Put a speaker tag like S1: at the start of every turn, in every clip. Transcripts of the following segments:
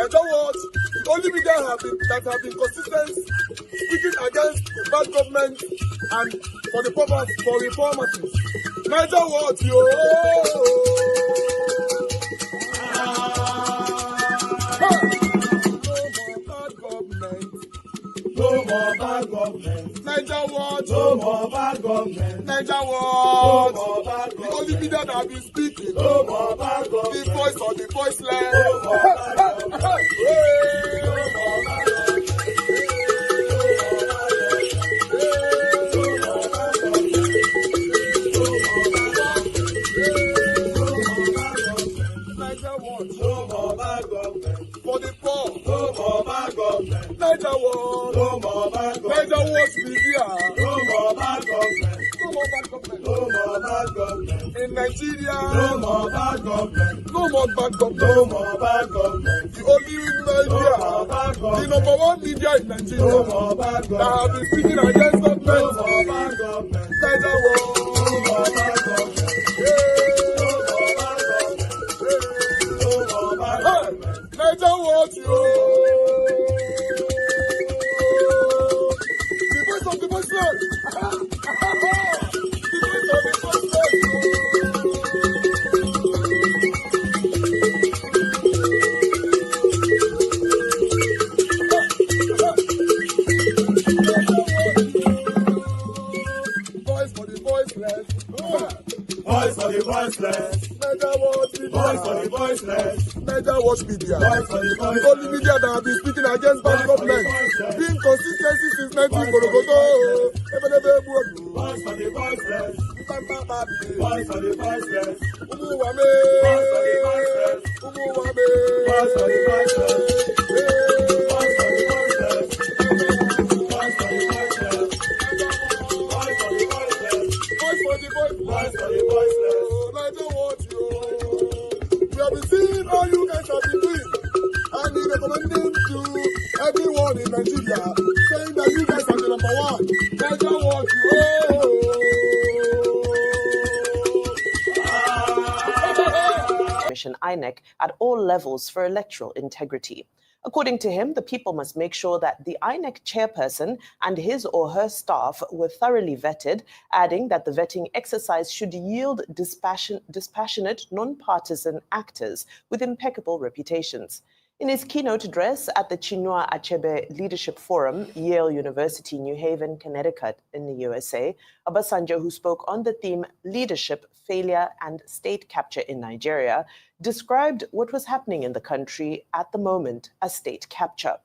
S1: Nigeria what? The only media that have been consistent speaking against the bad government and for the purpose for reformers. Nigeria what, yo? No more bad government. Nigeria what? No more bad government. Nigeria what? No more bad government. The only media that have been speaking. No more bad government. The voice of the voiceless. No more bad government. No more bad government. No more bad government. For the poor. No more bad government. Nigeria what? No more bad government. Nigeria what media. No more bad government. No more bad government. No more bad government. In Nigeria. No more bad government. No more bad government. No more bad government. The only media. No more bad government. The number one media in Nigeria. No more bad government. That have been speaking against government. No more bad government. Nigeria what? No more bad government. Nigeria what, yo? The voice of the voiceless. The voice of the voiceless. Voice for the voiceless. Voice for the voiceless. Nigeria what? Voice for the voiceless. Nigeria watch media. The only media that have been speaking against bad government. Being consistency since 1944. Voice for the voiceless. Voice for the voiceless. Umuwame. Voice for the voiceless. Umuwame. Voice for the voiceless. Voice for the voiceless. Voice for the voiceless. Voice for the voiceless. Voice for the voiceless. Voice for the voiceless. Nigeria watch you. We have been seeing all you guys have been doing, and we recommending to everyone in Nigeria, saying that you guys are the number one. Nigeria what
S2: you INEC at all levels for electoral integrity. According to him, the people must make sure that the INEC chairperson and his or her staff were thoroughly vetted, adding that the vetting exercise should yield dispassionate, non-partisan actors with impeccable reputations. In his keynote address at the Chinua Achebe Leadership Forum, Yale University, New Haven, Connecticut, in the USA, Obasanjo, who spoke on the theme Leadership, Failure and State Capture in Nigeria, described what was happening in the country at the moment as state capture.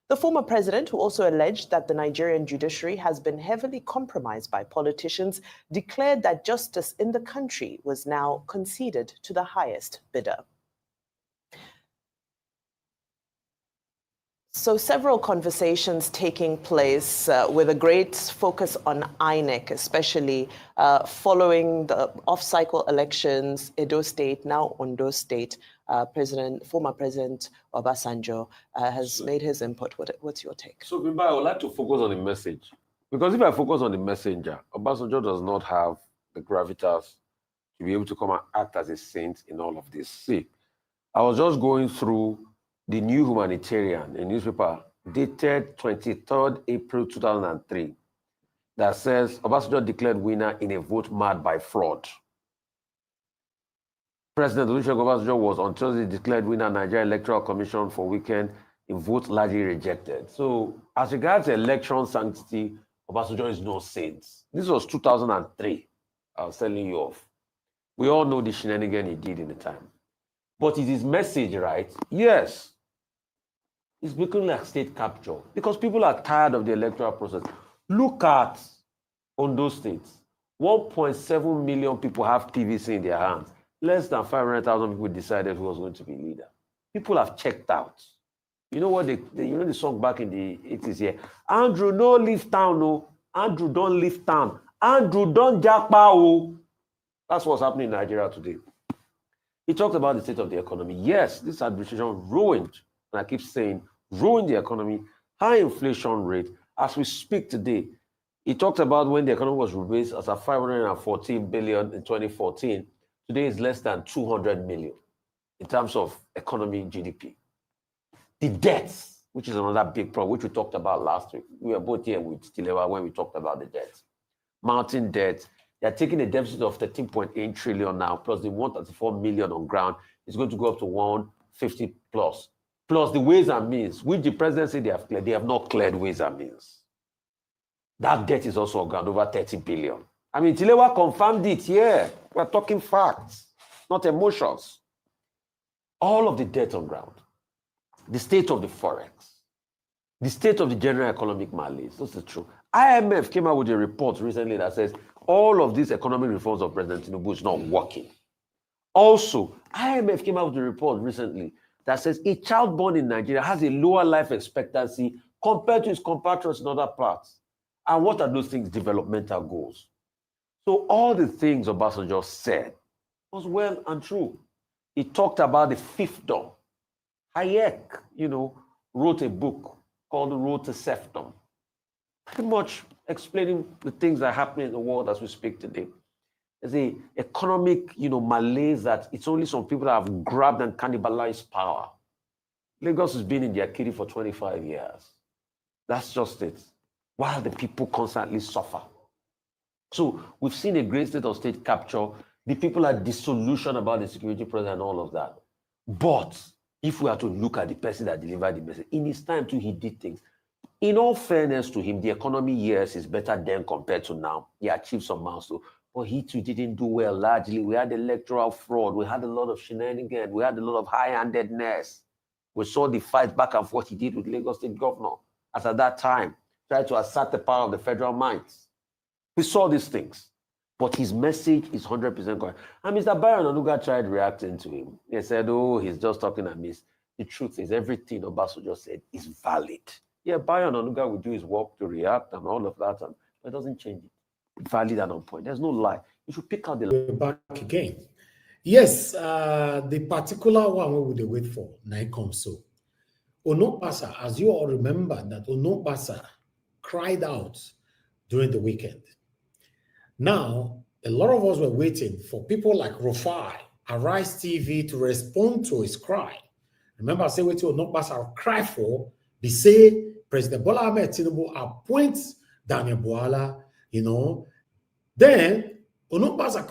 S2: The former president, who also alleged that the Nigerian judiciary has been heavily compromised by politicians, declared that justice in the country was now conceded to the highest bidder. So several conversations taking place with a great focus on INEC, especially following the off-cycle elections, Edo State, now Ondo State. Former President Obasanjo has made his input. What's your take?
S3: So, Bimba, I would like to focus on the message. Because if I focus on the messenger, Obasanjo does not have the gravitas to be able to come and act as a saint in all of this. See, I was just going through the New Humanitarian, a newspaper dated 23rd April 2003, that says Obasanjo declared winner in a vote marred by fraud. President Olusegun Obasanjo was on Thursday declared winner Nigeria Electoral Commission for weekend in vote largely rejected. So as regards election sanctity, Obasanjo is no saint. This was 2003, I was telling you of. We all know the shenanigan he did in the time. But is his message right? Yes. It's becoming like state capture because people are tired of the electoral process. Look at Ondo State. 1.7 million people have PVC in their hands. Less than 500,000 people decided who was going to be leader. People have checked out. You know what? You know the song back in the 80s here? Andrew, no leave town, no. Andrew, don't leave town. Andrew, don't japa, oh. That's what's happening in Nigeria today. He talked about the state of the economy. Yes, this administration ruined, and I keep saying, ruined the economy, high inflation rate. As we speak today, he talked about when the economy was rebased as at 514 billion in 2014. Today is less than 200 million in terms of economy GDP. The debts, which is another big problem, which we talked about last week. We were both here with Tilewa when we talked about the debts. Mounting debt. They're taking a deficit of 13.8 trillion now, plus the 134 million on ground. It's going to go up to 150 plus. Plus the ways and means, which the president said they have cleared. They have not cleared ways and means. That debt is also on ground, over 30 billion. I mean, Tilewa confirmed it, yeah. We're talking facts, not emotions. All of the debt on ground. The state of the forex. The state of the general economic malaise. This is true. IMF came out with a report recently that says all of these economic reforms of President Tinubu is not working. Also, IMF came out with a report recently that says a child born in Nigeria has a lower life expectancy compared to his compatriots in other parts. And what are those things? Developmental goals. So all the things Obasanjo said was well and true. He talked about the fiefdom. INEC, wrote a book called The Road to Serfdom, pretty much explaining the things that are happening in the world as we speak today. There's a economic, malaise that it's only some people that have grabbed and cannibalized power. Lagos has been in their kitty for 25 years. That's just it. While the people constantly suffer. So we've seen a great state of state capture. The people are disillusioned about the security process and all of that. But if we are to look at the person that delivered the message, in his time too, he did things. In all fairness to him, the economy, yes, is better then compared to now. He achieved some milestones, but he too didn't do well largely. We had electoral fraud. We had a lot of shenanigans. We had a lot of high-handedness. We saw the fight back and forth he did with Lagos State Governor, as at that time, tried to assert the power of the federal minds. We saw these things. But his message is 100% correct. And Mr. Byron Onuga tried reacting to him. He said, oh, he's just talking amiss. The truth is, everything Obasanjo said is valid. Yeah, Byron Onuga will do his work to react and all of that, but it doesn't change it. It's valid and on point. There's no lie. You should pick out the lie.
S4: Back again. Yes, the particular one we would wait for, now it comes so. Onokpasa, as you all remember, that Onokpasa cried out during the weekend. Now, a lot of us were waiting for people like Rufai, Arise TV to respond to his cry. Remember, I said, wait till Onokpasa cry for, they say President Bwala Ahmed Tinubu appoints Daniel Bwala, Then, Onokpasa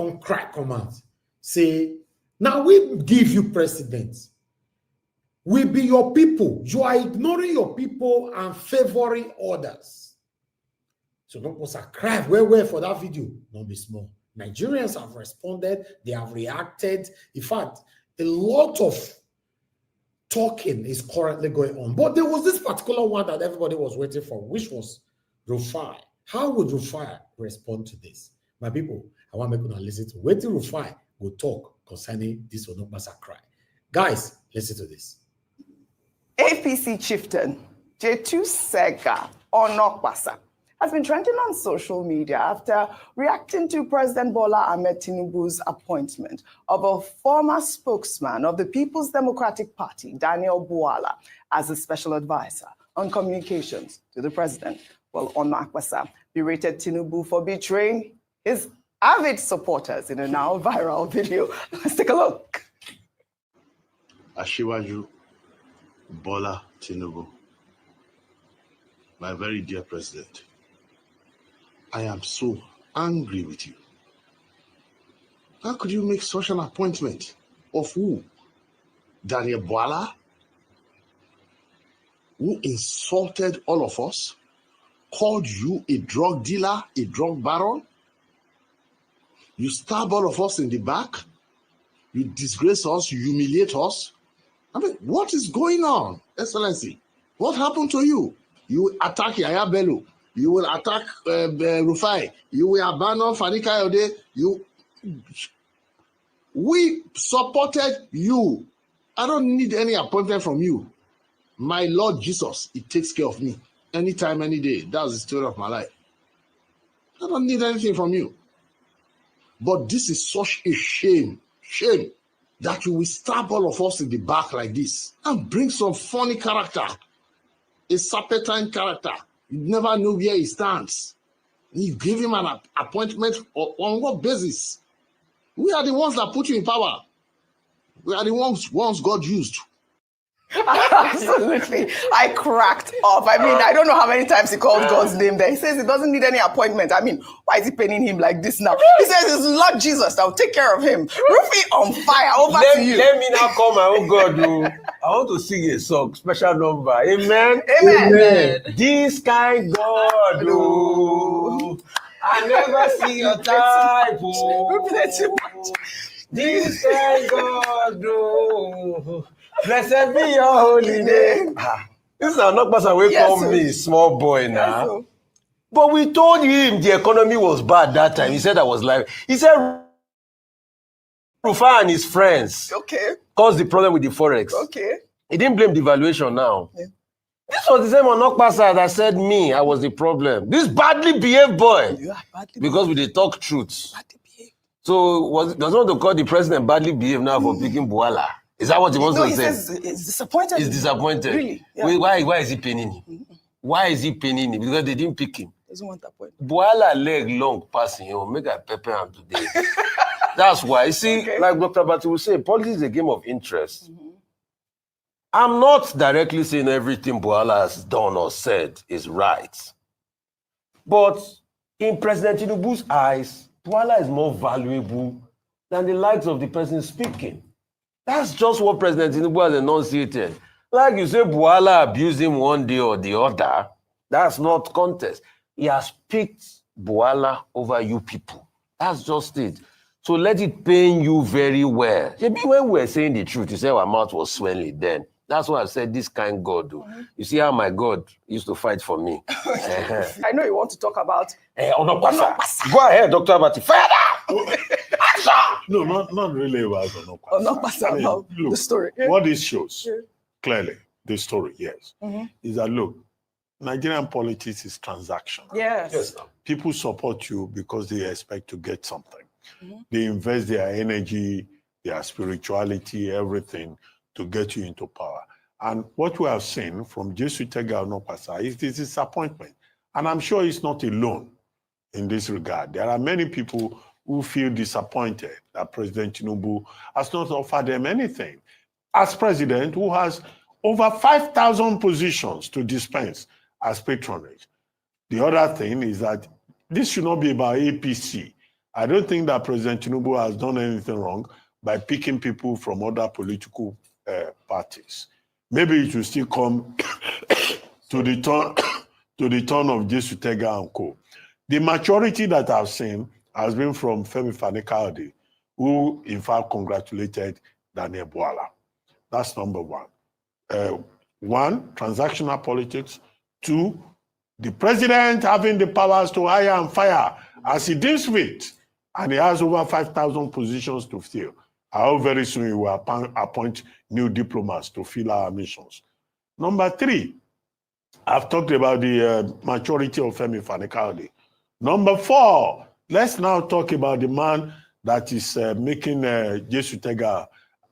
S4: come out, say, now we give you president. We be your people. You are ignoring your people and favoring others. So Onokpasa cried well for that video. Not be small. Nigerians have responded. They have reacted. In fact, a lot of talking is currently going on. But there was this particular one that everybody was waiting for, which was Rufai. How would Rufai respond to this? My people, I want to make you listen to wait till Rufai will talk concerning this Onokpasa cry. Guys, listen to this.
S5: APC chieftain J2 Sega Onokpasa has been trending on social media after reacting to President Bola Ahmed Tinubu's appointment of a former spokesman of the People's Democratic Party, Daniel Bwala, as a special advisor on communications to the president. Well, Onokpasa berated Tinubu for betraying his avid supporters in a now viral video. Let's take a look.
S6: Ashiwaju Bola Tinubu, my very dear president, I am so angry with you. How could you make such an appointment? Of who? Daniel Bwala, who insulted all of us, called you a drug dealer, a drug baron. You stab all of us in the back. You disgrace us, you humiliate us. I mean, what is going on, Excellency? What happened to you? You attack Yaya Bello. You will attack Rufai. You will abandon Fani Kayode. We supported you. I don't need any appointment from you. My Lord Jesus, it takes care of me. Anytime, any day. That's the story of my life. I don't need anything from you. But this is such a shame that you will stab all of us in the back like this and bring some funny character, a serpentine character. You never know where he stands. You give him an appointment on what basis? We are the ones that put you in power. We are the ones God used.
S5: Absolutely. I cracked up. I mean, I don't know how many times he called God's name there. He says he doesn't need any appointment. I mean, why is he penning him like this now? He says it's Lord Jesus that will take care of him. Rufy on fire. Over to you.
S3: Let me now call my own God. I want to sing a song, special number. Amen.
S5: Amen.
S3: This kind God, I never see your type. This kind God, blessed be your holy name. This is Onokpasa will call me small boy now.
S5: Yes,
S3: but we told him the economy was bad that time. He said I was lying. He said Rufa and his friends caused the problem with the forex. He didn't blame the valuation now. Yeah. This was the same Onokpasa that said I was the problem. This badly behaved boy. Because we did talk truth. Badly behaved. So does want to call the president badly behaved now for picking Bwala? Is that what he wants to say?
S5: Says he's disappointed.
S3: He's disappointed. Really? Yeah. Why is he pinning him? Why is he pinning him? Because they didn't pick him.
S5: Doesn't want that point.
S3: Bwala leg long passing him. Make a pepper him today. That's why. You see, like Dr. Bati will say, politics is a game of interest. I'm not directly saying everything Bwala has done or said is right. But in President Tinubu's eyes, Bwala is more valuable than the likes of the person speaking. That's just what President Tinubu has enunciated. Like you say, Bwala abused him one day or the other. That's not contest. He has picked Bwala over you people. That's just it. So let it pain you very well. Maybe when we were saying the truth, you said our mouth was swelling then. That's why I said this kind God. You see how my God used to fight for me.
S5: I know you want to talk about
S3: Onokpasa. Go ahead, Dr. Abati. Fire down!
S7: No, not really about Onokpasa.
S5: Onokpasa, about the story.
S7: What this shows, clearly, the story, yes, is that, look, Nigerian politics is transactional.
S5: Yes.
S7: People support you because they expect to get something. They invest their energy, their spirituality, everything to get you into power. And what we have seen from Jesu Tega Onokpasa is this disappointment. And I'm sure he's not alone in this regard. There are many people who feel disappointed that President Tinubu has not offered them anything. As president, who has over 5,000 positions to dispense as patronage. The other thing is that this should not be about APC. I don't think that President Tinubu has done anything wrong by picking people from other political parties. Maybe it will still come to the turn of Jesu Tega and co. The majority that I've seen has been from Femi Fani-Kayode, who in fact congratulated Daniel Bwala. That's number one. One, transactional politics. Two, the president having the powers to hire and fire as he deems fit, and he has over 5,000 positions to fill. I hope very soon he will appoint new diplomats to fill our missions. Number three, I've talked about the maturity of Femi Fani-Kayode. Number four, let's now talk about the man that is making Jesu Tega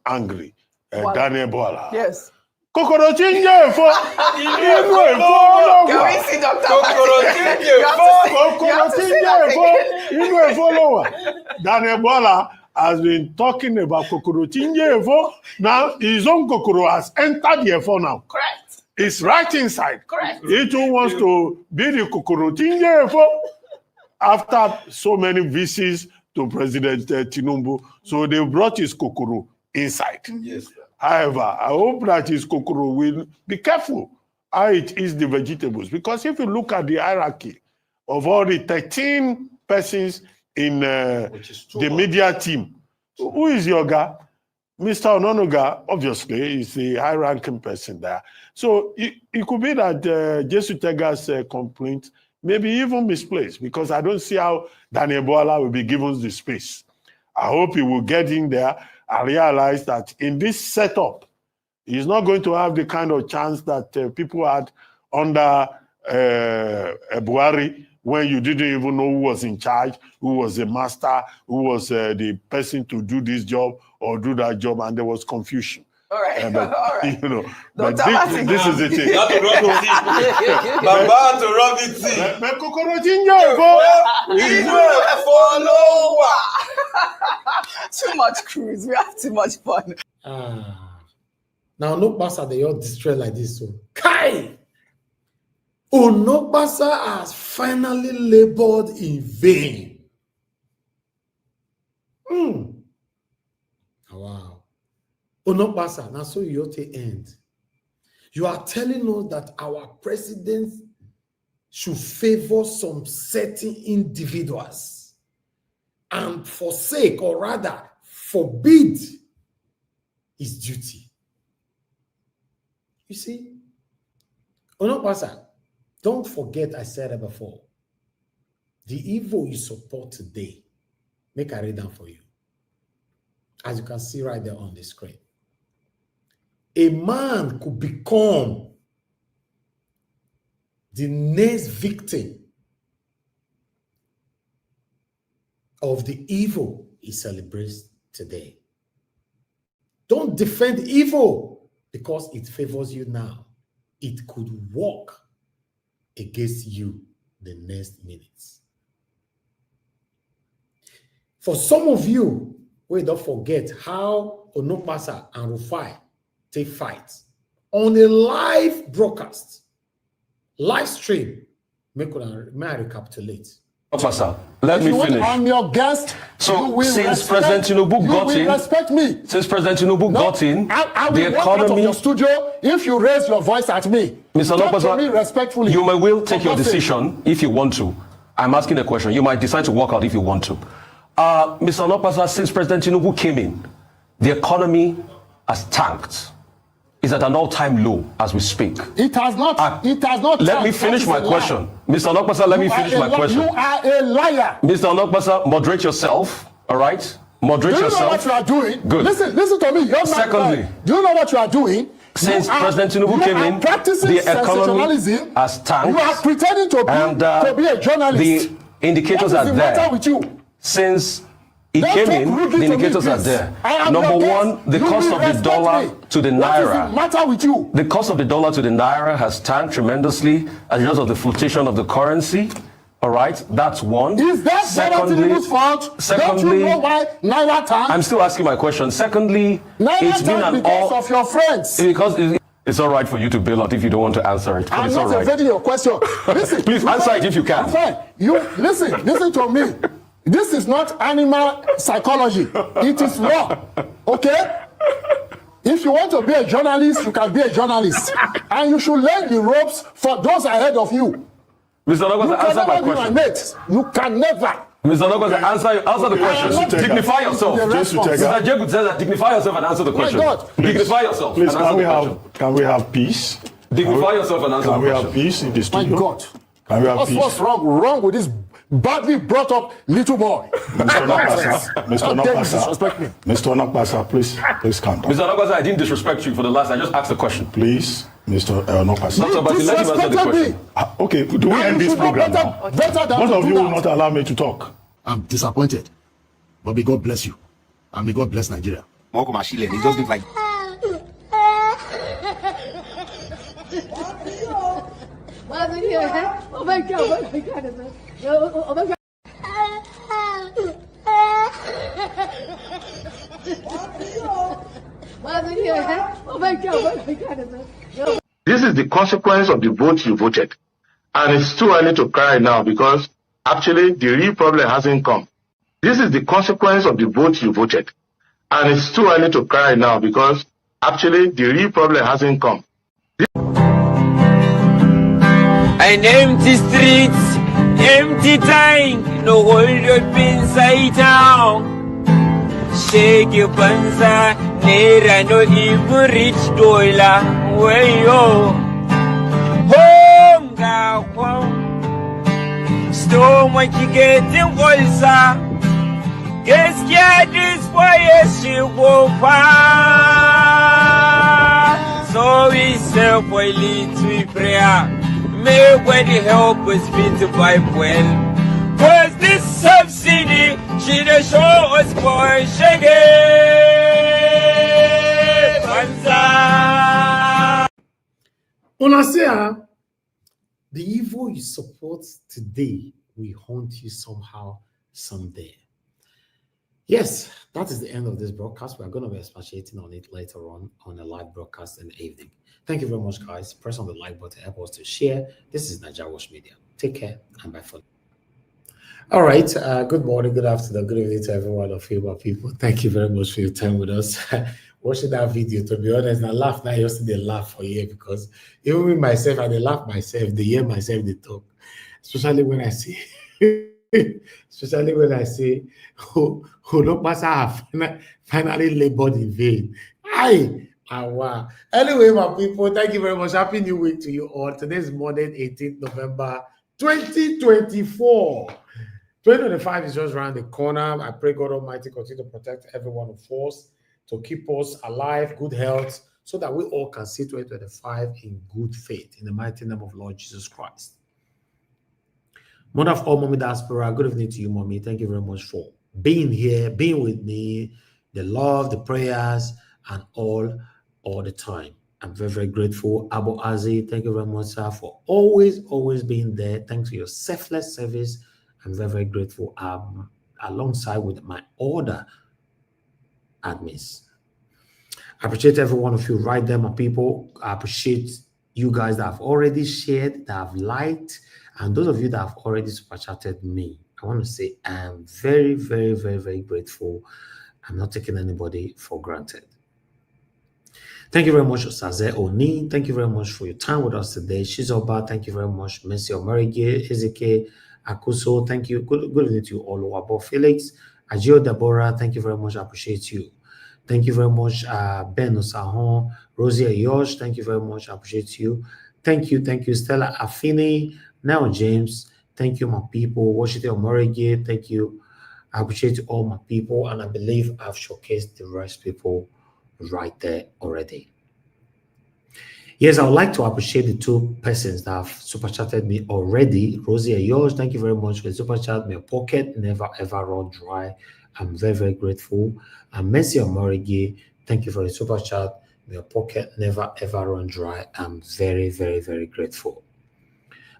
S7: angry, Daniel Bwala.
S5: Yes.
S7: Kokoro chinje fo inú efo
S5: Can we see Dr.
S7: Kokoro chinje fo inú efo lo wa. Daniel Bwala has been talking about kokoro chinje fo. Now his own kokoro has entered the efo now.
S5: Correct.
S7: It's right inside.
S5: Correct.
S7: He too wants to be the kokoro chinje fo after so many visits to President Tinubu. So they brought his kokoro inside.
S3: Yes.
S7: However, I hope that his kokoro will be careful how it is the vegetables. Because if you look at the hierarchy of all the 13 persons in the media team, who is your guy? Mr. Ononuga, obviously, is the high-ranking person there. So it could be that Jesu Tega's complaint may be even misplaced, because I don't see how Daniel Bwala will be given the space. I hope he will get in there. I realize that in this setup, he's not going to have the kind of chance that people had under Buhari, when you didn't even know who was in charge, who was the master, who was the person to do this job or do that job, and there was confusion.
S5: All right,
S7: But,
S5: all right.
S7: You know, but this is the thing.
S3: Baba to rub it.
S7: Me kokoro chinje
S5: Too much cruise. We have too much fun.
S4: Now, Onokpasa, they all destroy like this. So, Kai! Onokpasa has finally labored in vain. Wow. Onokpasa, now so you ought to end. You are telling us that our president should favor some certain individuals and forsake, or rather forbid, his duty. You see, Onokpasa, don't forget I said it before. The evil you support today, make I read down for you. As you can see right there on the screen. A man could become the next victim of the evil he celebrates today. Don't defend evil because it favors you now. It could work against you the next minutes. For some of you, we don't forget how Onokpasa and Rufai take fights on a live broadcast, live stream. May I recapitulate?
S3: Officer, let me finish.
S6: I'm your guest.
S3: So since President Tinubu got in,
S6: respect me.
S3: Since President Tinubu got in,
S6: I will
S3: the
S6: walk out of
S3: economy.
S6: your studio if you raise your voice at me.
S3: Mr.
S6: Talk to me
S3: Onokpasa,
S6: respectfully.
S3: you will take your decision if you want to. I'm asking a question. You might decide to walk out if you want to. Mr. Onokpasa, since President Tinubu came in, the economy has tanked. Is at an all-time low as we speak.
S6: It has not. It has not.
S3: Let me finish my question. Mr. Onokpasa, let me finish my question.
S6: You are a liar.
S3: Mr. Onokpasa, moderate yourself, all right? Moderate yourself.
S6: Do you know what you are doing?
S3: Good.
S6: Listen to me. You're
S3: Secondly,
S6: do you know what you are doing?
S3: Since President Tinubu came in, the economy has tanked.
S6: You are pretending to be a journalist.
S3: The indicators are there.
S6: What is the matter with you?
S3: Since he came in, the indicators are there. Number one, the cost of the dollar to the naira.
S6: What is the matter with you?
S3: The cost of the dollar to the naira has tanked tremendously as a result of the fluctuation of the currency. All right, that's one.
S6: Is that Tinubu's fault? Don't you know why naira tanked?
S3: I'm still asking my question. Secondly,
S6: naira
S3: it's been an
S6: because of your friends.
S3: Because it's all right for you to bail out if you don't want to answer it.
S6: I'm
S3: it's
S6: not
S3: all right.
S6: evading your question. Listen,
S3: please answer it if you can.
S6: Fine. You listen to me. This is not animal psychology. It is law. Okay? If you want to be a journalist, you can be a journalist. And you should learn the ropes for those ahead of you.
S3: Mr. Onokpasa, answer my question.
S6: You can never.
S3: Mr. Onokpasa, answer the question. Dignify yourself. Mr. Jacob says that dignify yourself and answer the question.
S6: My God.
S3: Dignify yourself.
S7: Please, can we have peace?
S3: Dignify yourself and answer the question.
S7: Can we have peace in the studio?
S6: My God.
S7: Can we have peace?
S6: What's wrong with this badly brought up little boy?
S7: Mr. Onokpasa, please calm down.
S3: Mr. Onokpasa, I didn't disrespect you for the last. I just asked the question.
S7: Please, Mr. Onokpasa.
S3: Dr. Basi, let him answer the question.
S7: Okay, do we end this program now? Both of you will not allow me to talk.
S6: I'm disappointed, but may God bless you, and may God bless Nigeria.
S8: He just look like.
S9: Oh my God! Oh my God! Oh my God! Oh my God!
S10: This is the consequence of the vote you voted. And it's too early to cry now because actually the real problem hasn't come. This is the consequence of the vote you voted. And it's too early to cry now because actually the real problem hasn't come.
S11: An empty street, empty tank, no hold up inside town. Shake your panza, naira no even reach dollar. Wayo, home ga home. Stomach getting worse. Gaskiya this boy she go far. So we say for little prayer. May God help us fit to vibe well. Cause this subsidy, she dey show us boy shaggy.
S4: Una say, the evil you support today will haunt you somehow, someday. Yes, that is the end of this broadcast. We are going to be expatiating on it later on a live broadcast in the evening. Thank you very much, guys. Press on the like button, help us to share. This is Nigeria Watch Media. Take care and bye for now. All right. Good morning, good afternoon, good evening to every one of you, my people. Thank you very much for your time with us. Watching that video, to be honest, I laughed. I yesterday laugh for you because even with myself, I laugh myself, they hear myself, they talk. Especially when I see Onokpasa finally labored in vain. Wow. Anyway, my people, thank you very much. Happy New Week to you all. Today is Monday, 18th November, 2024. 2025 is just around the corner. I pray God Almighty continue to protect every one of us, to keep us alive, good health, so that we all can see 2025 in good faith. In the mighty name of Lord Jesus Christ. Mother of all, Mommy Diaspora, good evening to you, Mommy. Thank you very much for being here, being with me, the love, the prayers, and all the time. I'm very, very grateful. Abu Azi, thank you very much, sir, for always being there. Thanks for your selfless service. I'm very, very grateful. Alongside with my other admins. I appreciate every one of you right there, my people. I appreciate you guys that have already shared, that have liked, and those of you that have already super chatted me. I want to say I'm very, very, very, very grateful. I'm not taking anybody for granted. Thank you very much, Osaze Oni. Thank you very much for your time with us today. Shizoba, thank you very much. Messi Omarige, Ezeke, Akuso, thank you. Good evening to you all. Wabo Felix, Ajio Deborah, thank you very much. I appreciate you. Thank you very much, Ben Osahon, Rosie Ayosh, thank you very much. I appreciate you. Thank you, Stella Afini, now James, thank you, my people. Washington Omarige, thank you. I appreciate all my people, and I believe I've showcased the rest people right there already. Yes, I would like to appreciate the two persons that have super chatted me already. Rosie Ayosh, thank you very much for super chat. My pocket never ever run dry. I'm very, very grateful. And Messi Omorigi, thank you for the super chat. Your pocket never ever run dry. I'm very, very, very grateful.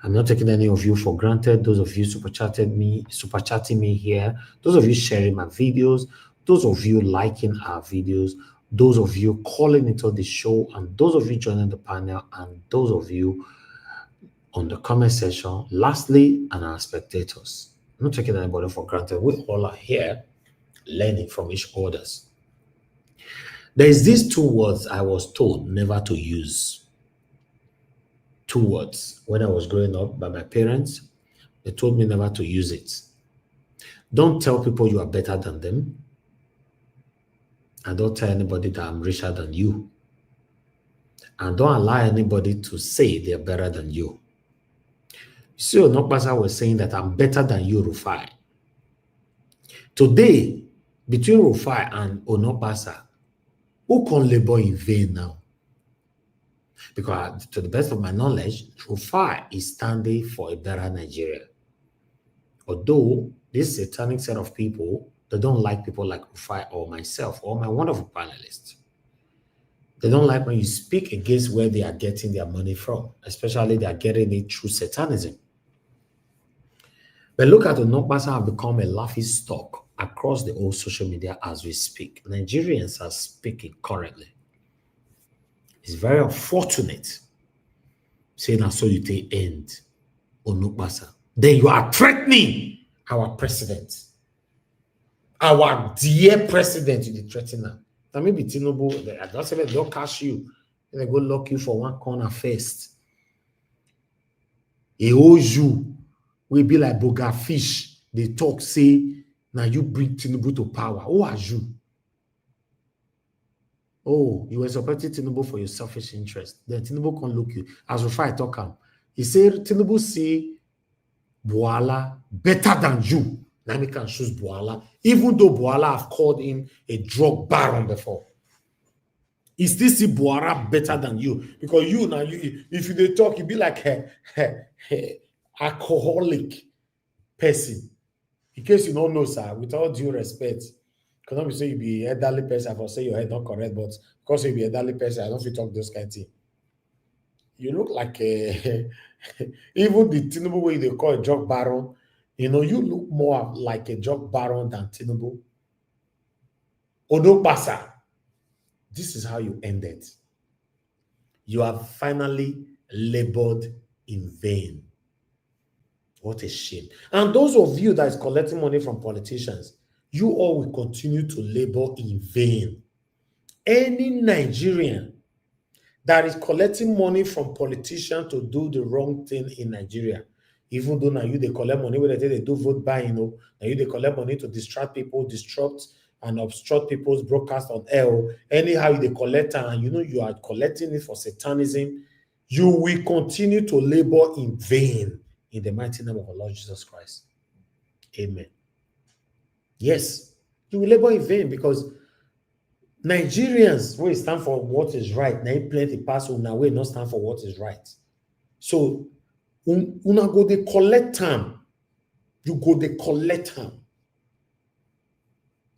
S4: I'm not taking any of you for granted. Those of you super chatting me here, those of you sharing my videos, those of you liking our videos, those of you calling into the show, and those of you joining the panel, and those of you on the comment section. Lastly, and our spectators. I'm not taking anybody for granted. We all are here learning from each other. There is these two words I was told never to use. Two words. When I was growing up by my parents, they told me never to use it. Don't tell people you are better than them. And don't tell anybody that I'm richer than you. And don't allow anybody to say they're better than you. See, Onokpasa was saying that I'm better than you, Rufai. Today, between Rufai and Onokpasa, who can labor in vain now? Because to the best of my knowledge, Rufai is standing for a better Nigeria. Although this satanic set of people, they don't like people like Rufai or myself or my wonderful panelists. They don't like when you speak against where they are getting their money from, especially they are getting it through satanism. But look at Onokpasa have become a laughing stock across the whole social media as we speak. Nigerians are speaking currently. It's very unfortunate saying so you take end Onokpasa. Then you are threatening our president. Our dear president, you threaten them. Now maybe Tinubu, they'll catch you. They go lock you for one corner first. He owes you. We be like boga fish. They talk, say, now you bring Tinubu to power. Who are you? Oh, you were supporting Tinubu for your selfish interest. Then Tinubu can look you. As Rufai talk him, he said Tinubu see Bwala better than you. Now we can choose Bwala, even though Bwala have called him a drug baron before. He still see Bwala better than you because you now, if you talk, you be like a alcoholic person. In case you don't know, sir, with all due respect, because not be say you be an elderly person, I will say your head not correct, but because you be an elderly person, I don't feel talk those kind of things. You look like a even the Tinubu way they call a drug baron. You know, you look more like a drug baron than Tinubu. Onokpasa. This is how you end it. You have finally labored in vain. What a shame. And those of you that is collecting money from politicians, you all will continue to labor in vain. Any Nigerian that is collecting money from politicians to do the wrong thing in Nigeria, even though now you they collect money where they do vote buying, now you they collect money to distract people, disrupt and obstruct people's broadcast on air. Anyhow, they collect and you are collecting it for satanism. You will continue to labor in vain in the mighty name of our Lord Jesus Christ. Amen. Yes, you will labor in vain because Nigerians will stand for what is right. Now plenty pass now will not stand for what is right. So una go they collect time. You go they collect time.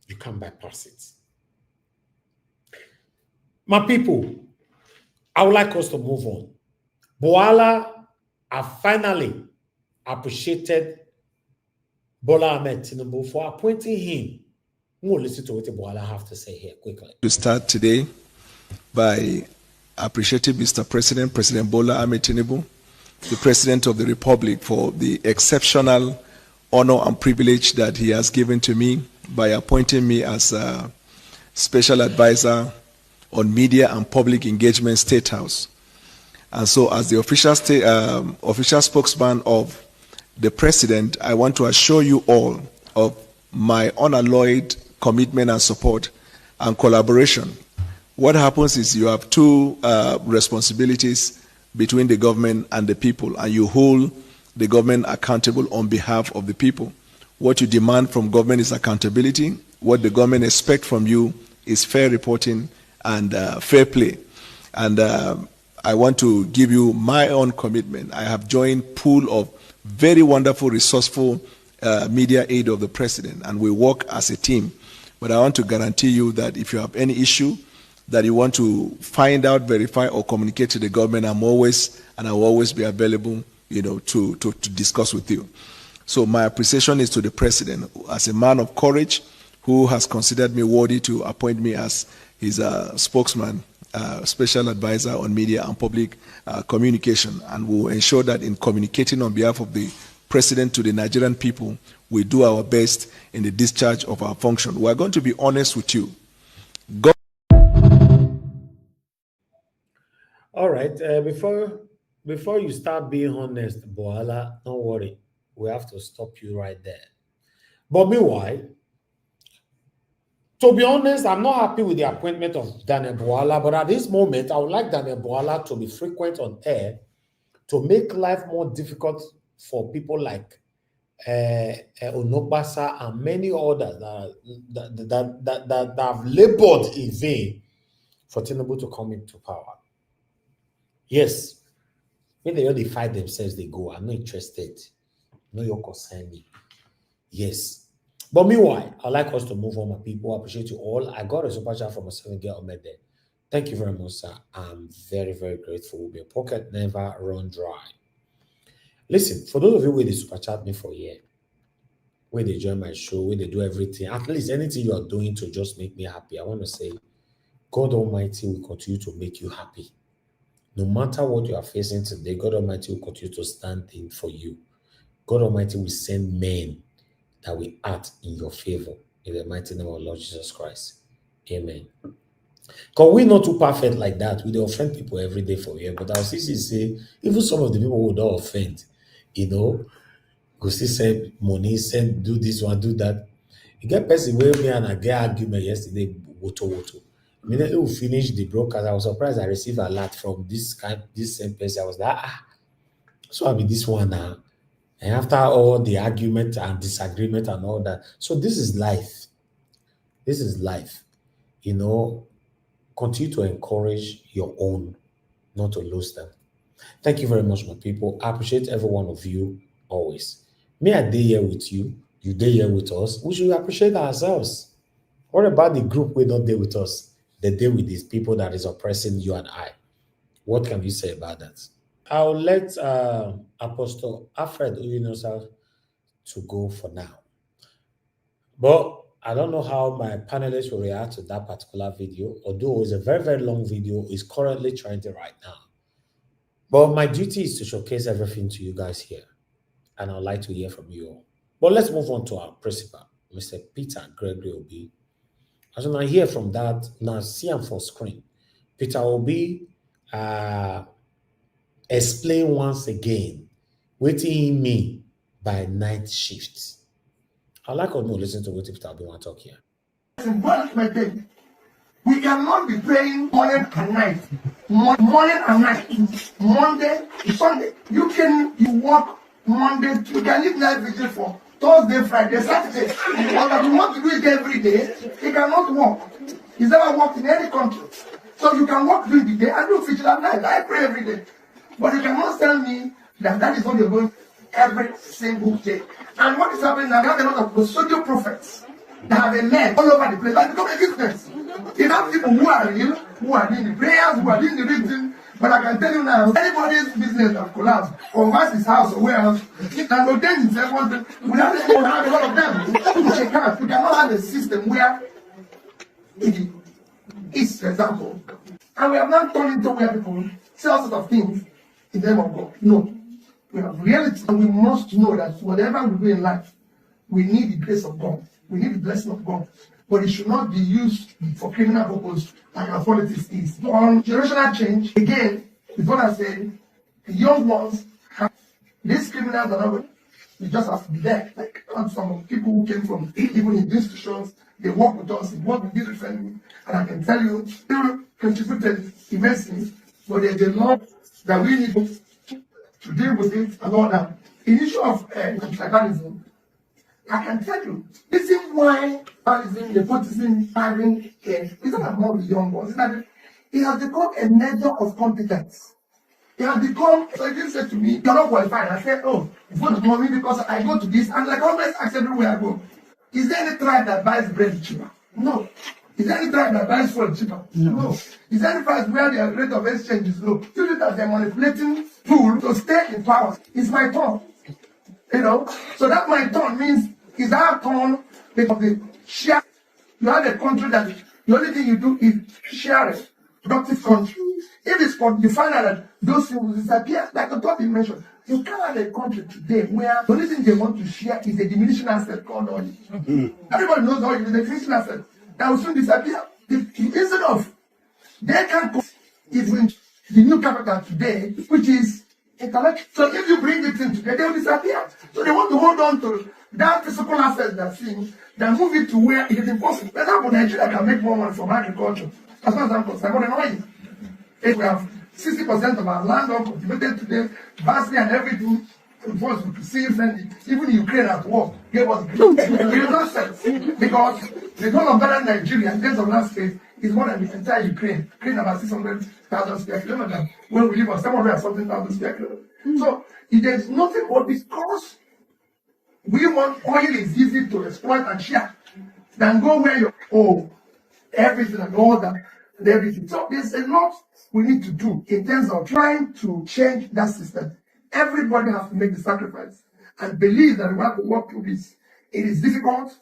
S4: You can't bypass it. My people, I would like us to move on. Bwala have finally appreciated Bola Ahmed Tinubu for appointing him. We'll listen to what Bwala have to say here quickly.
S8: To start today by appreciating Mr. President, President Bola Ahmed Tinubu, the President of the Republic, for the exceptional honor and privilege that he has given to me by appointing me as a special advisor on media and public engagement State House. And so as the official spokesman of the President, I want to assure you all of my unalloyed commitment and support and collaboration. What happens is you have two responsibilities between the government and the people, and you hold the government accountable on behalf of the people. What you demand from government is accountability. What the government expects from you is fair reporting and fair play. And I want to give you my own commitment. I have joined pool of very wonderful, resourceful media aid of the President, and we work as a team. But I want to guarantee you that if you have any issue that you want to find out, verify, or communicate to the government, I will always be available, to discuss with you. So my appreciation is to the President as a man of courage who has considered me worthy to appoint me as his spokesman, special advisor on media and public communication, and will ensure that in communicating on behalf of the President to the Nigerian people, we do our best in the discharge of our function. We are going to be honest with you.
S4: All right. Before you start being honest, Bwala, don't worry. We have to stop you right there. But meanwhile, to be honest, I'm not happy with the appointment of Daniel Bwala, but at this moment, I would like Daniel Bwala to be frequent on air to make life more difficult for people like Onokpasa and many others that have labored in vain for Tinubu to come into power. Yes, when they already fight themselves, they go. I'm not interested. No, you're concerned me. Yes. But meanwhile, I'd like us to move on, my people. I appreciate you all. I got a super chat from a 7-girl Ahmed there. Thank you very much, sir. I'm very, very grateful. Your pocket never run dry. Listen, for those of you where they super chat me for a year, where they join my show, where they do everything, at least anything you are doing to just make me happy, I want to say, God Almighty will continue to make you happy. No matter what you are facing today, God Almighty will continue to stand in for you. God Almighty will send men that will act in your favor in the mighty name of Lord Jesus Christ. Amen. Because we're not too perfect like that. We don't offend people every day for you. But I'll see say, even some of the people who don't offend, go see send money, do this one, do that. You get person where me and I get argument yesterday, woto. Immediately we finished the broadcast, I was surprised I received a lot from this same person. I was like, so I'll be this one now. And after all the argument and disagreement and all that. So this is life. This is life. Continue to encourage your own, not to lose them. Thank you very much, my people. I appreciate every one of you always. May I be here with you? You day here with us? We should appreciate ourselves. What about the group we don't deal with us? They deal with these people that is oppressing you and I. What can you say about that? I'll let Apostle Alfred Uyinosa to go for now. But I don't know how my panelists will react to that particular video, although it's a very, very long video. It's currently trending right now. But my duty is to showcase everything to you guys here. And I'd like to hear from you all. But let's move on to our principal, Mr. Peter Gregory Obi. As I hear from that, now see him for screen. Peter Obi explain once again what he mean by night shifts. I'd like to listen to what Peter Obi want to talk here.
S12: We cannot be praying morning and night. Morning and night. Monday to Sunday. You work Monday. You can leave night vigil for Thursday, Friday, Saturday. But if you want to do it every day, it cannot work. It's never worked in any country. So you can work during the day and do vigil at night. I pray every day. But you cannot tell me that that is what you're going every single day. And what is happening now, we have a lot of social prophets that have been led all over the place. That become a business. You have people who are real, who are doing the prayers, who are doing the reading. But I can tell you now, anybody's business that collapsed, or once his house or where else, he can rotate himself one thing. We have a lot of them. We cannot have a system where it is, for example. And we have not turned into where people say all sorts of things in the name of God. No. We have reality, and we must know that whatever we do in life, we need the grace of God. We need the blessing of God. But it should not be used for criminal purpose like our politics is. On generational change, again, with what I said, the young ones, these criminals are not, we just have to be there. Like some people who came from even in institutions, they work with us, they work with this family, and I can tell you, they contributed immensely, but there's a lot that we need to deal with it and all that. In the issue of tribalism, I can tell you, this is why nepotism, having it's not among the young ones. It has become a measure of competence. It has become, so if you say to me, you're not qualified, I say, oh, it's not for me because I go to this, and like I always ask everywhere I go, is there any tribe that buys bread cheaper? No. Is there any tribe that buys food cheaper? No. Is there any price where the rate of exchange is low? Use it as a manipulating tool to stay in power. It's my turn. You know, so that my turn means is our turn because the share. You have a country that the only thing you do is share it. Productive country. If it's for you find out that those things will disappear, like the topic mentioned, you can't have a country today where the only thing they want to share is a diminishing asset called oil. Everybody knows oil is a diminishing asset that will soon disappear. Instead of they can even the new capital today, which is intellectual. So if you bring it in today, they will disappear. So they want to hold on to that physical asset they're seeing, then move it to where it is impossible. For example, Nigeria can make more money from agriculture. As far as I'm concerned, more than oil. If we have 60% of our land cultivated today, vastly and everything, was received, and even Ukraine at war gave us nonsense because the goal of better Nigeria in terms of land space is more than the entire Ukraine. Ukraine about 600,000 square kilometers. When we live on 700,000 square kilometers. So there's nothing but because we want oil is easy to exploit and share. Then go where you everything and all that and everything. So there's a lot we need to do in terms of trying to change that system. Everybody has to make the sacrifice and believe that we have to work through this. It is difficult.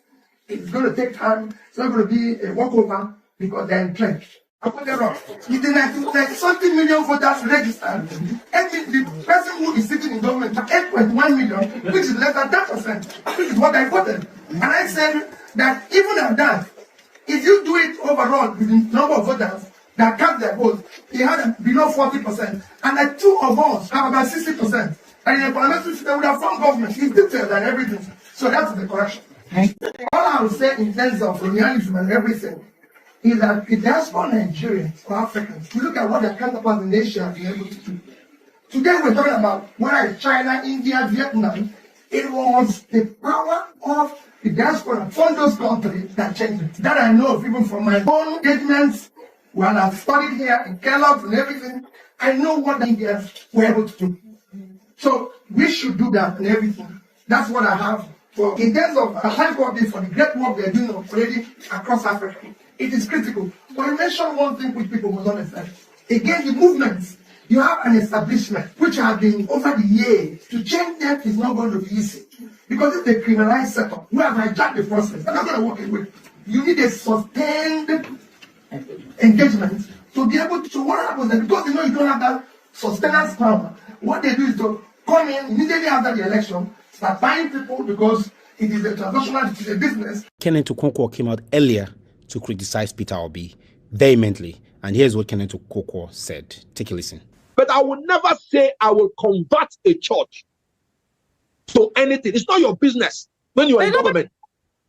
S12: It's going to take time. It's not going to be a walkover because they're entrenched. If the something million voters registered, the person who is sitting in government, 8.1 million, which is less than 10%, which is what I voted. And I said that even at that, if you do it overall with the number of voters that cast their votes, they had below 40%. And the two of us have about 60%. And in the parliamentary system, we have formed government. It's detailed and everything. So that's the correction. All I would say in terms of colonialism and everything is that the diaspora Nigerians or Africans, we look at what their counterparts in Asia have been able to do. Today we're talking about whether it's China, India, Vietnam. It was the power of the diaspora from those countries that changed it. That I know of even from my own engagements when I've studied here in Kellogg's and everything. I know what the Indians were able to do. So we should do that and everything. That's what I have for in terms of a high quality for the great work they're doing already across Africa. It is critical. But I mentioned one thing which people must understand. Again, the movements, you have an establishment which have been over the years. To change them is not going to be easy. Because it's a criminalized setup. We have hijacked the process. That's not working with. You need a sustained engagement to be able to. So what happens is because you know you don't have that sustenance power, what they do is to come in immediately after the election, start buying people because it is a transactional, it is a business.
S13: Kenneth Okonkwo came out earlier to criticize Peter Obi vehemently. And here's what Kenneth Okonkwo said. Take a listen.
S14: But I will never say I will convert a church to anything. It's not your business when you are in government.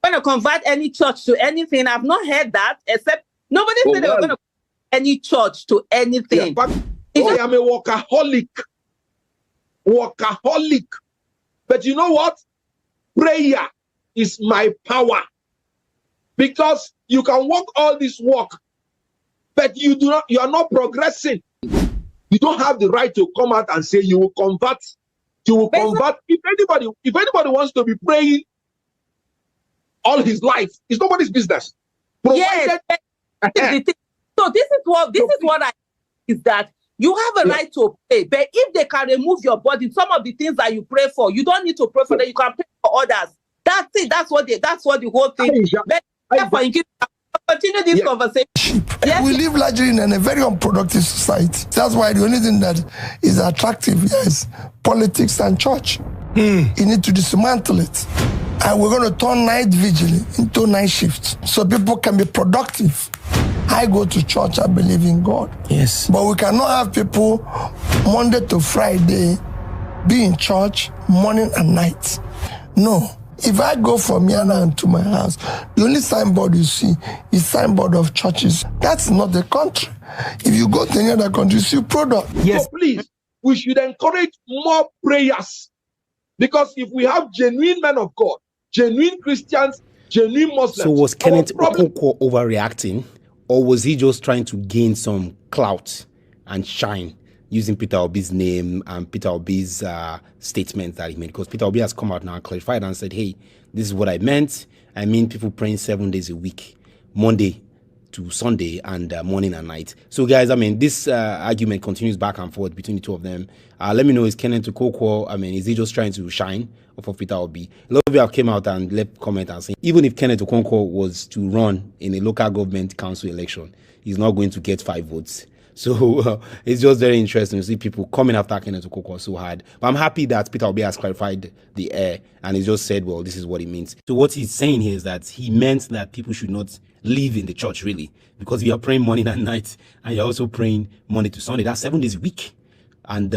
S15: Going to convert any church to anything. I've not heard that, except nobody said they were going to convert any church to anything.
S14: Yeah, but I am a workaholic. Workaholic. But you know what? Prayer is my power. Because you can work all this work, but you are not progressing. You don't have the right to come out and say you will convert. You will convert. If anybody wants to be praying all his life, it's nobody's business.
S15: Yes. So this is what I is that you have a right to pray, but if they can remove your body, some of the things that you pray for, you don't need to pray for them. You can pray for others. That's it. That's what the whole thing is. Continue this conversation.
S12: Yes. We live largely in a very unproductive society. That's why the only thing that is attractive here is politics and church. You need to dismantle it. And we're going to turn night vigil into night shifts so people can be productive. I go to church, I believe in God.
S13: Yes.
S12: But we cannot have people Monday to Friday be in church morning and night. No. If I go from here now to my house, the only signboard you see is signboard of churches. That's not the country. If you go to any other country, you see product.
S14: Yes. So please, we should encourage more prayers. Because if we have genuine men of God, genuine Christians, genuine Muslims.
S13: So was Kenneth Okonkwo overreacting, or was he just trying to gain some clout and shine using Peter Obi's name and Peter Obi's statement that he made? Because Peter Obi has come out now and clarified and said, hey, this is what I meant. I mean people praying 7 days a week, Monday to Sunday and morning and night. So guys, I mean, this argument continues back and forth between the two of them. Let me know, is Kenneth Okonkwo, I mean, is he just trying to shine off of Peter Obi? A lot of you have came out and left comment and saying, even if Kenneth Okonkwo was to run in a local government council election, he's not going to get 5 votes. So it's just very interesting to see people coming after Kenneth Okonkwo so hard. But I'm happy that Peter Obi has clarified the air and he just said, well, this is what it means. So what he's saying here is that he meant that people should not live in the church, really, because you are praying morning and night and you're also praying Monday to Sunday. That's 7 days a week. And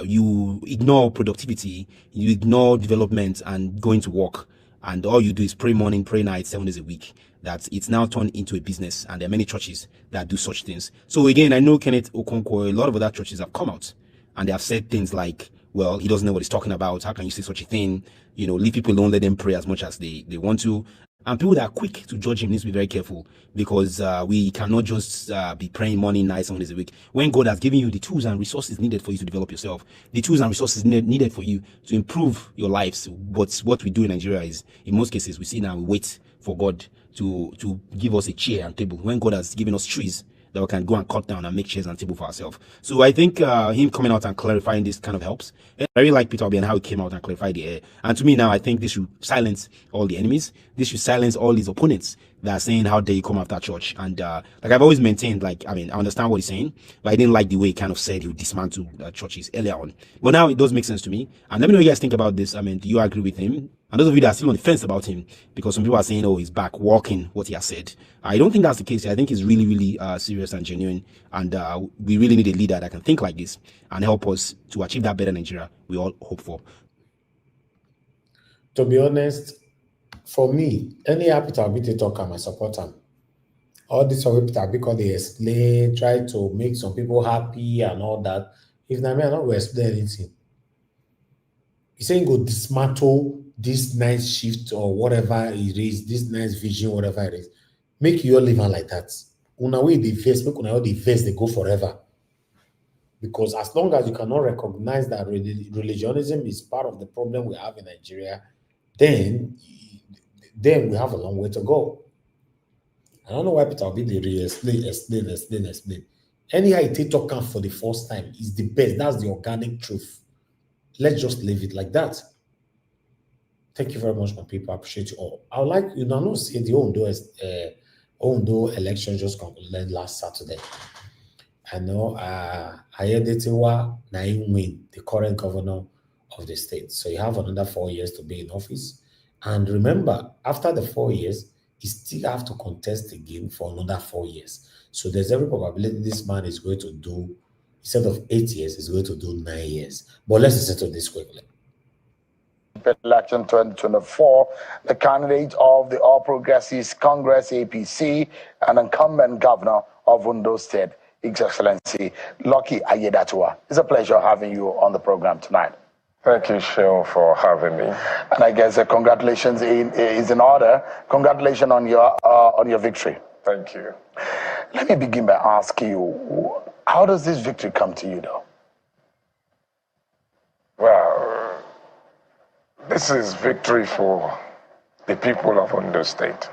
S13: you ignore productivity, you ignore development and going to work. And all you do is pray morning, pray night, 7 days a week. That it's now turned into a business, and there are many churches that do such things. So again, I know Kenneth Okonkwo, a lot of other churches have come out and they have said things like, well, he doesn't know what he's talking about. How can you say such a thing? You know, leave people alone, let them pray as much as they want to. And people that are quick to judge him need to be very careful, because we cannot just be praying morning, night, 7 days a week. When God has given you the tools and resources needed for you to develop yourself, the tools and resources needed for you to improve your lives. But what we do in Nigeria is, in most cases, we see now, we wait for God to give us a chair and table, when God has given us trees that we can go and cut down and make chairs and table for ourselves. So I think him coming out and clarifying this kind of helps. I really like Peter Obi and how he came out and clarified the air. And to me now, I think this should silence all the enemies. This should silence all his opponents that are saying how dare you come after church. And like I've always maintained, like, I mean, I understand what he's saying, but I didn't like the way he kind of said he would dismantle churches earlier on. But now it does make sense to me. And let me know what you guys think about this. I mean, do you agree with him? And those of you that are still on the fence about him, because some people are saying, oh, he's back walking what he has said. I don't think that's the case. I think he's really, really serious and genuine. And we really need a leader that can think like this and help us to achieve that better Nigeria we all hope for.
S4: To be honest, for me, any Peter Obi talk, I support him. All this of Peter Obi, because they explain, try to make some people happy and all that. If not me, I don't explain anything. He's saying go dismantle this nice shift or whatever it is, this nice vision, whatever it is. Make you all live on like that. Una way the face, make una all the face, they go forever. Because as long as you cannot recognize that religionism is part of the problem we have in Nigeria, then we have a long way to go. I don't know why Peter Obi they explain. Anyhow, it talk out for the first time is the best. That's the organic truth. Let's just leave it like that. Thank you very much, my people. I appreciate you all. I would like you know see the Ondo election just concluded last Saturday. I know Ayedatiwa Naim win, the current governor of the state. So you have another 4 years to be in office. And remember, after the 4 years, you still have to contest again for another 4 years. So there's every probability this man is going to do, instead of 8 years, he's going to do 9 years. But let's listen to this quickly.
S16: Election 2024, the candidate of the All Progressives Congress APC and incumbent governor of Ondo State, His Excellency Lucky Ayedatiwa. It's a pleasure having you on the program tonight.
S17: Thank you, Sean, for having me.
S16: And I guess congratulations is in order. Congratulations on your victory.
S17: Thank you.
S16: Let me begin by asking you, how does this victory come to you, though?
S17: Well, this is victory for the people of Ondo State,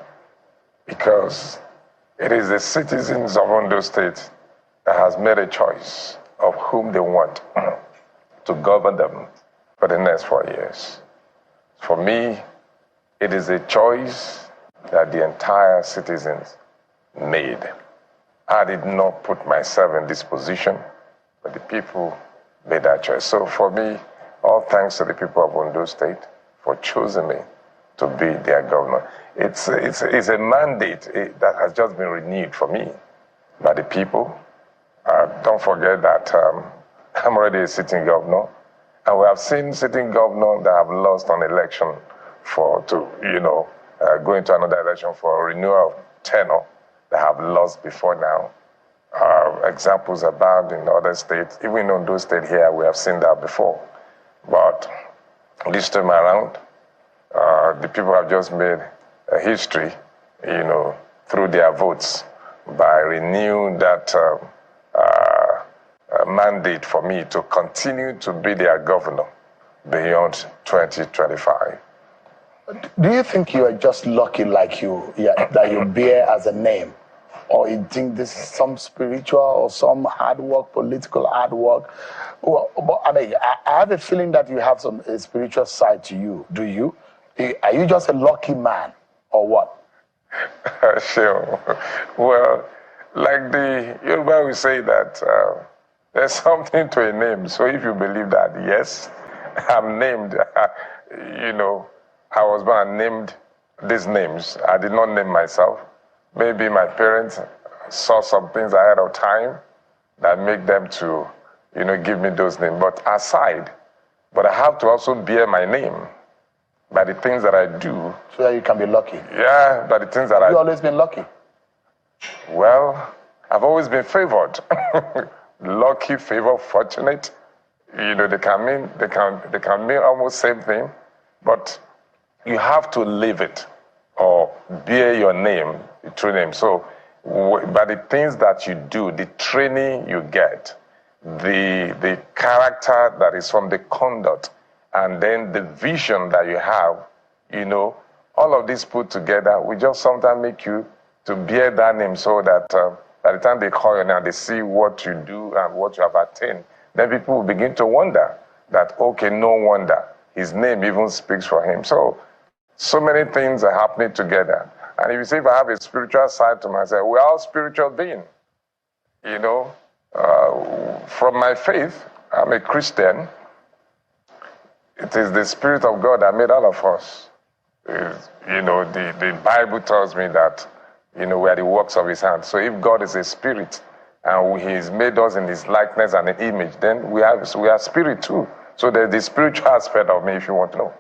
S17: because it is the citizens of Ondo State that has made a choice of whom they want to govern them for the next 4 years. For me, it is a choice that the entire citizens made. I did not put myself in this position, but the people made that choice. So for me, all thanks to the people of Ondo State for choosing me to be their governor. It's a mandate that has just been renewed for me by the people. Don't forget that I'm already a sitting governor, and we have seen sitting governors that have lost an election go into another election for a renewal of tenure that have lost before now. Examples abound in other states. Even in Ondo State here, we have seen that before. But this time around, the people have just made a history, through their votes by renewing that mandate for me to continue to be their governor beyond 2025.
S16: Do you think you are just lucky that you bear as a name? Or you think this is some spiritual or some hard work, political hard work? Well, I have a feeling that you have some spiritual side to you. Do you? Are you just a lucky man or what?
S17: Sure. Well, like the Yoruba will say that there's something to a name. So if you believe that, yes, I'm named. I was born and named these names. I did not name myself. Maybe my parents saw some things ahead of time that make them to, give me those names. But I have to also bear my name by the things that I do.
S16: So that you can be lucky.
S17: Yeah, by the things that
S16: You've always been lucky.
S17: Well, I've always been favored. Lucky, favored, fortunate. They can mean almost same thing, but you have to live it or bear your name, your true name. So by the things that you do, the training you get, the character that is from the conduct, and then the vision that you have, all of this put together will just sometimes make you to bear that name, so that by the time they call you now, they see what you do and what you have attained. Then people will begin to wonder that, okay, no wonder. His name even speaks for him. So many things are happening together. And if you say, if I have a spiritual side to myself, we're all spiritual beings. From my faith, I'm a Christian. It is the Spirit of God that made all of us. The Bible tells me that, we are the works of his hand. So if God is a spirit and he's made us in his likeness and an image, then we are spirit too. So there's the spiritual aspect of me, if you want to know.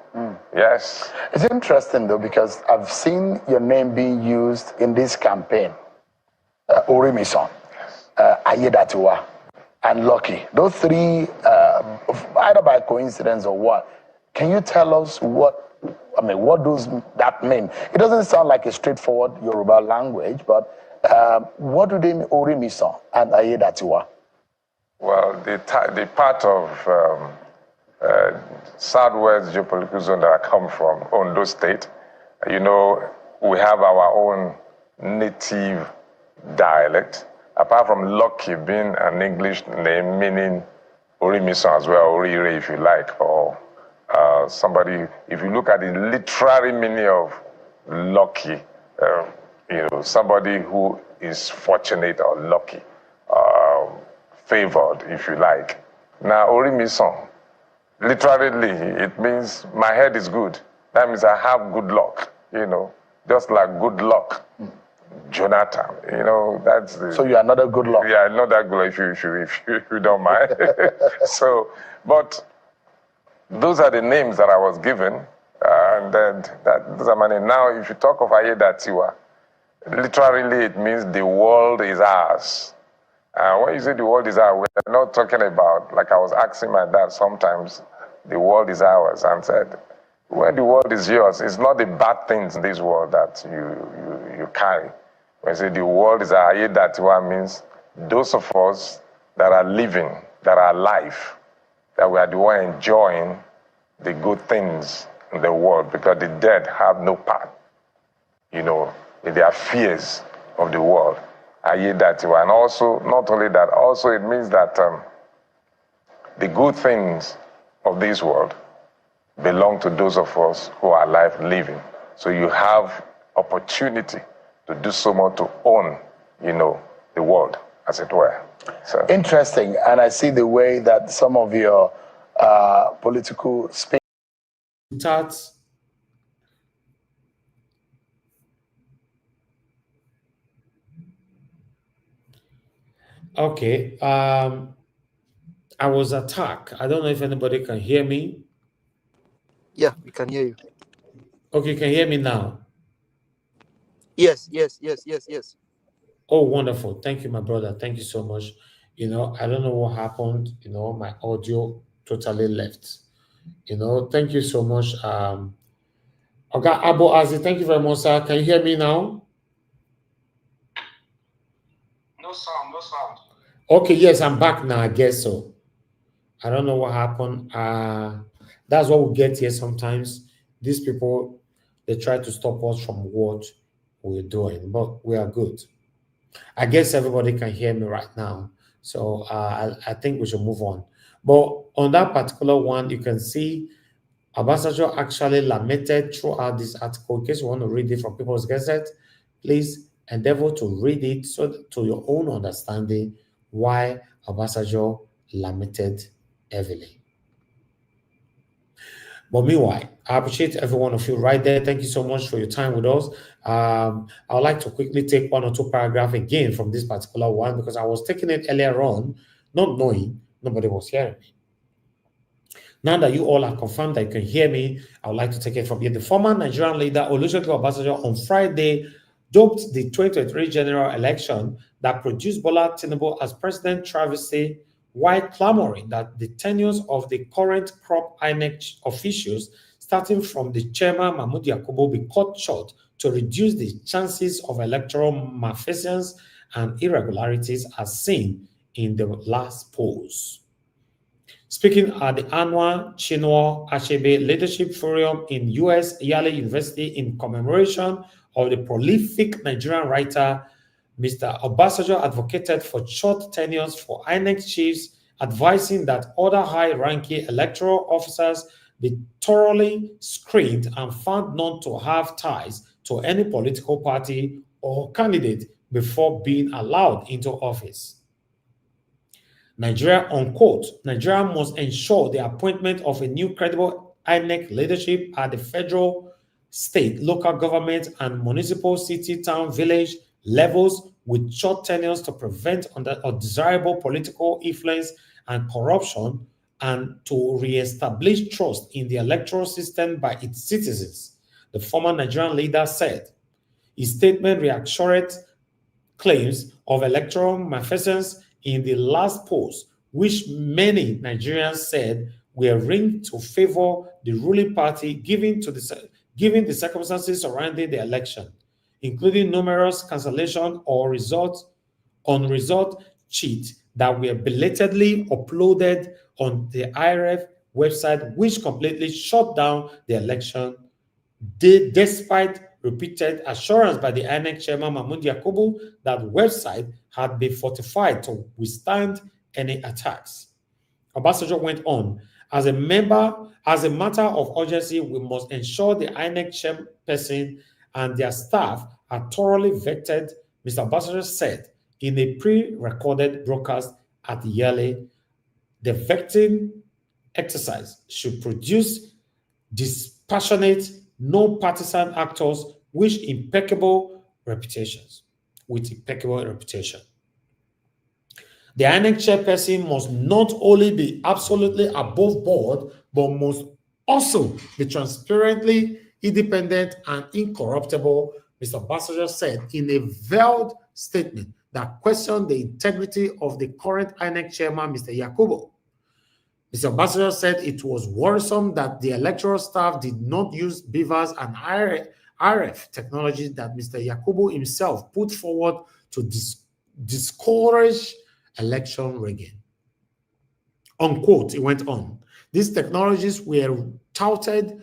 S17: Yes.
S16: It's interesting, though, because I've seen your name being used in this campaign. Orimisan, Ayedatiwa, and Lucky. Those three, either by coincidence or what, can you tell us what does that mean? It doesn't sound like a straightforward Yoruba language, but what do they mean, Orimisan and Ayedatiwa?
S17: Well, the part of Southwest geopolitical zone that I come from, Ondo State, we have our own native dialect. Apart from Lucky being an English name meaning Orimisan as well, Orire if you like, or somebody, if you look at the literary meaning of lucky, somebody who is fortunate or lucky, favored, if you like. Now, Orimison, literally, it means my head is good. That means I have good luck, just like good luck. Jonathan, that's the...
S16: So you are not a good luck.
S17: Yeah, not that good if you don't mind. So, but those are the names that I was given, and then those are my names. Now, if you talk of Ayedatiwa, literally it means the world is ours. When you say the world is ours, we're not talking about, like I was asking my dad sometimes, the world is ours, and said, when the world is yours, it's not the bad things in this world that you carry. When you say the world is ours, Ayedatiwa means those of us that are living, that are alive, that we are the one enjoying the good things in the world, because the dead have no part, in their fears of the world. Ayedatiwa. And also, not only that, also it means that the good things of this world belong to those of us who are alive living. So you have opportunity to do so much to own, the world, as it were. So.
S16: Interesting. And I see the way that some of your political speech
S4: starts. Okay. I was attacked. I don't know if anybody can hear me.
S18: Yeah, we can hear you.
S4: Okay, you can hear me now.
S18: Yes.
S4: Oh, wonderful. Thank you, my brother. Thank you so much. I don't know what happened. My audio totally left. Thank you so much. Okay, Abu Aziz, thank you very much, sir. Can you hear me now?
S19: No sound.
S4: Okay, yes, I'm back now, I guess so. I don't know what happened. That's what we get here sometimes. These people, they try to stop us from what we're doing, but we are good. I guess everybody can hear me right now. So I think we should move on. But on that particular one, you can see Obasanjo actually lamented throughout this article. In case you want to read it from People's Gazette, please endeavor to read it so to your own understanding why Obasanjo lamented heavily. But meanwhile, I appreciate every one of you right there. Thank you so much for your time with us. I would like to quickly take one or two paragraphs again from this particular one, because I was taking it earlier on, not knowing nobody was hearing me. Now that you all are confirmed that you can hear me, I would like to take it from here. The former Nigerian leader Olusegun Obasanjo on Friday doped the 2023 general election that produced Bwala Tinubu as president travesty, while clamoring that the tenures of the current crop INEC officials, starting from the chairman Mahmoud Yakubu, be cut short to reduce the chances of electoral malfeasance and irregularities as seen in the last polls. Speaking at the annual Chinua Achebe Leadership Forum in U.S. Yale University in commemoration of the prolific Nigerian writer, Mr. Obasanjo advocated for short tenures for INEC chiefs, advising that other high-ranking electoral officers be thoroughly screened and found not to have ties to any political party or candidate before being allowed into office. Nigeria, unquote, Nigeria must ensure the appointment of a new credible INEC leadership at the federal, state, local government, and municipal, city, town, village levels with short tenures to prevent undesirable political influence and corruption, and to re-establish trust in the electoral system by its citizens, the former Nigerian leader said. His statement reassured claims of electoral malfeasance in the last polls, which many Nigerians said were rigged to favor the ruling party, given the circumstances surrounding the election, including numerous cancellation or result sheets that were belatedly uploaded on the IRF website, which completely shut down the election, despite repeated assurance by the INEC chairman Mahmoud Yakubu that the website had been fortified to withstand any attacks. Obasanjo went on, As a matter of urgency, we must ensure the INEC chairperson and their staff are thoroughly vetted, Mr. Obasanjo said in a pre-recorded broadcast at the yearly. The vetting exercise should produce dispassionate, no-partisan actors with impeccable reputations. The INEC chairperson must not only be absolutely above board, but must also be transparently independent and incorruptible, Mr. Obasanjo said in a veiled statement that questioned the integrity of the current INEC chairman, Mr. Yakubu. Mr. Obasanjo said it was worrisome that the electoral staff did not use beavers and RF technology that Mr. Yakubu himself put forward to discourage election rigging. Unquote, he went on. These technologies were touted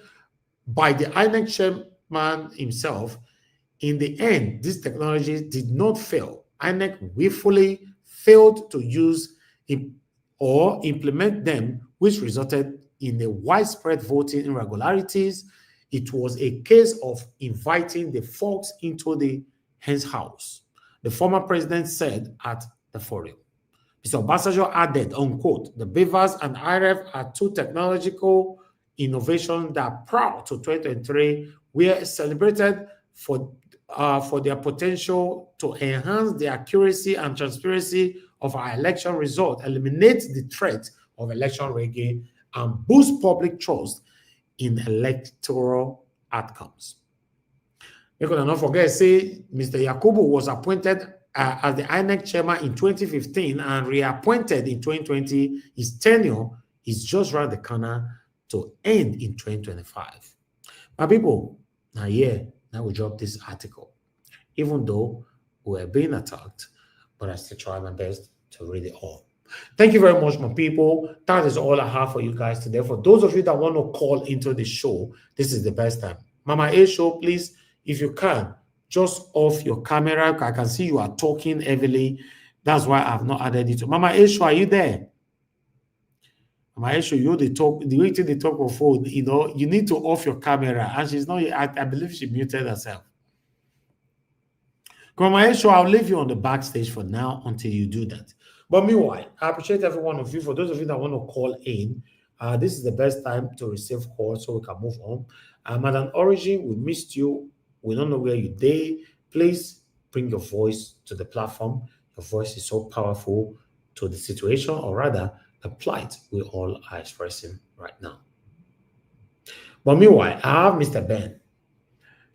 S4: by the INEC chairman himself. In the end, these technologies did not fail. INEC willfully failed to use or implement them, which resulted in a widespread voting irregularities. It was a case of inviting the fox into the hen's house, the former president said at the forum. Mr. Obasanjo added, unquote, the beavers and IRF are two technological innovations that prior to 2023 were celebrated for their potential to enhance the accuracy and transparency of our election result, eliminate the threat of election rigging, and boost public trust in electoral outcomes. You can not forget, say, Mr. Yakubu was appointed as the INEC chairman in 2015 and reappointed in 2020. His tenure is just around the corner to end in 2025. My people, now we drop this article. Even though we're being attacked, but I still try my best to read it all. Thank you very much, my people. That is all I have for you guys today. For those of you that want to call into the show, this is the best time. Mama A Show, please, if you can, just off your camera. I can see you are talking heavily. That's why I've not added it. Mama A Show, are you there? Mama A Show, you the talk, the way to the talk of phone, you know, you need to off your camera. And she's not, I believe she muted herself. Mama A Show, I'll leave you on the backstage for now until you do that. But meanwhile, I appreciate every one of you. For those of you that want to call in, this is the best time to receive calls so we can move on. Madam Origin, we missed you. We don't know where you're there. Please bring your voice to the platform. Your voice is so powerful to the situation, or rather, the plight we all are expressing right now. But meanwhile, I have Mr. Ben.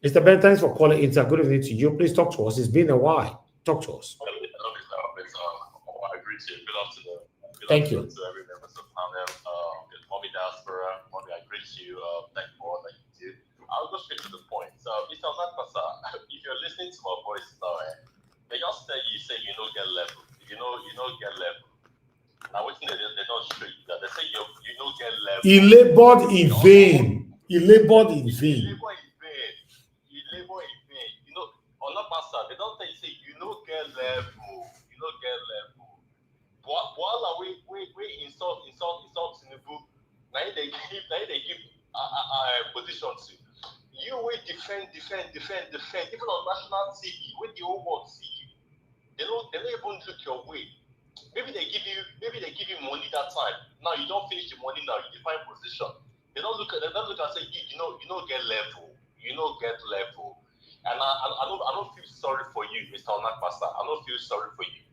S4: Mr. Ben, thanks for calling in. Good evening to you. Please talk to us. It's been a while. Talk to us.
S20: I agree to you. Good afternoon.
S4: Thank you.
S20: To every member of the panel. Mommy Diaspora, Mommy, I agree to you. Thank you for all that you do. I'll go straight to the point. So, Mr. Onokpasa, if you're listening to my voice now, they just tell you, say you don't get level. You don't get level. Now, what's they don't straight that they say you don't get level.
S4: He labored in vain. He labored in vain.
S20: You labor in vain. You know, Onokpasa, they don't tell you, say you don't get level. You don't get level. Bwala, we insult Tinubu. Now they give position to you. We defend. Even on national TV, when the whole world see you, they don't even look your way. Maybe they give you money that time. Now you don't finish the money. Now you define position. They don't look and say you don't get level. You don't get level. And I don't feel sorry for you, Mr. Onokpasa. I don't feel sorry for you.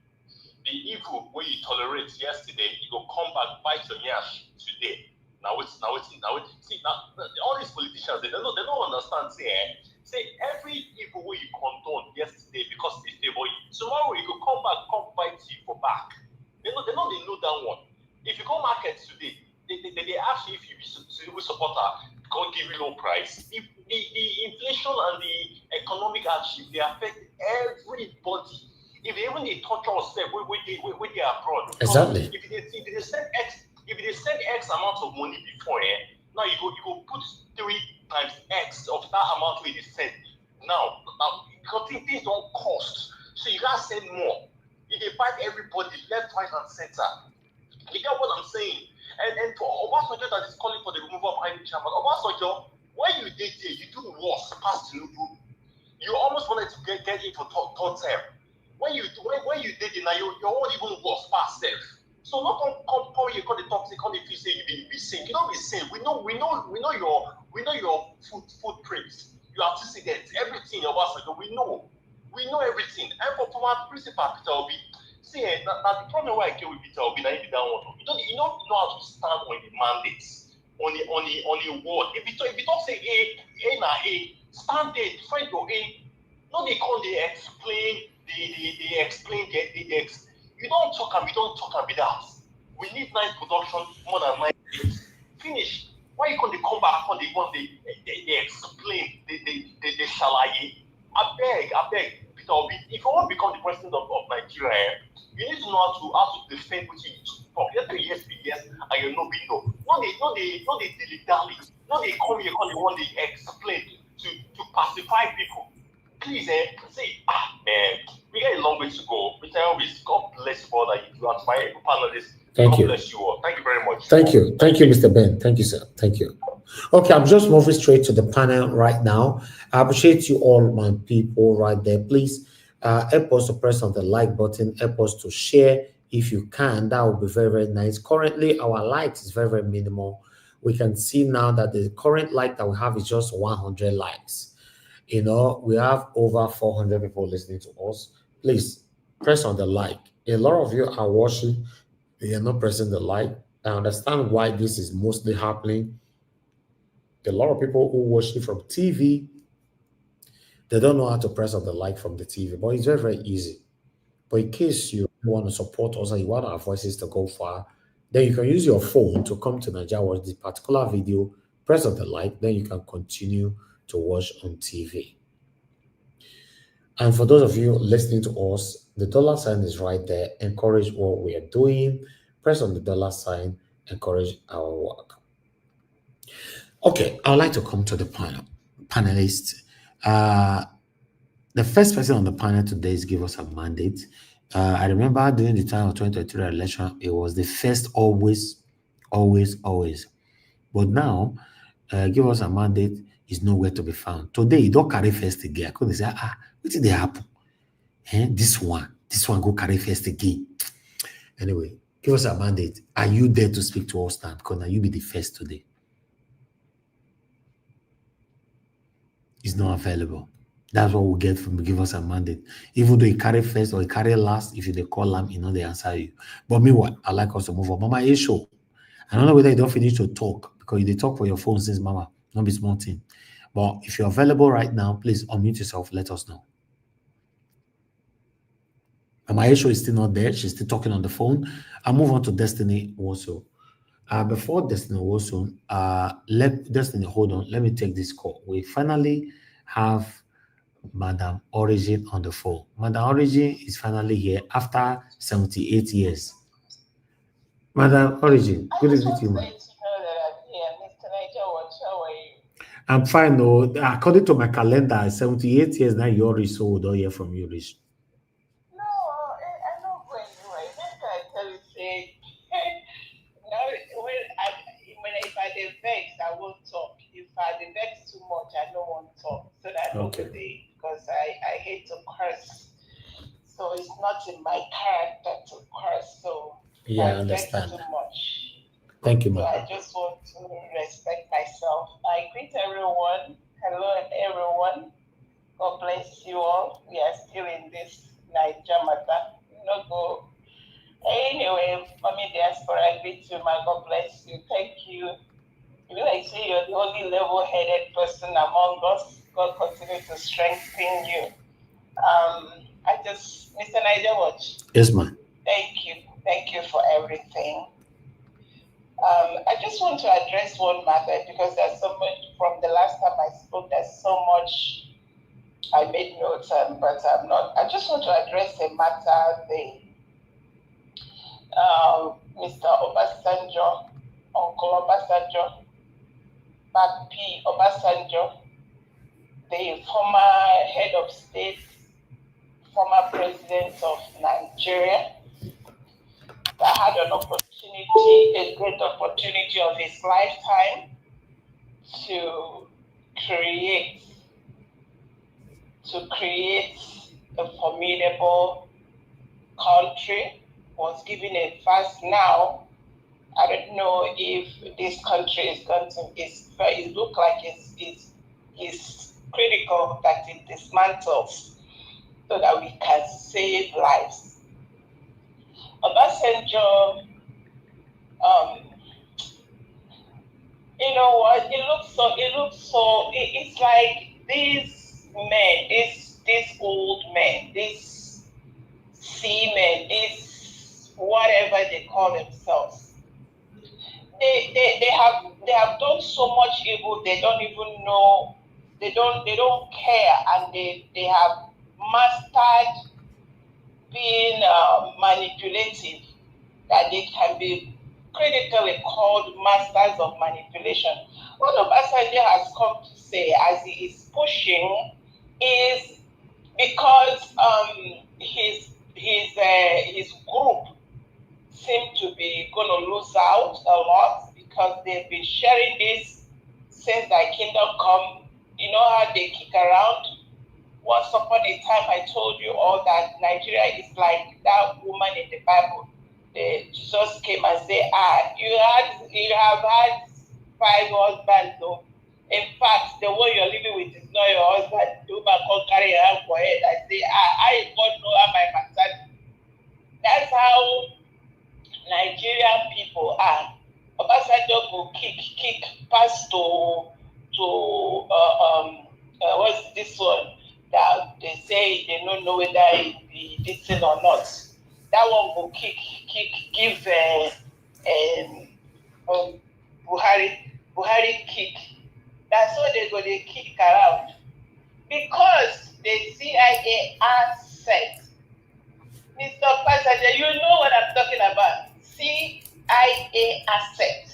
S20: The evil where you tolerate yesterday, you go come back, bite your nyash today. Now it's see now all these politicians they don't understand. Say every evil way you condone yesterday because they favor you. Tomorrow you could come back, come bite you for back. They know that one. If you go market today, they ask you if you be supporter, God give you low price. If the inflation and the economic hardship they affect everybody. If they even they touch us, when they are abroad.
S4: Exactly.
S20: If they send X amount of money before, now you go put 3 times X of that amount where they send. Now because things don't cost, so you gotta send more. If they fight everybody left, right, and center. You get what I'm saying?
S19: And for Obasanjo that is calling for the removal of INEC chairman, Obasanjo, when you did there, you do worse past Tinubu. You almost wanted to get into third term. When you did it, now you're even worse past self. So not come you call the toxic, call the you say you be seen. You don't be seen. We know your footprints, your antecedents, everything about Obasanjo. We know everything. And for my principal Peter Obi, see, now the problem where I get with Peter Obi, now you down one. You don't know how to stand on the mandates, on the word. If you don't say A na A, stand there, defend your A. No, they call they explain. They explain. You don't talk and we don't talk and be that. We need nice production more than 9 days. Finish. Why you can't come back on the one they explain, they shalaye. I beg, Peter Obi, if you want to become the president of Nigeria, you need to know how to defend what you talk. Let the yes be yes and you know be no. No they dilly-dally. No they come here, call the one they explain to pacify people. Please, say, man, we got a long way to go. Mr. Elvis, God bless you all that you are my panelists. God bless you all. Thank you very much.
S4: Thank you, Mr. Ben. Thank you, sir. Thank you. Okay, I'm just moving straight to the panel right now. I appreciate you all, my people, right there. Please help us to press on the like button. Help us to share if you can. That would be very, very nice. Currently, our likes is very, very minimal. We can see now that the current like that we have is just 100 likes. You know, we have over 400 people listening to us. Please press on the like. A lot of you are watching, you are not pressing the like. I understand why this is mostly happening. A lot of people who watch it from TV, they don't know how to press on the like from the TV, but it's very, very easy. But in case you want to support us and you want our voices to go far, then you can use your phone to come to Nigeria, watch this particular video, press on the like, then you can continue to watch on TV. And for those of you listening to us, the dollar sign is right there. Encourage what we are doing. Press on the dollar sign. Encourage our work. Okay, I would like to come to the panelists. The first person on the panel today is give us a mandate. I remember during the time of 2023 election, it was the first always. But now, give us a mandate is nowhere to be found. Today, you don't carry first again. I couldn't say, what did they happen? This one go carry first again. Anyway, give us a mandate. Are you there to speak to us now? Because now you be the first today. It's not available. That's what we get from give us a mandate. Even though you carry first or you carry last, if you they call them, they answer you. But meanwhile, I like us to move on. Mama, issue. I don't know whether you don't finish to talk because you talk for your phone since Mama. Not be small thing. But if you're available right now, please unmute yourself. Let us know. Mama Aisha is still not there. She's still talking on the phone. I'll move on to Destiny also. Before Destiny also, let Destiny hold on. Let me take this call. We finally have Madam Origin on the phone. Madam Origin is finally here after 78 years. Madam Origin, good evening to you, man. I'm fine, though. According to my calendar, 78 years now you're already so don't hear from you, Rich.
S21: No, I don't go anywhere. That's why I tell you, say, if I dey vex, I won't talk. If I dey vex too much, I don't want to talk. So that's okay. Because I hate to curse. So it's not in my character to curse. So
S4: yeah, I understand.
S21: Too much.
S4: Thank you,
S21: so
S4: ma'am.
S21: I just want to respect myself. I greet everyone. Hello, everyone. God bless you all. We are still in this Niger matter. Not go. Anyway, Mommy Diaspora, I greet you, my God bless you. Thank you. You know, I say you're the only level-headed person among us. God continue to strengthen you. Mr. Niger Watch.
S4: Yes, ma'am.
S21: Thank you. Thank you for everything. I just want to address one matter because there's so much from the last time I spoke. There's so much I made notes on, but I'm not. I just want to address a matter. Mr. Obasanjo, Uncle Obasanjo, P. Obasanjo, the former head of state, former president of Nigeria. that had an opportunity, a great opportunity of his lifetime to create a formidable country, was given a fast now. I don't know if this country is going to, it looks like it's critical that it dismantles so that we can save lives. Obasanjo, you know what, it's like these men, these old men, these seamen, these whatever they call themselves, they have done so much evil, they don't even know, they don't care, and they have mastered being manipulative, that they can be critically called masters of manipulation. What Obasanjo has come to say as he is pushing is because his group seem to be going to lose out a lot, because they've been sharing this since thy kingdom come. You know how they kick around? Once upon a time, I told you all that Nigeria is like that woman in the Bible. Jesus came and said, you have had 5 husbands, though. In fact, the one you're living with is not your husband. Do not come carry your hand for head. I say, I God know how my master. That's how Nigerian people are. Obasanjo will kick past to what's this one that they say they don't know whether it be this thing or not. That one will give Buhari kick. That's what they kick around, because the CIA asset. Mr. Passenger, you know what I'm talking about. CIA asset.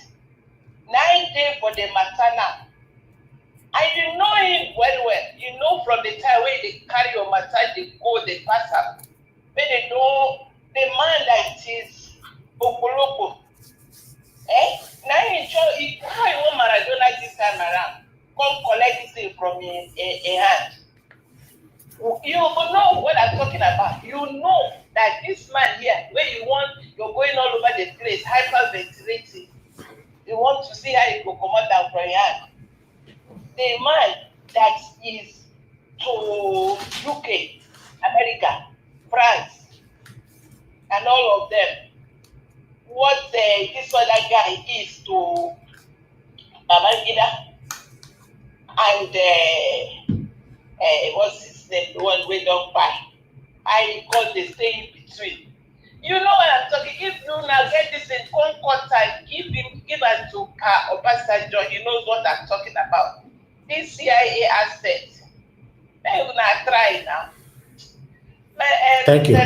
S21: 9 days for the matana. And you know him well. You know from the time when they carry your matter, they go, they pass up. When they know the man that is Okoloko. Now how you want Maradona this time around? Come collect this thing from a hand. You know what I'm talking about. You know that this man here, where you're going all over the place, hyperventilating. You want to see how you go come out down from your hand. The man that is to UK, America, France, and all of them, what this other guy is to Babangida, and what's his name, the one we don't buy. I call the stay in between. You know what I'm talking. If you now get this in Concord time, give us to Obasanjo. He knows what I'm talking about. This CIA asset. May we not try now.
S4: Thank you.
S21: I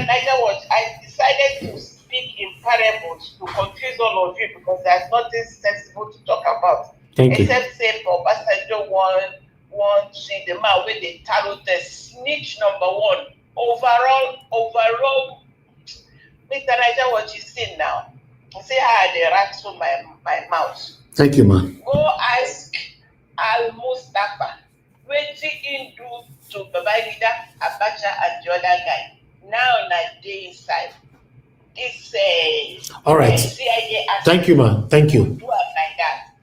S21: decided to speak in parables to confuse all of you, because there's nothing sensible to talk about.
S4: Thank you.
S21: Except say Obasanjo want see the man with the tarot, the snitch #1. Overall, Mr. Niger, what you see now? You see how they rattle my mouth.
S4: Thank you, man.
S21: Go ask Al Mustafa. What he do to Babangida, Abacha, and the other guy. Now, na day inside. This
S4: all right.
S21: CIA.
S4: Thank you, man. Thank you.
S21: Do it like that.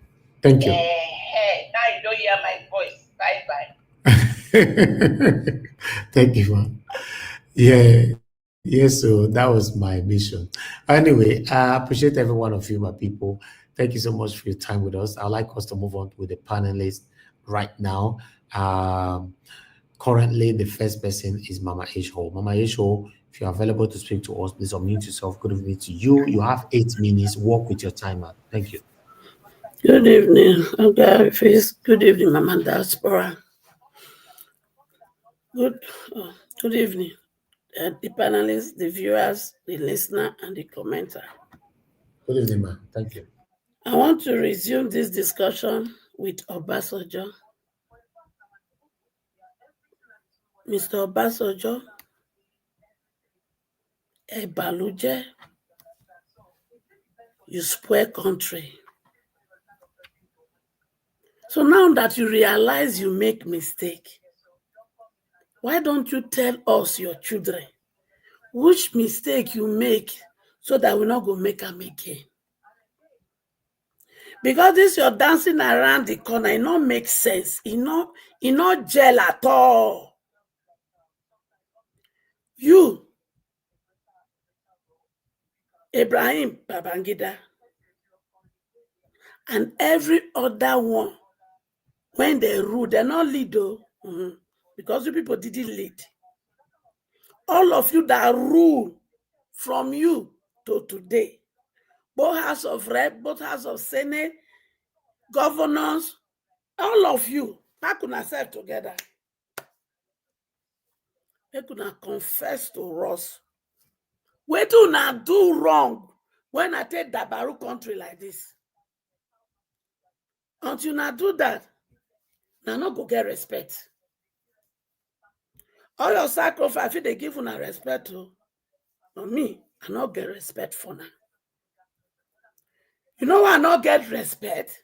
S4: Thank you.
S21: Now you don't hear my voice. Bye bye.
S4: Thank you, man. Yeah. Yes, so that was my mission. Anyway, I appreciate every one of you, my people. Thank you so much for your time with us. I'd like us to move on with the panelists right now. Currently, the first person is Mama Isho. Mama Isho, if you're available to speak to us, please unmute yourself. Good evening to you. You have 8 minutes. Work with your timer. Thank you.
S1: Good evening, okay, good evening, Mama Diaspora. Good evening, the panelists, the viewers, the listener, and the commenter.
S4: Good evening, ma'am. Thank you.
S1: I want to resume this discussion with Obasanjo. Mr. Obasanjo, Ebaluje, you spoil country. So now that you realize you make mistake, why don't you tell us, your children, which mistake you make so that we not go make them again? Because this you're dancing around the corner, it not make sense. It not gel at all. You, Ibrahim Babangida, and every other one, when they rule, they're not lead though. Because you people didn't lead. All of you that rule from you to today, both House of Rep, both House of Senate, governors, all of you, pack una self together. Make una confess to us. What do una do wrong when I take Dabaru country like this? Until you do that, now not go get respect. All your sacrifice, if they give una respect to, not me, I not get respect for now. You know why I not get respect?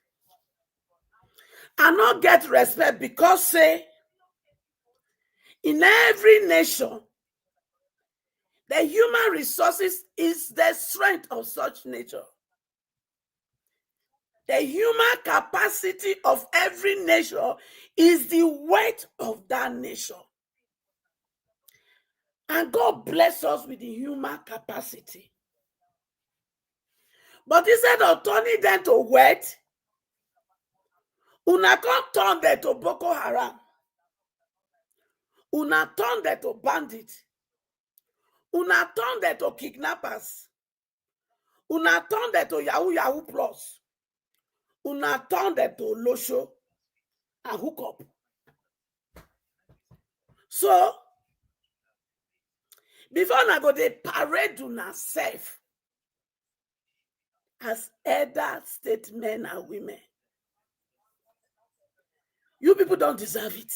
S1: I not get respect because say, in every nation, the human resources is the strength of such nature. The human capacity of every nation is the weight of that nation. And God bless us with the human capacity. But instead of turning them to weight, una can't turn them to Boko Haram. Una turn them to bandits. Una turn them to kidnappers. Una turn them to Yahoo Plus. Una turn them to Losho and hook up. So, before I go, they parade una self as elder statesmen and women. You people don't deserve it.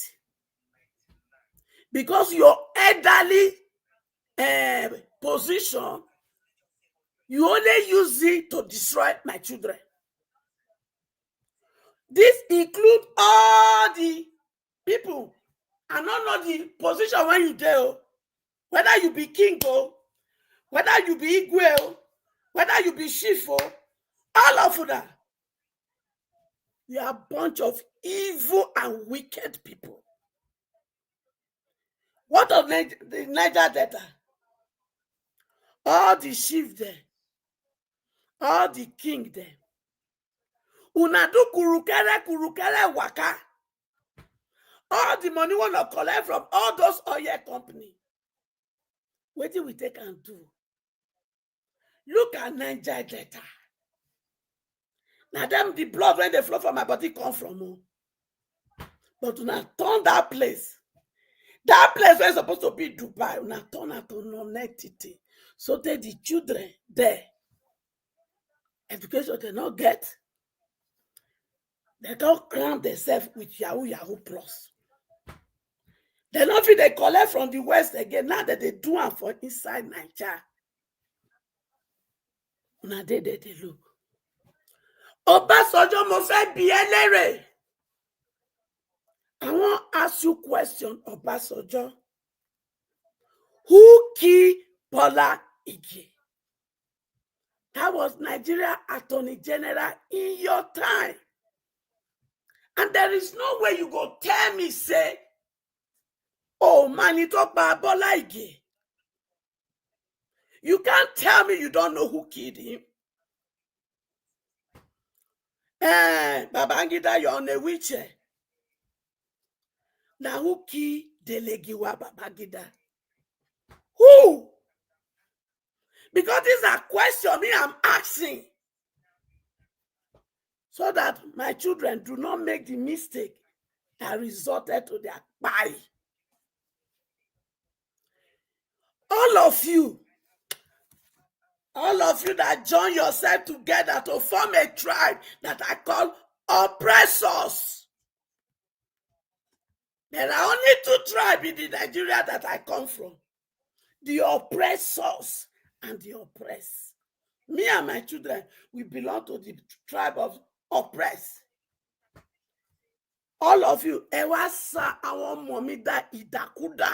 S1: Because your elderly position, you only use it to destroy my children. This includes all the people and not the position when you do, whether you be king, whether you be Igwe, whether you be chief, all of that. You are a bunch of evil and wicked people. What of the Niger Delta? All the chief there, all the king there. Una do kurukere waka. All the money wanna collect from all those oil companies. What do we take and do? Look at Niger Delta. Now them the blood when they flow from my body come from. But una turn that place. That place where it's supposed to be Dubai, una turn it to non-entity. So that the children there, education they not get. They don't crown themselves with Yahoo Plus. They not feel they collect from the West again. Now that they do it for inside Nigeria. Now they look. Obasanjo mo fe bi elere. I want to ask you a question, Obasanjo. Who killed Bwala? That was Nigeria Attorney General in your time. And there is no way you go tell me, say, oh, man, you talk about Bwala. You can't tell me you don't know who killed him. Babangida, you're on a wheelchair. Now, who killed Delegiwa Babangida? Who? Because these are questions I'm asking. So that my children do not make the mistake that resulted to their body. All of you that join yourself together to form a tribe that I call oppressors. There are only two tribes in the Nigeria that I come from. The oppressors and the oppressed. Me and my children, we belong to the tribe of oppressed. All of you, Ewasa, our mommy that Idakuda.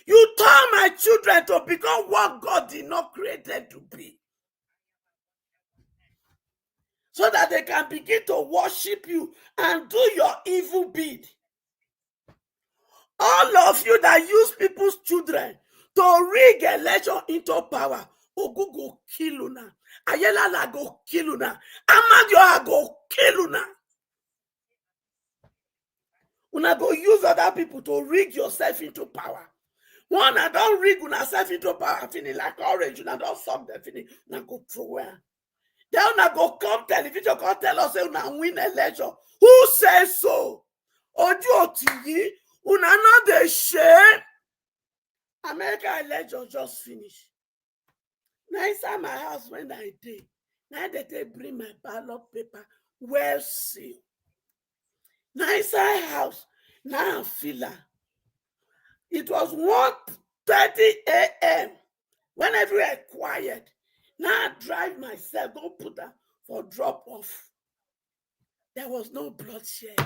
S1: You turn my children to become what God did not create them to be. So that they can begin to worship you and do your evil bid. All of you that use people's children to rig election into power, Ogu go kill una. Ayelala go kill una. Amadioha go kill una. Una go use other people to rig yourself into power. One, I don't rig una self into power, finish like orange, una don't suck them, finish, una go throw where. Then una go come television, come tell us, say una win election. Who says so? Oju Otiyi, una not the shame. America election just finished. Now inside my house when I did, now they bring my ballot paper well sealed. Now inside house, now I'm feeling. It was 1:30 a.m. when everywhere quiet. Now I drive myself, go put that for drop off. There was no bloodshed.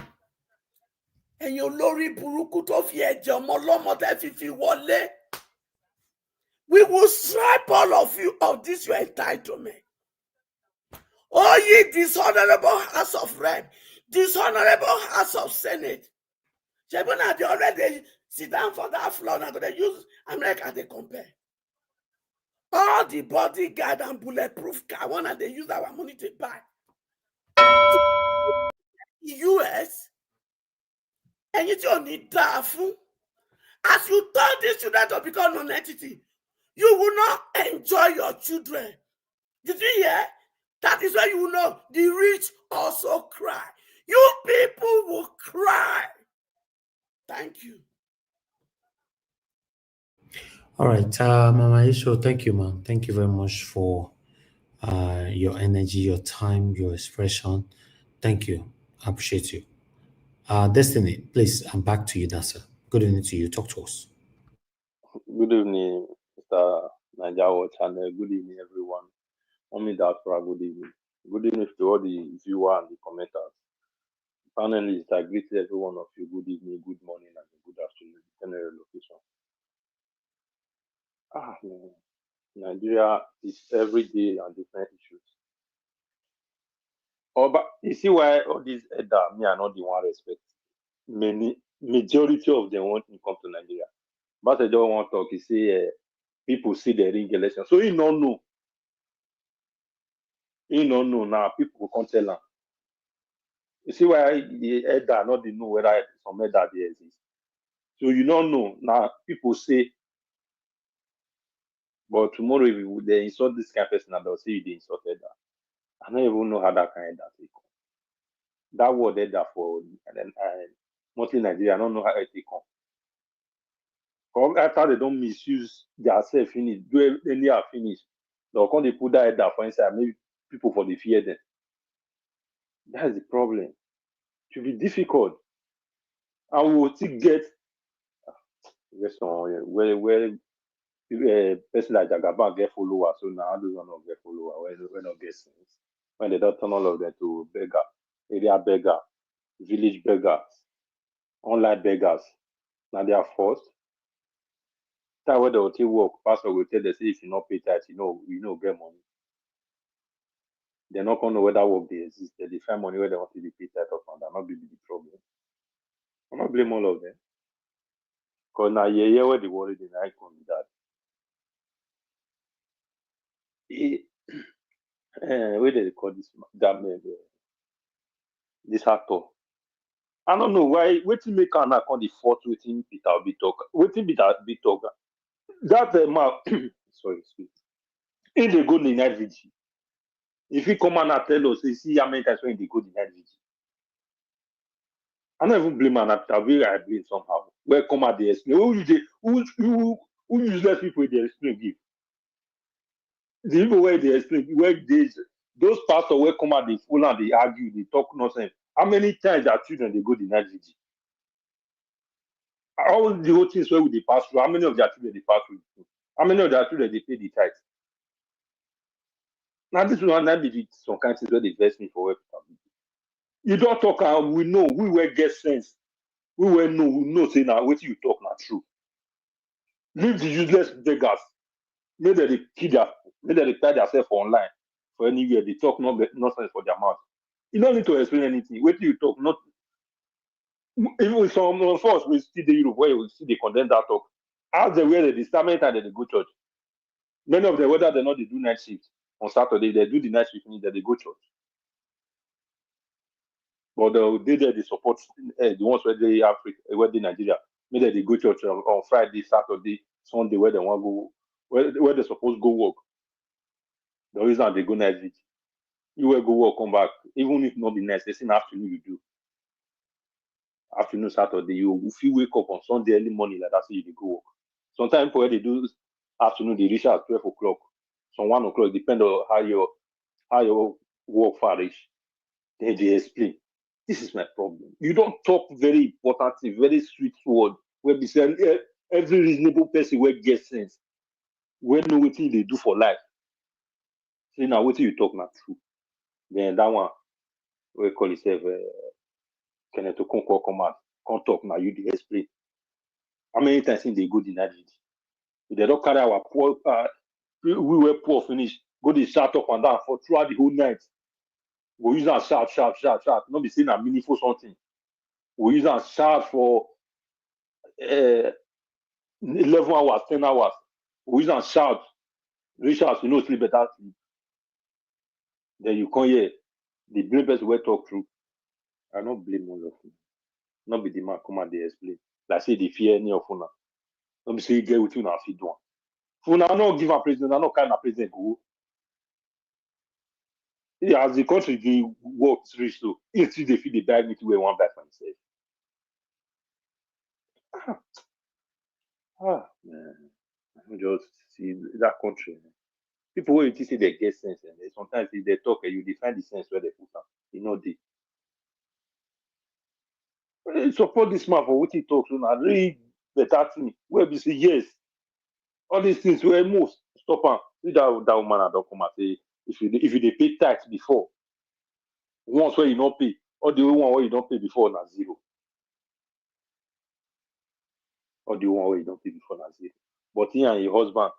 S1: And your lorry buruku to fi jomolomo fifi wole. We will stripe all of you of this your entitlement. Oh, ye dishonorable House of Rep, dishonorable House of Senate. Jebuna, they already sit down for that floor. Now they use America, they compare. All the bodyguard and bulletproof car, one and they use our money to buy. US, and you don't need that. As you turn these children to become non-entity, you will not enjoy your children. Did you hear? That is why you will know the rich also cry. You people will cry. Thank you.
S4: All right, Mama Isho, thank you, ma'am. Thank you very much for your energy, your time, your expression. Thank you. I appreciate you. Destiny, please, I'm back to you, Nasa. Good evening to you. Talk to us.
S2: Good evening, Mr. Najawa channel. Good evening, everyone. Only that for a good evening. Good evening to all the viewers and the commenters. Panelists, I greet every one of you. Good evening, good morning, and good afternoon, general location. Man. Nigeria is every day on different issues. Oh, but you see why all these me are not the one respect. Majority of them want to come to Nigeria. But I don't want to talk. You say people see the ring election. So you don't know. You don't know now. People can't tell them. You see why the elder not know whether some elder there exist. So you don't know. Now people say, but tomorrow if they insult this kind of person, they'll say they insulted that. I don't even know how that kind of that. That word elder for and then mostly Nigeria, I don't know how it come. After they don't misuse their self finish, do anyhow finish. They'll come they put that elder for inside. Maybe people for the fear them. That is the problem. It should be difficult. And we will still get where person like Jagaban get followers. So now others will not get followers. When not get sense. When they don't turn all of them to beggar, area beggar, village beggars, online beggars. Now they are forced. That way they will take work. Pastor will tell them, say if you not pay tax, you know get money. They're not going to know whether work they exist. They find money where they want to be paid tax on. That not be the problem. I'm not blame all of them. Because now where the worry the night come that. Where they call this that man this actor. I don't know why waiting make an account the fourth waiting Peter be talk. Waiting Peter be talk. That man sorry, excuse. In they go the night vigil. If he come and tell us, see how many times when they go the night vigil. I don't even blame an actor. I blame somehow. Where come at the explain? Who useless people they explain give? The people where they explain, where those pastors where come at the full and they argue, they talk nonsense. How many times their children they go the night vigil? All the whole things where they pass through, how many of their children they pass through? How many of their children they pay the tithes? Now this one now be some kind of things where they invest me for. You don't talk, we know, we will get sense. We will know, we know, say now, what you talk not true. Leave the useless beggars. Maybe they kill their, maybe they tie themselves online for anywhere. They talk nonsense for their mouth. You don't need to explain anything. What you talk, not even some of us we see the Europe where we see they condemn that talk. As they wear the discernment and they go church. Many of them, whether they not they do night shift on Saturday, they do the night shift, means that they go church. But they support the ones where they Africa, where they Nigeria. Maybe they go church on Friday, Saturday, Sunday, where they want to go, where they supposed to go work. The reason they go night visit. You will go work, come back, even if not be nice. They say in the afternoon you do. Afternoon, Saturday, if you wake up on Sunday early morning, like that, so you go work. Sometimes where they do afternoon, they reach at 12 o'clock. Some 1 o'clock, depend on how your work far reach. Then they explain. This is my problem. You don't talk very important thing, very sweet word. Where we say every reasonable person will get sense. We know what they do for life. So now what you talk not true. Then that one we call itself Kenneth Okonkwo come out. Can't talk now, you dey explain. How many times they go deny it? If they don't carry our poor we were poor finish, go they shout up and down for throughout the whole night. We use that shout. Not be saying a meaningful something. We use that shout for 11 hours, 10 hours. We use that shout. Reach out, you know, sleep better sleep. Then you come here. The blame person will talk through. I don't blame all of you. Not be the man come and they explain. Like say they fear any of you now. Don't be say you get with you now if you do. For now, not give a president, not kind of president go. Yeah, as the country the work reach so, if they feel they buy me to where one buy for himself. Man. I just see that country. People will say they get sense, and sometimes if they talk, you define the sense where they put them. You know they support this man for what he talks. So now read better thing. Where we say yes, all these things where most stop on. See that woman I don't come and say if you they pay tax before, once where you not pay, or the one where you don't pay before na zero. Or the one where you don't pay before na zero. But he and your husband,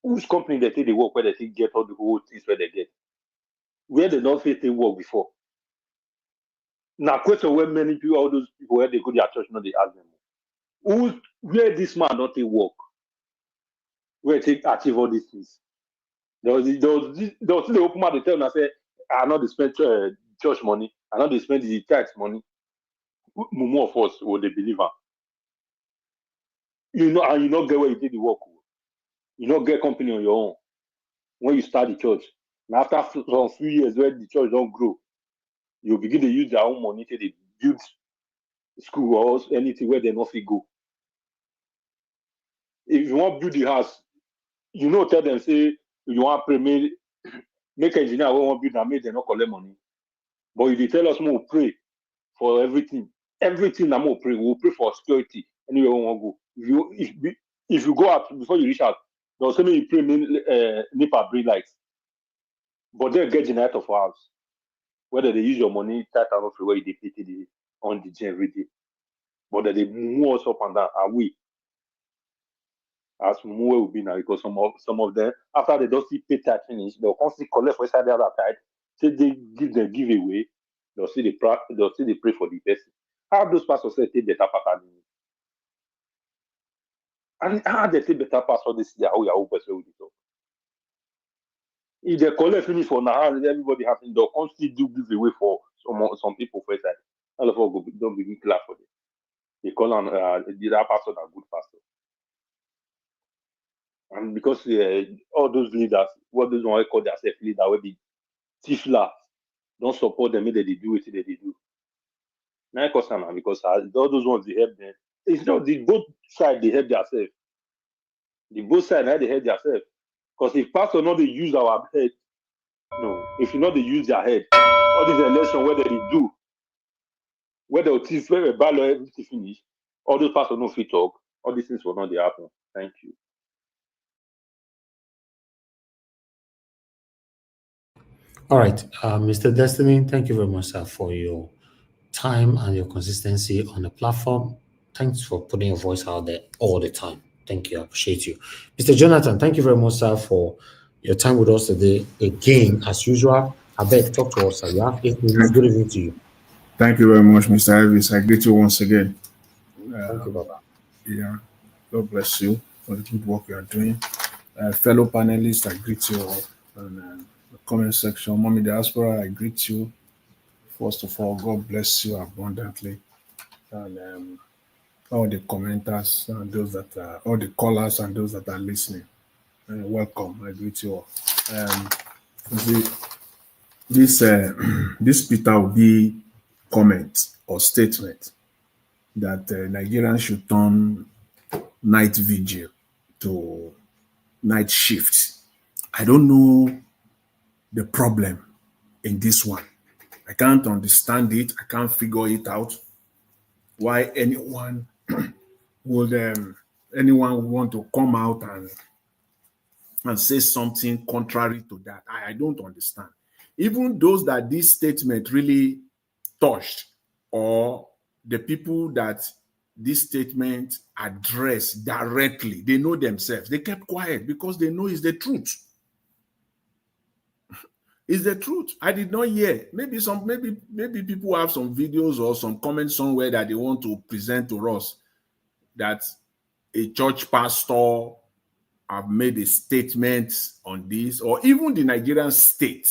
S2: whose company they take the work where they take get all the whole things where they get, where they don't take work before. Now question where many people, all those people where they go to their church, no, they ask them, where this man don't take work, where take achieve all these things. There was the open mouth they tell me, I say, I know they spend church money, I know they spend the tax money. More of us will they believe her. You know, and you not get where you did the work. You not get company on your own when you start the church. And after some few years where the church don't grow, you begin to use their own money to build school or anything where they not fit go. If you want to build the house, you know, tell them say you want to make engineer who want to build and make them not collect money. But if they tell us more pray for everything that more pray, we'll pray for security anywhere we want to go. If you go out before you reach out, they'll say you pray NEPA bring lights. But they'll get generator for house. Whether they use your money, tight out of the way they pay on the gen every day. But they move us up and down, and we as more will be now because some of them after they don't see pay tax finish, they'll constantly collect for inside the other side. Say they give them giveaway, they'll see they pray for the person. How those pastors say take better pattern? And how they take better pass for this Yahoo person with it. If they collect finish for now, everybody having they'll constantly do giveaway for some people for inside. All of us don't begin clap for them. They call on the other pastor a good pastor. And because all those leaders, what those one call themselves leader, will be tifla, don't support them, maybe they do what they do. Now, because all those ones they help them. It's not the both sides they help themselves. The both sides they help themselves. Because if pastor not they use our head, no. If you not they use their head, all these election where they do, where they'll teach where a ballot everything finish, all those pastors no fit talk, all these things will not they happen. Thank you.
S4: All right, Mr. Destiny, thank you very much, sir, for your time and your consistency on the platform. Thanks for putting your voice out there all the time. Thank you. I appreciate you. Mr. Jonathan, thank you very much, sir, for your time with us today. Again, as usual, I beg, talk to us, sir. You have 8 minutes. Good evening to you.
S5: Thank you very much, Mr. Elvis. I greet you once again.
S4: Thank you, Baba.
S5: Yeah, God bless you for the good work you are doing. Fellow panelists, I greet you all. And the comment section, Mommy Diaspora, I greet you. First of all, God bless you abundantly. And all the commenters and those that are, all the callers and those that are listening, welcome. I greet you all. This this Peter Obi comment or statement that Nigerians should turn night vigil to night shift. I don't know the problem in this one. I can't understand it. I can't figure it out. Why anyone would want to come out and say something contrary to that? I don't understand. Even those that this statement really touched, or the people that this statement addressed directly, they know themselves. They kept quiet because they know it's the truth. It's the truth. I did not hear. Maybe people have some videos or some comments somewhere that they want to present to us that a church pastor have made a statement on this, or even the Nigerian state,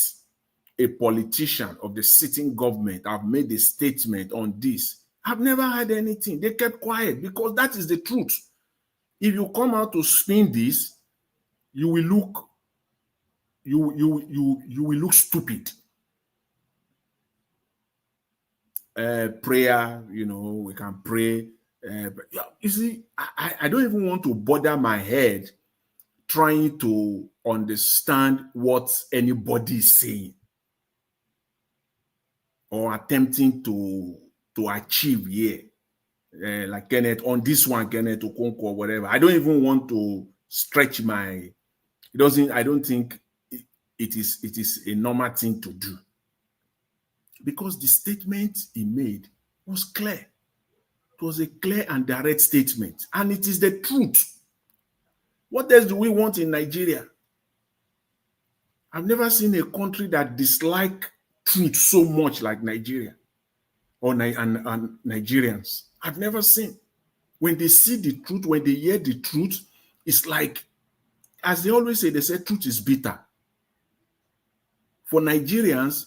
S5: a politician of the sitting government have made a statement on this. I've never heard anything. They kept quiet because that is the truth. If you come out to spin this, you will look will look stupid. Prayer, we can pray. But you see, I don't even want to bother my head trying to understand what anybody is saying or attempting to achieve here. Like Kenneth, on this one, Kenneth Okonkwo or whatever. I don't even want to stretch I don't think it is a normal thing to do. Because the statement he made was clear. It was a clear and direct statement. And it is the truth. What else do we want in Nigeria? I've never seen a country that dislikes truth so much like Nigeria or and Nigerians. I've never seen. When they see the truth, when they hear the truth, it's like, as they always say, they say truth is bitter. For Nigerians,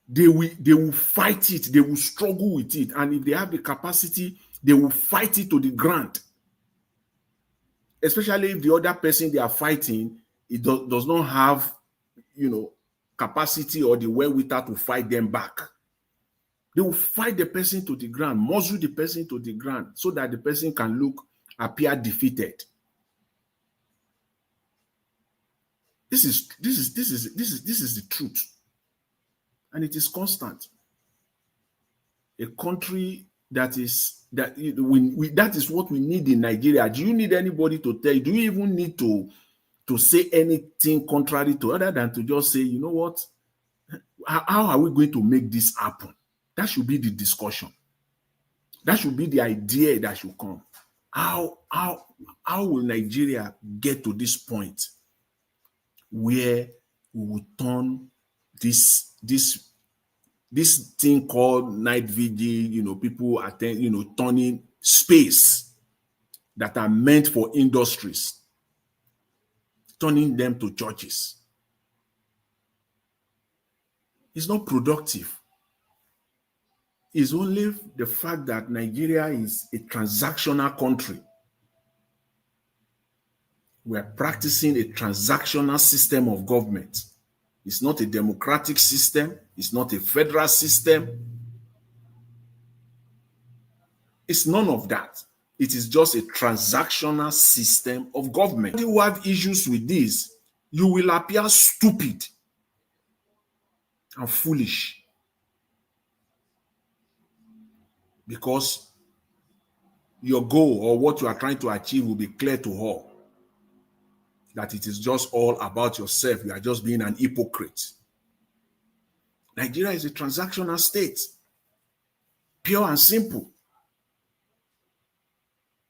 S5: they will fight it, they will struggle with it, and if they have the capacity, they will fight it to the ground. Especially if the other person they are fighting, it does not have, capacity or the wherewithal to fight them back. They will fight the person to the ground, muzzle the person to the ground, so that the person can appear defeated. This is the truth, and it is constant. A country that is what we need in Nigeria. Do you need anybody to tell you? Do you even need to say anything contrary to, other than to just say, you know what? How are we going to make this happen? That should be the discussion. That should be the idea that should come. How will Nigeria get to this point where we will turn this thing called night vigil, people attend, turning space that are meant for industries, turning them to churches? It's not productive. It's only the fact that Nigeria is a transactional country. We're practicing a transactional system of government. It's not a democratic system. It's not a federal system. It's none of that. It is just a transactional system of government. If you have issues with this, you will appear stupid and foolish, because your goal or what you are trying to achieve will be clear to all. That it is just all about yourself. You are just being an hypocrite. Nigeria is a transactional state. Pure and simple.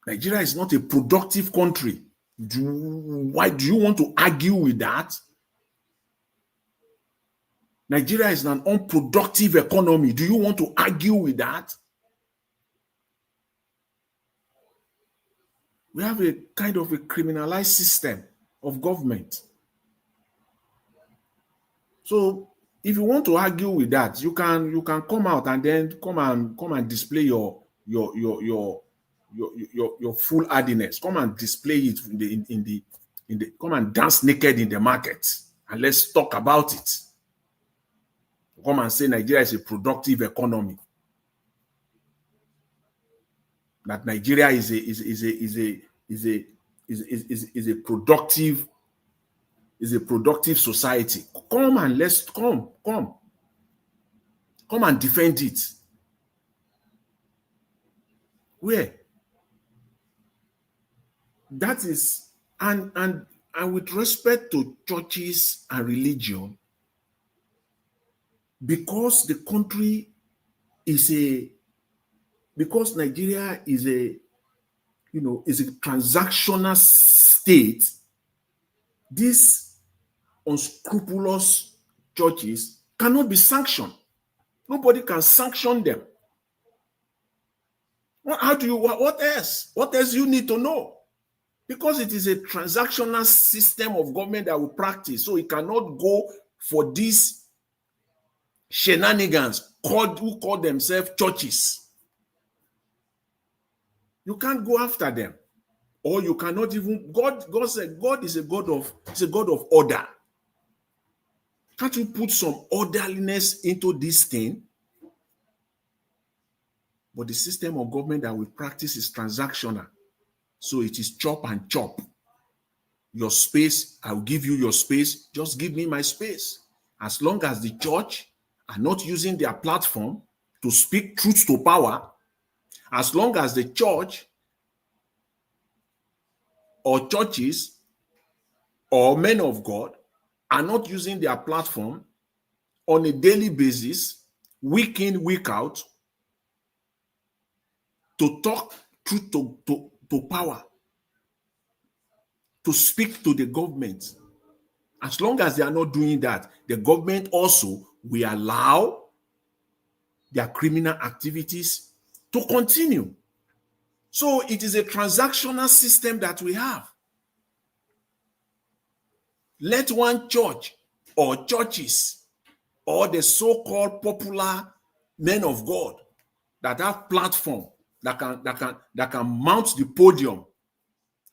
S5: Nigeria is not a productive country. Why do you want to argue with that? Nigeria is an unproductive economy. Do you want to argue with that? We have a kind of a criminalized system of government. So if you want to argue with that, you can come out and then come and display your full hardiness. Come and display it in the come and dance naked in the market, and let's talk about it. Come and say Nigeria is a productive economy. That Nigeria is a productive society. Come and let's come and defend it. Where? That is, and with respect to churches and religion, because the country because Nigeria is a transactional state, these unscrupulous churches cannot be sanctioned. Nobody can sanction them. What else? What else you need to know? Because it is a transactional system of government that we practice, so it cannot go for these shenanigans who call themselves churches. You can't go after them, or you cannot even. God said God is a God of order. Can't you put some orderliness into this thing? But the system of government that we practice is transactional. So it is chop and chop. Your space, I'll give you your space. Just give me my space. As long as the church are not using their platform to speak truth to power, as long as the church or churches or men of God are not using their platform on a daily basis, week in, week out, to talk truth to power, to speak to the government. As long as they are not doing that, the government also will allow their criminal activities to continue. So it is a transactional system that we have. Let one church or churches or the so-called popular men of God that have platform that can mount the podium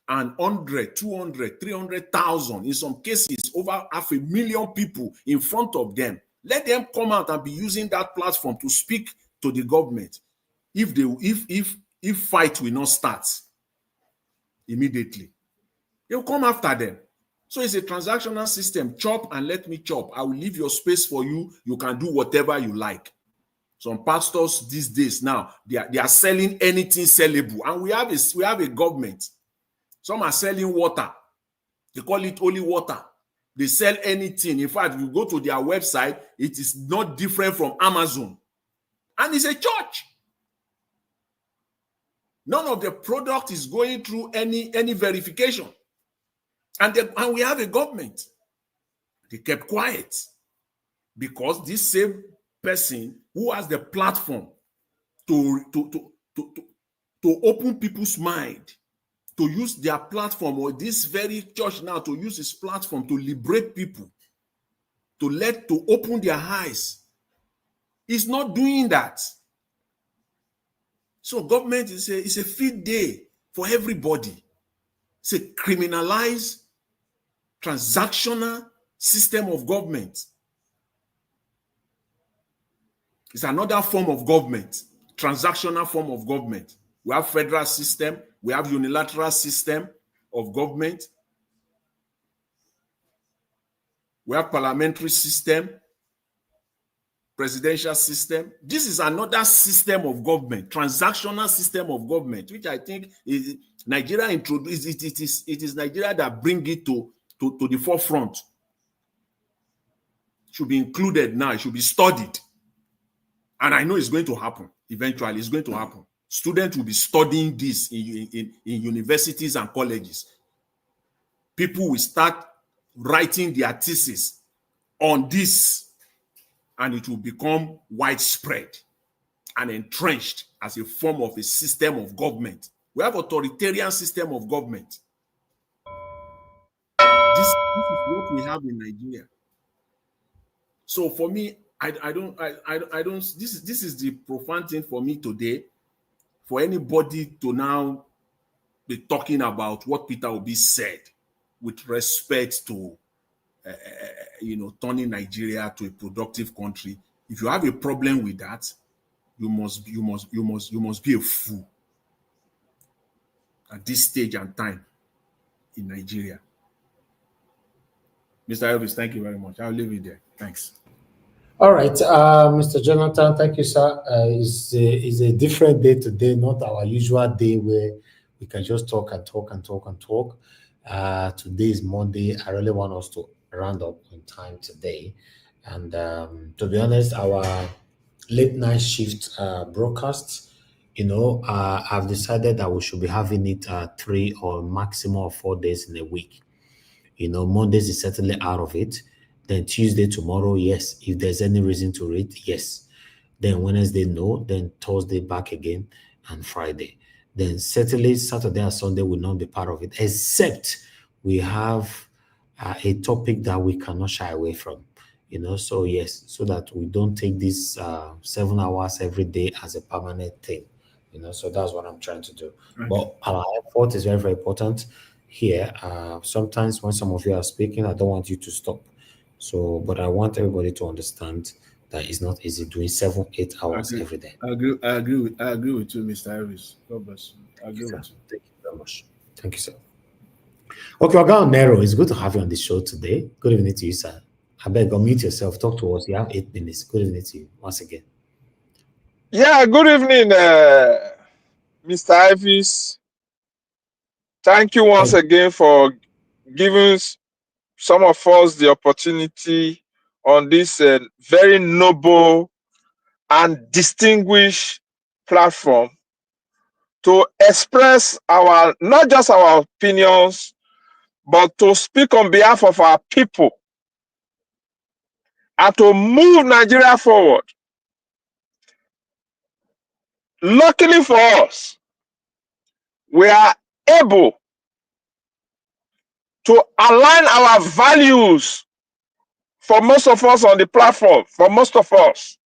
S5: and 100, 200, 300,000, in some cases over 500,000 people in front of them. Let them come out and be using that platform to speak to the government. If fight will not start immediately, they'll come after them. So it's a transactional system. Chop and let me chop. I will leave your space for you. You can do whatever you like. Some pastors these days now, they are selling anything sellable. And we have a government. Some are selling water. They call it holy water. They sell anything. In fact, if you go to their website, it is not different from Amazon. And it's a church. None of the product is going through any verification. And we have a government. They kept quiet because this same person who has the platform to open people's mind, to use their platform, or this very church now to use its platform to liberate people, to open their eyes, is not doing that. So government is a feed day for everybody. It's a criminalized, transactional system of government. It's another form of government, transactional form of government. We have federal system, we have unilateral system of government, we have parliamentary system, presidential system. This is another system of government, transactional system of government, which I think is Nigeria introduced. It is Nigeria that bring it to the forefront. should be included now. It should be studied. And I know it's going to happen. Eventually, it's going to happen. Students will be studying this in universities and colleges. People will start writing their thesis on this, and it will become widespread and entrenched as a form of a system of government. We have authoritarian system of government. This is what we have in Nigeria. So for me, I don't. This is the profound thing for me today. For anybody to now be talking about what Peter Obi said with respect to, turning Nigeria to a productive country. If you have a problem with that, you must be a fool at this stage and time in Nigeria. Mr. Elvis, thank you very much. I'll leave it there. Thanks.
S4: All right, Mr. Jonathan, thank you, sir. It's a different day today, not our usual day where we can just talk and talk and talk and talk. Today is Monday. I really want us to round up on time today. And to be honest, our late night shift broadcast, I've decided that we should be having it 3 or maximum of 4 days in a week. Mondays is certainly out of it. Then Tuesday, tomorrow, yes. If there's any reason to read, yes. Then Wednesday, no. Then Thursday, back again. And Friday. Then Saturday and Sunday will not be part of it, except we have a topic that we cannot shy away from. So yes, so that we don't take this 7 hours every day as a permanent thing. So that's what I'm trying to do.
S5: Right.
S4: But our effort is very, very important here. Sometimes when some of you are speaking, I don't want you to stop. So, but I want everybody to understand that it's not easy doing 7-8 hours every day.
S5: I agree with you, Mr. Harris. God bless you. I agree with you.
S4: Thank you very much. Thank you, sir. Okay, Oga Nero, it's good to have you on the show today. Good evening to you, sir. I beg, unmute yourself. Talk to us. You have 8 minutes. Good evening to you once again.
S14: Yeah, good evening, Mr. Ivis. Thank you once again for giving some of us the opportunity on this very noble and distinguished platform to express not just our opinions, but to speak on behalf of our people and to move Nigeria forward. Luckily for us, we are able to align our values for most of us on the platform, for most of us,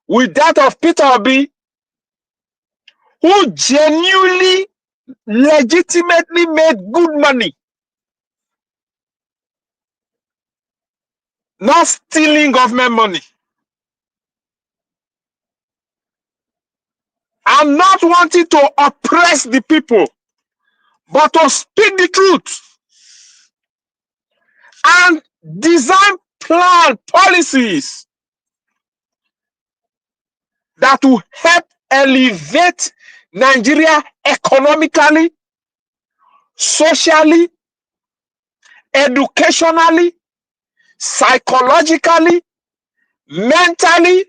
S14: with that of Peter Obi, who genuinely, legitimately made good money, not stealing government money, and not wanting to oppress the people, but to speak the truth and design policies that will help elevate Nigeria economically, socially, educationally, psychologically, mentally.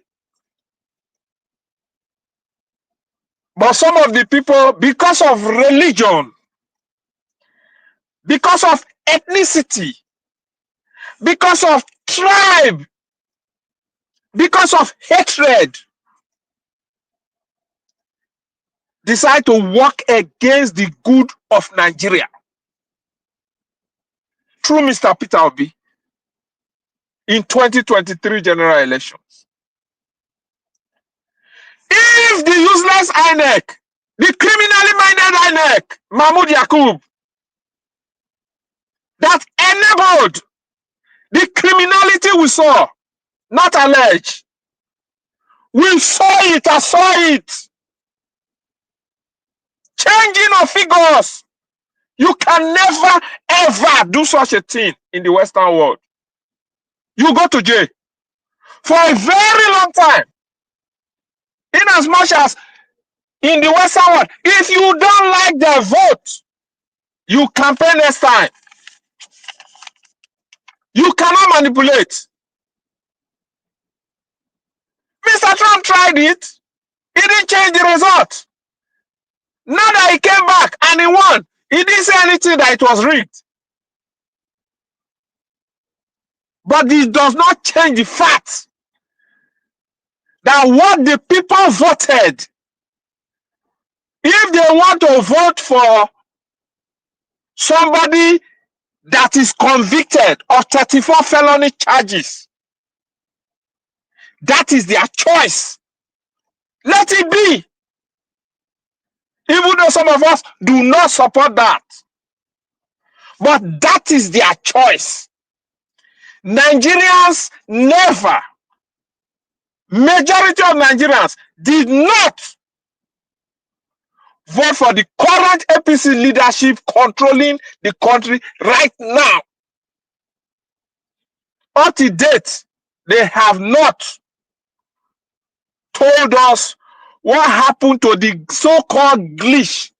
S14: But some of the people, because of religion, because of ethnicity, because of tribe, because of hatred, decide to work against the good of Nigeria through Mr. Peter Obi in 2023 general elections. If the useless INEC, the criminally minded INEC, Mahmoud Yakub, that enabled the criminality we saw, not alleged, we saw it, I saw it. Changing of figures. You can never, ever do such a thing in the Western world. You go to jail for a very long time. In as much as in the Western world, if you don't like the vote, you campaign next time. You cannot manipulate. Mr. Trump tried it. He didn't change the result. Now that he came back and he won, he didn't say anything that it was rigged. But this does not change the fact that what the people voted, if they want to vote for somebody that is convicted of 34 felony charges, that is their choice. Let it be. Even though some of us do not support that. But that is their choice. Nigerians never, majority of Nigerians did not vote for the current APC leadership controlling the country right now. Up to date, they have not told us what happened to the so-called glitch.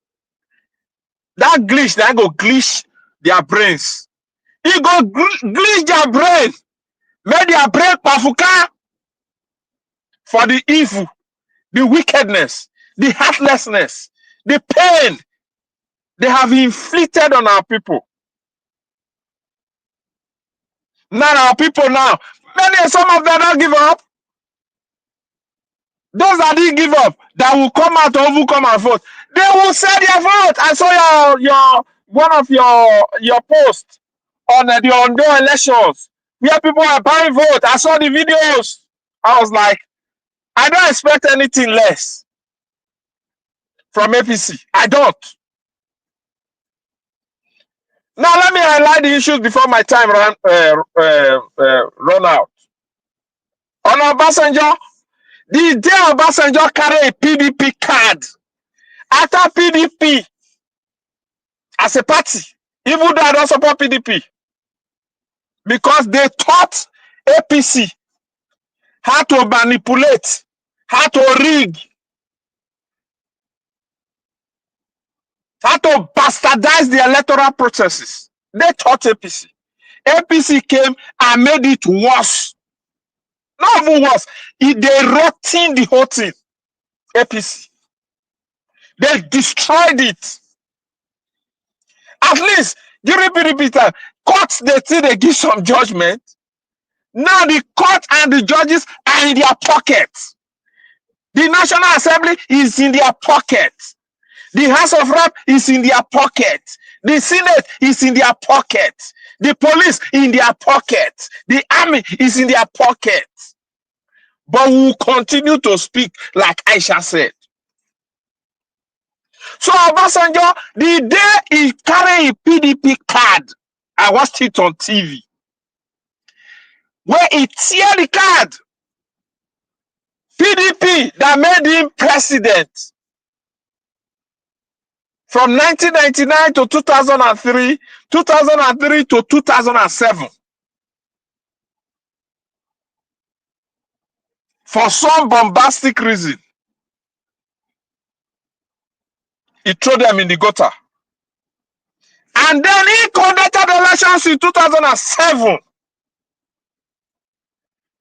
S14: That glitch, they go glitch their brains. He go glitch their brain. Make their brain pafuka for the evil, the wickedness, the heartlessness, the pain they have inflicted on our people. Now our people now, some of them don't give up. Those that didn't give up, that will come out or will come and vote, they will say their vote. I saw your one of your posts on the Ondo elections where people are buying vote. I saw the videos. I was like, I don't expect anything less from APC. I don't. Now let me highlight the issues before my time run out. On Obasanjo, the day Obasanjo carry a PDP card, after PDP as a party, even though I don't support PDP, because they taught APC how to manipulate, how to rig, how to bastardize the electoral processes. They taught APC. APC came and made it worse. Not even worse. They rotted the whole thing. APC. They destroyed it. At least during PDP time, courts they give some judgment. Now the court and the judges are in their pockets. The National Assembly is in their pockets. The House of Rep is in their pocket. The Senate is in their pocket. The police in their pocket. The army is in their pocket. But we will continue to speak like Aisha said. So Obasanjo, the day he carried a PDP card, I watched it on TV, where he tear the card, PDP that made him president from 1999 to 2003, 2003 to 2007. For some bombastic reason, he threw them in the gutter. And then he conducted elections in 2007.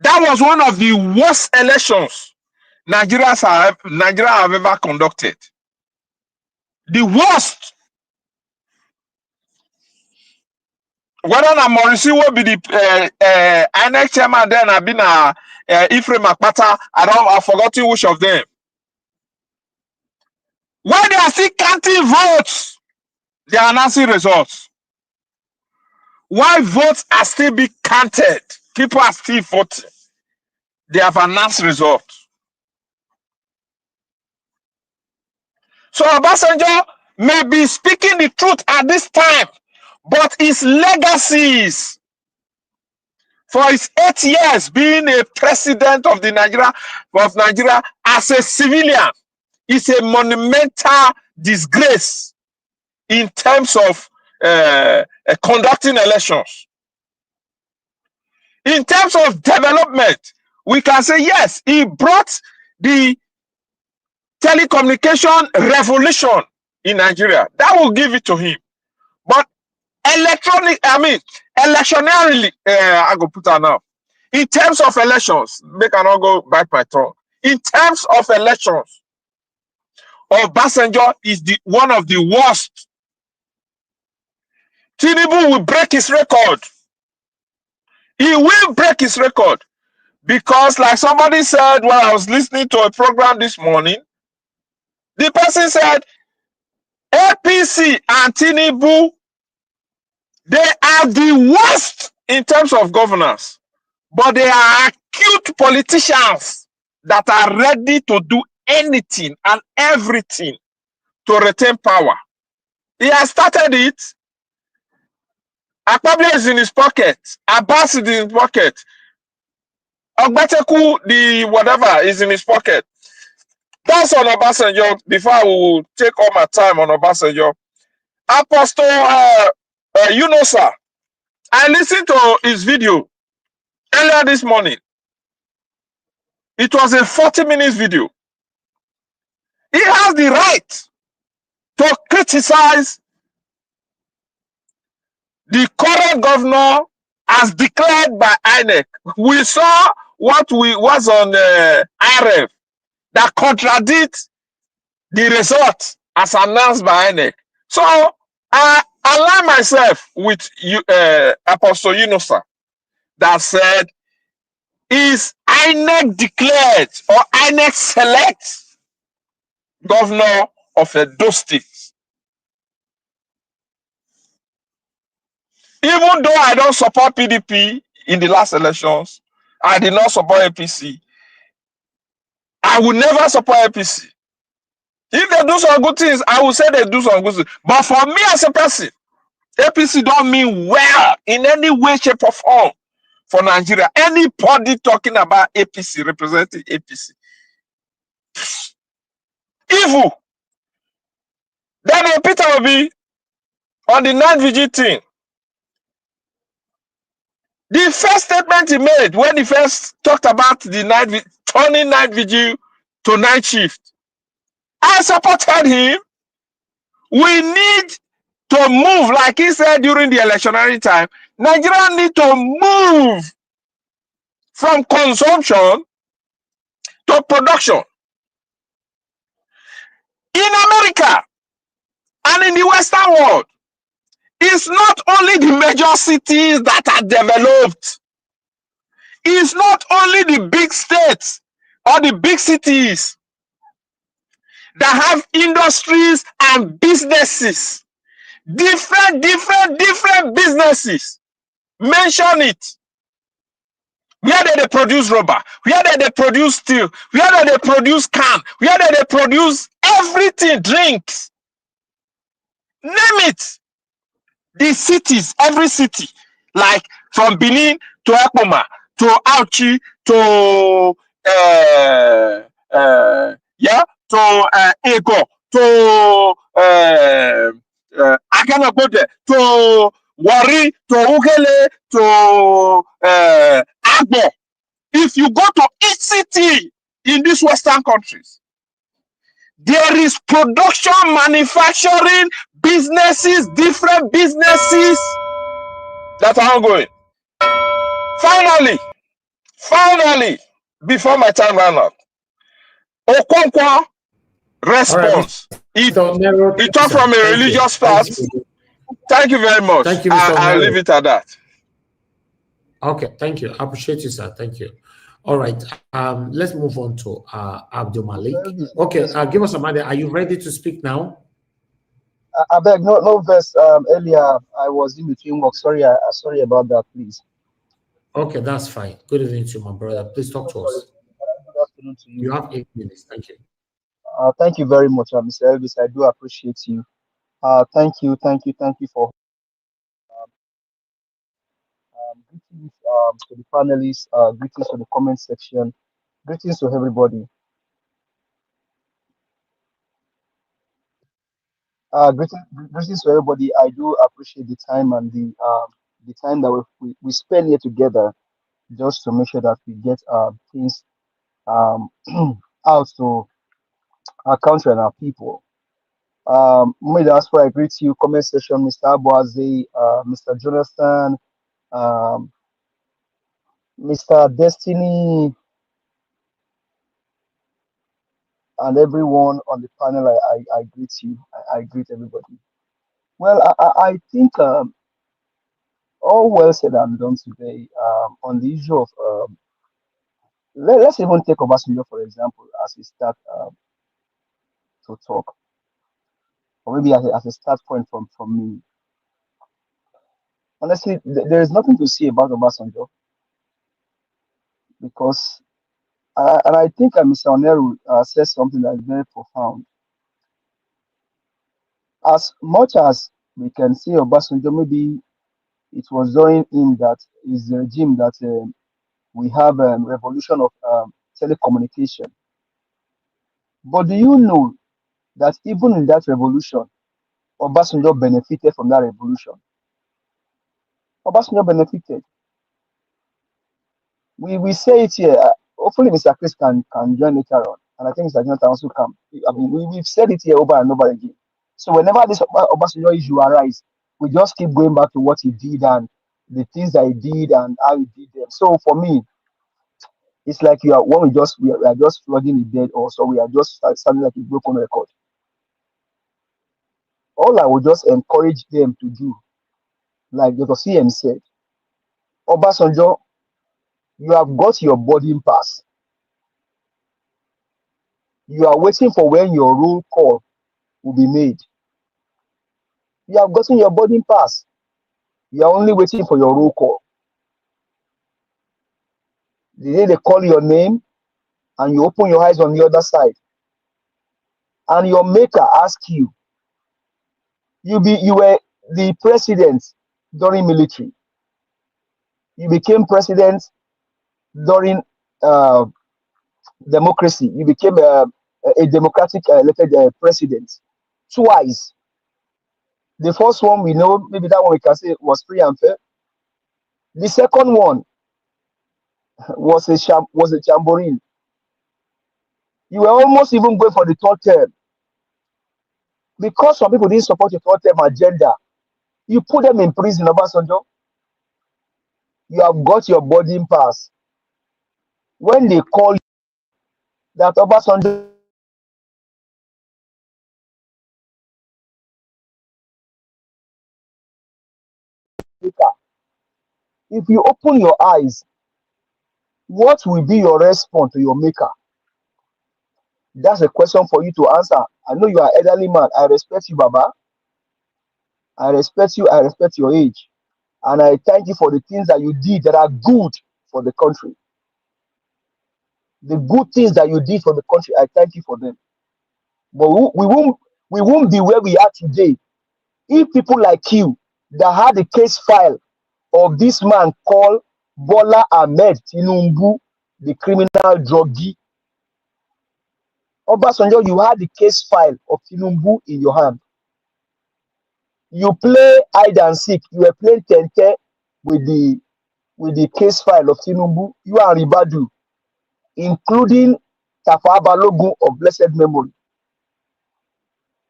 S14: That was one of the worst elections Nigeria have ever conducted. The worst. Whether Morrissey will be the INEC chairman then, I've been Ephraim Akpata, I've forgotten which of them. When they are still counting votes, they are announcing results. While votes are still being counted, people are still voting. They have announced results. So Obasanjo may be speaking the truth at this time, but his legacies for his 8 years being a president of Nigeria as a civilian is a monumental disgrace in terms of conducting elections. In terms of development, we can say yes, he brought the telecommunication revolution in Nigeria. That will give it to him. But electionarily, I go put her now. In terms of elections, make I not go back my tongue. in terms of elections, Obasanjo is one of the worst. Tinubu will break his record. He will break his record because, like somebody said when I was listening to a program this morning, the person said APC and Tinubu, they are the worst in terms of governance, but they are acute politicians that are ready to do anything and everything to retain power. He has started it. Akpabio is in his pocket. Abbas is in his pocket. Ogbateku, the whatever, is in his pocket. That's on Obasanjo. Before I will take all my time on Obasanjo. Apostle Yunosa, I listened to his video earlier this morning. It was a 40-minute video. He has the right to criticize the current governor as declared by INEC. We saw what was on RF that contradicts the result as announced by INEC. So I align myself with you, Apostle Yunusa, that said, is INEC declared or INEC selects governor of Edo State? Even though I don't support PDP in the last elections, I did not support APC. I will never support APC. If they do some good things, I will say they do some good things. But for me as a person, APC don't mean well in any way, shape, or form for Nigeria. Anybody talking about APC, representing APC, evil. Then Peter Obi on the night vigil thing. The first statement he made when he first talked about the turning night vigil to night shift, I supported him. We need to move, like he said during the electionary time. Nigeria need to move from consumption to production. In America and in the Western world, it's not only the major cities that are developed. It's not only the big states or the big cities that have industries and businesses. Different businesses. Mention it. Where they produce rubber, where they produce steel, where they produce can, where they produce everything, drinks. Name it. The cities, every city, like from Benin to Ekpoma, to Auchi, to Ego, to Akanagode, to Wari, to Ugele, to Agbo. If you go to each city in these Western countries, there is production, manufacturing, businesses, different businesses that are ongoing. Finally, before my time ran out, Okonkwo response. It talked from a religious path. Thank you very much.
S4: Thank you, Mr.
S14: I'll leave it at that.
S4: Okay, thank you. I appreciate you, sir. Thank you. All right. Let's move on to Abdul Malik. Okay, give us a minute. Are you ready to speak now?
S3: I beg, no verse. Earlier, I was in between work. Sorry about that, please.
S4: Okay, that's fine. Good evening to you, my brother. Please talk to us.
S3: Good afternoon to you.
S4: You have 8 minutes. Thank you.
S3: Thank you very much, Mr. Elvis. I do appreciate you. Thank you for greetings to the panelists, greetings to the comment section, greetings to everybody. Greetings to everybody. I do appreciate the time and the time that we spend here together, just to make sure that we get things out to our country and our people. That's why I greet you, comment section, Mr. Abuazi, Mr. Jonathan, Mr. Destiny, and everyone on the panel. I greet you. I greet everybody. Well, I think all well said and done today on the issue of let's even take Obasanjo for example as a start to talk, or maybe as a start point from me. Honestly, there is nothing to say about Obasanjo because, and I think Mr. Oneru says something that is very profound. As much as we can see Obasanjo, maybe it was during him that is the regime that we have a revolution of telecommunication. But do you know that even in that revolution, Obasanjo benefited from that revolution? Obasanjo benefited. We say it here. Hopefully, Mr. Chris can join later on, and I think Mr. Jonathan also come. I mean, we've said it here over and over again. So whenever this Obasanjo issue arise, we just keep going back to what he did and the things that he did and how he did them. So for me, it's like you are when we are just flogging the dead, or so we are just sounding like a broken record. All I would just encourage them to do, like Dr. CM said, Obasanjo, you have got your boarding pass. You are waiting for when your roll call will be made. You have gotten your boarding pass. You are only waiting for your roll call. The day they call your name and you open your eyes on the other side, and your maker asks you, you were the president during military. You became president during democracy. You became a democratic elected president twice. The first one we know, maybe that one we can say was free and fair. The second one was a tambourine. You were almost even going for the third term. Because some people didn't support your third term agenda, you put them in prison, Obasanjo. You have got your boarding pass. When they call you that Obasanjo, if you open your eyes, what will be your response to your maker? That's a question for you to answer. I know you are an elderly man. I respect you, Baba. I respect you. I respect your age. And I thank you for the things that you did that are good for the country. The good things that you did for the country, I thank you for them. But we won't be where we are today if people like you that had the case file of this man called Bwala Ahmed Tinubu, the criminal druggie. Obasanjo, you had the case file of Tinubu in your hand. You play hide and seek. You were playing tente with the case file of Tinubu. You are Ribadu, including Tafa Balogun of blessed memory.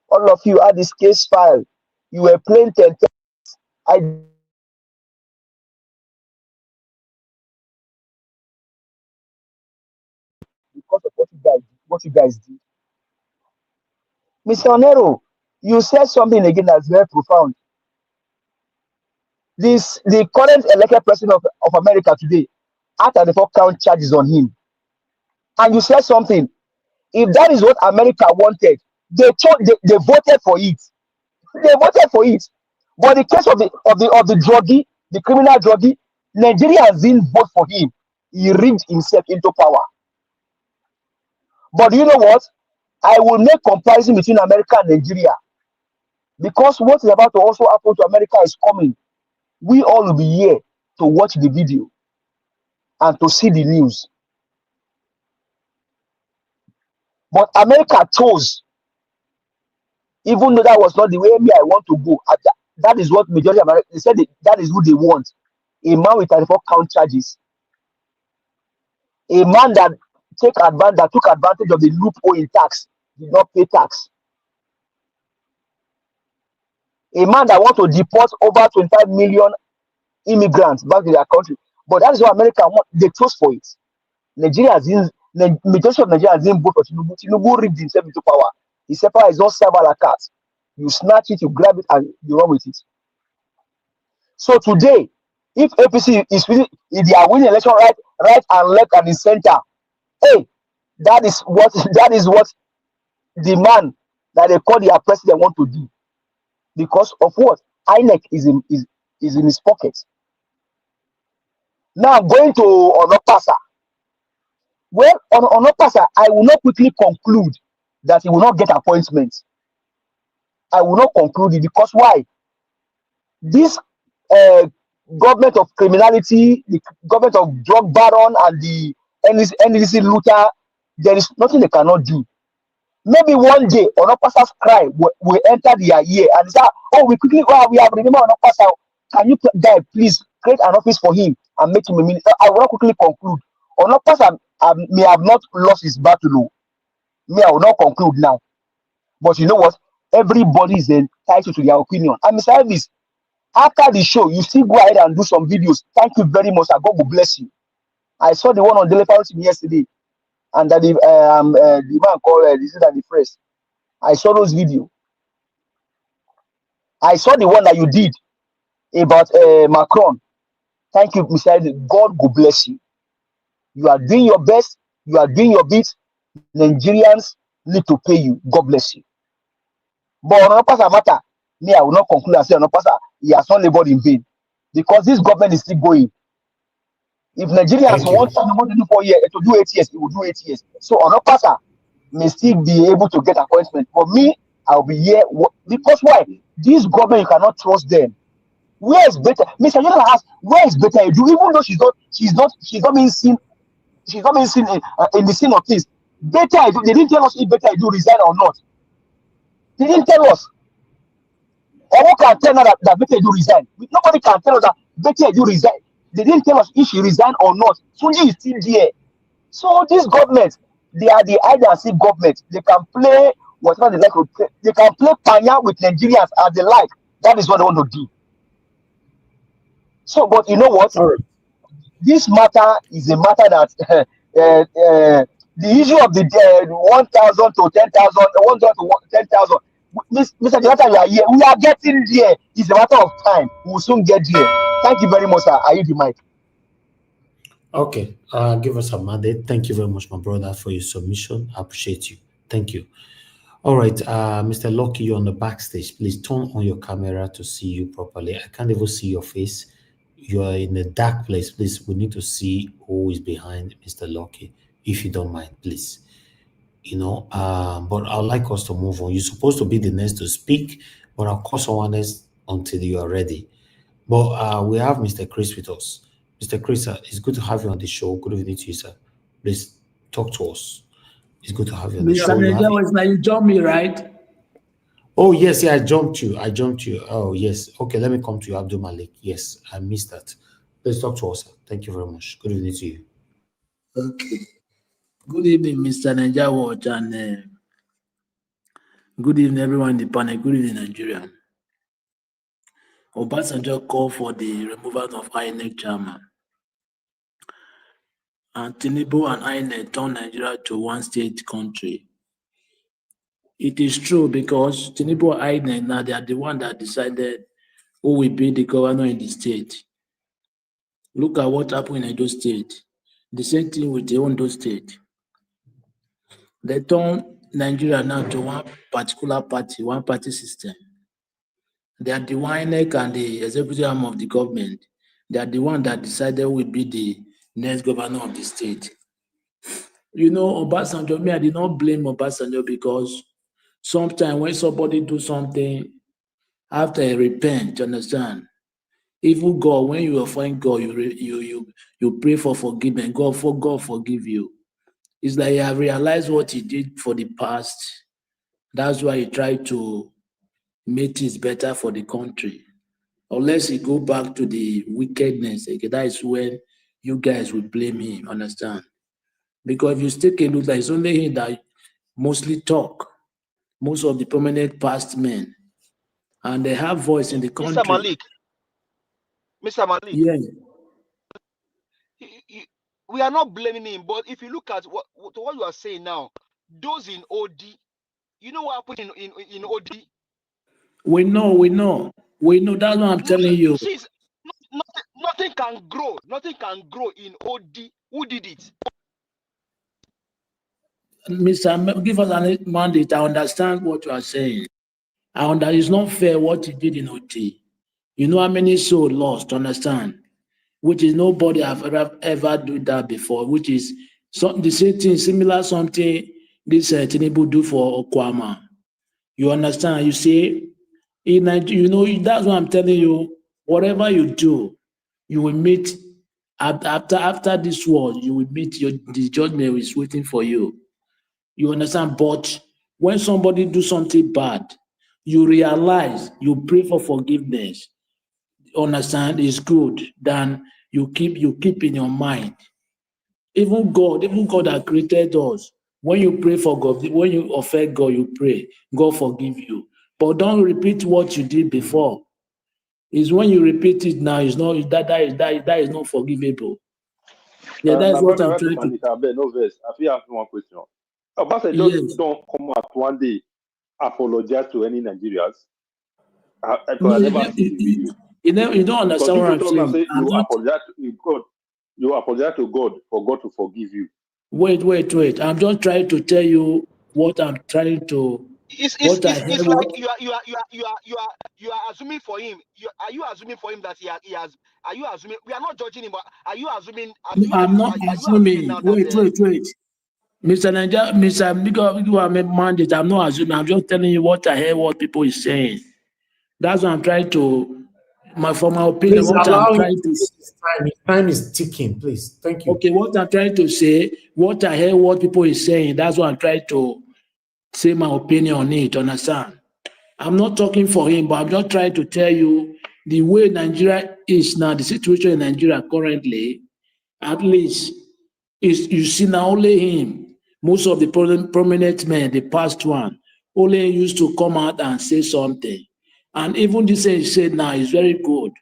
S3: All of you had this case file. You were playing tente. Because of what you guys did. Mr. Onero, you said something again that's very profound. The current elected president of America today, after the 4 count charges on him, and you said something. If that is what America wanted, they voted for it. They voted for it. But the case of the druggie, the criminal druggie, Nigeria didn't vote for him. He rigged himself into power. But you know what? I will make comparison between America and Nigeria. Because what is about to also happen to America is coming. We all will be here to watch the video and to see the news. But America chose, even though that was not the way I want to go. That is what majority of America, they said that is who they want. A man with 34 count charges. A man that took advantage of the loophole in tax, did not pay tax. A man that wants to deport over 25 million immigrants back to their country. But that is what America want. They chose for it. Nigeria The majority of Nigerians didn't vote for Tinubu. Tinubu rigged himself into power. He said power is not serve a la carte. You snatch it, you grab it, and you run with it. So today, if APC is winning, if they are winning election right and left and in center, hey, that is what the man that they call their president want to do. Because of what? INEC is in his pocket. Now going to Onokpasa. Well, on Onokpasa, I will not quickly conclude that he will not get appointments. I will not conclude it because why? This government of criminality, the government of drug baron, and the NDC looter, there is nothing they cannot do. Maybe one day Onokpasa's cry will enter their ear and say, "Oh, we have remember Onokpasa. Can you guy please create an office for him and make him a minister?" I will not quickly conclude. Onokpasa may have not lost his battle. Me, I will not conclude now. But you know what? Everybody is entitled to their opinion. And Mr. Elvis, after the show, you still go ahead and do some videos. Thank you very much. God will bless you. I saw the one on the Daily yesterday, and that the man called this and the press. I saw those videos. I saw the one that you did about Macron. Thank you, Mr. Elvis. God will bless you. You are doing your best. You are doing your bit. Nigerians need to pay you. God bless you. But on Onokpasa matter, me, I will not conclude and say Onokpasa, he has not labored in vain. Because this government is still going. If Nigerians want to do 4 years, to do 8 years, he will do 8 years. So Onokpasa may still be able to get appointment. For me, I'll be here. Because why? This government, you cannot trust them. Where is better? Mr. Jonathan asked, where is better Edu? Even though she's not being seen in the scene of things. Better Edu, they didn't tell us if better Edu resign or not. They didn't tell us. Or who can tell us that better Edu resign? Nobody can tell us that better Edu resign. They didn't tell us if she resigned or not. Sunji is still there. So this government, they are the hide and seek government. They can play whatever they like to play. They can play panya with Nigerians as they like. That is what they want to do. So, but you know what? This matter is a matter that the issue of the 1,000 to 10,000, 1,000 to 10,000. Mr. Jonathan, you are here. We are getting there. It's a matter of time. We will soon get there. Thank you very much, sir. I use the mic.
S4: Okay, give us a mandate. Thank you very much, my brother, for your submission. I appreciate you. Thank you. All right, Mr. Lucky, you're on the backstage. Please turn on your camera to see you properly. I can't even see your face. You are in a dark place. Please, we need to see who is behind Mr. Lucky, if you don't mind, please. You know, but I'd like us to move on. You're supposed to be the next to speak, but I'll call someone else until you are ready. But we have Mr. Chris with us. Mr. Chris, it's good to have you on the show. Good evening to you, sir. Please talk to us. It's good to have you on the show.
S7: You jumped me, right?
S4: Oh, yes, yeah, I jumped you. Oh, yes. Okay, let me come to you, Abdul Malik. Yes, I missed that. Let's talk to us, sir. Thank you very much. Good evening to you.
S7: Okay. Good evening, Mr. Niger Watch, and good evening, everyone in the panel. Good evening, Nigeria. Obasanjo called for the removal of INEC chairman. And Tinubu and INEC turned Nigeria to one-state country. It is true because Tinubu and INEC, now they are the one that decided who will be the governor in the state. Look at what happened in Edo State. The same thing with the Ondo State. They turned Nigeria now to one particular party, one party system. They are the INEC and the executive arm of the government. They are the one that decided who will be the next governor of the state. You know, Obasanjo, me, I did not blame Obasanjo because sometimes when somebody do something, after they repent, you understand? Even God, when you offend God, you pray for forgiveness. God forgive you. It's like you have realized what he did for the past. That's why he tried to make things better for the country. Unless he go back to the wickedness, okay, that is when you guys will blame him, understand? Because if you take a look, it's only him that mostly talk. Most of the prominent past men. And they have voice in the country.
S3: Mr. Malik.
S7: Yeah.
S3: we are not blaming him, but if you look at what you are saying now, those in OD, you know what happened in OD?
S7: We know. That's what I'm telling you.
S3: Nothing can grow. Nothing can grow in OD. Who did it?
S7: Mr. Give us a mandate. I understand what you are saying. It's not fair what you did in OT. You know how many souls lost, understand? Which is nobody have ever do that before, which is the same thing, similar something this Tinubu do for Okwama. You understand? You see, in Nigeria, you know, that's what I'm telling you. Whatever you do, you will meet after this world, you will meet the judgment is waiting for you. You understand? But when somebody do something bad, you realize, you pray for forgiveness. Understand? Is good than you keep in your mind. Even God that created us, when you pray for God, when you offend God, you pray, God forgive you. But don't repeat what you did before. It's when you repeat it now, it's not that is not forgivable. Yeah, that's
S2: My
S7: what I'm
S2: brother,
S7: trying to.
S2: no verse. I feel ask one question. Obasanjo
S7: Yes.
S2: don't come out one day apologize to any Nigerians.
S7: No,
S2: I never see the video.
S7: you don't
S2: Because
S7: understand what
S2: you
S7: I'm
S2: talk now
S7: saying.
S2: say you apologize to God. You apologize to God for God to forgive you.
S7: Wait. I'm just trying to tell you what I'm trying to.
S3: It's like you are assuming for him. Are you assuming for him that he has? Are you assuming? We are not judging him, but are you assuming?
S7: I'm not
S3: Are you assuming
S7: assuming.
S3: now that?
S7: Wait. Mr. Niger, Mr. Big mandate. I'm not assuming. I'm just telling you what I hear, what people is saying. That's what I'm trying to. For my opinion,
S4: Please
S7: what
S4: allow
S7: I'm
S4: him
S7: trying
S4: to
S7: to.
S4: take his time. His time is ticking, please. Thank you.
S7: Okay, what I'm trying to say, what I hear, what people is saying. That's what I'm trying to say my opinion on it. Understand? I'm not talking for him, but I'm just trying to tell you the way Nigeria is now, the situation in Nigeria currently, at least, is you see now only him. Most of the prominent men, the past one, only used to come out and say something. And even this thing he said now is very good.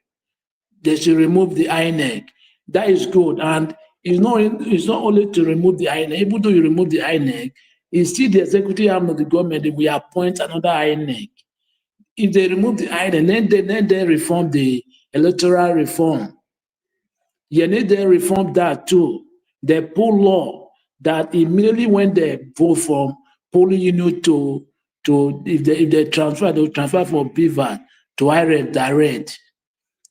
S7: They should remove the INEC. That is good. And it's not only to remove the INEC. Even though you remove the INEC, it's still the executive arm of the government that we appoint another INEC. If they remove the INEC, then they reform the electoral reform. You need to reform that too. They pull law that immediately when they vote from polling unit to if they transfer, they'll transfer from BVAT to IREF direct.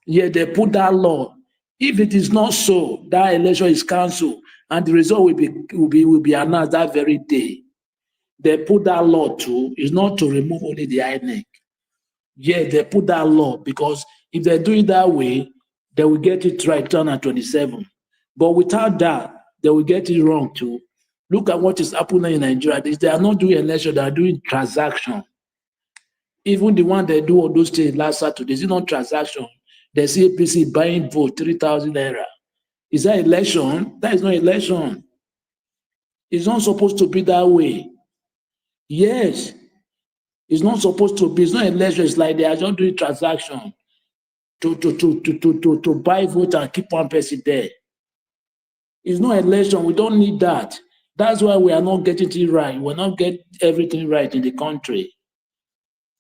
S7: Yeah, they put that law. If it is not so, that election is cancelled and the result will be announced that very day. They put that law too. It's not to remove only the INEC. Yeah, they put that law because if they do it that way, they will get it right 2027. But without that, they will get it wrong too. Look at what is happening in Nigeria. They are not doing election, they are doing transaction. Even the one they do on those states last Saturday, is not transaction. They see APC buying vote 3,000 naira. Is that election? That is not election. It's not supposed to be that way. Yes, it's not supposed to be. It's not election. It's like they are just doing transaction to buy vote and keep one person there. It's not election. We don't need that. That's why we are not getting it right. We're not getting everything right in the country.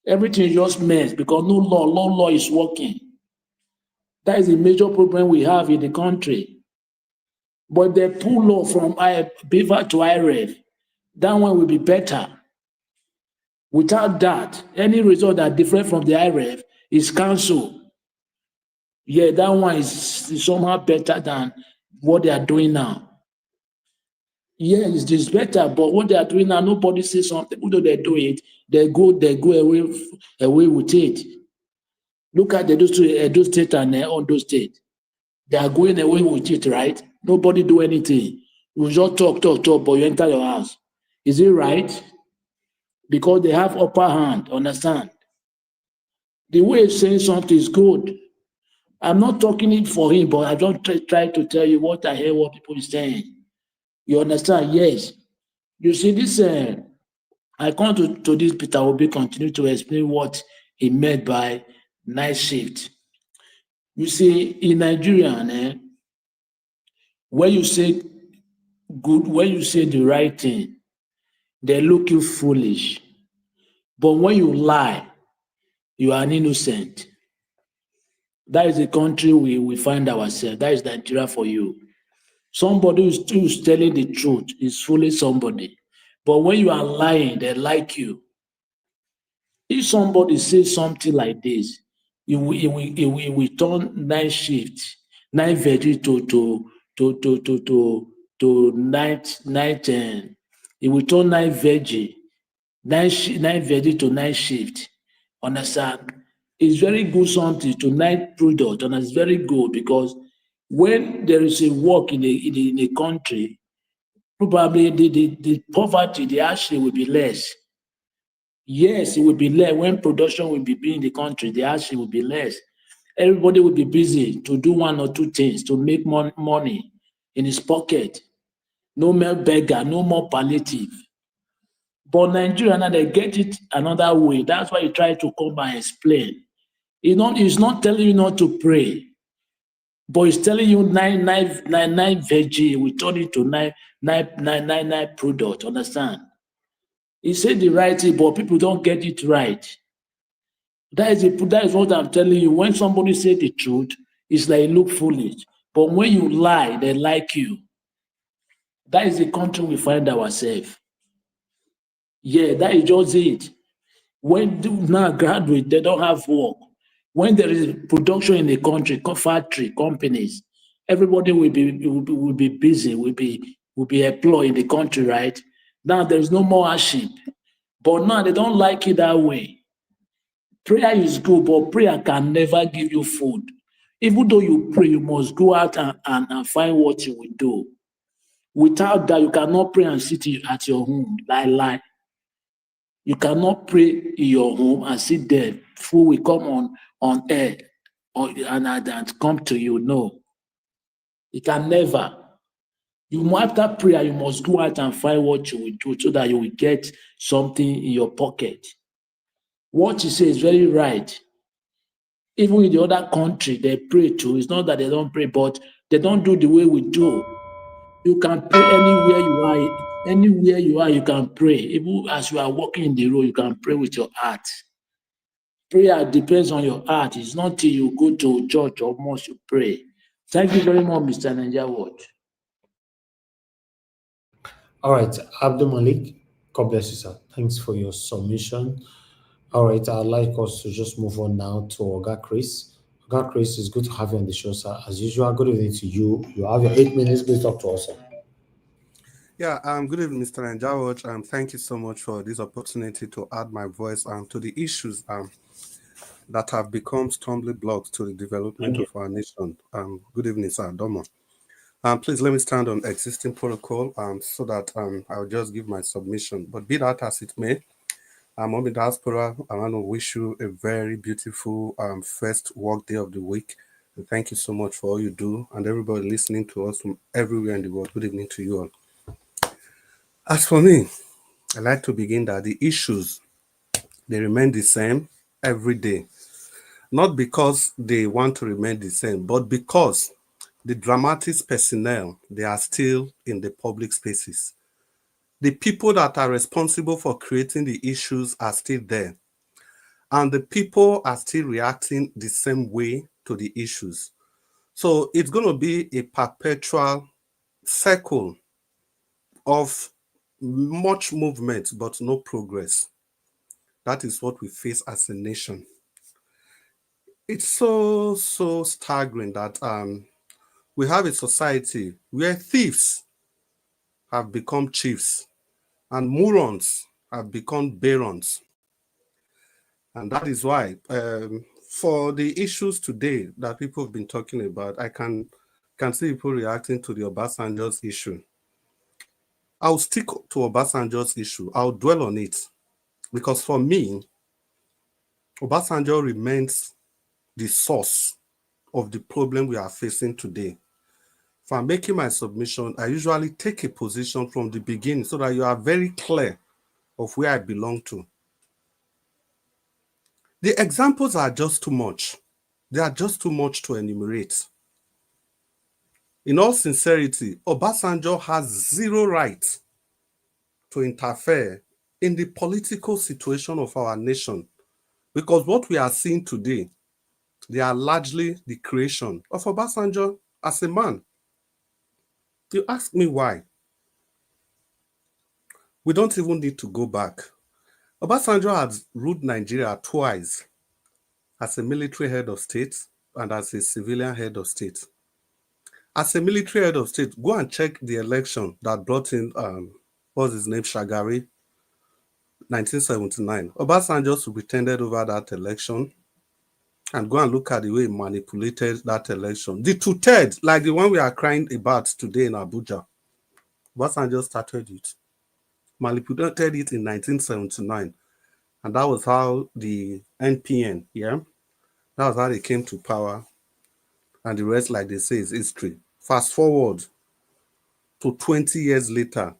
S7: Everything is just mess because no law is working. That is a major problem we have in the country. But the pull law from BVAT to IREF, that one will be better. Without that, any result that different from the IREF is cancelled. Yeah, that one is somehow better than what they are doing now. Yes, it's better, but what they are doing now, nobody says something. Even though they do it, they go away with it. Look at Edo State and Ondo State. They are going away with it, right? Nobody do anything. You just talk, but you enter your house. Is it right? Because they have upper hand, understand? The way he's saying something is good. I'm not talking it for him, but I don't try to tell you what I hear, what people are saying. You understand? Yes. You see, this, I come to this, Peter Obi continue to explain what he meant by night shift. You see, in Nigeria, When you say good, when you say the right thing, they look you foolish. But when you lie, you are an innocent. That is the country we find ourselves. That is Nigeria for you. Somebody who's telling the truth is fooling somebody. But when you are lying, they like you. If somebody says something like this, it will turn night shift, night vigil to night. It will turn night vigil, night vigil to night shift. Understand? It's very good something to night product, and it's very good because when there is a work in a country, probably the poverty, the hardship will be less. Yes, it will be less. When production will be in the country, the hardship will be less. Everybody will be busy to do one or two things to make money in his pocket. No more beggar, no more palliative. But Nigeria now they get it another way. That's why he try to come and explain. He's not telling you not to pray, but he's telling you nine veggie. We turn it to nine product. Understand? He said the right thing, but people don't get it right. That is what I'm telling you. When somebody say the truth, it's like look foolish. But when you lie, they like you. That is the country we find ourselves. Yeah, that is just it. When now graduate, they don't have work. When there is production in the country, factory, companies, everybody will be busy, will be employed in the country, right? Now there is no more hardship. But now they don't like it that way. Prayer is good, but prayer can never give you food. Even though you pray, you must go out and find what you will do. Without that, you cannot pray and sit at your home. Lie. You cannot pray in your home and sit there. Food will come on air and come to you. No. It can never. After prayer, you must go out and find what you will do so that you will get something in your pocket. What you say is very right. Even in the other country, they pray too. It's not that they don't pray, but they don't do the way we do. You can pray anywhere you are. Anywhere you are, you can pray. Even as you are walking in the road, you can pray with your heart. Prayer depends on your heart. It's not till you go to church or mosque you pray. Thank you very much, Mr. Nigeria Watch.
S4: All right, Abdul Malik, God bless you, sir. Thanks for your submission. All right, I'd like us to just move on now to Oga Chris. Oga Chris, it's good to have you on the show, sir. As usual, good evening to you. You have your 8 minutes. Please talk to us, sir.
S6: Yeah, good evening, Mr. Njawaj. Thank you so much for this opportunity to add my voice to the issues that have become stumbling blocks to the development of our nation. Good evening, sir. Domo. Please let me stand on existing protocol so that I'll just give my submission. But be that as it may, on the diaspora, I want to wish you a very beautiful first work day of the week. And thank you so much for all you do, and everybody listening to us from everywhere in the world. Good evening to you all. As for me, I'd like to begin that the issues, they remain the same every day. Not because they want to remain the same, but because the dramatics personnel, they are still in the public spaces. The people that are responsible for creating the issues are still there. And the people are still reacting the same way to the issues. So it's going to be a perpetual cycle of much movement, but no progress. That is what we face as a nation. It's so staggering that we have a society where thieves have become chiefs and morons have become barons. And that is why for the issues today that people have been talking about, I can see people reacting to the Obasanjo's issue. I'll stick to Obasanjo's issue. I'll dwell on it because for me, Obasanjo remains the source of the problem we are facing today. If I'm making my submission, I usually take a position from the beginning so that you are very clear of where I belong to. The examples are just too much. They are just too much to enumerate. In all sincerity, Obasanjo has zero right to interfere in the political situation of our nation, because what we are seeing today, they are largely the creation of Obasanjo as a man. You ask me why? We don't even need to go back. Obasanjo has ruled Nigeria twice as a military head of state and as a civilian head of state. As a military head of state, go and check the election that brought in, what's his name, Shagari, 1979. Obasanjo superintended over that election, and go and look at the way he manipulated that election. The two-thirds, like the one we are crying about today in Abuja, Obasanjo started it, manipulated it in 1979. And that was how the NPN, that was how they came to power. And the rest, like they say, is history. Fast forward to 20 years later,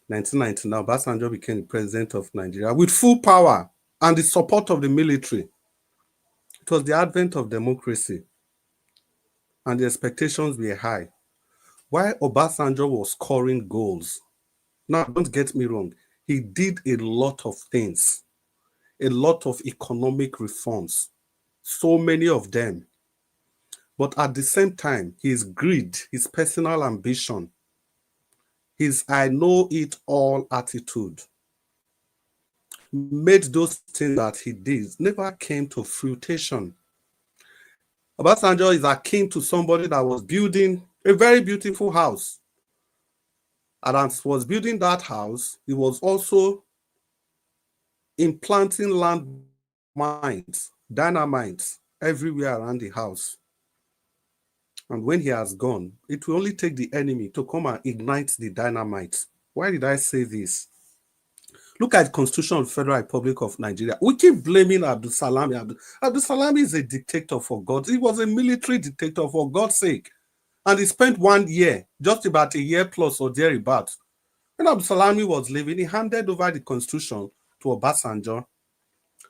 S6: 1999, Obasanjo became the president of Nigeria with full power and the support of the military. It was the advent of democracy, and the expectations were high. While Obasanjo was scoring goals, now don't get me wrong, he did a lot of things, a lot of economic reforms, so many of them. But at the same time, his greed, his personal ambition, his I know it all attitude made those things that he did never came to fruition. Obasanjo is akin to somebody that was building a very beautiful house. And as he was building that house, he was also implanting land mines, dynamites everywhere around the house. And when he has gone, it will only take the enemy to come and ignite the dynamite. Why did I say this? Look at the Constitution of the Federal Republic of Nigeria. We keep blaming Abdul Salami. Abdul Salami is a dictator for God. He was a military dictator for God's sake. And he spent 1 year, just about a year plus or thereabouts. When Abdul Salami was leaving, he handed over the Constitution to Obasanjo.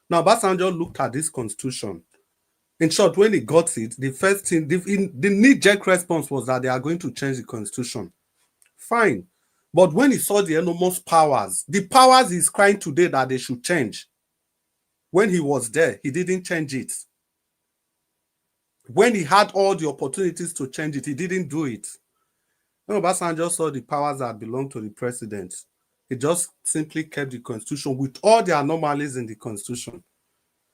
S6: Now, Obasanjo looked at this Constitution. In short, when he got it, the first thing, the knee-jerk response was that they are going to change the Constitution. Fine. But when he saw the enormous powers, the powers he's crying today that they should change, when he was there, he didn't change it. When he had all the opportunities to change it, he didn't do it. When Obasanjo saw the powers that belong to the president, he just simply kept the Constitution with all the anomalies in the Constitution,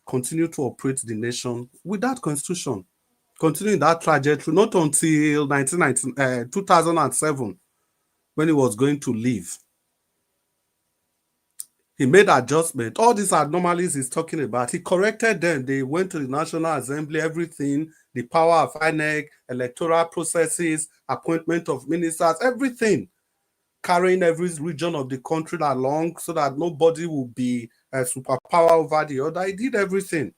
S6: continued to operate the nation with that Constitution, continuing that trajectory, not until 2007, when he was going to leave. He made adjustment. All these anomalies he's talking about, he corrected them. They went to the National Assembly, everything, the power of INEC, electoral processes, appointment of ministers, everything, carrying every region of the country along so that nobody will be a superpower over the other. He did everything.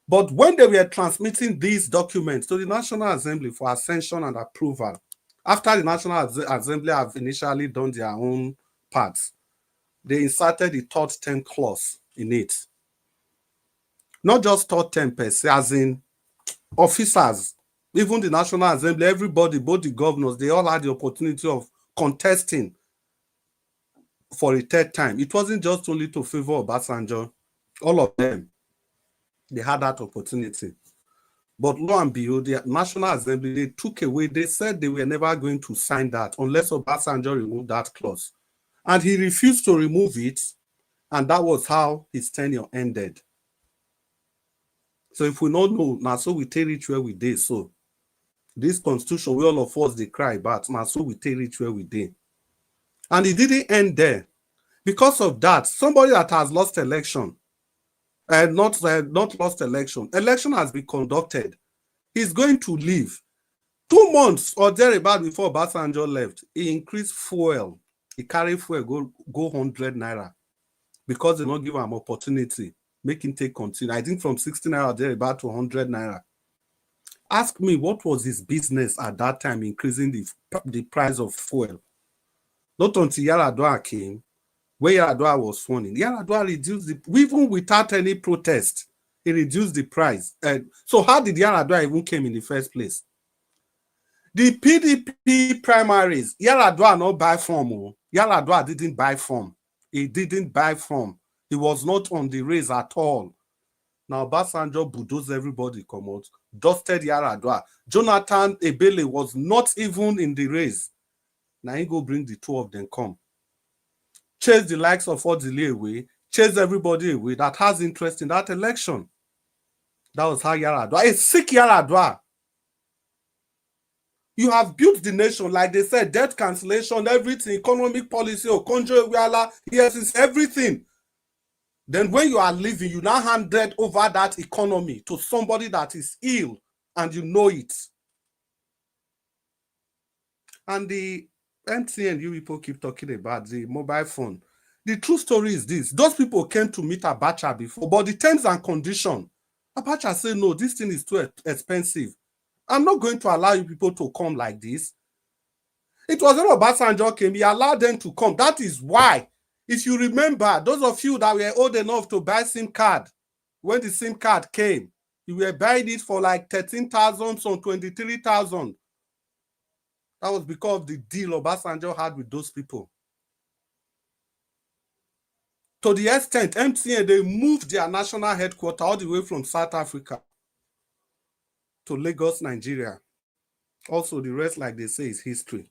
S6: But when they were transmitting these documents to the National Assembly for ascension and approval, after the National Assembly have initially done their own parts, they inserted the third term clause in it. Not just third term per se, as in officers, even the National Assembly, everybody, both the governors, they all had the opportunity of contesting for a third time. It wasn't just only to favor Obasanjo. All of them, they had that opportunity. But lo and behold, the National Assembly, they took away, they said they were never going to sign that unless Obasanjo removed that clause. And he refused to remove it, and that was how his tenure ended. So if we don't know, now so we take it where we did. So this Constitution, we all of us, they cry about, now so we take it where we did. And it didn't end there. Because of that, somebody that has lost election, not lost election has been conducted. He's going to leave. 2 months or thereabout before Obasanjo left, he increased fuel. He carried fuel, go 100 naira. Because they don't give him opportunity, make him take continue. I think from 60 naira thereabout to 100 naira. Ask me what was his business at that time increasing the price of fuel. Not until Yaradua came, where Yaradua was funding. Yaradua reduced even without any protest, he reduced the price. So how did Yaradua even came in the first place? The PDP primaries, Yaradua not buy form. Oh. Yaradua didn't buy form. He didn't buy form. He was not on the race at all. Now, Obasanjo bulldozed everybody, come out, dusted Yaradua. Jonathan Ebele was not even in the race. Now he go bring the two of them come. Chase the likes of Odile away, chase everybody away that has interest in that election. That was how Yaradua, a sick Yaradua. You have built the nation, like they said, debt cancellation, everything, economic policy, Bwala, yes, it's everything. Then when you are leaving, you now handed over that economy to somebody that is ill, and you know it. And the MTN, you people keep talking about the mobile phone. The true story is this. Those people came to meet Abacha before, but the terms and conditions, Abacha said, no, this thing is too expensive. I'm not going to allow you people to come like this. It was when Obasanjo came, he allowed them to come. That is why, if you remember, those of you that were old enough to buy SIM card, when the SIM card came, you were buying it for like 13,000, some 23,000. That was because of the deal Obasanjo had with those people. To the extent, MTN, they moved their national headquarters all the way from South Africa to Lagos, Nigeria. Also, the rest, like they say, is history.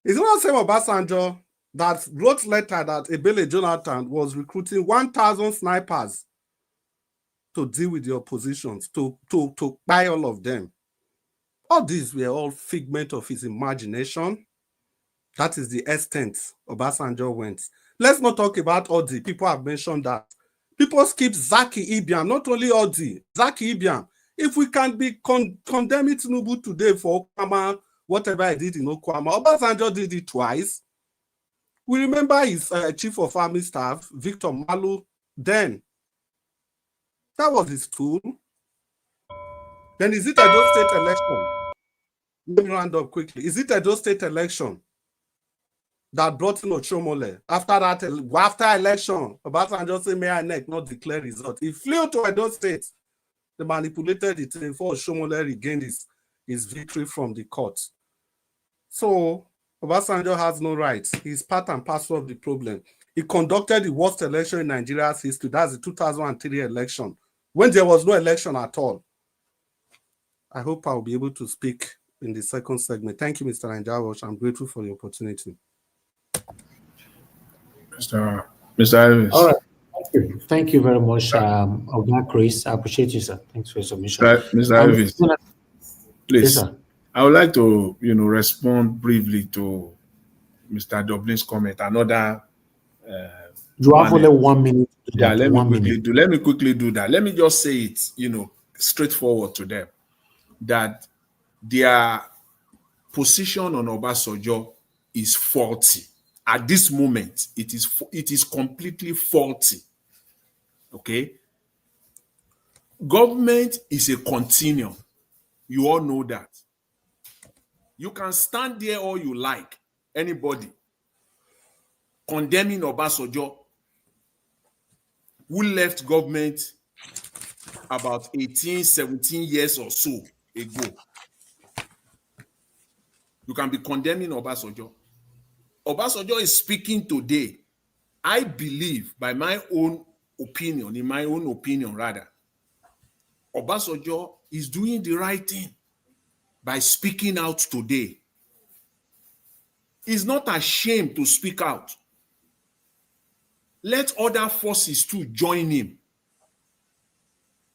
S6: It's not the same Obasanjo that wrote letter that Ebele Jonathan was recruiting 1,000 snipers to deal with the oppositions, to buy all of them. All these were all figment of his imagination. That is the extent Obasanjo went. Let's not talk about Odi. People have mentioned that. People skip Zaki Ibiam, not only Odi, Zaki Ibiam. If we can be condemning Tinubu today for Okwama, whatever he did in Okwama, Obasanjo did it twice. We remember his chief of army staff, Victor Malu, then. That was his tool. Then is it Edo State election? Let me round up quickly. Is it Edo State election that brought in Ochomole? After election, Obasanjo said, may INEC not declare result. He flew to Edo State. They manipulated it before Ochomole regained his victory from the court. So Obasanjo has no rights. He's part and parcel of the problem. He conducted the worst election in Nigeria's history. That's the 2003 election, when there was no election at all. I hope I'll be able to speak in the second segment. Thank you, Mr. Nanjawosh. I'm grateful for the opportunity.
S5: Mr. Elvis.
S7: All right. Thank you very much, Oga Chris. I appreciate you, sir. Thanks for your submission.
S5: Mr. Elvis, please.
S7: Yes, sir.
S5: I would like to, respond briefly to Mr. Dublin's comment. Another.
S7: You have only 1 minute.
S5: Yeah, let me quickly do that. Let me just say it, straightforward to them, that their position on Obasanjo is faulty. At this moment, it is completely faulty. Okay? Government is a continuum. You all know that. You can stand there all you like, anybody, condemning Obasanjo, who left government about 18, 17 years or so ago. You can be condemning Obasanjo. Obasanjo is speaking today. I believe, by my own opinion, Obasanjo is doing the right thing by speaking out today. He's not ashamed to speak out. Let other forces too join him.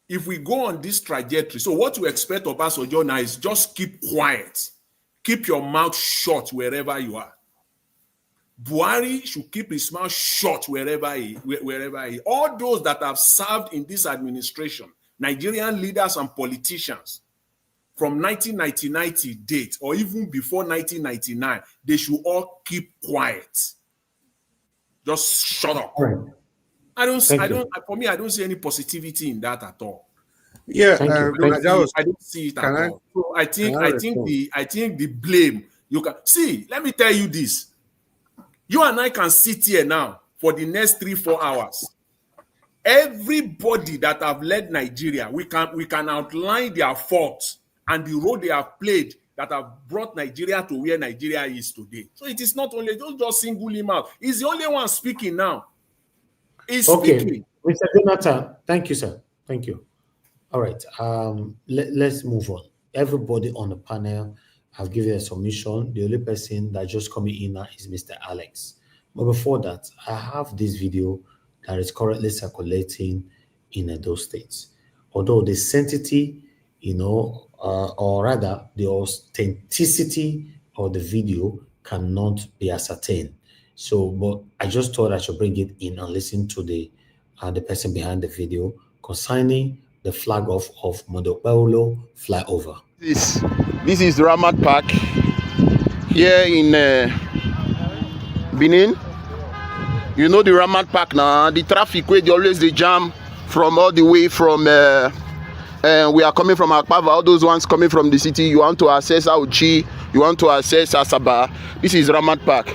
S5: If we go on this trajectory, so what you expect Obasanjo now is just keep quiet. Keep your mouth shut wherever you are. Buhari should keep his mouth shut wherever he. All those that have served in this administration, Nigerian leaders and politicians, from 1999 to date, or even before 1999, they should all keep quiet. Just shut up.
S7: Right.
S5: I don't see any positivity in that at all.
S6: Yeah,
S5: I don't see it at all. So I think the blame, you can see, let me tell you this. You and I can sit here now for the next 3-4 hours. Everybody that have led Nigeria, we can outline their faults and the role they have played that have brought Nigeria to where Nigeria is today. So it is not only, don't just single him out. He's the only one speaking now. He's speaking.
S4: Mr. Jonathan, thank you, sir. Thank you. All right, let's move on. Everybody on the panel have given a submission. The only person that just coming in now is Mr. Alex. But before that, I have this video that is currently circulating in those states. Although the sanctity, or rather the authenticity of the video cannot be ascertained. So, but I just thought I should bring it in and listen to the person behind the video concerning the flag off of Onokpasa flyover.
S9: This is Ramat Park here in Benin. You know the Ramat Park now. The traffic where they always the jam from all the way from. We are coming from Akpava. All those ones coming from the city. You want to access Auchi. You want to access Asaba. This is Ramat Park.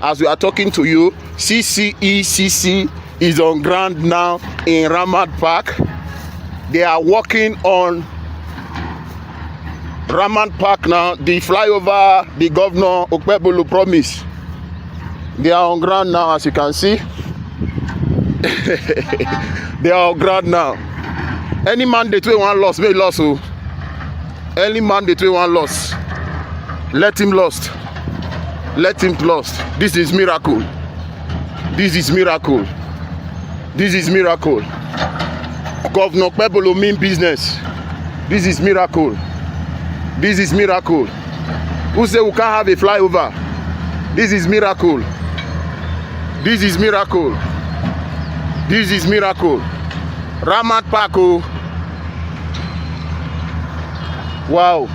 S9: As we are talking to you, CCECC is on ground now in Ramat Park. They are working on Ramat Park now. The flyover, the governor Okpebolo promised. They are on ground now, as you can see. They are on ground now. Any mandate we want lost, we lost. Any mandate we want lost, let him lost. Let him lost. This is miracle. This is miracle. This is miracle. Governor Okpebolo mean business. This is miracle. This is miracle. Who say we can't have a flyover? This is miracle. This is miracle. This is miracle. Ramat Park. Wow.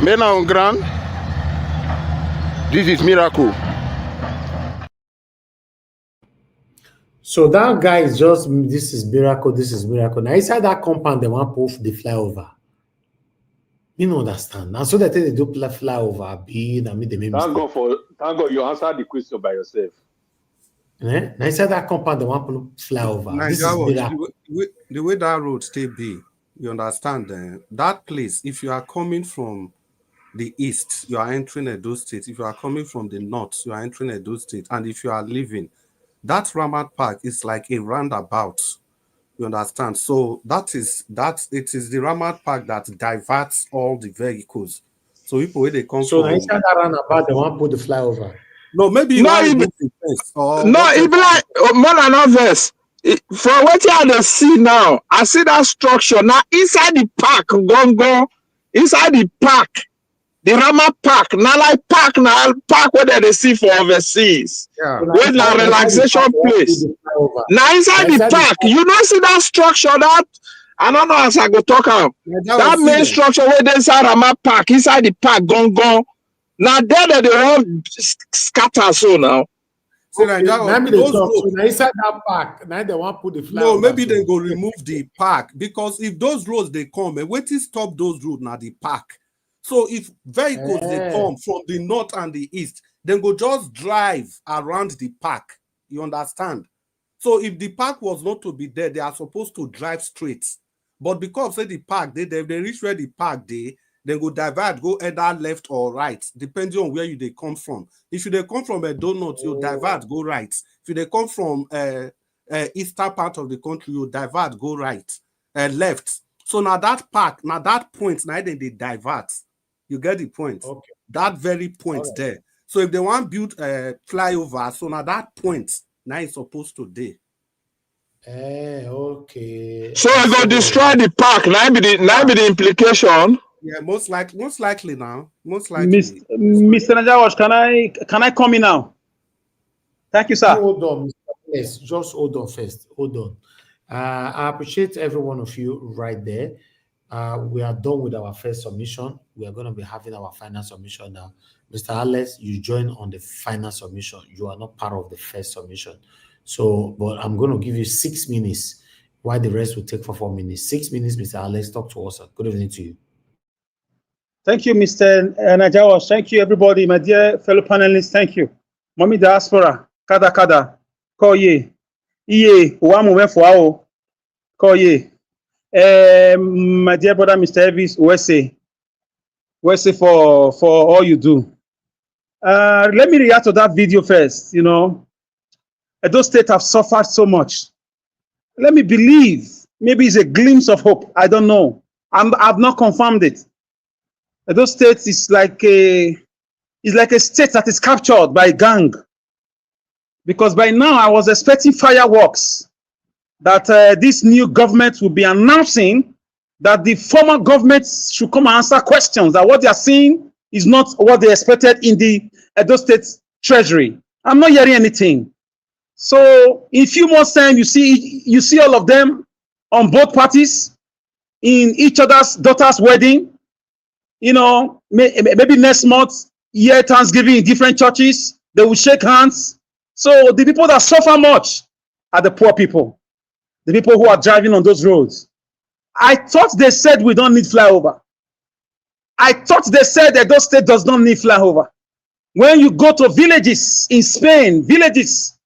S9: Men on ground. This is miracle.
S4: So that guy is just, this is miracle, this is miracle. Now inside that compound, they want to put the flyover. You don't understand. Now so that they do flyover,
S2: Thank God you answered the question by yourself.
S4: Now inside that compound, they want to put flyover. This is miracle.
S6: The way that road stay be, you understand? That place, if you are coming from the east, you are entering Edo State. If you are coming from the north, you are entering Edo State. And if you are leaving, that Ramat Park is like a roundabout. You understand? So it is the Ramat Park that diverts all the vehicles. So people where they come from.
S4: So inside that roundabout, they want to put the flyover.
S6: No, maybe
S9: no, it be like more than obvious. From what you see now, I see that structure now inside the park, inside the park. The Ramat Park, now like park where they see for overseas.
S6: Yeah.
S9: With the relaxation place. Now inside the park, you don't see that structure that I don't know as I go talk out. That main structure where they inside Ramat Park, inside the park, gone. Now there they all scatter so now.
S6: So now
S4: inside that park, now they want to put the flag.
S6: No, maybe they go remove the park because if those roads they come, and wait till stop those roads now the park. So if vehicles they come from the north and the east, then go just drive around the park. You understand? So if the park was not to be there, they are supposed to drive straight. But because say the park, they reach where the park they go divert, go either left or right, depending on where they come from. If they come from a donut, you divert, go right. If they come from eastern part of the country, you divert, go right, left. So now that park, now that point, now then they divert. You get the point.
S4: Okay.
S6: That very point there. So if they want to build a flyover, so now that point now it's supposed to be.
S4: Okay.
S9: So I go destroy the park. Now be the implication.
S6: Yeah, most likely now. Most likely.
S22: Mr. Najawash, can I come in now? Thank you, sir.
S4: Hold on, Mr. Yes, just hold on first. Hold on. I appreciate every one of you right there. We are done with our first submission. We are going to be having our final submission now. Mr. Alex, you join on the final submission. You are not part of the first submission. So, but I'm going to give you 6 minutes, while the rest will take for 4 minutes. 6 minutes, Mr. Alex, talk to us. Good evening to you.
S22: Thank you, Mr. Najawash. Thank you, everybody. My dear fellow panelists, thank you. Mommy Diaspora, Kada, Koye, Iye, Uamu Mefuao, Koye. My dear brother, Mr. Elvis, we say for all you do. Let me react to that video first. You know, those states have suffered so much. Let me believe. Maybe it's a glimpse of hope. I don't know. I've not confirmed it. Those states is like a state that is captured by a gang. Because by now I was expecting fireworks that this new government will be announcing that the former government should come and answer questions, that what they are seeing is not what they expected in the Edo State Treasury. I'm not hearing anything. So in a few months' time, you see all of them on both parties in each other's daughter's wedding. You know, maybe next month, year Thanksgiving in different churches, they will shake hands. So the people that suffer much are the poor people, the people who are driving on those roads. I thought they said we don't need flyover. I thought they said that Edo State does not need flyover. When you go to villages in Spain, villages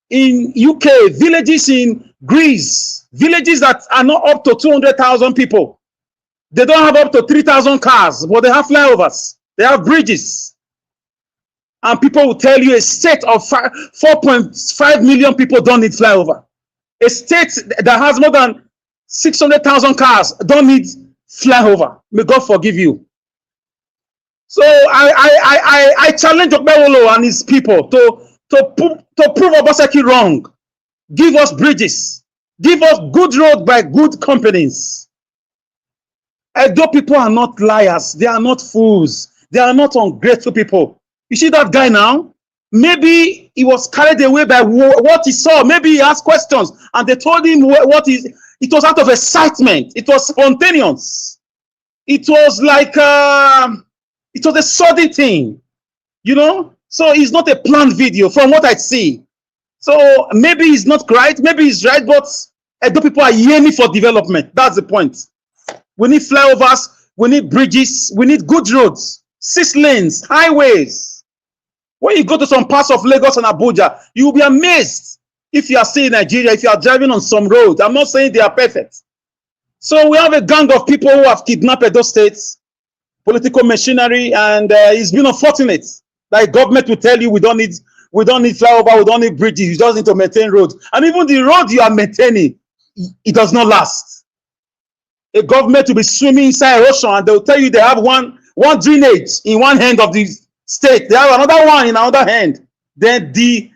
S22: in UK, villages in Greece, villages that are not up to 200,000 people, they don't have up to 3,000 cars, but they have flyovers, they have bridges. And people will tell you a state of 4.5 million people don't need flyover. A state that has more than 600,000 cars don't need flyover. May God forgive you. So I challenge Obasanjo and his people to prove Obasanjo wrong. Give us bridges. Give us good road by good companies. Edo people are not liars. They are not fools. They are not ungrateful people. You see that guy now? Maybe he was carried away by what he saw. Maybe he asked questions and they told him it was out of excitement. It was spontaneous. It was like, it was a sudden thing, you know? So it's not a planned video from what I see. So maybe he's not right, maybe he's right, but Edo people are yearning for development. That's the point. We need flyovers, we need bridges, we need good roads, 6 lanes, highways. When you go to some parts of Lagos and Abuja, you will be amazed if you are still in Nigeria, if you are driving on some roads. I'm not saying they are perfect. So we have a gang of people who have kidnapped Edo states, political machinery, and it's been unfortunate. Like government will tell you we don't need flyover, we don't need bridges, you just need to maintain roads. And even the road you are maintaining, it does not last. A government will be swimming inside ocean and they'll tell you they have one drainage in one end of the state, they have another one in another hand. Then the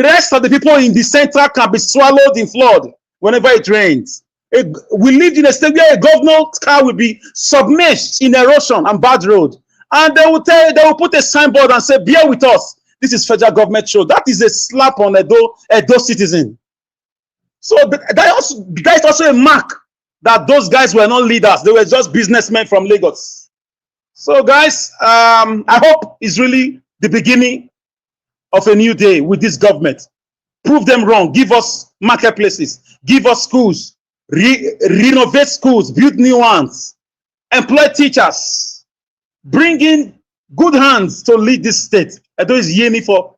S22: rest of the people in the center can be swallowed in flood whenever it rains. We live in a state where a governor's car will be submerged in erosion and bad road. And they will put a signboard and say, bear with us. This is federal government show. That is a slap on Edo citizen. So that is also a mark that those guys were not leaders. They were just businessmen from Lagos. So guys, I hope it's really the beginning of a new day with this government. Prove them wrong. Give us marketplaces. Give us schools. Renovate schools. Build new ones. Employ teachers. Bring in good hands to lead this state. Edo is yearning for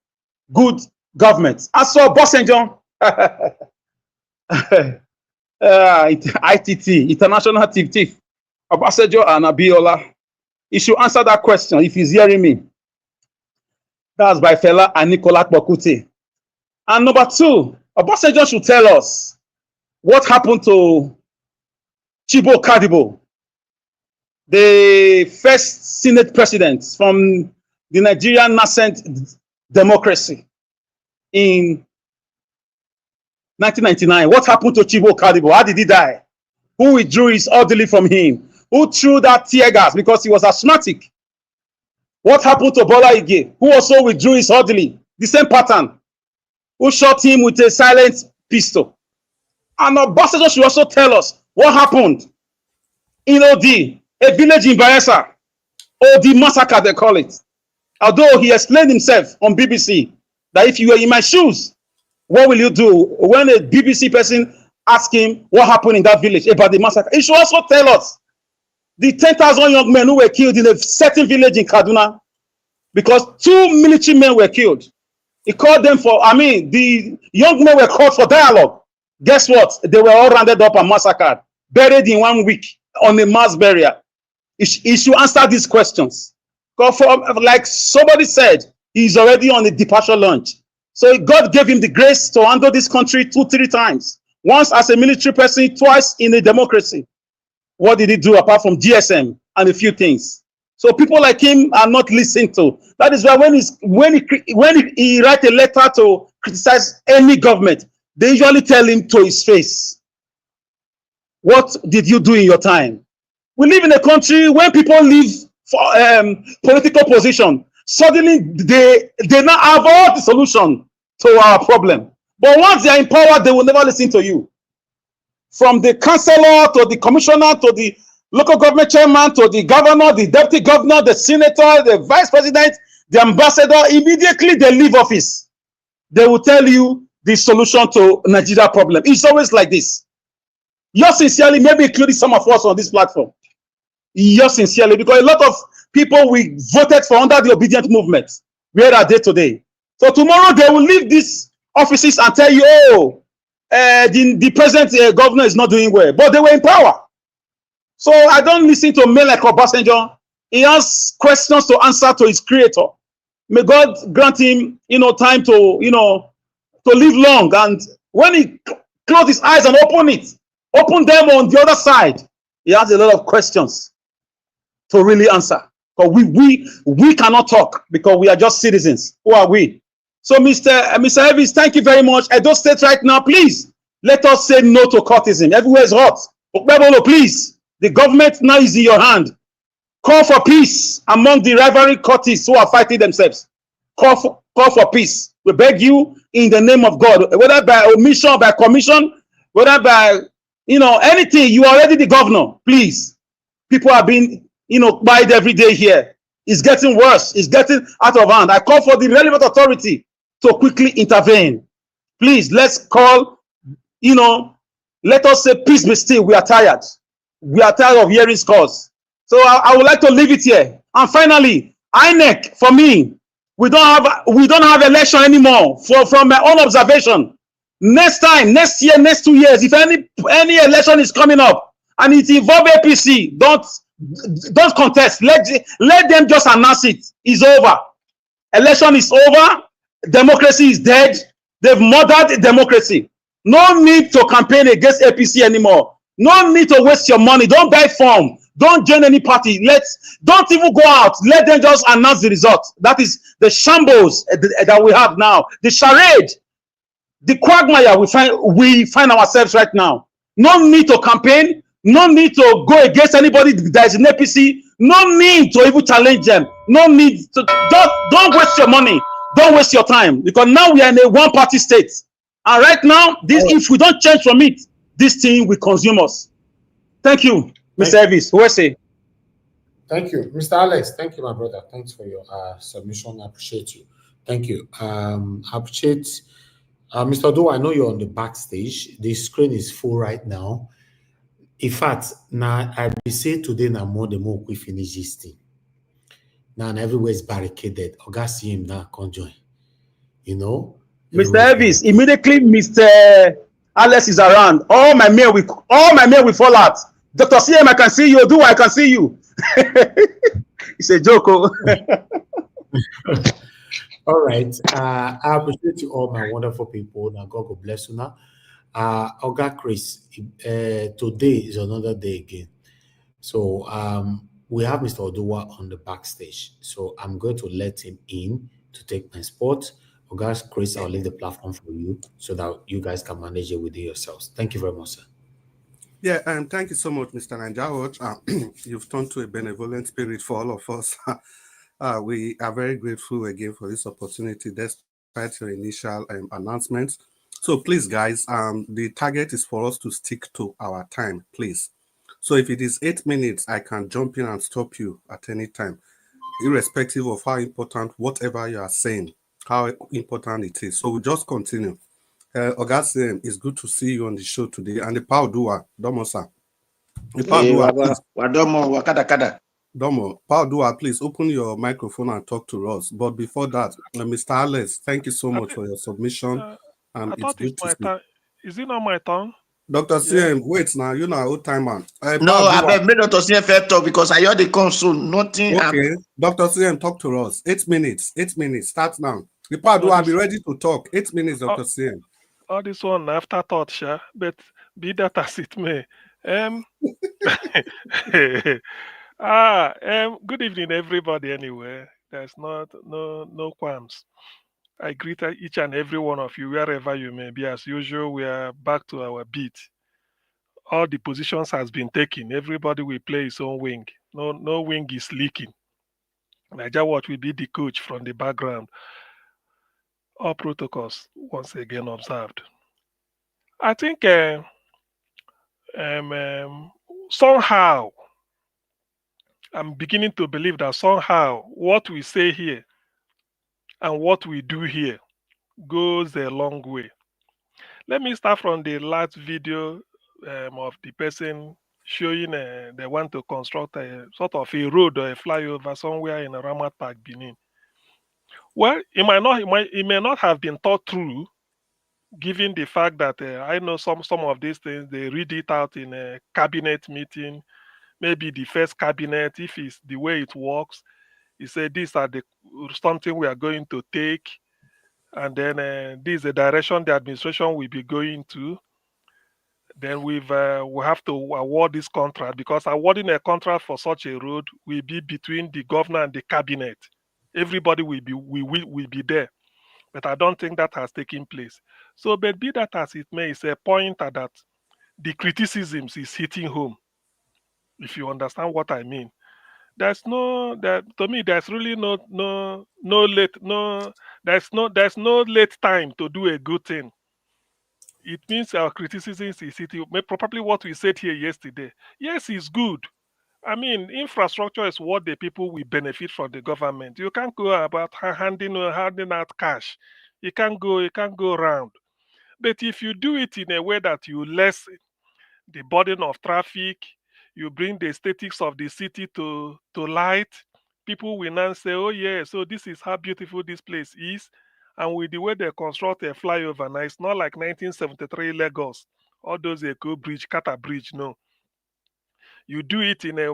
S22: good government. As for Obasanjo, ITT, International Thief, Obasanjo and Abiola, he should answer that question if he's hearing me. That's by Fela and Nicolas Bokute. And number 2, Obasanjo should tell us what happened to Chibo Kadibo, the first Senate president from the Nigerian nascent democracy in 1999. What happened to Chibo Kadibo? How did he die? Who withdrew his orderly from him? Who threw that tear gas because he was asthmatic? What happened to Bwala Ige, who also withdrew his orderly? The same pattern. Who shot him with a silent pistol? And Obasanjo should also tell us what happened in OD, a village in Bayelsa. OD massacre, they call it. Although he explained himself on BBC that if you were in my shoes, what will you do? When a BBC person asked him what happened in that village about the massacre, he should also tell us the 10,000 young men who were killed in a certain village in Kaduna because 2 military men were killed. He called them the young men were called for dialogue. Guess what? They were all rounded up and massacred. buried in 1 week on a mass burial? He should answer these questions. Because like somebody said, he's already on a departure launch. So God gave him the grace to handle this country 2-3 times. Once as a military person, twice in a democracy. What did he do apart from GSM and a few things? So people like him are not listened to. That is why when he write a letter to criticize any government, they usually tell him to his face, what did you do in your time? We live in a country when people leave for political position, suddenly they now have all the solution to our problem. But once they are in power, they will never listen to you. From the councillor to the commissioner to the local government chairman to the governor, the deputy governor, the senator, the vice president, the ambassador, immediately they leave office, they will tell you the solution to Nigeria problem. It's always like this. Yours sincerely, maybe including some of us on this platform. Yours sincerely, because a lot of people we voted for under the obedient movement, where are they today? So tomorrow they will leave these offices and tell you, oh, the present governor is not doing well, but they were in power. So I don't listen to men like Obasanjo. He has questions to answer to his creator. May God grant him, time to, to live long. And when he close his eyes and open them on the other side, he has a lot of questions to really answer. But we cannot talk because we are just citizens. Who are we? So Mr. Evans, thank you very much. Edo State right now, please let us say no to cultism. Everywhere is hot. Okpebolo, please. The government now is in your hand. Call for peace among the rivalry cultists who are fighting themselves. Call for peace. We beg you in the name of God, whether by omission, by commission, whether by anything. You are already the governor. Please. People are being buyed every day here. It's getting worse. It's getting out of hand. I call for the relevant authority to quickly intervene. Please, let's call, let us say peace be still. We are tired. We are tired of hearing scores. So I would like to leave it here. And finally, INEC, for me, we don't have election anymore. From my own observation, next time, next year, next 2 years, if any election is coming up and it involves APC, don't contest. Let them just announce it. It's over. Election is over. Democracy is dead. They've murdered democracy. No need to campaign against APC anymore. No need to waste your money. Don't buy form. Don't join any party. Don't even go out. Let them just announce the result. That is the shambles that we have now. The charade, the quagmire we find ourselves right now. No need to campaign. No need to go against anybody that is in APC. No need to even challenge them. No need to. Don't waste your money. Don't waste your time. Because now we are in a one-party state. And right now, if we don't change from it, this thing will consume us. Thank you, Mr. Evis. Who say?
S4: Thank you, Mr. Alex. Thank you, my brother. Thanks for your submission. I appreciate you. Thank you. I appreciate Mr. Odo. I know you're on the backstage. The screen is full right now. In fact, now I say today now more the more we finish this thing. Now everywhere is barricaded. I got see him now. Come join.
S22: Mr. Evis, immediately Mr. Alex is around. All my mail will fall out. Dr. CM, I can see you. Do I can see you? It's a joke.
S4: All right. I appreciate you all, my wonderful people. Now God will bless you now. Oga Chris, today is another day again. So we have Mr. Oduwa on the backstage. So I'm going to let him in to take my spot. Oga Chris, I'll leave the platform for you so that you guys can manage it within yourselves. Thank you very much, sir.
S6: Yeah, thank you so much, Mr. Nanjawat. You've turned to a benevolent spirit for all of us. We are very grateful again for this opportunity, despite your initial announcements. So please, guys, the target is for us to stick to our time, please. So if it is 8 minutes, I can jump in and stop you at any time, irrespective of how important whatever you are saying, how important it is. So we'll just continue. Augustine, it's good to see you on the show today. And the Paudua, Domo sir. Domo, Paudua, please open your microphone and talk to us. But before that, Mr. Alex, thank you so much for your submission.
S10: I thought it's my turn. Is it not my turn?
S6: Dr. CM, wait now, you know old time man.
S10: No, I beg make Dr. CM first talk because I heard the console. Nothing.
S6: Okay, Dr. CM, talk to us. 8 minutes. 8 minutes. Start now. The part will be ready to talk. 8 minutes, Dr. CM.
S11: All this one afterthought, sha, but be that as it may. Good evening, everybody. Anyway, there's no qualms. I greet each and every one of you wherever you may be. As usual, we are back to our beat. All the positions has been taken. Everybody will play his own wing. No wing is leaking. Naija Watch will be the coach from the background. All protocols once again observed. I think somehow I'm beginning to believe that somehow what we say here and what we do here goes a long way. Let me start from the last video of the person showing they want to construct a sort of a road or a flyover somewhere in Ramat Park, Benin. Well, it may not have been thought through, given the fact that I know some of these things, they read it out in a cabinet meeting, maybe the first cabinet, if it's the way it works, he said these are the something we are going to take, and then this is the direction the administration will be going to. Then we have to award this contract, because awarding a contract for such a road will be between the governor and the cabinet. Everybody will be there. But I don't think that has taken place. So, but be that as it may, it's a pointer that the criticisms is hitting home. If you understand what I mean, there's no late time to do a good thing. It means our criticisms is hitting. Probably what we said here yesterday. Yes, it's good. I mean, infrastructure is what the people will benefit from the government. You can't go about handing out cash. You can't go around. But if you do it in a way that you lessen the burden of traffic, you bring the aesthetics of the city to light, people will now say, oh yeah, so this is how beautiful this place is. And with the way they construct a flyover, now it's not like 1973 Lagos, all those Eko Bridge, Kata Bridge, no. You do it in a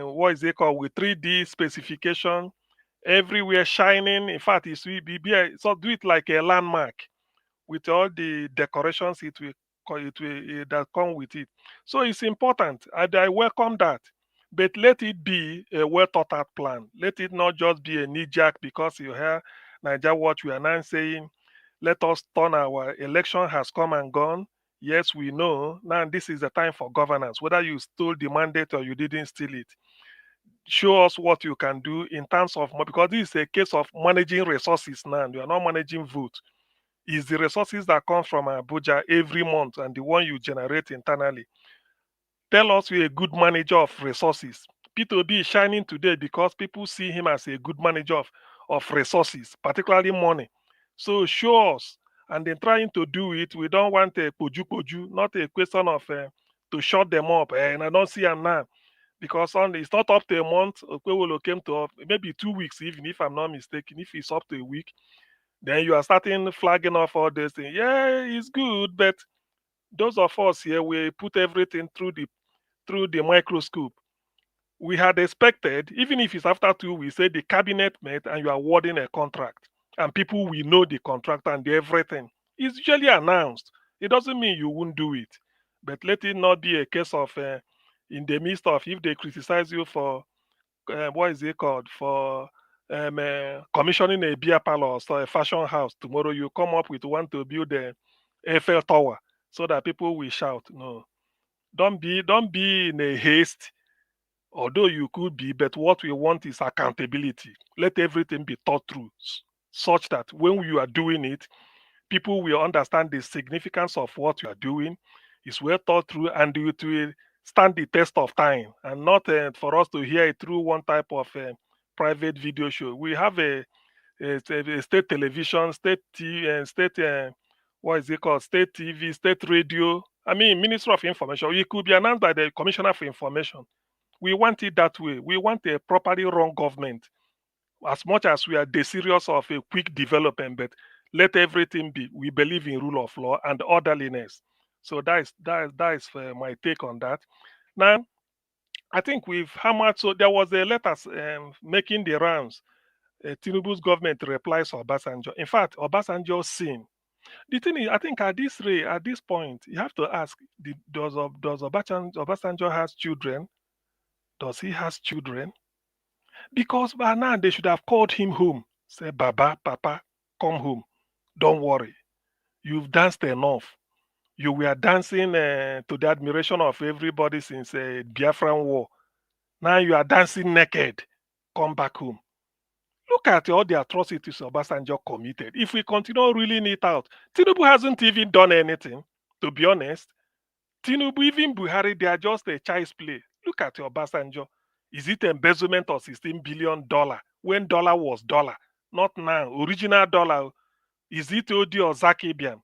S11: what is it called, with 3D specification, everywhere shining. In fact, so do it like a landmark with all the decorations that come with it. So it's important, and I welcome that. But let it be a well thought out plan. Let it not just be a knee jerk because you hear Naija Watch. We are now saying, let us turn our election has come and gone. Yes, we know. Now this is the time for governance. Whether you stole the mandate or you didn't steal it, show us what you can do in terms of, because this is a case of managing resources now. You are not managing vote. It's the resources that come from Abuja every month and the one you generate internally. Tell us you're a good manager of resources. P2B is shining today because people see him as a good manager of resources, particularly money. So show us. And then trying to do it, we don't want a poju, not a question of to shut them up. And I don't see them now. Because it's not up to a month. Okwewolo came to maybe 2 weeks, even if I'm not mistaken. If it's up to a week, then you are starting flagging off all this thing. Yeah, it's good, but those of us here, we put everything through the microscope. We had expected, even if it's after 2 weeks, say the cabinet met and you are awarding a contract, and people will know the contract and everything. It's usually announced. It doesn't mean you won't do it, but let it not be a case of in the midst of, if they criticize you for what is it called, for commissioning a beer parlor or a fashion house, tomorrow you come up with want to build a Eiffel Tower so that people will shout. No, don't be in a haste, although you could be, but what we want is accountability. Let everything be thought through such that when you are doing it, people will understand the significance of what you are doing. It's well thought through, and it will stand the test of time, and not for us to hear it through one type of private video show. We have a state television, state TV, and state what is it called, state TV, state radio. I mean, Minister of Information. It could be announced by the Commissioner for Information. We want it that way. We want a properly run government. As much as we are desirous of a quick development, but let everything be. We believe in rule of law and orderliness. So that is my take on that. Now, I think we've hammered. So there was a letter making the rounds. Tinubu's government replies to Obasanjo. In fact, Obasanjo seen. The thing is, I think at this point, you have to ask: does Obasanjo has children? Does he has children? Because by now they should have called him home. Say, Baba, Papa, come home. Don't worry. You've danced enough. You were dancing to the admiration of everybody since Biafran War. Now you are dancing naked. Come back home. Look at all the atrocities Obasanjo committed. If we continue reeling it out, Tinubu hasn't even done anything, to be honest. Tinubu, even Buhari, they are just a child's play. Look at Obasanjo. Is it embezzlement of $16 billion when dollar was dollar? Not now. Original dollar. Is it Odi or Zakibian?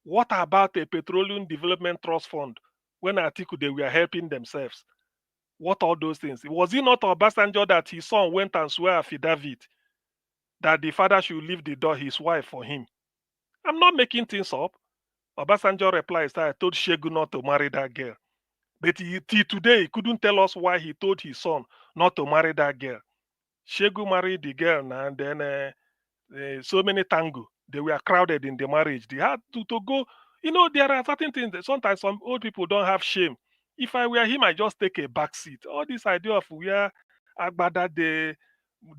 S11: What about a Petroleum Development Trust Fund when Atiku, they were helping themselves? What all those things? Was it not Obasanjo that his son went and swore affidavit that the father should leave the door his wife for him? I'm not making things up. Obasanjo replies that I told Shegu not to marry that girl. But till today, he couldn't tell us why he told his son not to marry that girl. Shegu married the girl now, and then so many tango. They were crowded in the marriage. They had to go. You know, there are certain things that sometimes some old people don't have shame. If I were him, I just take a back seat. All this idea of where Agbada, they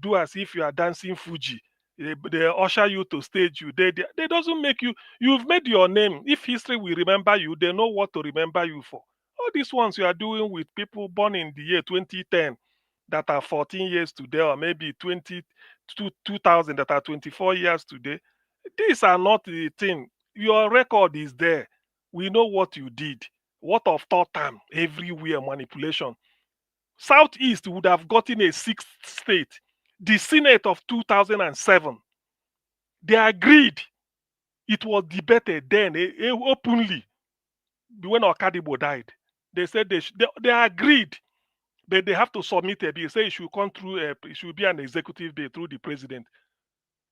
S11: do as if you are dancing Fuji. They usher you to stage you. They doesn't make you. You've made your name. If history will remember you, they know what to remember you for. All these ones you are doing with people born in the year 2010 that are 14 years today, or maybe 2000 that are 24 years today. These are not the thing. Your record is there. We know what you did. What of third time? Everywhere manipulation. Southeast would have gotten a sixth state. The Senate of 2007, they agreed. It was debated then openly when Okadibo died. They said they agreed, but they have to submit a bill. Say it should come through. It should be an executive bill through the president.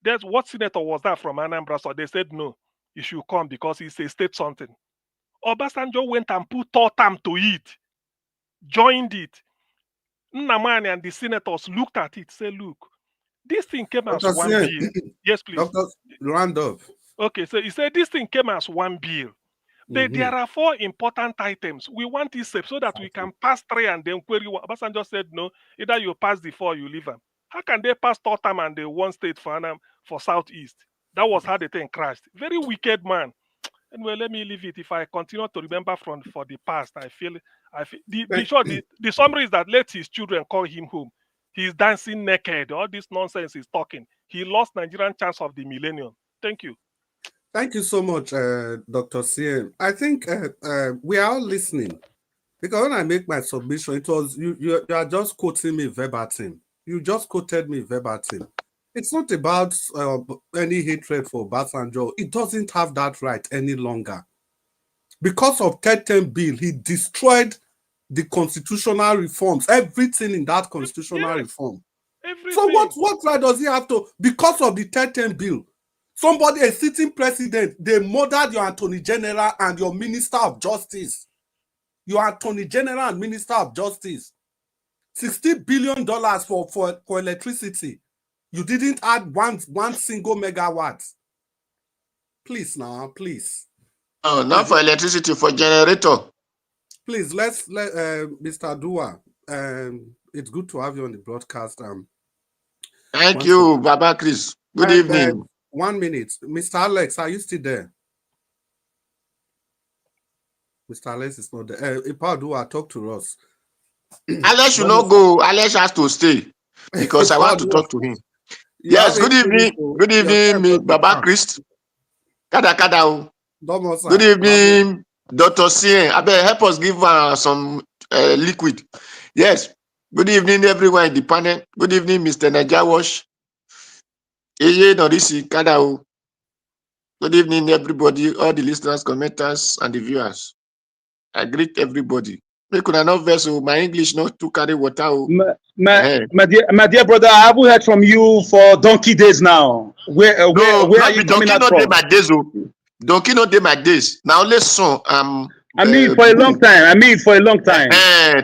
S11: That's what senator was that from Anambra? So they said no, it should come because it's a state something. Obasanjo went and put third term to it, joined it. Nnamani and the senators looked at it, said, look, this thing came as one bill. Yes, please.
S6: Dr. Randolph.
S11: Okay, so he said this thing came as one bill. But there are 4 important items. We want this so that we can pass 3 and then query. Obasanjo said no, either you pass the 4 or you leave them. How can they pass third time and the one state for Southeast? That was how the thing crashed. Very wicked man. Anyway, let me leave it. If I continue to remember for the past, I feel the summary is that let his children call him home. He's dancing naked. All this nonsense he's talking. He lost Nigerian chance of the millennium. Thank you.
S6: Thank you so much, Dr. CM. I think we are all listening, because when I make my submission, it was you are just quoting me verbatim. You just quoted me verbatim. It's not about any hatred for Obasanjo. It doesn't have that right any longer. Because of 10 bill, he destroyed the constitutional reforms, everything in that constitutional reform. Everything. So what right does he have to? Because of the 10 bill, somebody, a sitting president, they murdered your Attorney General and your Minister of Justice. Your Attorney General and Minister of Justice. $60 billion for electricity. You didn't add one single megawatt. Please now, please.
S10: Oh, not for electricity, for generator.
S6: Please, let Mr. Dua. It's good to have you on the broadcast.
S10: Thank you, Baba Chris. Good evening.
S6: 1 minute. Mr. Alex, are you still there? Mr. Alex is not there. Ipa Dua, talk to us.
S10: Alex should not go. Alex has to stay because I want to talk to him. Yes, good evening. Good evening, Baba Chris. Kada. Good evening, Dr. Sien. Help us give some liquid. Yes. Good evening, everyone in the panel. Good evening, Mr. Najawash. Good evening, everybody, all the listeners, commenters, and the viewers. I greet everybody. Make una no vessel. My English not to carry water.
S22: My dear brother, I haven't heard from you for donkey days now. Where are you coming out from?
S10: My days, Donkey no dey my days. Now let's son.
S22: I mean for a long time.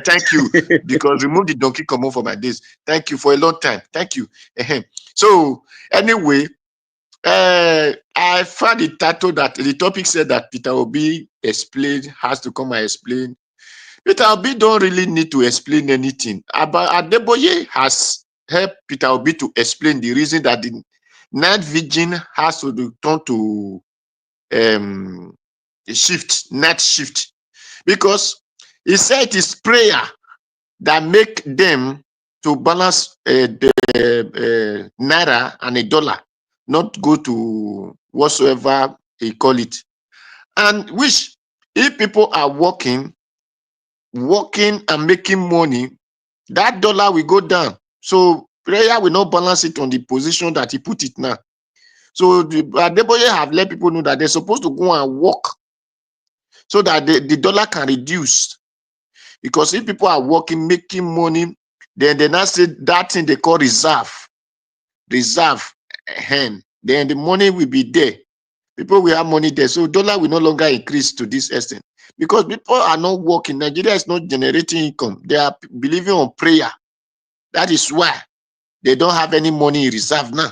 S10: Thank you. Because remove the donkey come for my days. Thank you for a long time. Thank you. So anyway, I found the title that the topic said that Peter Obi has to come and explain. Peter Obi don't really need to explain anything. But Adeboye has helped Peter Obi to explain the reason that the night vision has to turn to night shift. Because he said it is prayer that make them to balance the naira and a dollar, not go to whatsoever he call it. And which, if people are working and making money, that dollar will go down. So prayer will not balance it on the position that he put it now. So Adeboye have let people know that they're supposed to go and work so that the dollar can reduce. Because if people are working, making money, then they now say that thing they call reserve. Then the money will be there. People will have money there. So dollar will no longer increase to this extent. Because people are not working. Nigeria is not generating income. They are believing on prayer. That is why they don't have any money in reserve now.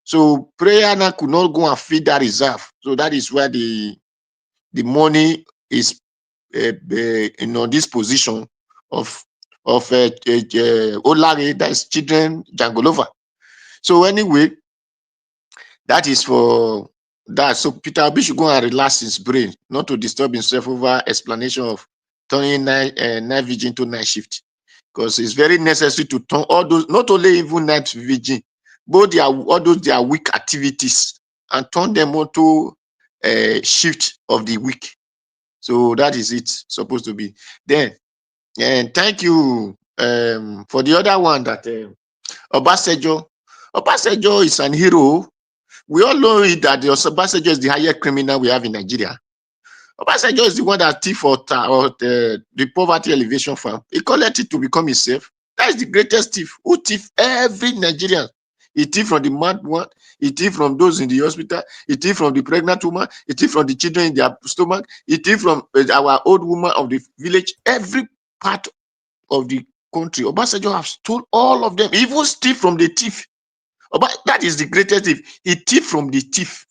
S10: So prayer now could not go and feed that reserve. So that is why the money is in this position of Olare, that is children Jangolova. So anyway, that is for that. So Peter Obi should go and relax his brain, not to disturb himself over explanation of turning night vision to night shift. Because it's very necessary to turn all those, not only even night vision, but all those their weak activities and turn them onto a shift of the week. So that is it supposed to be. Then, and thank you for the other one that Obasanjo is an hero. We all know that Obasanjo is the highest criminal we have in Nigeria. Obasanjo is the one that thief or the poverty elevation fund. He collected to become himself. That is the greatest thief. Who thief every Nigerian? He thief from the mad one. He thief from those in the hospital. He thief from the pregnant woman. He thief from the children in their stomach. He thief from our old woman of the village. Every part of the country. Obasanjo have stole all of them. He even steal from the thief. That is the greatest thief. He thief from the thief.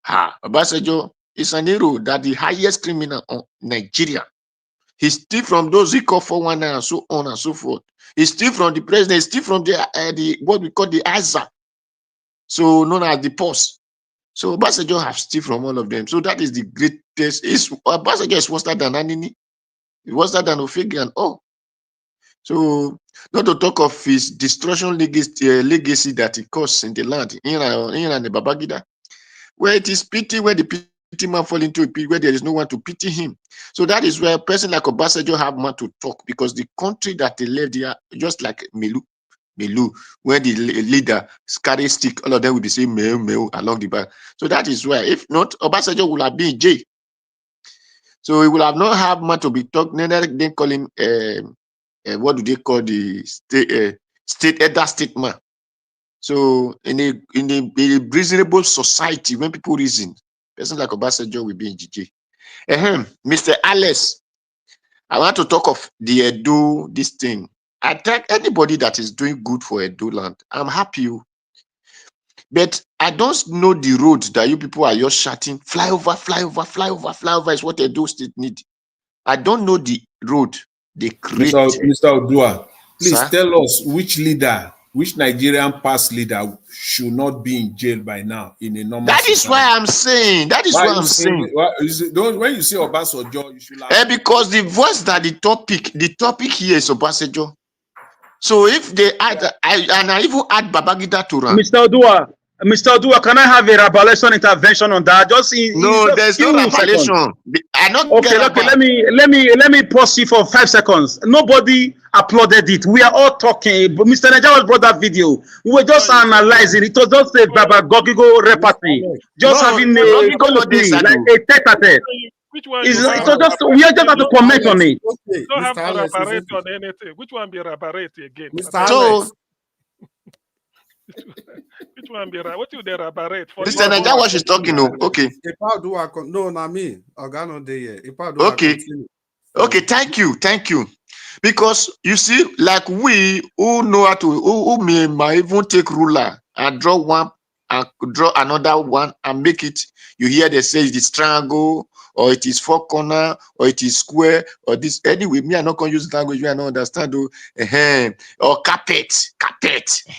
S10: Obasanjo is an hero, that the highest criminal of Nigeria. He steal from those who call 419 and so on and so forth. He steal from the president. He steal from the what we call the ISA, so known as the post. So Obasanjo have steal from all of them. So that is the greatest. Obasanjo is worse than Anini. He's worse than Ofegi and all. So not to talk of his destruction legacy that he caused in the land, in the Babangida, where it is pity where the pity man fall into a pit where there is no one to pity him. So that is where a person like Obasanjo have more to talk, because the country that they left here, just like Melu, where the leader carry stick, all of them will be saying meo along the back. So that is why, if not, Obasanjo will have been in jail. So he will have not have much to be talking. They call him what do they call the state elder statesman? So in a reasonable society, when people reason, person like Obasanjo will be in GJ. Mr. Alex, I want to talk of the Edo, this thing. I think anybody that is doing good for Edo land, I'm happy. But I don't know the road that you people are just shouting, flyover is what Edo state need. I don't know the road they create.
S5: Mr. Odua, please
S10: Sir?
S5: tell us which Nigerian past leader should not be in jail by now in a normal
S10: That is
S5: society.
S10: why I'm saying. That is why I'm saying.
S5: When you say Obasanjo, you should have.
S10: Because the voice that the topic here is Obasanjo. So if they add, I even add Babangida to run.
S22: Mr. Odua, can I have a revelation intervention on that?
S10: No, there's no revelation. I not
S22: okay. Let me pause you for 5 seconds. Nobody applauded it. We are all talking. But Mr. Najawa brought that video. We were just analyzing. It was just a Baba Gogigo repartee. Just having a colloquy, like a tete-a-tete.
S11: Which one?
S22: We are just have to comment on it.
S11: You don't have to elaborate on anything. Which one be elaborate again?
S10: So
S11: Which one be right? What you there about for
S10: Mr. Naija, what she's talking no. Okay.
S6: No, not me. Organo day.
S10: Okay. Okay, thank you. Because you see, like we who know how to who may even take ruler and draw one and draw another one and make it. You hear they say it is triangle or it is four corner or it is square or this. Anyway, me, I'm not gonna use language. I don't understand. Or carpet.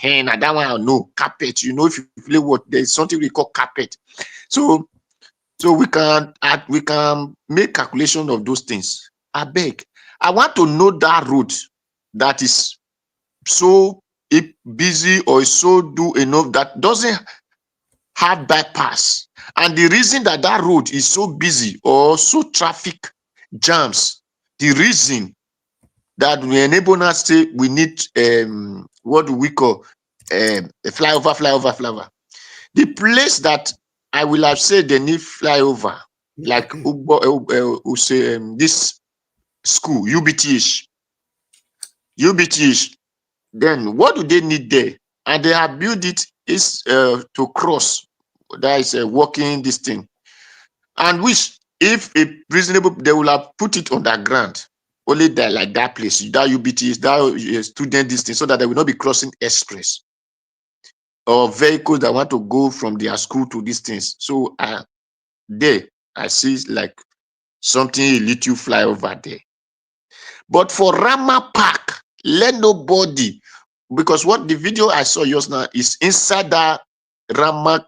S10: Now that one I know. Carpet. You know, if you play what there's something we call carpet. So we can make calculation of those things. I beg. I want to know that road that is so busy or is so do enough that doesn't have bypass. And the reason that that road is so busy or so traffic jams, the reason that we enable us say we need what do we call a flyover. The place that I will have said they need flyover, like this school, UBTH. Then what do they need there? And they have built it is to cross. That is walking this thing. And which, if a reasonable, they will have put it underground. Only that, like that place, that UBTH, that student distance, so that they will not be crossing express or vehicles that want to go from their school to these things. So there, I see like something a little fly over there. But for Rama Park, let nobody, because what the video I saw just now is inside that Ramat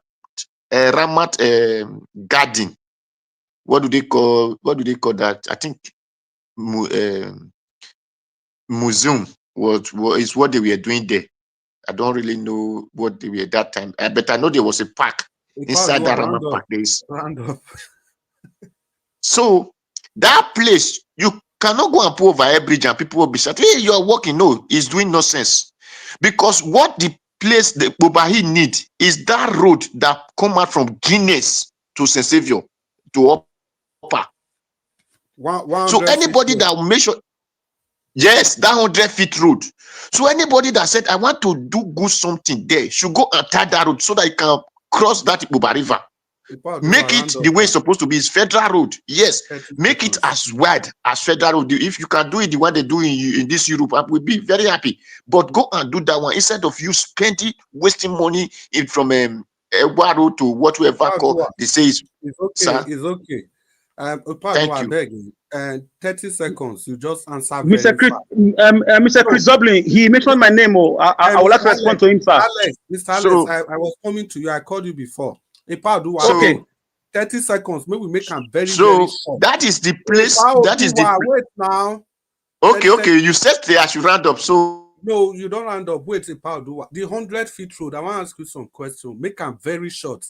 S10: garden. What do they call that? I think museum is what they were doing there. I don't really know what they were that time, but I know there was a park inside that Rama Park. There is. So that place, you cannot go and pull over a bridge and people will be saying, hey, you are walking. No, it's doing no sense. Because what the place the Bobahi need is that road that come out from Guinness to St. Savior to Upper. So anybody that will make sure, yes, that 100-feet road. So anybody that said, I want to do good something there should go and tie that road so that you can cross that Ipoba River. Make it the way it's supposed to be. It's federal road. Yes, make it as wide as federal road. If you can do it the way they do in this Europe, I will be very happy. But go and do that one instead of you spending wasting money from a road to whatever call they say is.
S6: It's okay.
S10: Sir?
S6: It's okay.
S10: Thank you.
S6: Begging. 30 seconds. You just answer.
S22: Mr. Chris Dublin, he mentioned my name. I will like to respond to him, sir.
S6: Mr. Alex, I was coming to you. I called you before.
S22: Okay.
S6: 30 seconds. Maybe we make them very,
S10: so
S6: very short.
S10: That is the place. That is the.
S6: Wait now.
S10: Okay. You said I should round up. So
S6: no, you don't round up. Wait, the 100-feet road. I want to ask you some questions. Make them very short.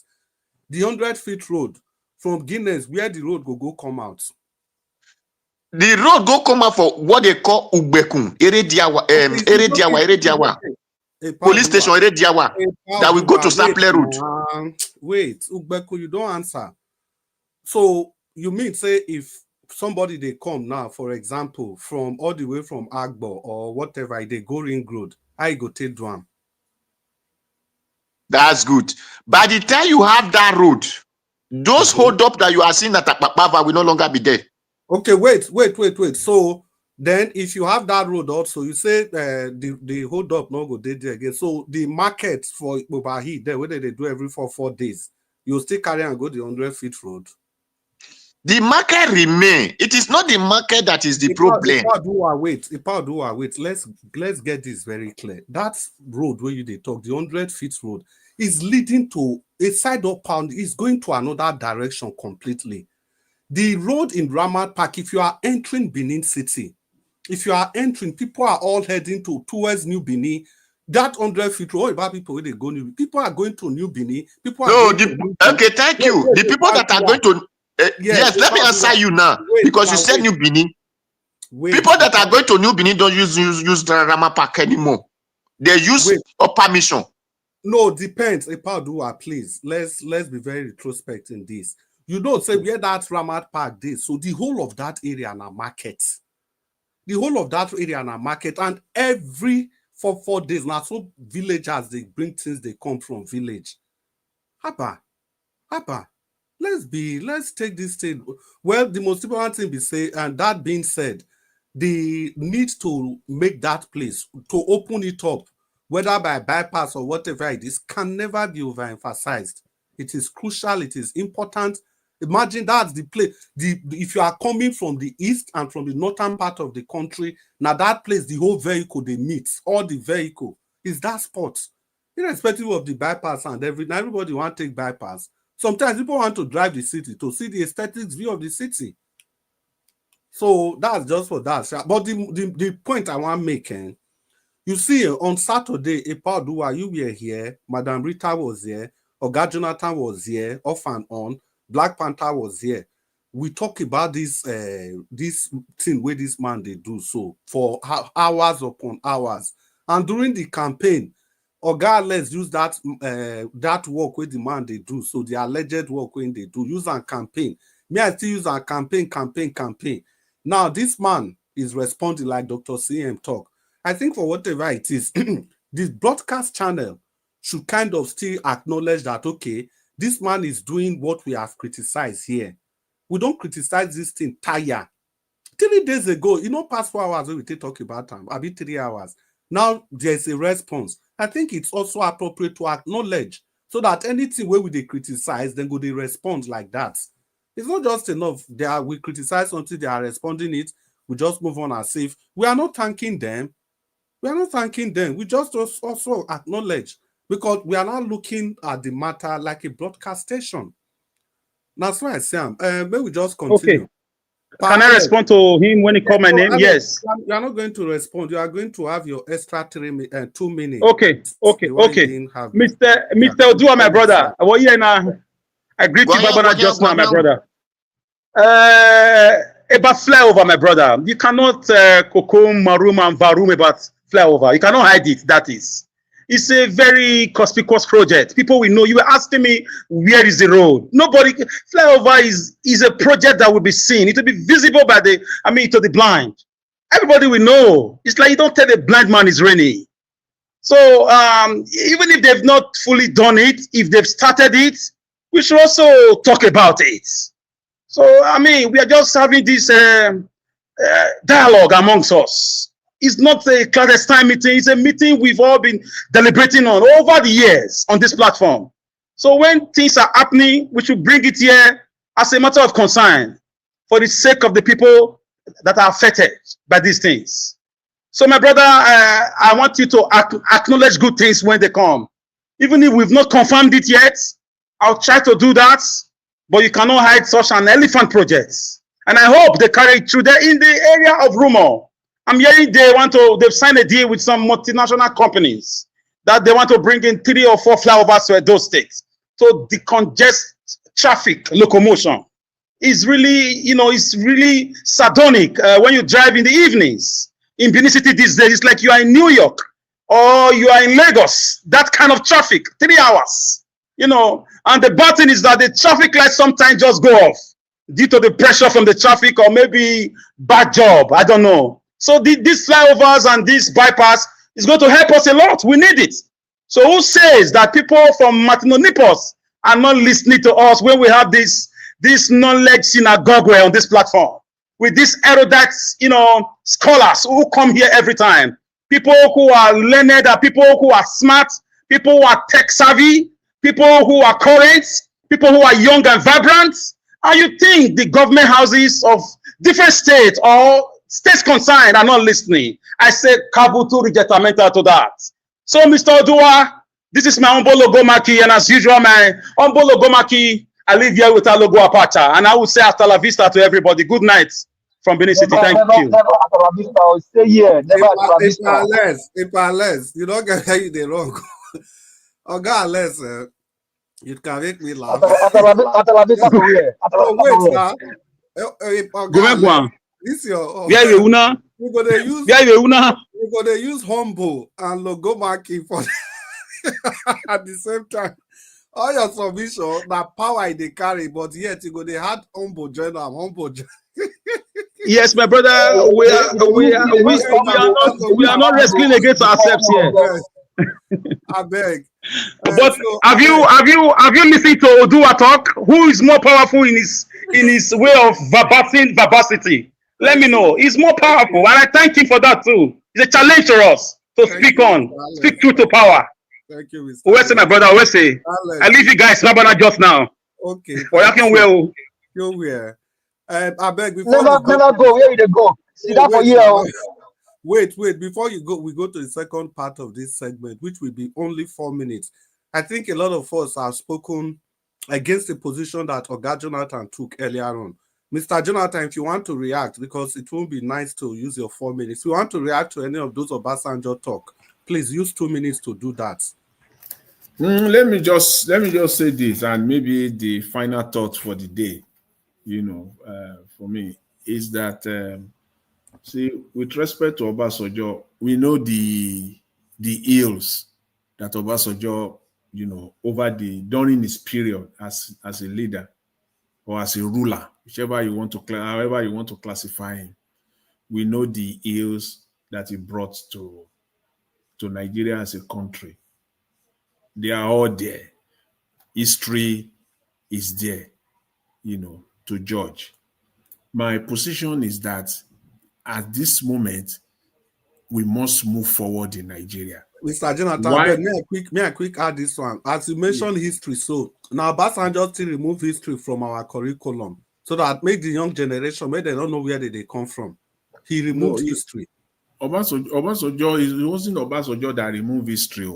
S6: The 100-feet road from Guinness, where the road go come out.
S10: The road go come out for what they call Ugbekun, Erediawa. Police station Erediawa. That we go to Staple Road.
S6: Wait, Ugbekun, you don't answer. So you mean say if somebody they come now, for example, from all the way from Agbo or whatever, they go Ring Road, I go take Drum.
S10: That's good. By the time you have that road, those hold up that you are seeing at Akpakpava will no longer be there.
S6: Okay, wait. So then if you have that road also, you say the hold up no go there again. So the market for Bobahi, there whether they do every 4 days, you still carry and go the 100-feet road.
S10: The market remain. It is not the market that is the problem.
S6: Wait. Let's get this very clear. That road where they talk, the 100-feet road, is leading to a side up pound, is going to another direction completely. The road in Ramat Park, if you are entering Benin City, people are all heading towards New Benin. That 100-feet road, about people where they go New, people are going to New Benin.
S10: Okay, thank you. The people that are going to yes, let me answer you now because you said New Benin. People that are going to New Benin don't use Ramat Park anymore. They use Upper Mission.
S6: No, depends. Please, let's be very retrospect in this. You don't say where that Ramat Park is. So the whole of that area na market. And every for 4 days. Now, so villagers, they bring things, they come from village. Haba. Let's take this thing. Well, the most important thing we say, and that being said, the need to make that place, to open it up, whether by bypass or whatever it is, can never be overemphasized. It is crucial, it is important. Imagine that's the place. If you are coming from the east and from the northern part of the country, now that place, the whole vehicle they meet, all the vehicle is that spot. Irrespective of the bypass and everything, everybody want to take bypass. Sometimes people want to drive the city to see the aesthetics view of the city. So that's just for that. But the point I want making, you see, on Saturday, Epaudua, you were here, Madam Rita was here, Oga Jonathan was here, off and on, Black Panther was here. We talk about this thing where this man they do so for hours upon hours. And during the campaign, Oga, let's use that work where the man they do. So the alleged work when they do, use and campaign. Me, I still use and campaign. Now, this man is responding like Dr. CM talk. I think for whatever it is, this broadcast channel should kind of still acknowledge that, okay, this man is doing what we have criticized here. We don't criticize this thing tire. 3 days ago, past 4 hours when we talk about time, I'll be 3 hours. Now there's a response. I think it's also appropriate to acknowledge so that anything where they criticize, then go they respond like that. It's not just enough. We criticize until they are responding it. We just move on as if we are not thanking them. We just also acknowledge, because we are not looking at the matter like a broadcast station. That's why I say, maybe we just continue.
S22: Okay. Can I respond to him when he called my name? Yes.
S6: You are not going to respond. You are going to have your extra 2 minutes.
S22: Okay. Mr. Odua, my brother. Well, yeah, now I greet you, Babana, just now, my brother. About flyover, my brother. You cannot cocoon, maroon, and varoom about flyover. You cannot hide it. That is. It's a very conspicuous project. People will know. You were asking me, where is the road? Nobody. Flyover is a project that will be seen. It will be visible to the blind. Everybody will know. It's like you don't tell a blind man it's raining. So even if they've not fully done it, if they've started it, we should also talk about it. So, we are just having this dialogue amongst us. It's not a clandestine meeting. It's a meeting we've all been deliberating on over the years on this platform. So when things are happening, we should bring it here as a matter of concern for the sake of the people that are affected by these things. So my brother, I want you to acknowledge good things when they come. Even if we've not confirmed it yet, I'll try to do that, but you cannot hide such an elephant project. And I hope they carry it through there in the area of rumor. I'm hearing they've signed a deal with some multinational companies that they want to bring in 3 or 4 flyovers to those states. So decongest traffic locomotion is really, it's really sardonic when you drive in the evenings. In Benin City these days, it's like you are in New York or you are in Lagos. That kind of traffic, 3 hours, and the bad thing is that the traffic lights sometimes just go off due to the pressure from the traffic or maybe bad job. I don't know. So these flyovers and this bypass is going to help us a lot. We need it. So who says that people from Martinonipos are not listening to us when we have this knowledge synagogue on this platform with these erudite, scholars who come here every time. People who are learned, people who are smart, people who are tech savvy, people who are current, people who are young and vibrant. And you think the government houses of different states or states concerned are not listening? I say kabutu rejectamenta to that. So Mr. Odua, this is my Ombolo Gomaki, and as usual, my Ombolo Gomaki, I live here with our logo Apacha, and I will say hasta la vista to everybody. Good night from Benin City. Thank you.
S3: Never hasta la vista. Stay here. Never hasta la vista.
S6: If you don't get it wrong. Oh God, listen. You can make me laugh.
S3: Hasta la vista for here.
S6: Wait, now. This your
S22: we're
S6: gonna use humble and logo marking for at the same time. All your submission, that power they carry, but yet you go they had humble join.
S22: Yes, my brother, we are not wrestling against ourselves here.
S6: I beg.
S22: But have you listened to Odua talk? Who is more powerful in his way of verbosity? Let me know. He's more powerful, and I thank him for that too. It's a challenge to us to speak truth to power.
S6: Thank you, Mr.
S22: Where's my brother? Where's he? I leave you guys, not just now.
S6: Okay.
S22: You're
S6: where? I beg before
S3: never go. Where you go? See that for you.
S6: Wait. Before you go, we go to the second part of this segment, which will be only 4 minutes. I think a lot of us have spoken against the position that Oga Jonathan took earlier on. Mr. Jonathan, if you want to react, because it won't be nice to use your 4 minutes. If you want to react to any of those Obasanjo talk, please use 2 minutes to do that.
S5: Let me just say this, and maybe the final thought for the day, for me, is that see, with respect to Obasanjo, we know the ills that Obasanjo, during his period as a leader or as a ruler, however you want to classify him, we know the ills that he brought to Nigeria as a country. They are all there. History is there, to judge. My position is that at this moment, we must move forward in Nigeria.
S6: Mr. Jonathan, may I quick add this one? As you mentioned history, so now Obasanjo still remove history from our curriculum so that make the young generation, where they don't know where they come from. He removed history.
S5: Obasanjo, it wasn't Obasanjo that removed history.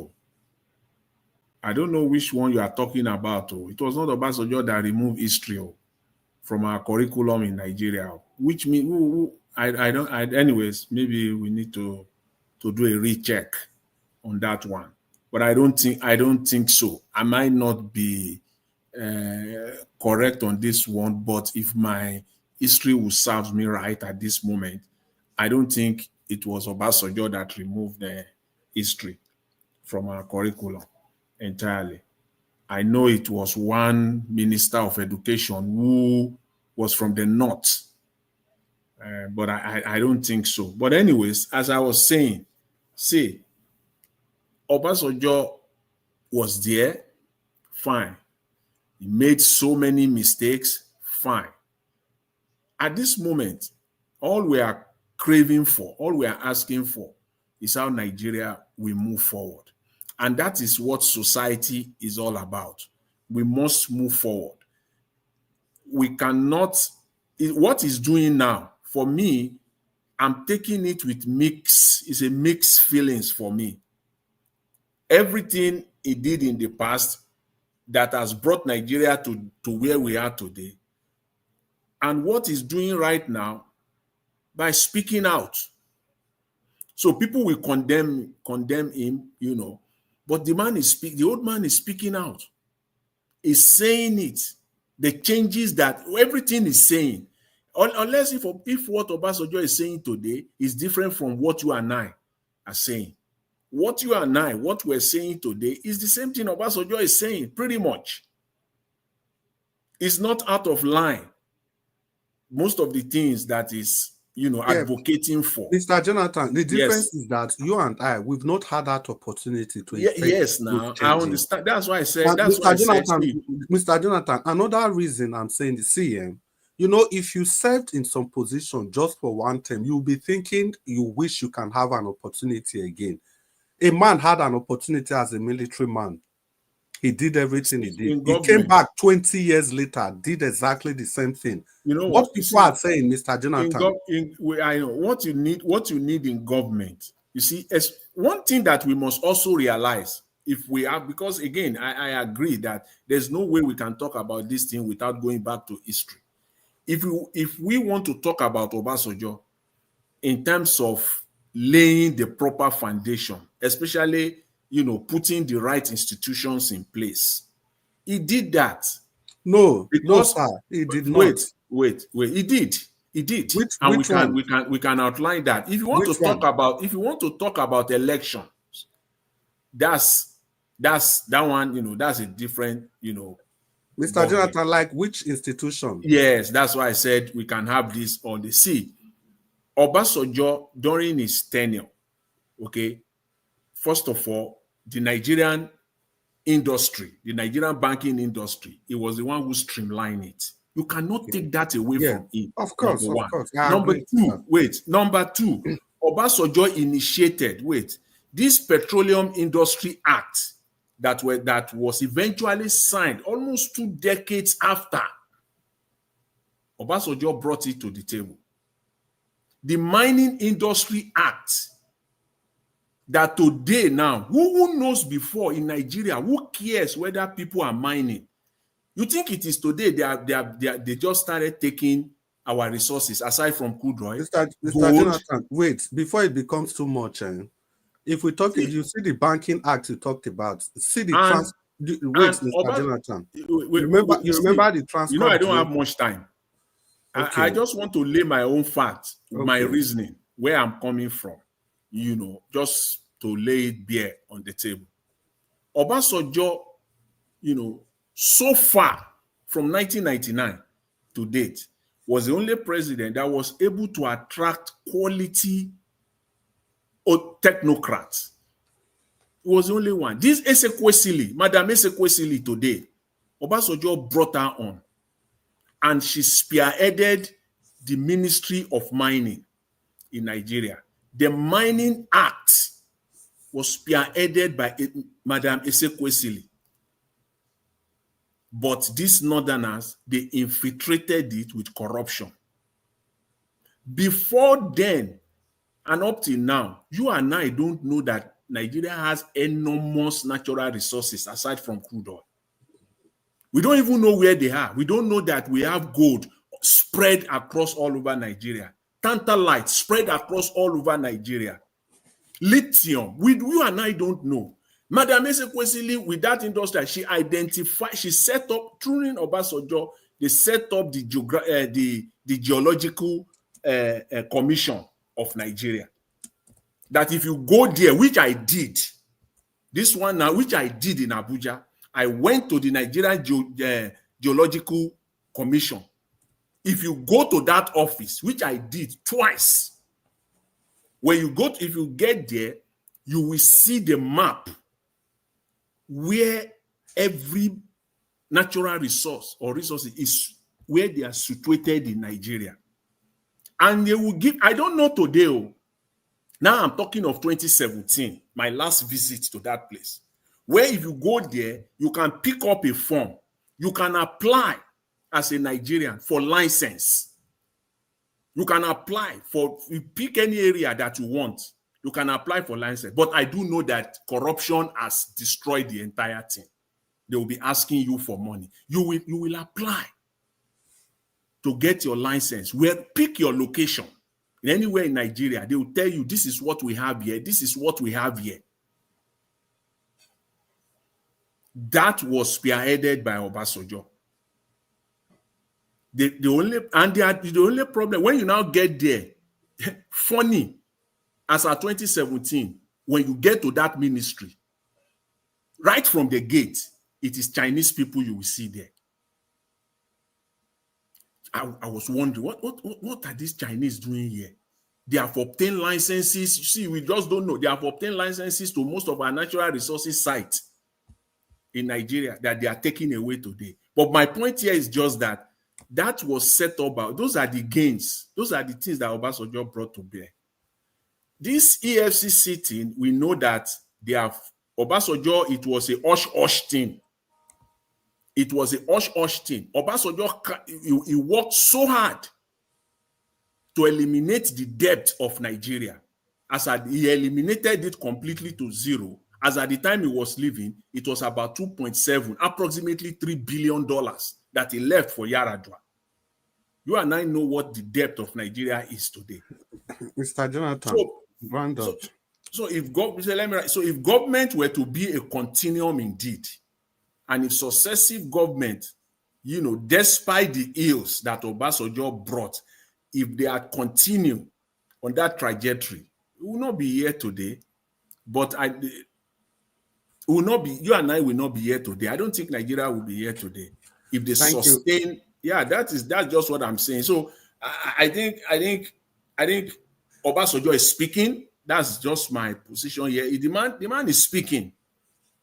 S5: I don't know which one you are talking about. It was not Obasanjo that removed history from our curriculum in Nigeria. Which means anyways, maybe we need to do a recheck on that one. But I don't think so. I might not be correct on this one, but if my history will serve me right at this moment, I don't think it was Obasanjo that removed the history from our curriculum entirely. I know it was one minister of education who was from the north, but I don't think so. But anyways, as I was saying, see, Obasanjo was there, fine. He made so many mistakes, fine. At this moment, all we are craving for, all we are asking for is how Nigeria will move forward. And that is what society is all about. We must move forward. We cannot, what he's doing now, for me, I'm taking it with it's a mixed feelings for me. Everything he did in the past that has brought Nigeria to where we are today, and what he's doing right now by speaking out. So people will condemn him, but the old man is speaking out. He's saying it. The changes that everything is saying, unless if what Obasanjo is saying today is different from what you and I are saying. What you and I, what we're saying today is the same thing Obasanjo is saying, pretty much. It's not out of line. Most of the things that is, advocating for.
S6: Mr. Jonathan, the difference is that you and I, we've not had that opportunity to
S5: yes, now I understand. That's why I said,
S6: Mr. Jonathan, another reason I'm saying the CM, if you served in some position just for one term, you'll be thinking you wish you can have an opportunity again. A man had an opportunity as a military man. He did everything he did. He came back 20 years later, did exactly the same thing. What people are saying, Mr. Jonathan?
S5: I know what you need in government. You see, as one thing that we must also realize, because again, I agree that there's no way we can talk about this thing without going back to history. If we want to talk about Obasanjo in terms of laying the proper foundation, especially putting the right institutions in place. He did that.
S6: No, sir, he did not.
S5: Wait. He did. We can outline that. If you want to talk about elections, that's that one. That's a different.
S6: Mr. Jonathan, like which institution?
S5: Yes, that's why I said we can have this on the sea. Obasanjo, during his tenure, okay, first of all, the Nigerian industry, the Nigerian banking industry, he was the one who streamlined it. You cannot take that away from him.
S6: Of course,
S5: number one.
S6: I
S5: Number
S6: agree.
S5: two, number two, Obasanjo initiated, this Petroleum Industry Act that was eventually signed almost 2 decades after. Obasanjo brought it to the table. The Mining Industry Act, that today now, who knows before in Nigeria, who cares whether people are mining? You think it is today they just started taking our resources aside from crude oil?
S6: Mr. Jonathan, wait, before it becomes too much, if we talk, you see the Banking Act you talked about, see the Mr. Jonathan. You remember the transport?
S5: You know, I don't have much time. Okay. I just want to lay my own facts, my reasoning, where I'm coming from, you know, just to lay it bare on the table. Obasanjo, you know, so far from 1999 to date, was the only president that was able to attract quality technocrats. He was the only one. This Ezekwesili, Madam Ezekwesili today, Obasanjo brought her on, and she spearheaded the Ministry of Mining in Nigeria. The Mining Act was spearheaded by Madam Ezekwesili. But these northerners, they infiltrated it with corruption. Before then, and up till now, you and I don't know that Nigeria has enormous natural resources aside from crude oil. We don't even know where they are. We don't know that we have gold spread across all over Nigeria. Tantalite spread across all over Nigeria. Lithium, you and I don't know. Madam Ezekwesili, with that industry, she set up, during Obasanjo, they set up the Geological Commission of Nigeria. That if you go there, which I did, this one now, which I did in Abuja, I went to the Nigerian Geological Commission. If you go to that office, which I did twice, if you get there, you will see the map where every natural resource or resources is, where they are situated in Nigeria. And they will give, I don't know today, now I'm talking of 2017, my last visit to that place, where if you go there, you can pick up a form. You can apply as a Nigerian for license. You can apply for, you pick any area that you want. You can apply for license. But I do know that corruption has destroyed the entire thing. They will be asking you for money. You will apply to get your license. Pick your location. Anywhere in Nigeria, they will tell you, this is what we have here. This is what we have here. That was spearheaded by Obasanjo. The only problem, when you now get there, funny, as at 2017, when you get to that ministry, right from the gate, it is Chinese people you will see there. I was wondering, what are these Chinese doing here? They have obtained licenses. You see, we just don't know. They have obtained licenses to most of our natural resources sites in Nigeria that they are taking away today. But my point here is just that was set up by, those are the gains. Those are the things that Obasanjo brought to bear. This EFCC thing, we know that they have, Obasanjo, it was a hush-hush thing. It was a hush-hush thing. Obasanjo, he worked so hard to eliminate the debt of Nigeria. He eliminated it completely to zero. As at the time he was leaving, it was about 2.7, approximately $3 billion that he left for Yaradua. You and I know what the debt of Nigeria is today.
S6: Mr. Jonathan,
S5: so if government were to be a continuum indeed, and if successive government, you know, despite the ills that Obasanjo brought, if they had continued on that trajectory, we will not be here today. But you and I will not be here today. I don't think Nigeria will be here today if they sustain. Yeah, that's just what I'm saying. So I think Obasanjo is speaking. That's just my position here. The man is speaking.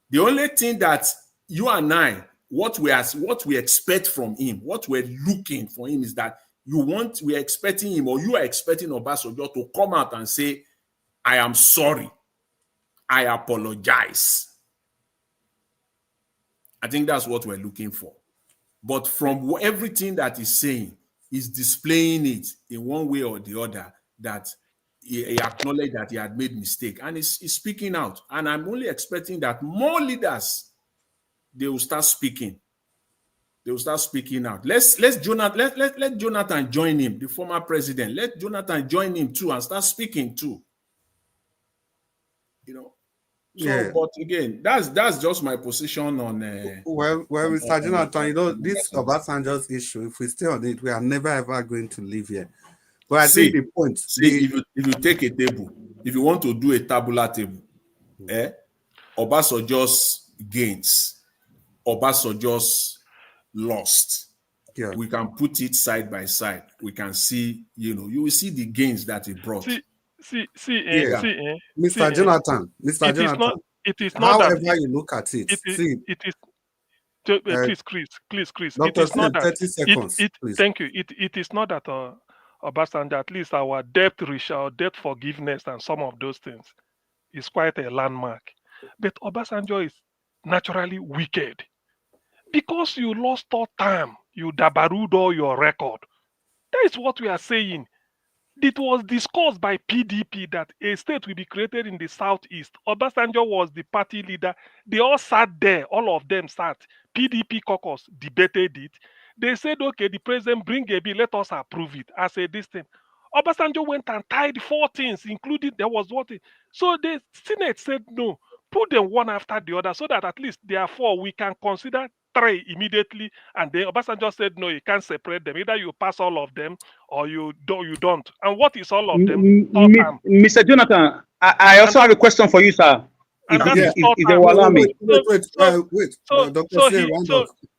S5: The only thing that you and I, what we expect from him, what we're looking for him is that we're expecting him, or you are expecting Obasanjo to come out and say, I am sorry. I apologize. I think that's what we're looking for. But from everything that he's saying, he's displaying it in one way or the other that he acknowledged that he had made mistake, and he's speaking out. And I'm only expecting that more leaders, they will start speaking. They will start speaking out. Let Jonathan join him, the former president. Let Jonathan join him too and start speaking too. You know. So,
S6: yeah.
S5: But again, that's just my position on.
S6: Mr. Jonathan, you know, this Obasanjo's issue, if we stay on it, we are never ever going to leave here. But I think the point.
S5: If you take a table, if you want to do a tabular table, Obasanjo's gains, Obasanjo's lost.
S6: Yeah.
S5: We can put it side by side. We can see, you will see the gains that he brought.
S6: Mr. Jonathan,
S11: it is not
S6: however
S11: that
S6: you look at it.
S11: Please, Chris.
S6: Dr.
S11: It is not that.
S6: 30 seconds, please.
S11: Thank you. It is not that Obasanjo, at least our debt forgiveness and some of those things is quite a landmark. But Obasanjo is naturally wicked. Because you lost all time, you dabarued all your record. That is what we are saying. It was discussed by PDP that a state will be created in the southeast. Obasanjo was the party leader. They all sat there. All of them sat. PDP caucus debated it. They said, okay, the president bring a bill. Let us approve it. I said this thing. Obasanjo went and tied 4 things, including there was what. So the Senate said no. Put them one after the other so that at least therefore we can consider 3 immediately, and then Obasanjo said no, you can't separate them. Either you pass all of them or you don't. And what is all of them?
S22: Mr. Jonathan, I also have a question for you, sir. If they will allow me.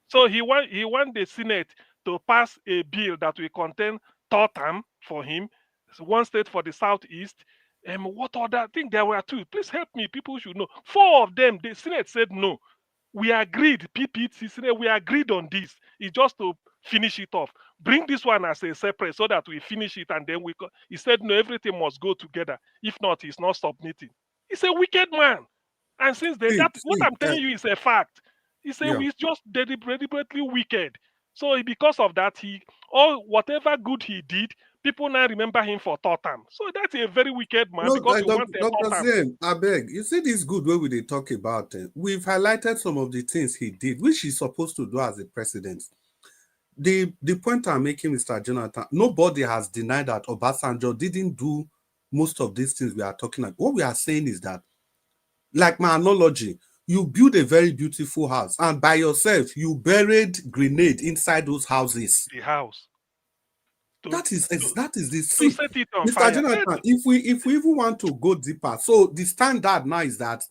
S11: So he want the Senate to pass a bill that will contain 3rd term for him, 1 state for the southeast. What other? I think there were 2. Please help me. People should know. 4 of them, the Senate said no. We agreed, PPC, we agreed on this. It's just to finish it off. Bring this one as a separate so that we finish it, and then he said, no, everything must go together. If not, he's not submitting. He's a wicked man. And since then, what I'm telling you is a fact. He's just deliberately wicked. So because of that, whatever good he did, people now remember him for 3rd term. So that's a very wicked man. Because he wants a 3rd term.
S6: I beg, you see this good way we talk about it. We've highlighted some of the things he did, which he's supposed to do as a president. The point I'm making, Mr. Jonathan, nobody has denied that Obasanjo didn't do most of these things we are talking about. What we are saying is that, like my analogy, you build a very beautiful house, and by yourself, you buried grenade inside those houses.
S11: The house.
S6: That is the see,
S11: set it on
S6: Mr.
S11: fire.
S6: Jonathan, if we even want to go deeper, so the standard now is that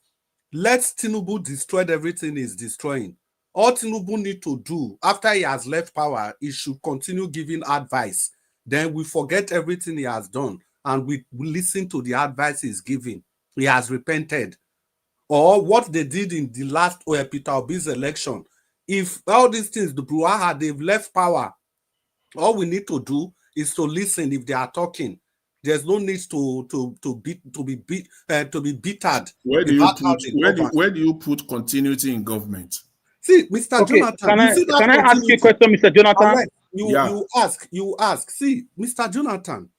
S6: let Tinubu destroy everything he's destroying. All Tinubu need to do after he has left power, he should continue giving advice. Then we forget everything he has done and we listen to the advice he's giving. He has repented. Or what they did in the last Peter Obi's election. If all these things, the Bwala, they've left power, all we need to do is to listen if they are talking. There's no need to be bittered.
S5: Where do you put continuity in government?
S6: See, Mr. Jonathan,
S22: can I ask you a question, Mr. Jonathan?
S6: Alex, you ask. See, Mr. Jonathan,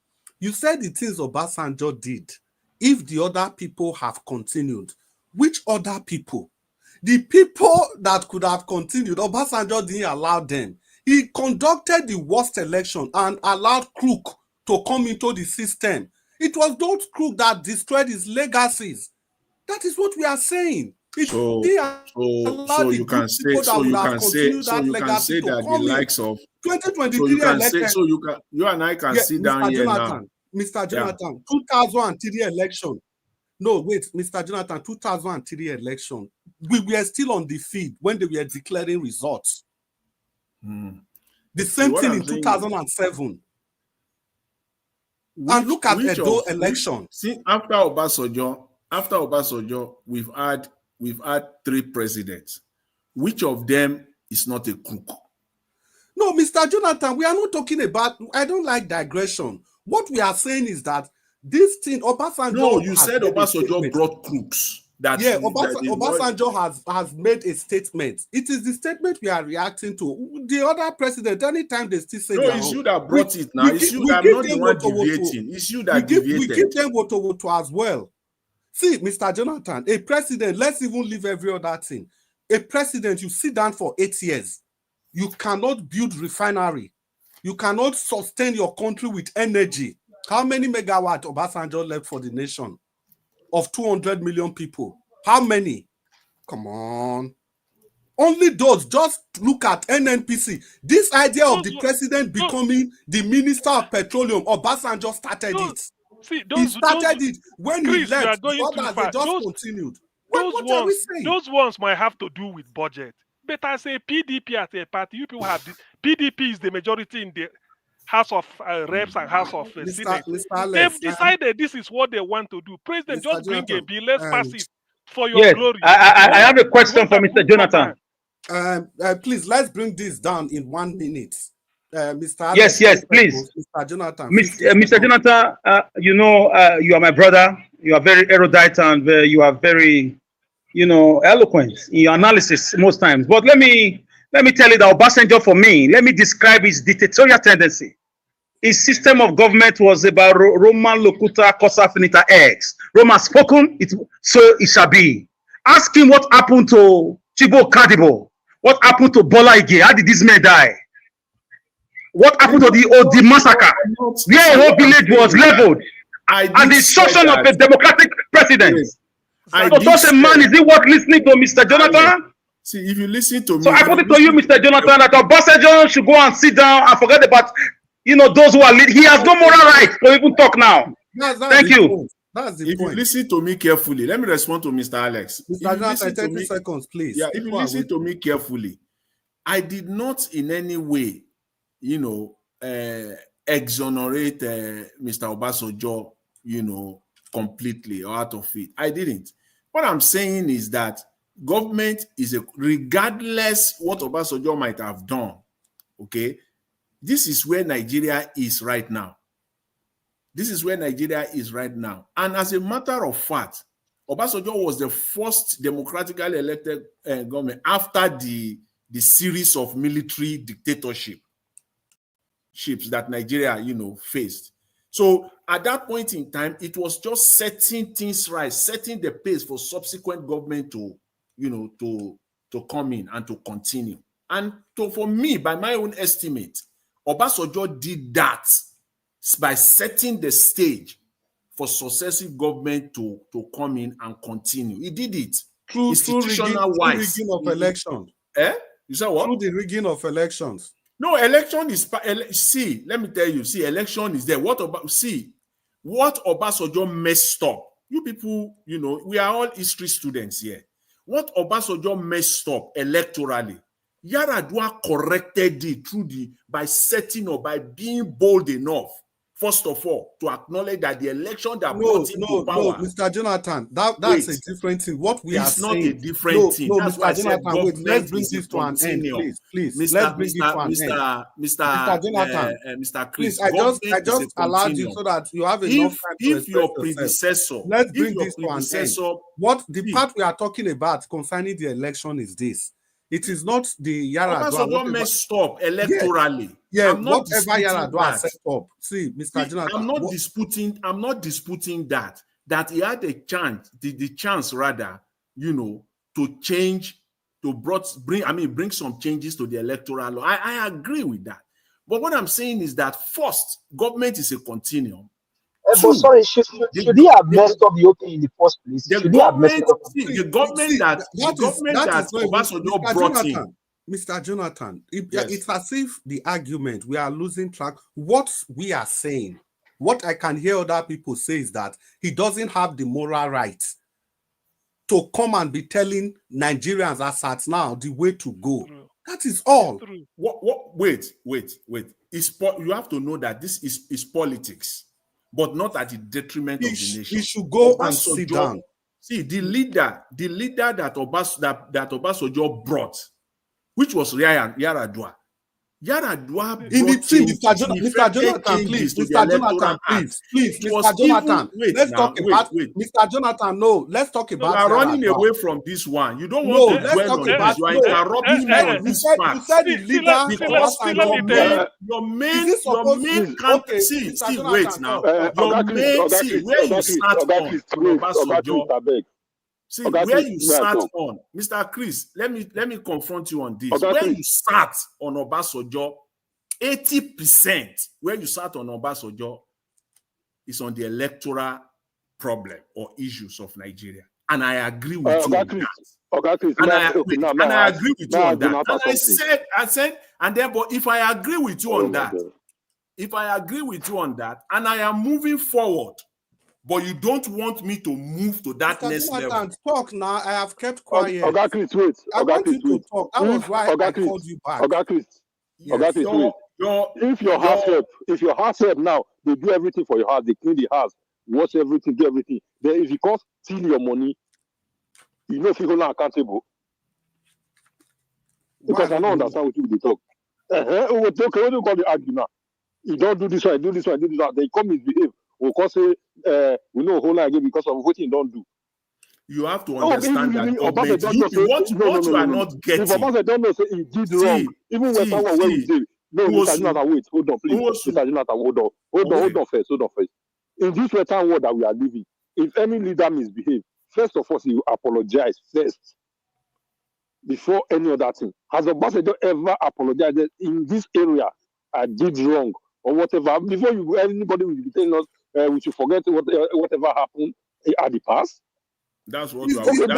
S6: you said the things Obasanjo did. If the other people have continued, which other people? The people that could have continued, Obasanjo didn't allow them. He conducted the worst election and allowed crook to come into the system. It was those crook that destroyed his legacies. That is what we are saying.
S5: So you can say that the likes of
S6: 2023 election.
S5: So you and I can sit down here now.
S6: Mr. Jonathan, 2003 election. No, wait, Mr. Jonathan, 2003 election. We were still on the feed when they were declaring results. The same thing in 2007. And look at Edo election.
S5: See, after Obasanjo, we've had 3 presidents. Which of them is not a crook?
S6: No, Mr. Jonathan, we are not talking about, I don't like digression. What we are saying is that this thing, Obasanjo...
S5: No, you said Obasanjo brought crooks.
S6: Obasanjo has made a statement. It is the statement we are reacting to. The other president, anytime they still say...
S5: No, it's you that brought it now. It's you that I'm not the one deviating. It's you that deviated.
S6: We give them woto as well. See, Mr. Jonathan, a president, let's even leave every other thing. A president, you sit down for 8 years. You cannot build refinery. You cannot sustain your country with energy. How many megawatt Obasanjo left for the nation of 200 million people? How many? Come on. Only those. Just look at NNPC. This idea of the president becoming the minister of petroleum, Obasanjo started it.
S11: See,
S6: he started it when
S11: Chris,
S6: he left. They just continued. What are we saying?
S11: Those ones might have to do with budget. But as a PDP, as a party, you people have PDP is the majority in the House of Reps and House of Senate. They've decided this is what they want to do. President, just bring a bill. Let's pass it for your glory.
S22: I have a question for Mr. Jonathan.
S6: Please, let's bring this down in 1 minute. Mr.
S22: Alex, yes, please.
S6: Mr. Jonathan.
S22: Mr. Jonathan, you are my brother. You are very erudite and you are very, eloquent in your analysis most times. But let me tell you that Obasanjo, for me, let me describe his dictatorial tendency. His system of government was about Roman locuta cosa finita ex. Rome has spoken, so it shall be. Ask him what happened to Chibo Kadibo. What happened to Bwala? How did this man die? What happened to the massacre? Where a whole village was leveled. And the instruction of a democratic president. So such a man, is it worth listening to, Mr. Jonathan?
S5: See, if you listen to me...
S22: So I put it to you, Mr. Jonathan, that Obasanjo should go and sit down and forget about, those who are leading. He has no moral right to even talk now. Thank you.
S6: That's the
S5: point. If you listen to me carefully, let me respond to Mr. Alex.
S6: Mr. Jonathan, 30 seconds, please.
S5: Yeah, if you listen to me carefully, I did not in any way, exonerate Mr. Obasanjo, completely or out of it. I didn't. What I'm saying is that government is regardless what Obasanjo might have done, okay, this is where Nigeria is right now. This is where Nigeria is right now. And as a matter of fact, Obasanjo was the first democratically elected government after the series of military dictatorships that Nigeria, faced. So at that point in time, it was just setting things right, setting the pace for subsequent government to come in and to continue. And for me, by my own estimate, Obasanjo did that by setting the stage for successive government to come in and continue. He did it
S6: through rigging of elections.
S5: You said what?
S6: Through the rigging of elections.
S5: No, election is let me tell you, election is there. What Obasanjo messed up? You people, we are all history students here. What Obasanjo messed up electorally, Yar'Adua corrected it by setting up, by being bold enough, first of all, to acknowledge that the election that brought him to power.
S6: No, Mr. Jonathan, that's a different thing. What we are saying,
S5: it's not a different thing.
S6: No, Mr. Jonathan, wait, let's bring this to an end, please. Let's bring it to an end. Mr. Jonathan,
S5: Mr. Chris,
S6: please, I just allowed you so that you have enough time to
S5: express your predecessor.
S6: Let's bring this to an end. What the part we are talking about concerning the election is this. It is not the Yar'Adua.
S5: Obasanjo messed up electorally.
S6: Yeah, whatever Yar'Adua set up. See, Mr. Jonathan.
S5: I'm not disputing that he had a chance, the chance rather, to change, bring some changes to the electoral law. I agree with that. But what I'm saying is that first, government is a continuum.
S3: But sorry, should he have messed up the opening in the first place? Should he have messed up?
S5: The government that Obasanjo brought in.
S6: Mr. Jonathan, it's as if the argument, we are losing track. What we are saying, what I can hear other people say is that he doesn't have the moral right to come and be telling Nigerians as at now the way to go. That is all.
S5: Wait. You have to know that this is politics. but not at the detriment of the nation.
S6: He should go and sit down.
S5: See, the leader that Obasanjo brought, which was Yaradua. Yaradua
S6: In the
S5: brought
S6: team,
S5: in
S6: Mr. Jonathan, please, Mr. Jonathan, please, Mr. Jonathan, let's talk about Mr. Jonathan. No, let's talk about.
S5: You are running away from this one. You don't want to dwell on this. You are interrupting me on this part.
S6: You said the leader
S5: because your main
S6: okay.
S5: See, wait now. Your main, see where you sat on Obasanjo. See where you sat on, Mr. Chris. Let me confront you on this. Where you sat on Obasanjo, 80% where you sat on Obasanjo is on the electoral problem or issues of Nigeria, and I agree with you on that. And I agree with you on that. And I said, and then, but if I agree with you on that, and I am moving forward. But you don't want me to move to that next level.
S6: Talk now. I have kept quiet.
S2: Chris, wait.
S6: I want you to talk. That was why I called you back.
S2: Chris, if your house help now, they do everything for your house. They clean the house, wash everything, do everything. Then if you can't steal your money, you know if you're not accountable. Because I don't understand what you talk. Okay, what do you call the argument? You don't do this one, do this one, do this one. They come misbehave. We can say we know whole again because of what you don't do.
S5: You have to understand that what you are not getting.
S2: If Obasanjo don't know, say he did wrong. Even when someone where we did. No, Mr. Jonathan, wait, hold on, please. Mr. Jonathan, hold on first. In this Western world that we are living, if any leader misbehave, first of all, you apologize first before any other thing. Has Obasanjo ever apologized in this area? I did wrong or whatever. Before anybody will be telling us we should forget whatever happened at the past.
S5: That's what you are waiting for.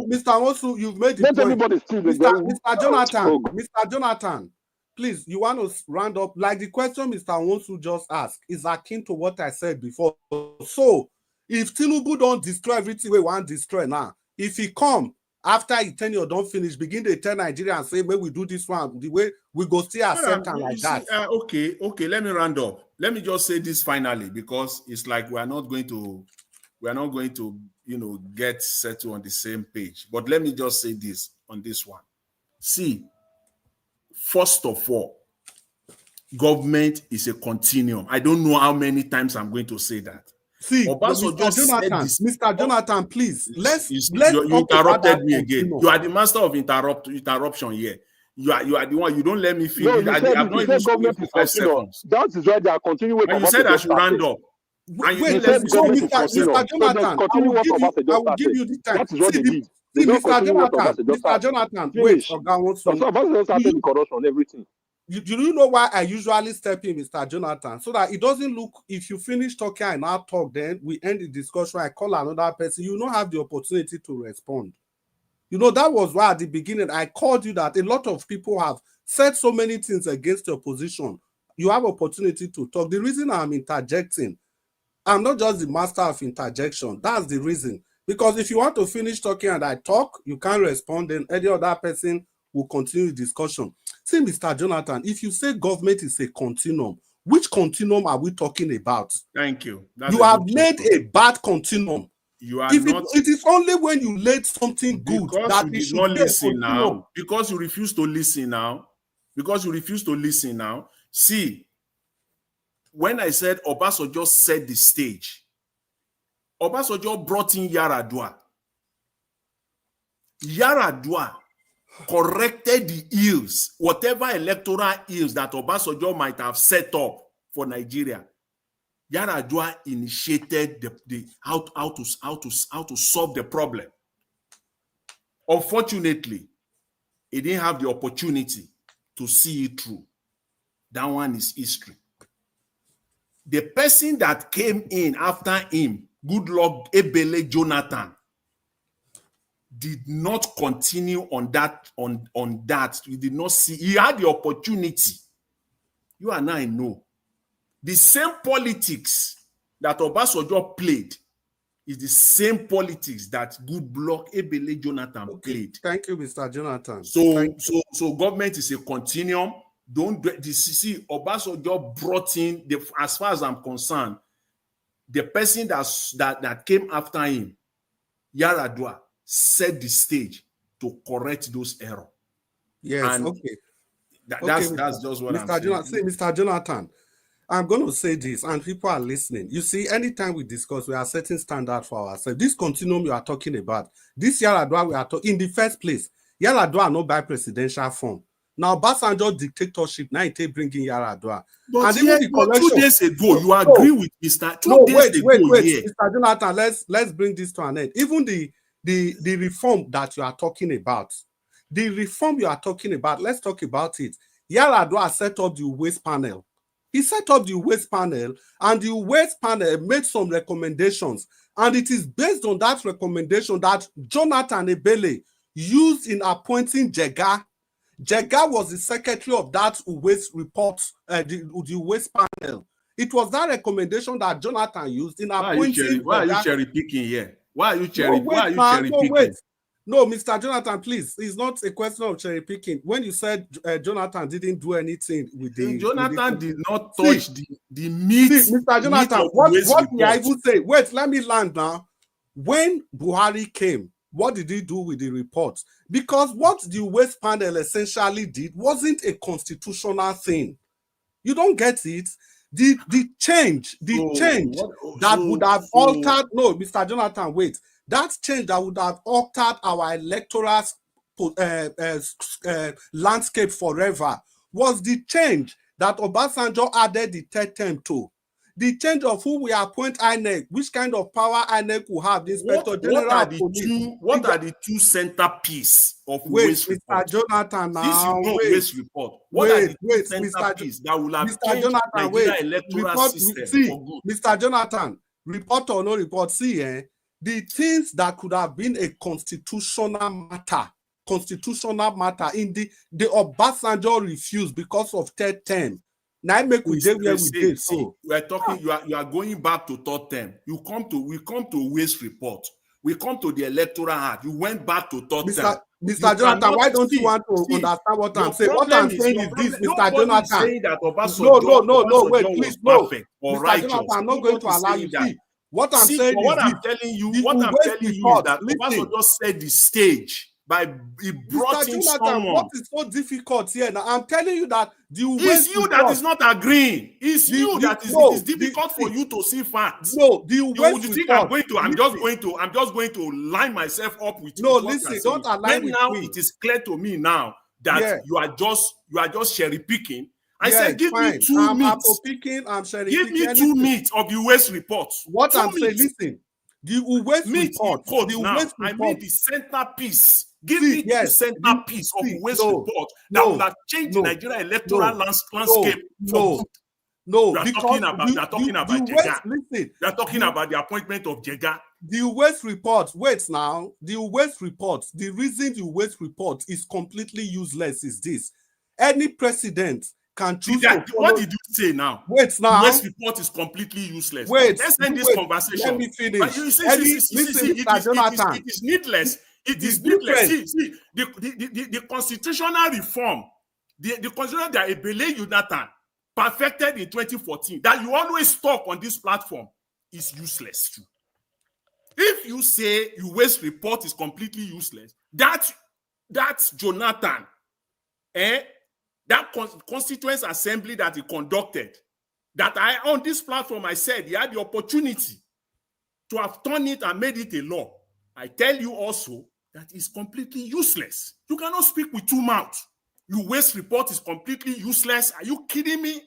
S6: Mr. Awosu, you've made the point. Mr. Jonathan, please, you want to round up? Like the question Mr. Awosu just asked is akin to what I said before. So, if Tinubu don't destroy everything we want to destroy now, if he come after his tenure don't finish, begin to tell Nigeria and say, when we do this one, the way we go still accept and like that.
S5: Okay, let me round up. Let me just say this finally, because it's like we are not going to, get settled on the same page. But let me just say this on this one. See, first of all, government is a continuum. I don't know how many times I'm going to say that.
S6: See, Mr. Jonathan, please, let's
S5: you interrupted me again. You are the master of interruption here. You are the one. You don't let me finish.
S2: No,
S5: I've not even spoken for 5 seconds.
S2: That is why they are continuing.
S5: And you said I should round up.
S6: Wait, Mr. Jonathan, I will give you the time.
S2: That is what they did.
S6: Mr. Jonathan, wait.
S2: The corruption, everything.
S6: You know why I usually step in, Mr. Jonathan, so that it doesn't look, if you finish talking and I talk, then we end the discussion, I call another person, you don't have the opportunity to respond. That was why at the beginning I called you that a lot of people have said so many things against your position. You have opportunity to talk. The reason I'm interjecting, I'm not just the master of interjection. That's the reason. Because if you want to finish talking and I talk, you can't respond, then any other person will continue the discussion. See, Mr. Jonathan, if you say government is a continuum, which continuum are we talking about?
S5: Thank you.
S6: You have laid a bad continuum.
S5: You are
S6: it is only when you laid something good that
S5: you should not listen now. Because you refuse to listen now. See, when I said Obasanjo set the stage, Obasanjo brought in Yaradua. Yaradua corrected the ills, whatever electoral ills that Obasanjo might have set up for Nigeria. Yaradua initiated how to solve the problem. Unfortunately, he didn't have the opportunity to see it through. That one is history. The person that came in after him, Goodluck Ebele Jonathan, did not continue on that. We did not see. He had the opportunity. You and I know. The same politics that Obasanjo played is the same politics that Goodluck Ebele Jonathan played.
S6: Thank you, Mr. Jonathan.
S5: So government is a continuum. don't do this. See, Obasanjo brought in as far as I'm concerned, the person that came after him, Yaradua, set the stage to correct those errors.
S6: Yes,
S5: and
S6: okay.
S5: that's just what I'm saying.
S6: Mr. Jonathan, I'm going to say this, and people are listening. You see, anytime we discuss, we are setting standard for ourselves. This continuum you are talking about, this Yaradua we are talking, in the first place, Yaradua no by presidential form. Now, Obasanjo dictatorship, now it bringing Yaradua.
S5: But
S6: and
S5: here,
S6: even the
S5: 2 days ago, you agree with Mr. 2 days ago,
S6: wait, Mr. Jonathan, let's bring this to an end. Even the reform that you are talking about, let's talk about it. Yaradua set up the waste panel. He set up the waste panel, and the waste panel made some recommendations. And it is based on that recommendation that Jonathan Ebele used in appointing Jega. Jega was the secretary of that waste report, the waste panel. It was that recommendation that Jonathan used in appointing.
S5: Why are you cherry picking here? Why are you cherry picking?
S6: No, Mr. Jonathan, please. It's not a question of cherry picking. When you said Jonathan didn't do anything with the
S5: Jonathan did not touch the meat.
S6: Mr. Jonathan, what did I even say? Wait, let me land now. When Buhari came, what did he do with the report? Because what the waste panel essentially did wasn't a constitutional thing. You don't get it? The change that would have altered. No, Mr. Jonathan, wait. That change that would have altered our electoral landscape forever was the change that Obasanjo added the third term to. The change of who we appoint INEC, which kind of power INEC will have. The Inspector General of Police.
S5: What are the two centerpiece of
S6: waste
S5: report?
S6: Mr. Jonathan, now.
S5: This you know waste report. What are the two centerpiece that will have changed Nigeria electoral system for good?
S6: Mr. Jonathan, report or no report, see, the things that could have been a constitutional matter in the Obasanjo refused because of third term. Now make we where we did. So
S5: we are talking. You are going back to third term. We come to waste report. We come to the electoral act. You went back to third term.
S6: Mr. Jonathan, why don't you want to understand what I'm saying? What I'm saying is this, Mr. Jonathan.
S5: Saying that no,
S6: wait, please, no. Mr. Jonathan, I'm not going to allow you to see. What I'm saying is
S5: I'm telling you is that Obasanjo set the stage by he brought in someone.
S6: What is so difficult here? Now I'm telling you that
S5: it's you that is not agreeing. It's you that is it is difficult for you to see facts.
S6: No,
S5: you think I'm just going to line myself up with
S6: no. Listen, don't align with
S5: now
S6: me.
S5: It is clear to me now that you are just cherry picking. I said, give me 2 minutes. Give me 2 minutes of the waste report.
S6: What I'm saying, listen, the waste report.
S5: I mean the centerpiece. Give me the centerpiece of the waste report that will have changed the Nigeria electoral landscape.
S6: No,
S5: we are talking about Jega. We are talking about the appointment of Jega.
S6: The waste report. Wait now. The waste report. The reason the waste report is completely useless is this: any president can choose
S5: what did you say now?
S6: Wait now.
S5: The waste report is completely useless.
S6: Wait.
S5: Let's end this conversation.
S6: Let me finish.
S5: It is needless. It is needless. See, the constitutional reform, the constitution that Ebele Jonathan perfected in 2014, that you always talk on this platform, is useless too. If you say your waste report is completely useless, that's Jonathan, that constituent assembly that he conducted, that on this platform I said he had the opportunity to have turned it and made it a law. I tell you also that is completely useless. You cannot speak with two mouths. Your waste report is completely useless. Are you kidding me?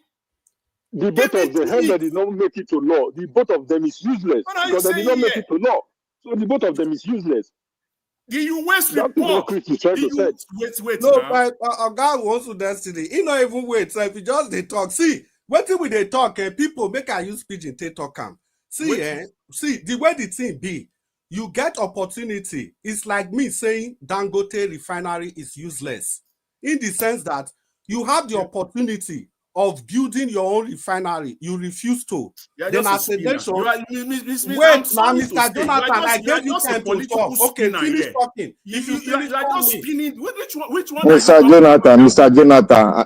S2: The both of them that did not make it to law, the both of them is useless because they did not make it to law. So the both of them is useless.
S5: The waste report. Wait.
S6: No, but a guy wants to destiny. He not even wait. So if you just they talk, see, what we they talk, people make I use pidgin they talk. See, see the way the thing be. You get opportunity. It's like me saying Dangote refinery is useless. In the sense that you have the opportunity of building your own refinery. You refuse to.
S5: You're
S6: Then
S5: just
S6: as
S5: a
S6: a
S5: spinner.
S6: nation,
S5: I'm
S6: wait, now,
S5: sorry to
S6: Mr.
S5: say,
S6: Jonathan, I
S5: you are
S6: gave you
S5: just a
S6: time to
S5: political
S6: talk. Okay,
S5: spinner
S6: finish
S5: here.
S6: talking. If you finish,
S5: You are
S6: call
S5: just
S6: me.
S5: spinning. Which one
S8: Mr.
S5: are you talking about?
S8: Jonathan,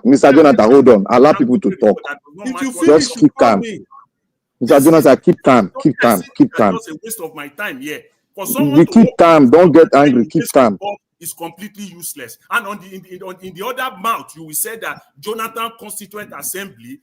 S8: Mr. Jonathan, hold on. Allow people to talk.
S6: If you finish,
S8: Just
S6: you
S8: keep
S6: call
S8: calm.
S6: me.
S8: Mr. Jonathan, keep calm, keep calm, keep calm.
S5: It's just a waste of my time here. For someone
S8: We
S5: to
S8: keep calm. Don't get angry. Keep calm.
S5: is completely useless. And in the other mouth, you will say that Jonathan Constituent Assembly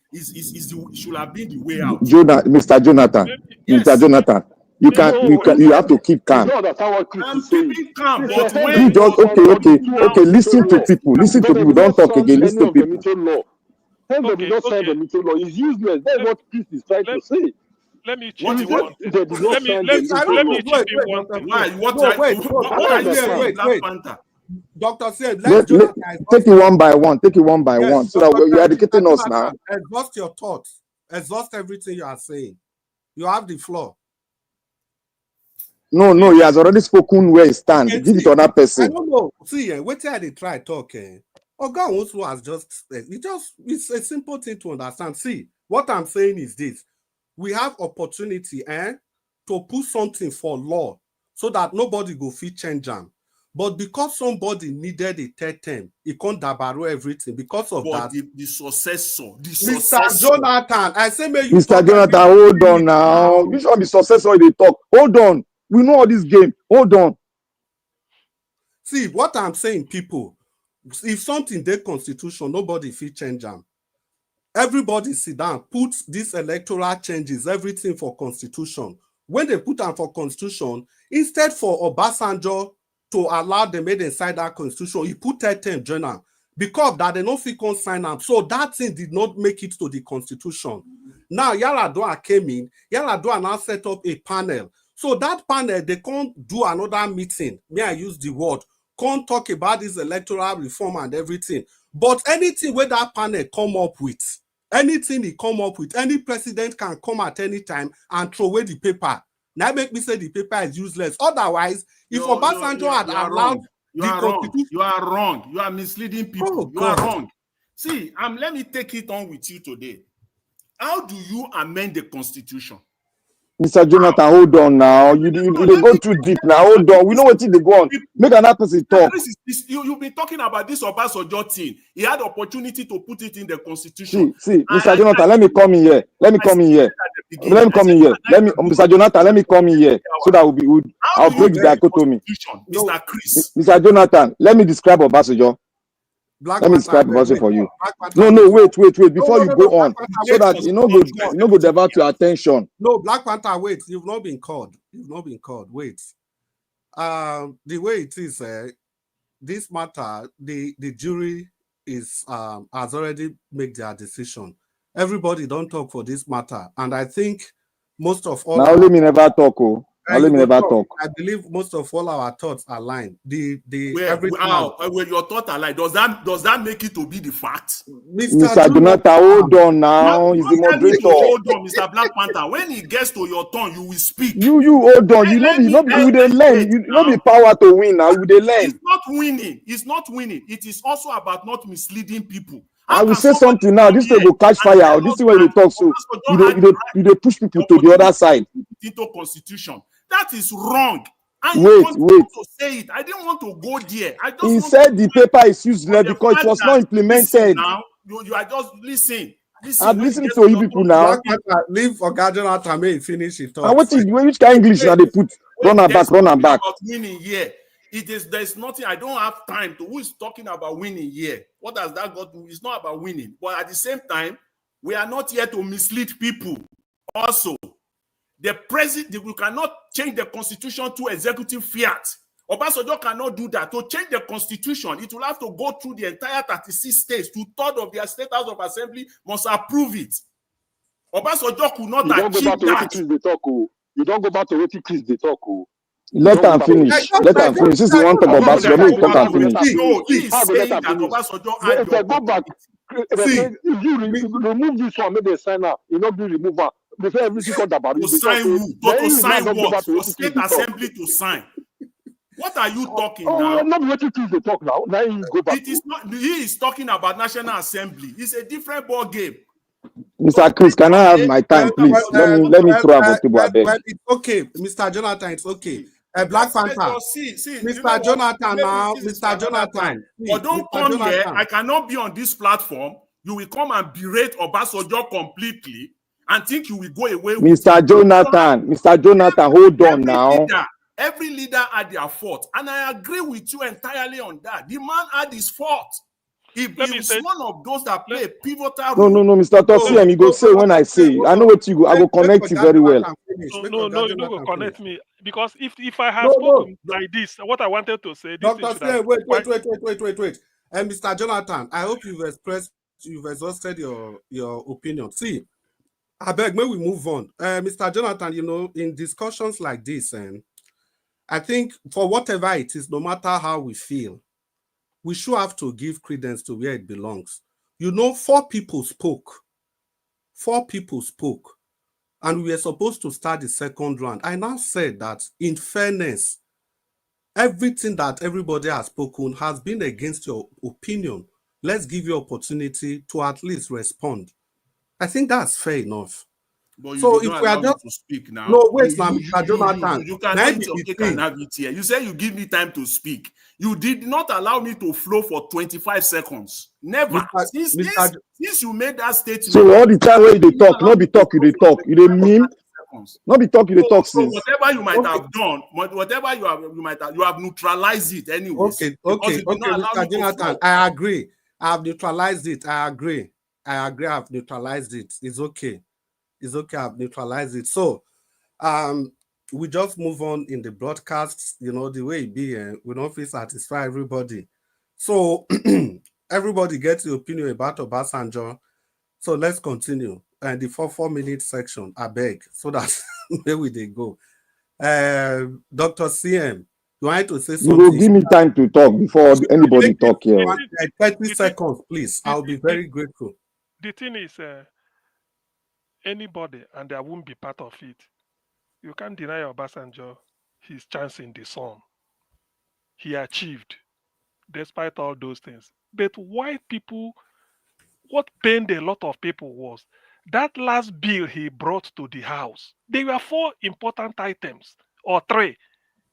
S5: should have been the way out.
S8: Mr. Jonathan,
S5: Yes.
S8: Mr. Jonathan, you have to keep calm.
S5: I'm keeping calm, but
S8: You
S5: when
S8: just okay. Listen to people. Listen to people. Don't talk again. Listen to people.
S11: Okay.
S2: Law is useless. That's what Chris is trying to say.
S11: Let me
S2: What
S11: chip in
S2: is
S11: one
S2: it?
S11: thing.
S2: They did not sign the
S11: Let me
S2: Law.
S11: chip in one thing.
S5: Why? What are you saying, Black Panther?
S6: Dr. Said, Jonathan
S8: take it one by one. Take it one by
S6: Yes,
S8: one, so that you're educating us now.
S6: Exhaust your thoughts. Exhaust everything you are saying. You have the floor.
S8: No, he has already spoken where he stands. Give it to another
S6: I
S8: person.
S6: don't know. See, wait till they try talking. Oga also has it's a simple thing to understand. See, what I'm saying is this. We have opportunity to put something for law so that nobody go fit change them. But because somebody needed a third term, he can't dabaro everything because of that.
S5: The successor.
S6: Mr. Jonathan, I say, may you
S8: Mr. Jonathan, hold on now. You should be successor if they talk. Hold on. We know all this game. Hold on.
S6: See, what I'm saying, people, if something they constitution, nobody fit change them. Everybody sit down, put these electoral changes, everything for constitution. When they put them for constitution, instead for Obasanjo to allow them made inside that constitution, he put 10 journal because that they don't fit sign up. So that thing did not make it to the constitution. Now Yaradua came in, Yaradua now set up a panel. So that panel, they can't do another meeting. May I use the word? Can't talk about this electoral reform and everything. But anything where that panel come up with, anything he come up with, any president can come at any time and throw away the paper. Now make me say the paper is useless. Otherwise, if Obasanjo had allowed
S5: you are wrong. You are misleading people. You are wrong. See, let me take it on with you today. How do you amend the constitution?
S8: Mr. Jonathan, hold on now. You go too deep now. Hold on. We know what they go on. Make another person talk.
S5: You've been talking about this Obasanjo thing. He had the opportunity to put it in the constitution.
S8: See, Mr. Jonathan, let me come in here. Mr. Jonathan, let me come in here so that I'll break the dichotomy.
S5: Mr. Chris.
S8: Mr. Jonathan, let me describe Obasanjo. Let me describe Obasanjo for you. No, wait. Before you go on, so that you know go divert your attention.
S6: No, Black Panther, wait. You've not been called. Wait. The way it is, this matter, the jury has already made their decision. Everybody don't talk for this matter, and I think most of all.
S8: Now let me never talk. Let me never talk.
S6: I believe most of all our thoughts are aligned.
S5: When your thoughts are aligned, does that make it to be the fact?
S8: Mr. Jonathan, hold on now. He's the moderator.
S5: Hold on, Mr. Black Panther. When he gets to your turn, you will speak.
S8: You hold on. You know we learn. You know the power to win now. We learn.
S5: It's not winning. It is also about not misleading people.
S8: I will say something now. This thing will catch fire. This is where you talk. So you push people to the other side.
S5: Into constitution. That is wrong.
S8: Wait.
S5: To say it. I didn't want to go there.
S8: He said the paper is useless because it was not implemented.
S5: Now you are just listening.
S8: I'm listening to you people now.
S6: Leave Ogajola Tame finish it.
S8: And which kind of English are they put? Run and back.
S5: About winning here. There's nothing. I don't have time to. Who is talking about winning here? What does that got to? It's not about winning. But at the same time, we are not here to mislead people. Also, the president, we cannot change the constitution to executive fiat. Obasanjo cannot do that. To change the constitution, it will have to go through the entire 36 states. 2/3 of their state house of assembly must approve it. Obasanjo could not achieve that.
S2: You don't go back to what Chris they talk.
S8: Let them finish. Since you want to talk about Obasanjo, let them finish.
S5: No, he is saying that Obasanjo had
S2: the go back. If you remove this one, maybe sign up. You not be removal. Before everything called about
S5: to sign who? To sign what? For state assembly to sign. What are you talking
S8: Oh,
S5: now?
S8: not what you choose to talk now. Now you go back.
S5: It is not. He is talking about National Assembly. It's a different ball game.
S8: Mr. Chris, can I have my time, please? Let me throw a table, I beg.
S6: Well, it's okay, Mr. Jonathan. It's okay. Black Panther.
S5: See,
S6: Mr. Jonathan now. Mr. Jonathan.
S5: But don't come here. I cannot be on this platform. You will come and berate Obasanjo completely and think you will go away with
S8: Mr. Jonathan, hold on now.
S5: Every leader had their fault. And I agree with you entirely on that. The man had his fault. He was one of those that play a pivotal role.
S8: No, Mr. Tosi, you go say when I say. I know what you go. I will connect you very well.
S11: No, you don't go connect me. Because if I had spoken like this, what I wanted to say, this
S6: Dr. Slay, wait. And Mr. Jonathan, I hope you've exhausted your opinion. See, I beg, may we move on. Mr. Jonathan, in discussions like this, and I think for whatever it is, no matter how we feel, we should have to give credence to where it belongs. 4 people spoke. 4 people spoke. And we were supposed to start the second round. I now said that, in fairness, everything that everybody has spoken has been against your opinion. Let's give you opportunity to at least respond. I think that's fair enough.
S5: But you don't allow me to speak now.
S6: No, wait, Mr. Jonathan.
S5: You can eat your cake and have it here. You say you give me time to speak. You did not allow me to flow for 25 seconds. Never. Since you made that statement.
S8: So all the time when you talk, not be talk, you talk. You meme. Not be talk, you talk.
S5: So whatever you might have done, whatever you have neutralized it anyways.
S6: Okay, Mr. Jonathan, I agree. I have neutralized it. I agree. I have neutralized it. It's okay. It's okay, I've neutralized it. So we just move on in the broadcasts, the way it be, we don't feel satisfy everybody. So everybody gets the opinion about Obasanjo. So let's continue. And the 4-minute section, I beg, so that where will they go? Dr. CM, you want to say something?
S8: You will give me time to talk before anybody talk here.
S6: 30 seconds, please. I'll be very grateful.
S11: The thing is, anybody, and I won't be part of it. You can't deny Obasanjo his chance in the sun. He achieved, despite all those things. But white people, what pained a lot of people was that last bill he brought to the house. There were 4 important items, or 3,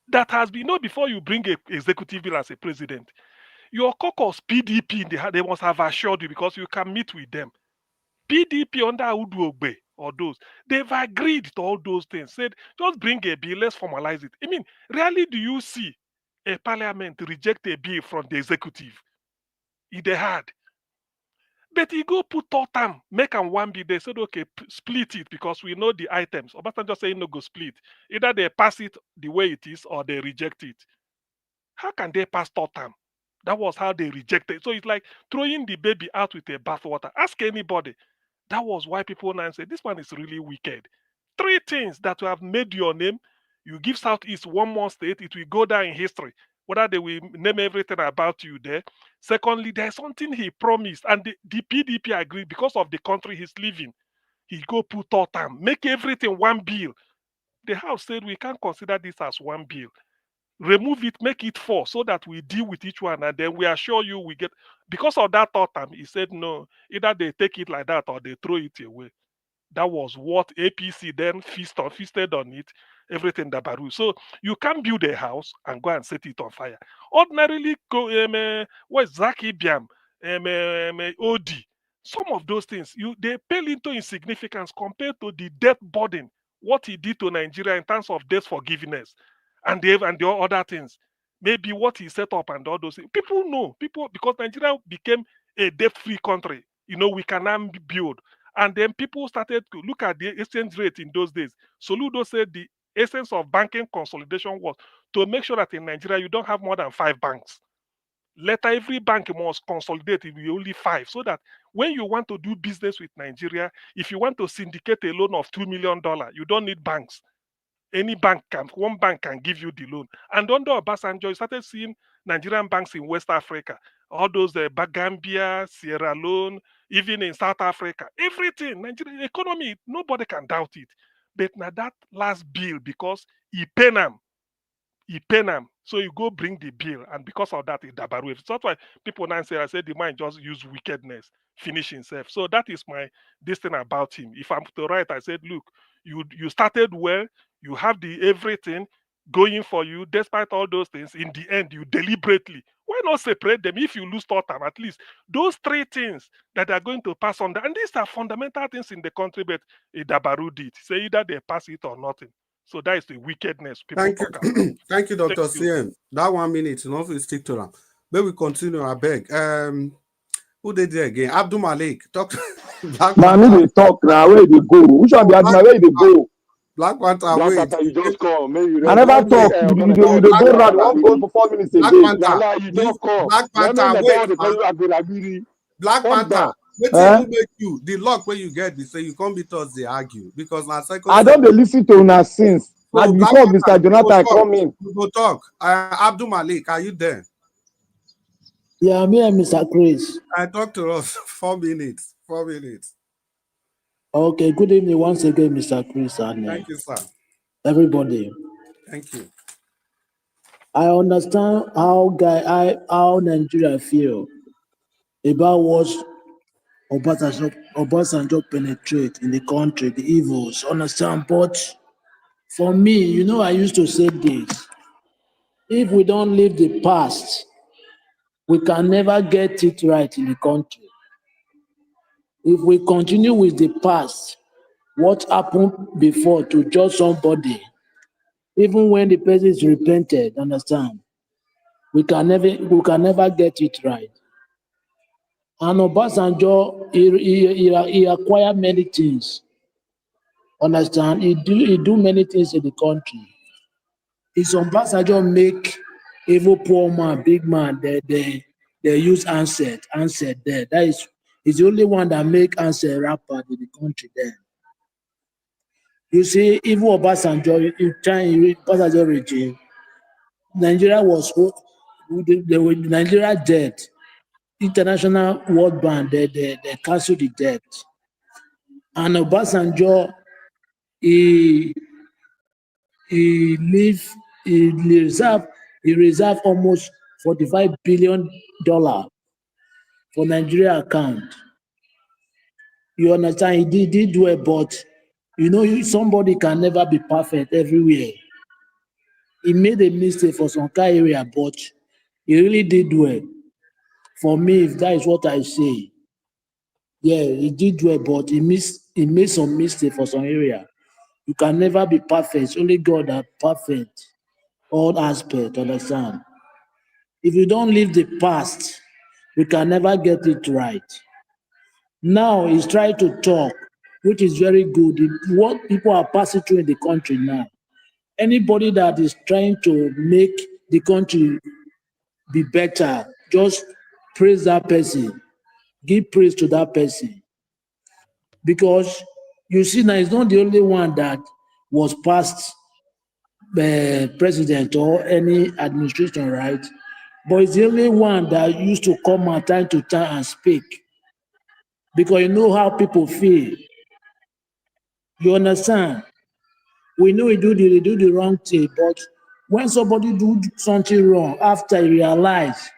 S11: that has been, before you bring an executive bill as a president, your caucus PDP, they must have assured you, because you can meet with them. PDP under Udu Ogbe or those, they've agreed to all those things, said, just bring a bill, let's formalize it. I mean, rarely do you see a parliament reject a bill from the executive. They had. But he go put totem, make them 1 bill. They said, okay, split it, because we know the items. Obasanjo saying no go split. Either they pass it the way it is or they reject it. How can they pass totem? That was how they rejected. So it's like throwing the baby out with a bathwater. Ask anybody. That was why people now say, this one is really wicked. 3 things that will have made your name. You give Southeast 1 more state, it will go down in history. Whether they will name everything about you there. Secondly, there's something he promised, and the PDP agreed because of the country he's living. He go put totem, make everything 1 bill. The House said we can't consider this as 1 bill. Remove it, make it 4, so that we deal with each one, and then we assure you we get. Because of that totem, he said no, either they take it like that or they throw it away. That was what APC then feasted on it, everything that Baru. So you can't build a house and go and set it on fire. Ordinarily, what Zaki Biam, Odi, some of those things, they pale into insignificance compared to the death burden, what he did to Nigeria in terms of debt forgiveness, and the other things. Maybe what he set up and all those things. People know, because Nigeria became a debt-free country. We can now build. And then people started to look at the exchange rate in those days. Soludo said the essence of banking consolidation was to make sure that in Nigeria you don't have more than 5 banks. Later, every bank must consolidate it with only 5, so that when you want to do business with Nigeria, if you want to syndicate a loan of $2 million, you don't need banks. One bank can give you the loan. And under Obasanjo, you started seeing Nigerian banks in West Africa, all those Gambia, Sierra Leone, even in South Africa, everything. Nigerian economy, nobody can doubt it. But now that last bill, because he paid them, he pain him. So you go bring the bill, and because of that, it dabaru. That's why people now say, I said the man just use wickedness, finish himself. So that is this thing about him. If I'm to write, I said, look, you started well, you have the everything going for you, despite all those things. In the end, you deliberately. Why not separate them? If you lose thought time, at least those three things that are going to pass on, and these are fundamental things in the country, but Dabaru did. Say either they pass it or nothing. So that is the wickedness people
S6: Thank
S11: talk
S6: you.
S11: about.
S6: Thank you, Dr. CM. That 1 minute, you know, we stick to that. But we continue, I beg. Who did it again? Abdul Malik. Talk to Black
S8: Now, me they talk now. Where they go? Which one be Aduma? Where they go?
S6: Black Panther,
S2: Black
S6: wait.
S2: Panther, you just come. Maybe you
S8: I
S2: don't
S8: never
S2: know.
S8: talk. You dey go round. You won't go for 4 minutes
S6: Black
S8: again.
S6: Panther.
S2: You just come.
S6: Black
S2: Let
S6: Panther,
S2: me
S6: wait.
S2: let tell you Agbilagiri.
S6: Black
S2: Calm
S6: Panther.
S2: down.
S6: Wait till you make you the luck where you get this, say you can't be told they argue because now second.
S8: I don't listen to una since.
S6: So
S8: And before Mr. Jonathan come in.
S6: We go talk. Abdul Malik, are you there?
S7: Yeah, I'm here, Mr. Chris.
S6: Talk to us. 4 minutes. 4 minutes.
S7: Okay, good evening once again, Mr. Chris. And,
S6: thank you, sir.
S7: Everybody.
S6: Thank you.
S7: I understand how Nigeria feel about what Obasanjo penetrate in the country, the evils, understand? But for me, I used to say this: if we don't leave the past, we can never get it right in the country. If we continue with the past, what happened before to judge somebody, even when the person is repented, understand? We can never get it right. And Obasanjo, he acquired many things. Understand? He do many things in the country. It's Obasanjo make evil poor man, big man, they use handset there. That is the only one that make handset rapper in the country there. You see, evil Obasanjo, Obasanjo regime, Nigeria was Nigeria debt. International World Bank, they cancelled the debt. And Obasanjo, he reserved almost $45 billion for Nigeria account. You understand? He did well, but somebody can never be perfect everywhere. He made a mistake for some kind area, but he really did well. For me, if that is what I say, yeah, he did well, but he made some mistake for some area. You can never be perfect. It's only God that perfect all aspects, understand? If you don't live the past, we can never get it right. Now he's trying to talk, which is very good. What people are passing through in the country now. Anybody that is trying to make the country be better, just praise that person. Give praise to that person. Because you see now, it's not the only one that was past president or any administration, right? But it's the only one that used to come out time to time and speak. Because you know how people feel. You understand? We know they do the wrong thing, but when somebody do something wrong, after he realize,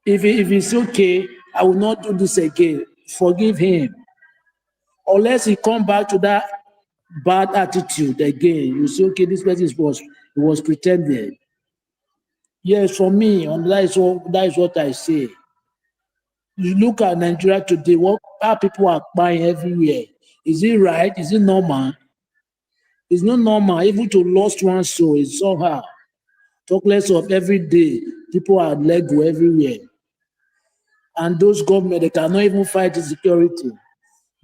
S7: if it's okay, I will not do this again, forgive him. Unless he come back to that bad attitude again, you say, okay, this person was pretending. Yes, for me, and that is what I say. You look at Nigeria today, how people are buying everywhere. Is it right? Is it normal? It's not normal. Even to lost one soul is somehow. Talk less of every day. People are Lego everywhere. And those government, they cannot even fight the security.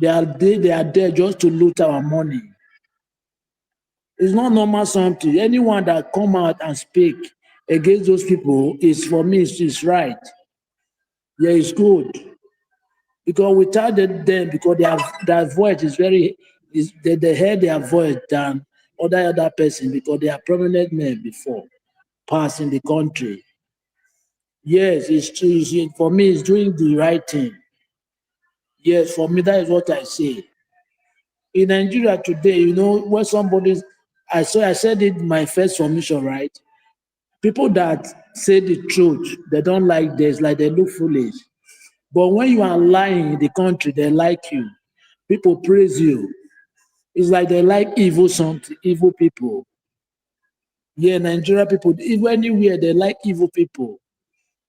S7: They are there just to loot our money. It's not normal something. Anyone that come out and speak against those people is, for me, it's right. Yeah, it's good. Because without them, because their voice is they hear their voice than other person, because they are prominent men before passing the country. Yes, it's true. For me, it's doing the right thing. Yes, for me, that is what I say. In Nigeria today, when somebody, I said it in my first submission, right? People that say the truth, they don't like this, like they look foolish. But when you are lying in the country, they like you. People praise you. It's like they like evil something, evil people. Yeah, Nigeria people, even anywhere, they like evil people.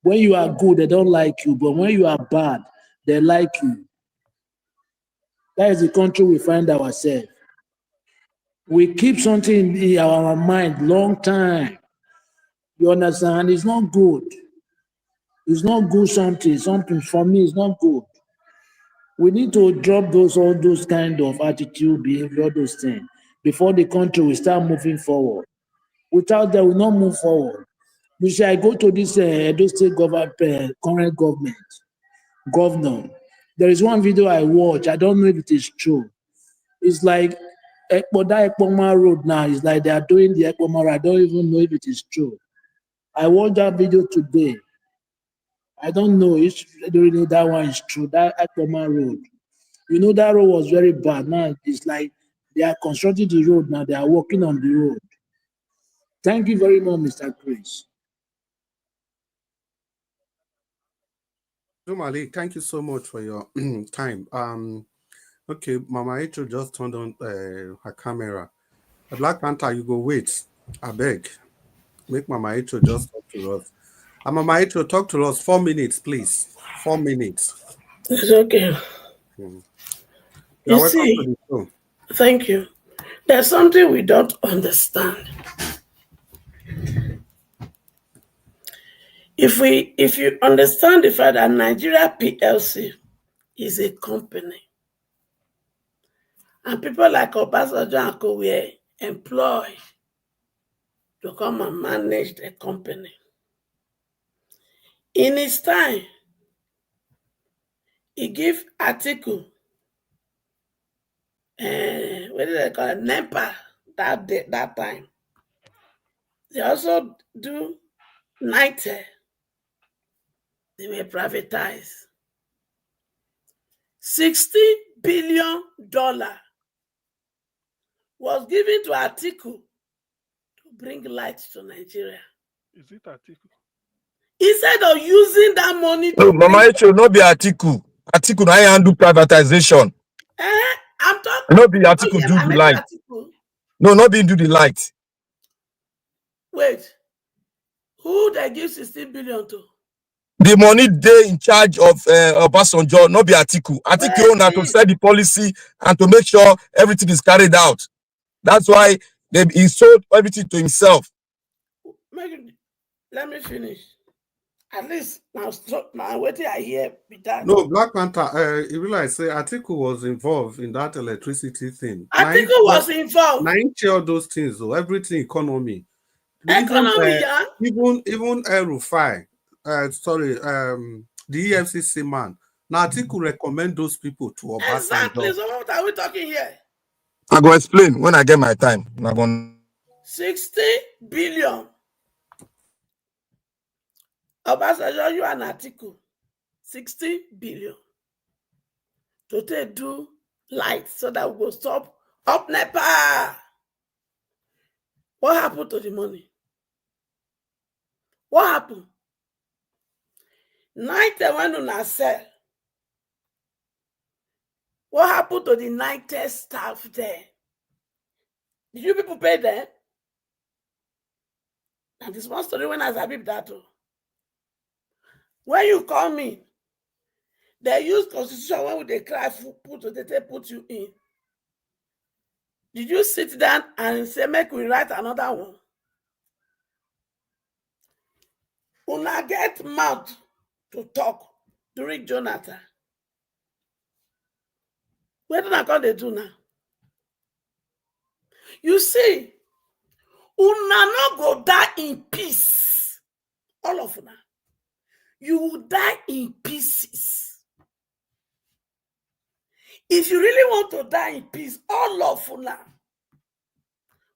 S7: When you are good, they don't like you. But when you are bad, they like you. That is the country we find ourselves. We keep something in our mind long time. You understand? It's not good. It's not good something for me is not good. We need to drop all those kind of attitude, behavior, all those things before the country will start moving forward. Without that, we will not move forward. You see, I go to this Edo State government, current governor. There is one video I watch. I don't know if it is true. It's like Ekpoma Road now. It's like they are doing the Ekpoma Road. I don't even know if it is true. I watched that video today. I don't know if really that one is true. That Ekpoma Road. You know that road was very bad. Now it's like they are constructing the road now. They are working on the road. Thank you very much, Mr. Chris.
S6: Malik, thank you so much for your time. Okay, Mama Echo just turned on her camera. Black Panther, you go wait. I beg. Make Mama Echo just talk to us. Mama Echo, talk to us 4 minutes, please. 4 minutes.
S1: It's okay.
S6: You're
S1: You see,
S6: welcome to the show.
S1: Thank you. There's something we don't understand. If you understand the fact that Nigeria PLC is a company, and people like Obasanjo and Co were employed to come and manage the company. In his time, he gave Atiku, what did they call it, NEPA that time. They also do NITE. They were privatized. $60 billion was given to Atiku to bring light to Nigeria.
S11: Is it Atiku?
S1: Instead of using that money to
S8: Mama Echo, no be Atiku. Atiku na handle privatization.
S1: I'm talking.
S8: No be Atiku do the light. No, not being do the light.
S1: Wait. Who they give 16 billion to?
S8: The money they in charge of Obasanjo, not be Atiku. Atiku own to set the policy and to make sure everything is carried out. That's why he sold everything to himself.
S1: Let me finish. At least now what I hear with that.
S6: No, Black Panther, you realize Atiku was involved in that electricity thing.
S1: Atiku was involved.
S6: 90 of those things, though, everything economy.
S1: Economy,
S6: even Rufai, the EFCC man. Now Atiku recommend those people to Obasanjo.
S1: Exactly. So what are we talking here?
S8: I go explain when I get my time.
S1: 60 billion. Obasanjo, you and Atiku. 60 billion. To take do light so that we will stop up NEPA. What happened to the money? What happened? Night went on a sell. What happened to the night staff there? Did you people pay them? And this one story when I Zabib that too. When you call me, they use constitution when they cry they put you in. Did you sit down and say, make we write another one? Una get mouth to talk during Jonathan. What do they do now? You see, una not go die in peace. All of una. You will die in pieces. If you really want to die in peace, all of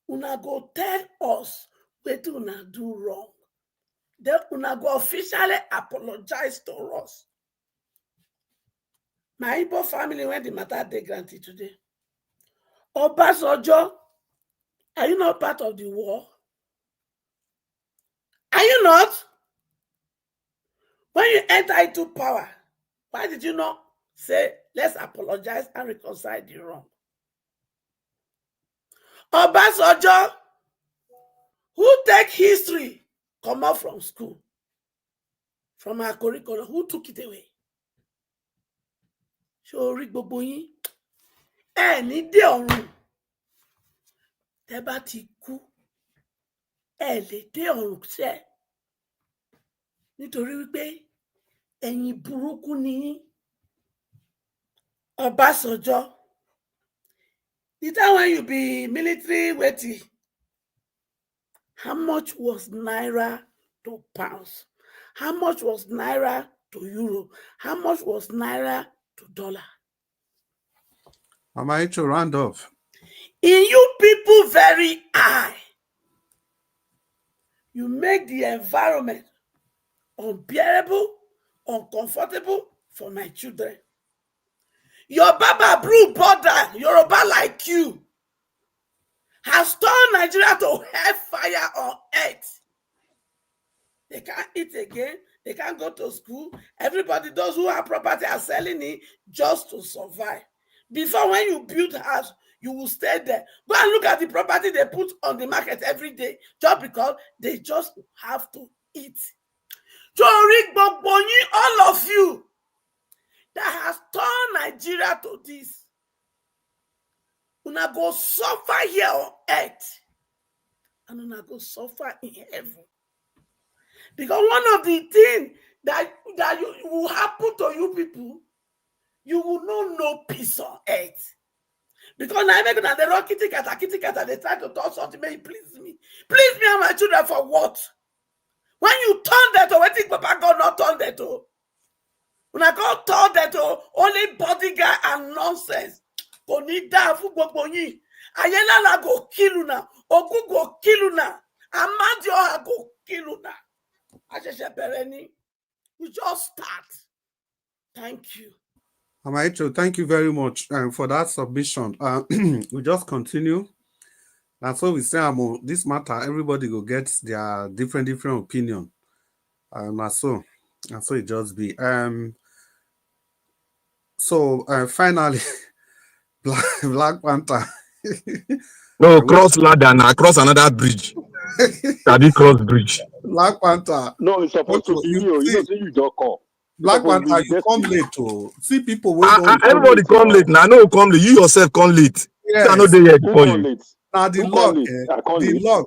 S1: una go tell us what una do wrong. Then una go officially apologize to us. My Igbo family went the matter they granted today. Obasanjo, are you not part of the war? Are you not? When you enter into power, why did you not say, let's apologize and reconcile the wrong? Obasanjo, who take history, come out from school, from our curriculum, who took it away? Ṣé gbogbo yín ẹ ní dé ọ̀run tẹ́ bá ti kú ẹ lè dé ọ̀run ṣe nítorí wípé ẹ̀yin burúkú ni yín. Obasanjo, the time when you be military waiting, how much was naira to pounds? How much was naira to euro? How much was naira to dollar?
S6: Am I to round off?
S1: In you people very high. You make the environment unbearable, uncomfortable for my children. Your Baba Blue border, Yoruba like you, has turned Nigeria to hellfire on earth. They can't eat again. They can't go to school. Everybody, those who have property are selling it just to survive. Before, when you build a house, you will stay there. Go and look at the property they put on the market every day, just because they just have to eat. All of you that has turned Nigeria to this, una go suffer here on earth, and una go suffer in heaven. Because one of the things that will happen to you people, you will not know peace on earth. Because now they run kitty kata, they try to talk something, may please me and my children for what? When you turn that to, I think Papa God not turn that to. When I go turn that to only bodyguard and nonsense. Go need that for Boboni. Ayela la go kill you now. Ogu go kill you now. Amadio go kill you now. We just start. Thank you.
S6: Amaicho, thank you very much for that submission. We just continue. And so we say, this matter, everybody go get their different opinion. And so it just be. Finally, Black Panther.
S8: No, cross ladder now, cross another bridge. Tadi cross bridge.
S6: Black Panther.
S2: No, it's supposed to be you. You know, say you don't come.
S6: Black Panther, you come late to see people.
S8: Everybody come late now. No, come late. You yourself come late. Yes. I know they here before you.
S6: Now the log,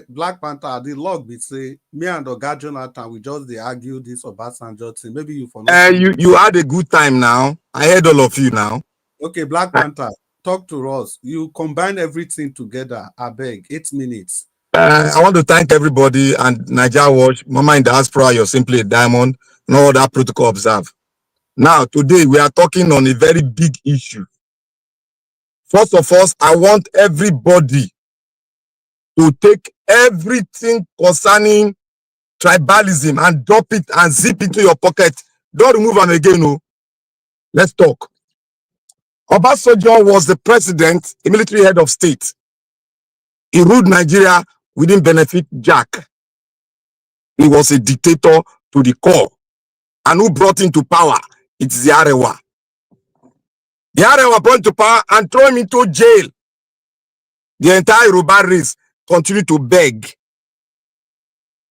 S6: Black Panther, the log be say me and Oga Jonathan, we just they argue this Obasanjo thing. Maybe you for
S8: you had a good time now. I heard all of you now.
S6: Okay, Black Panther, talk to us. You combine everything together. I beg, 8 minutes.
S8: I want to thank everybody and Nigeria Watch, Mama in Diaspora, you're simply a diamond. No other protocol observe. Now, today we are talking on a very big issue. First of all, I want everybody to take everything concerning tribalism and drop it and zip into your pocket. Don't remove them again. No. Let's talk. Obasanjo was the president, the military head of state. He ruled Nigeria within benefit Jack. He was a dictator to the core. And who brought him to power? It's the Arewa. The Arewa brought him to power and threw him into jail. The entire Yoruba race continued to beg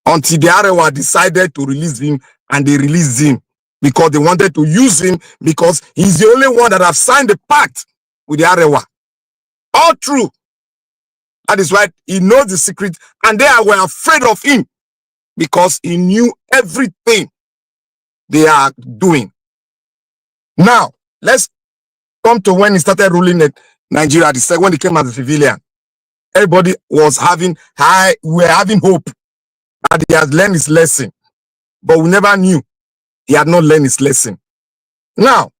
S8: until the Arewa decided to release him, and they released him because they wanted to use him because he's the only one that have signed the pact with the Arewa. All true. That is why he knows the secret, and they were afraid of him because he knew everything they are doing. Now, let's come to when he started ruling Nigeria, when he came as a civilian. Everybody was having we were having hope that he had learned his lesson, but we never knew he had not learned his lesson. Now,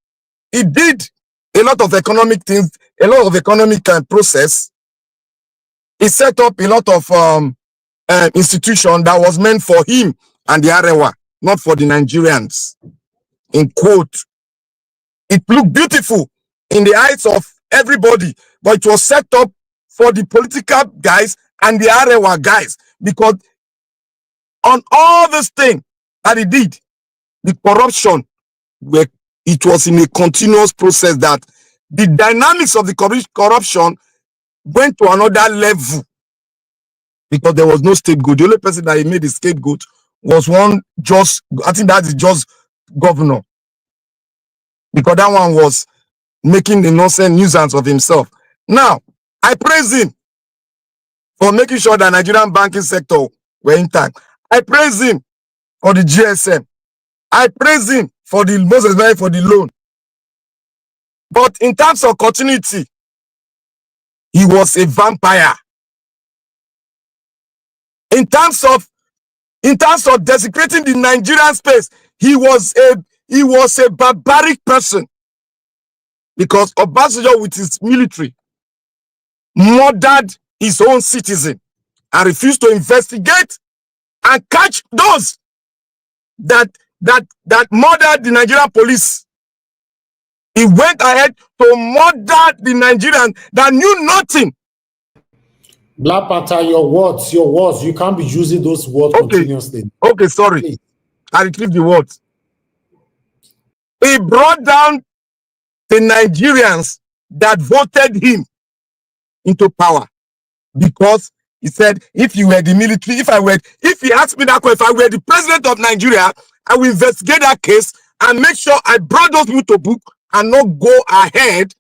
S8: he did a lot of economic things, a lot of economic process. He set up a lot of institution that was meant for him and the Arewa, not for the Nigerians. In quote, it looked beautiful in the eyes of everybody, but it was set up for the political guys and the Arewa guys because on all this thing that he did, the corruption, it was in a continuous process that the dynamics of the corruption went to another level because there was no scapegoat. The only person that he made the scapegoat was one just, I think that is just governor, because that one was making the nonsense nuisance of himself. Now, I praise him for making sure that Nigerian banking sector were intact. I praise him for the GSM. I praise him for the most especially for the loan. But in terms of continuity, he was a vampire. In terms of desecrating the Nigerian space, he was a barbaric person, because Obasanjo with his military murdered his own citizen and refused to investigate and catch those that murdered the Nigerian police. He went ahead to murder the Nigerians that knew nothing.
S4: Black Panther, your words. You can't be using those words continuously.
S8: Okay, sorry. Please. I retrieved the words. He brought down the Nigerians that voted him into power, because he said, if you were the military, if he asked me that question, if I were the president of Nigeria, I will investigate that case and make sure I brought those people to book and not go ahead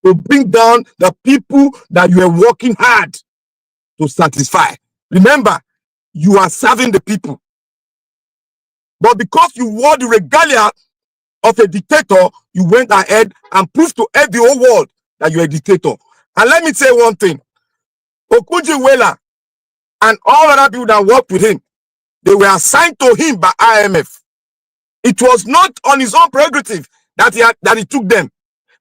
S8: to bring down the people that you are working hard to satisfy. Remember, you are serving the people. But because you wore the regalia of a dictator, you went ahead and proved to the whole world that you're a dictator. And let me say one thing. Okujiwela and all other people that worked with him, they were assigned to him by IMF. It was not on his own prerogative that he took them,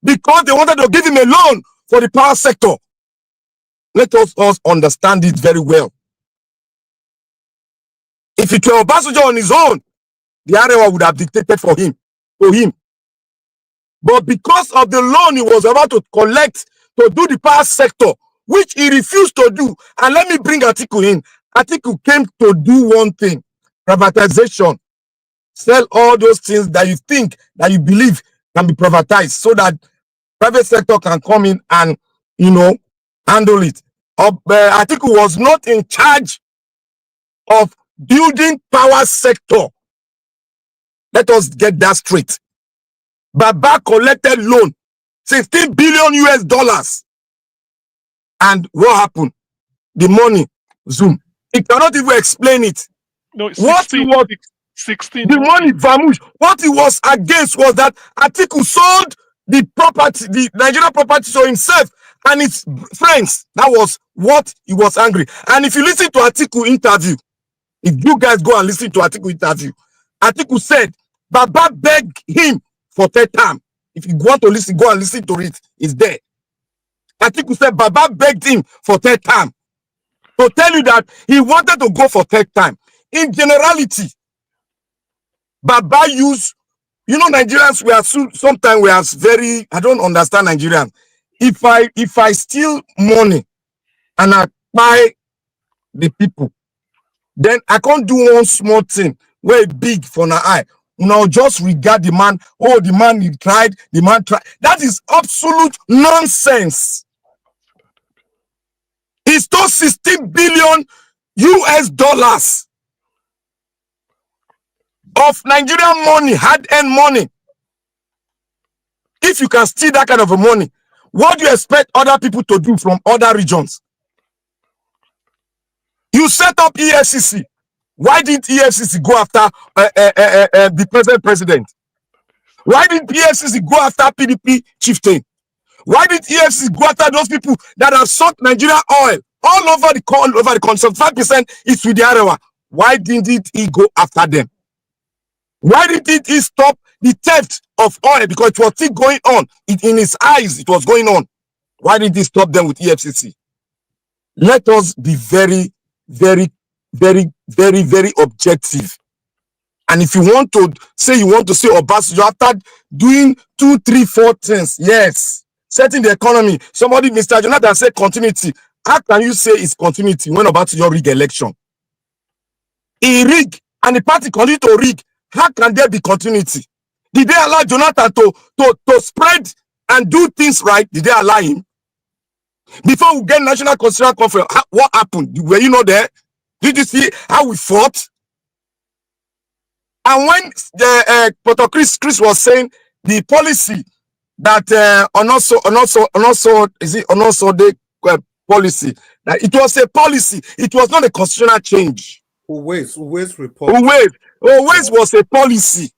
S8: because they wanted to give him a loan for the power sector. Let us understand it very well. If it were Obasanjo on his own, the Arewa would have dictated to him. But because of the loan he was about to collect to do the power sector, which he refused to do, and let me bring Atiku in. Atiku came to do one thing: privatization. Sell all those things that you think, that you believe can be privatized, so that private sector can come in and, handle it. Atiku was not in charge of building power sector. Let us get that straight. Baba collected loan, $16 billion US. And what happened? The money, zoom. It cannot even explain it.
S11: No, 16.
S8: The money vanished. What he was against was that Atiku sold the property, the Nigerian property, to himself and his friends. That was what he was angry. And if you listen to Atiku interview, if you guys go and listen to Atiku interview, Atiku said Baba begged him for third term. If you want to listen, go and listen to it. It's there. Atiku said Baba begged him for third term, to tell you that he wanted to go for third time. In generality, Baba used, Nigerians, sometimes we are very, I don't understand Nigerians. If I steal money and I buy the people, then I can't do one small thing where it's big for an eye. Just regard the man. Oh, the man tried. That is absolute nonsense. He stole $16 billion US of Nigerian money, hard-earned money. If you can steal that kind of money, what do you expect other people to do from other regions? You set up EFCC. Why didn't EFCC go after the present president? Why didn't EFCC go after PDP chieftain? Why did EFCC go after those people that have sought Nigeria oil all over the country? 5% is with the Arewa. Why didn't he go after them? Why didn't he stop the theft of oil? Because it was still going on. In his eyes, it was going on. Why didn't he stop them with EFCC? Let us be very, very, very, very, very objective. And if you want to say Obasanjo, after doing 2, 3, 4 things, yes, setting the economy. Somebody, Mr. Jonathan, said continuity. How can you say it's continuity when Obasanjo rig election? he rig and the party continue to rig, how can there be continuity? Did they allow Jonathan to spread and do things right? Did they allow him? Before we get National Constitutional Conference, what happened? Were you not there? Did you see how we fought? And when Dr. Chris was saying the policy that the policy, that it was a policy, it was not a constitutional change.
S6: Always report.
S8: Always was a policy.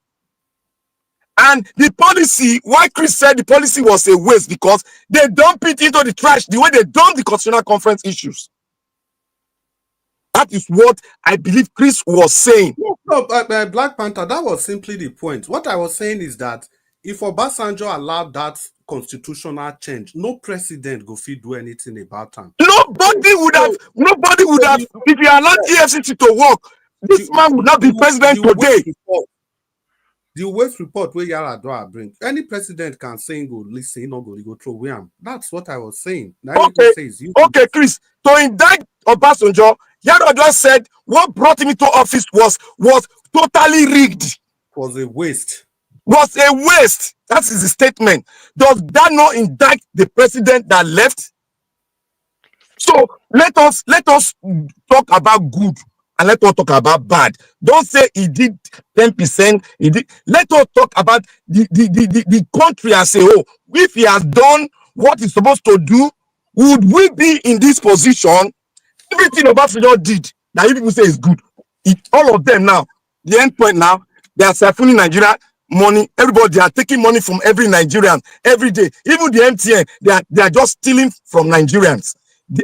S8: And the policy, why Chris said the policy was a waste, because they dump it into the trash the way they dump the Constitutional Conference issues. That is what I believe Chris was saying.
S6: No, Black Panther, that was simply the point. What I was saying is that if Obasanjo allowed that constitutional change, no president go fit do anything about it.
S8: Nobody would have, if you allowed EFCC to work, this man would not be president today.
S6: The West report where Yaradua bring, any president can say go listen, no go throw him. That's what I was saying.
S8: Okay, Chris. To indict Obasanjo, Yaradua said what brought him into office was totally rigged.
S6: Was a waste.
S8: Was a waste. That is the statement. Does that not indict the president that left? So let us talk about good. And let us talk about bad. Don't say he did 10%. He did. Let us talk about the country as a whole. If he has done what he's supposed to do, would we be in this position? Everything Obasanjo did that you people say is good. All of them now, the end point now, they are siphoning Nigeria money. Everybody, they are taking money from every Nigerian every day. Even the MTN, they are just stealing from Nigerians.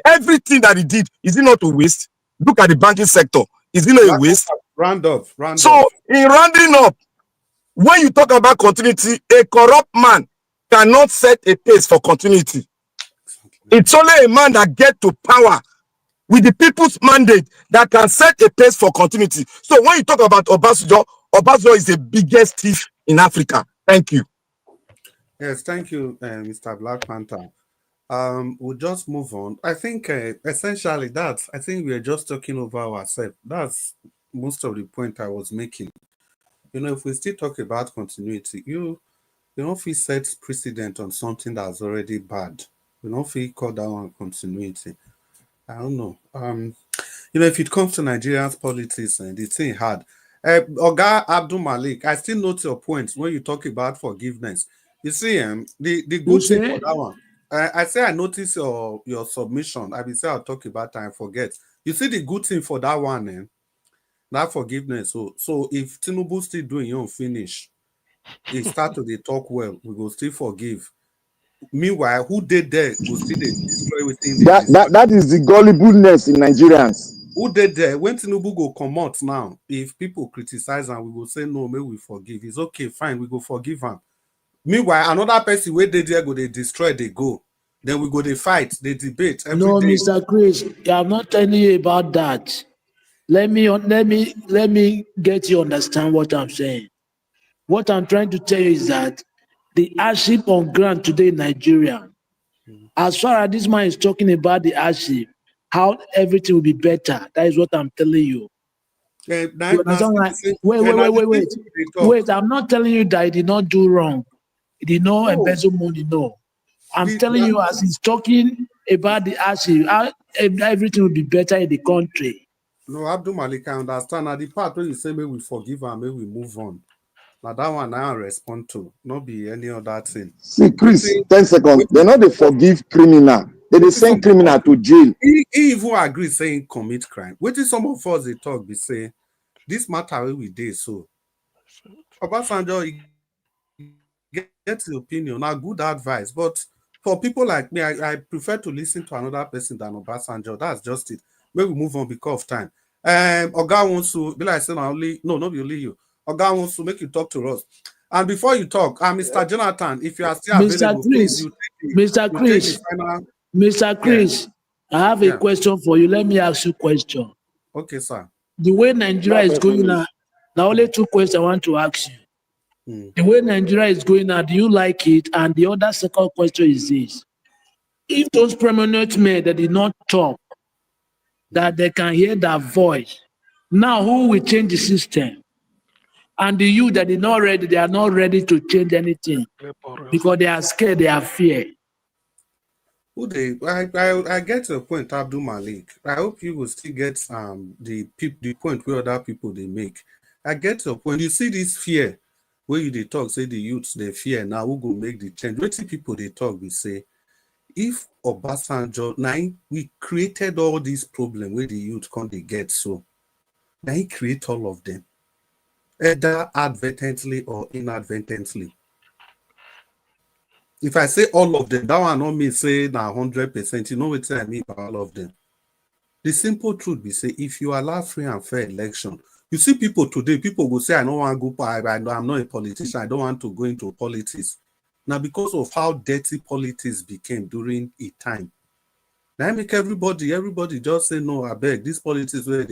S8: Everything that he did, is it not a waste? Look at the banking sector. Is it not a waste?
S6: Round up.
S8: So, in rounding up, when you talk about continuity, a corrupt man cannot set a pace for continuity. It's only a man that gets to power with the people's mandate that can set a pace for continuity. So, when you talk about Obasanjo is the biggest thief in Africa. Thank you.
S6: Yes, thank you, Mr. Black Panther. We'll just move on. I think essentially I think we are just talking over ourselves. That's most of the point I was making. You know, if we still talk about continuity, you don't feel set precedent on something that's already bad. You don't feel call that on continuity. I don't know. You know, if it comes to Nigeria's politics and the thing hard. Oga Abdul Malik, I still note your points when you talk about forgiveness. You see, the good thing for that one. I say I notice your submission. I will say I'll talk about it and forget. You see the good thing for that one, that forgiveness. So if Tinubu still doing your finish, he start to talk well, we will still forgive. Meanwhile, who did there will still destroy within
S8: that is the gullibleness in Nigerians.
S6: Who did there? When Tinubu go come out now, if people criticize and we will say no, may we forgive. It's okay, fine, we go forgive him. Meanwhile, another person where they there go, they destroy, they go. Then we go, they fight, they debate every day.
S7: Mr. Chris, I'm not telling you about that. Let me get you understand what I'm saying. What I'm trying to tell you is that the hardship on ground today in Nigeria, as far as this man is talking about the hardship, how everything will be better. That is what I'm telling you. Wait. I'm not telling you that he did not do wrong. He did not embezzle money. No. I'm telling you, as he's talking about the hardship, how everything will be better in the country.
S6: No, Abdul Malik, I understand. Now the part where you say may we forgive and may we move on. Now that one I respond to, not be any other thing.
S8: See, Chris, 10 seconds. They're not the forgive criminal. They send criminal to jail.
S6: He even agree saying commit crime. What is some of us they talk be say this matter we did so. Obasanjo get the opinion, now good advice, but for people like me, I prefer to listen to another person than Obasanjo. That's just it. Maybe we move on because of time. Oga wants to be like saying not only you. Oga wants to make you talk to us. And before you talk, Mr. Jonathan, if you are still available, please
S7: Mr. Chris, I have a question for you. Let me ask you a question.
S6: Okay, sir.
S7: The way Nigeria is going now, only two questions I want to ask you. The way Nigeria is going now, do you like it? And the other second question is this. If those prominent men that did not talk, that they can hear that voice, Now who will change the system? And the youth that they are not ready to change anything because they are scared, they have fear.
S6: I get your point, Abdul Malik. I hope you will still get the point where other people they make. I get your point. You see this fear where they talk, say the youths they fear now who go make the change. What people they talk, we say if Obasanjo now we created all these problems where the youth can't they get so now he create all of them, either advertently or inadvertently. If I say all of them, that one not mean say now 100%. You know what I mean by all of them. The simple truth be say if you allow free and fair election, you see people today, people will say I don't want to go. I'm not a politician. I don't want to go into politics. Now because of how dirty politics became during a time, now I make everybody just say no. I beg this politics where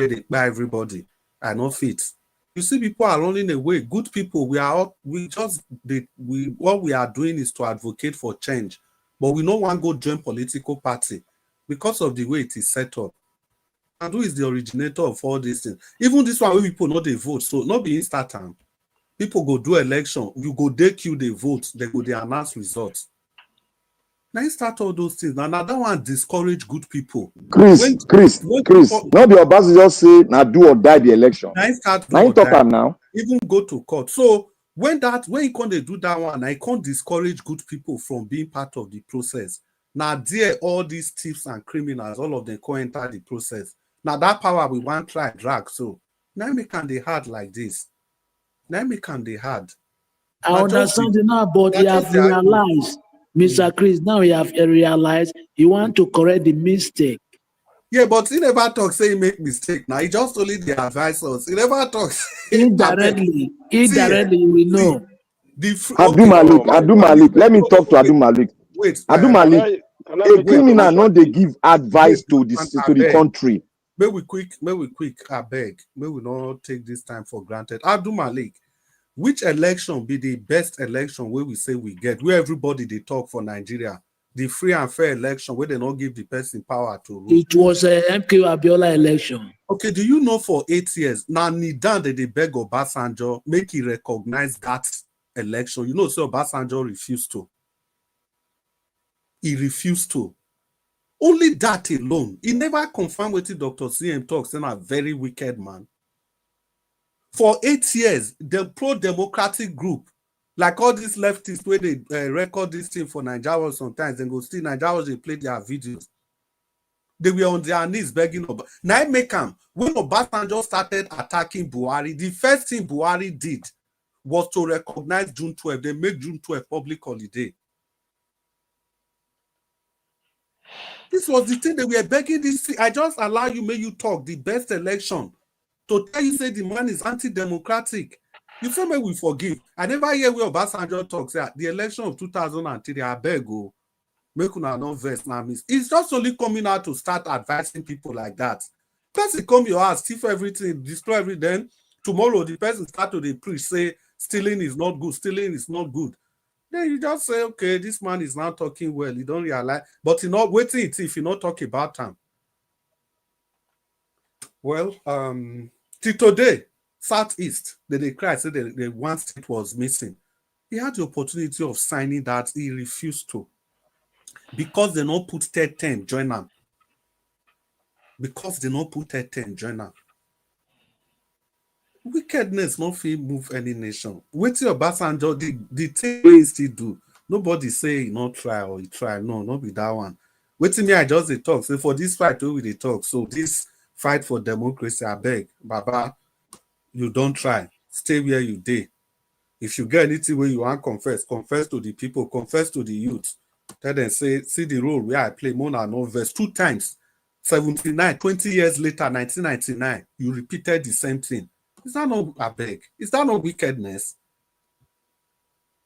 S6: they buy everybody. I not fit. You see, people are running away. Good people, what we are doing is to advocate for change, but we don't want to go join political party because of the way it is set up. And who is the originator of all these things? Even this one, where people not they vote, so not be instant time. People go do election, you go they queue they vote, they go they announce results. Now you start all those things. Now that one discourage good people.
S8: Chris, not the Obasanjo say now do or die the election.
S6: Now you start do
S8: now you
S6: or
S8: talk
S6: die.
S8: now.
S6: Even go to court. So when you can't do that one, I can't discourage good people from being part of the process. Now there all these thieves and criminals, all of them can enter the process. Now that power we want try drag. So now me can they hard like this. Now me can they hard.
S7: I understand it now, but you have realized, Mr. Chris, now you have realized you want to correct the mistake.
S6: Yeah, but he never talks say he make mistake. Now he just only the advise us. He never talks.
S7: Indirectly, we know.
S8: Abdul Malik. Let me talk to Abdul Malik.
S6: Wait,
S8: Abdul Malik. A criminal no they give advice to the country.
S6: May we quick, I beg. May we not take this time for granted. Abdul Malik, which election be the best election where we say we get, where everybody they talk for Nigeria? The free and fair election where they not give the person power to rule.
S7: It was a MK Abiola election.
S6: Okay, do you know for 8 years now Nidan they beg Obasanjo make he recognize that election? You know, so Obasanjo refused to. He refused to. Only that alone. He never confirmed what Dr. CM talks and a very wicked man. For 8 years, the pro-democratic group, like all these leftists where they record this thing for Nigeria sometimes, then go see Nigeria, they play their videos. They were on their knees begging. Now make them. When Obasanjo started attacking Buhari, the first thing Buhari did was to recognize June 12. They make June 12 public holiday. This was the thing they were begging this. I just allow you, may you talk the best election to tell you say the man is anti-democratic. You say may we forgive. I never hear where Obasanjo talks at the election of 2003. I beg go. Make una no verse now miss. It's just only coming out to start advising people like that. Person come your house, steal everything, destroy everything. Tomorrow the person start to preach, say stealing is not good, stealing is not good. Then you just say, okay, this man is now talking well. You don't realize, but you're not waiting it if you not talk about him. Well, till today, Southeast, they cried, said the one state was missing. He had the opportunity of signing that, he refused to. Because they not put 10 join them. Because they not put 10 join them. Wickedness not fit move any nation. Wait till Obasanjo the thing he still do. Nobody say he not try or he try. No, not be that one. Wait till me, I just they talk. So for this fight, we they talk. So this fight for democracy, I beg, Baba, you don't try. Stay where you did. If you get anything where you want confess to the people, confess to the youth. Tell them say, see the role where I play more than no verse 2 times. 79, 20 years later, 1999, you repeated the same thing. Is that not a beg? Is that not wickedness?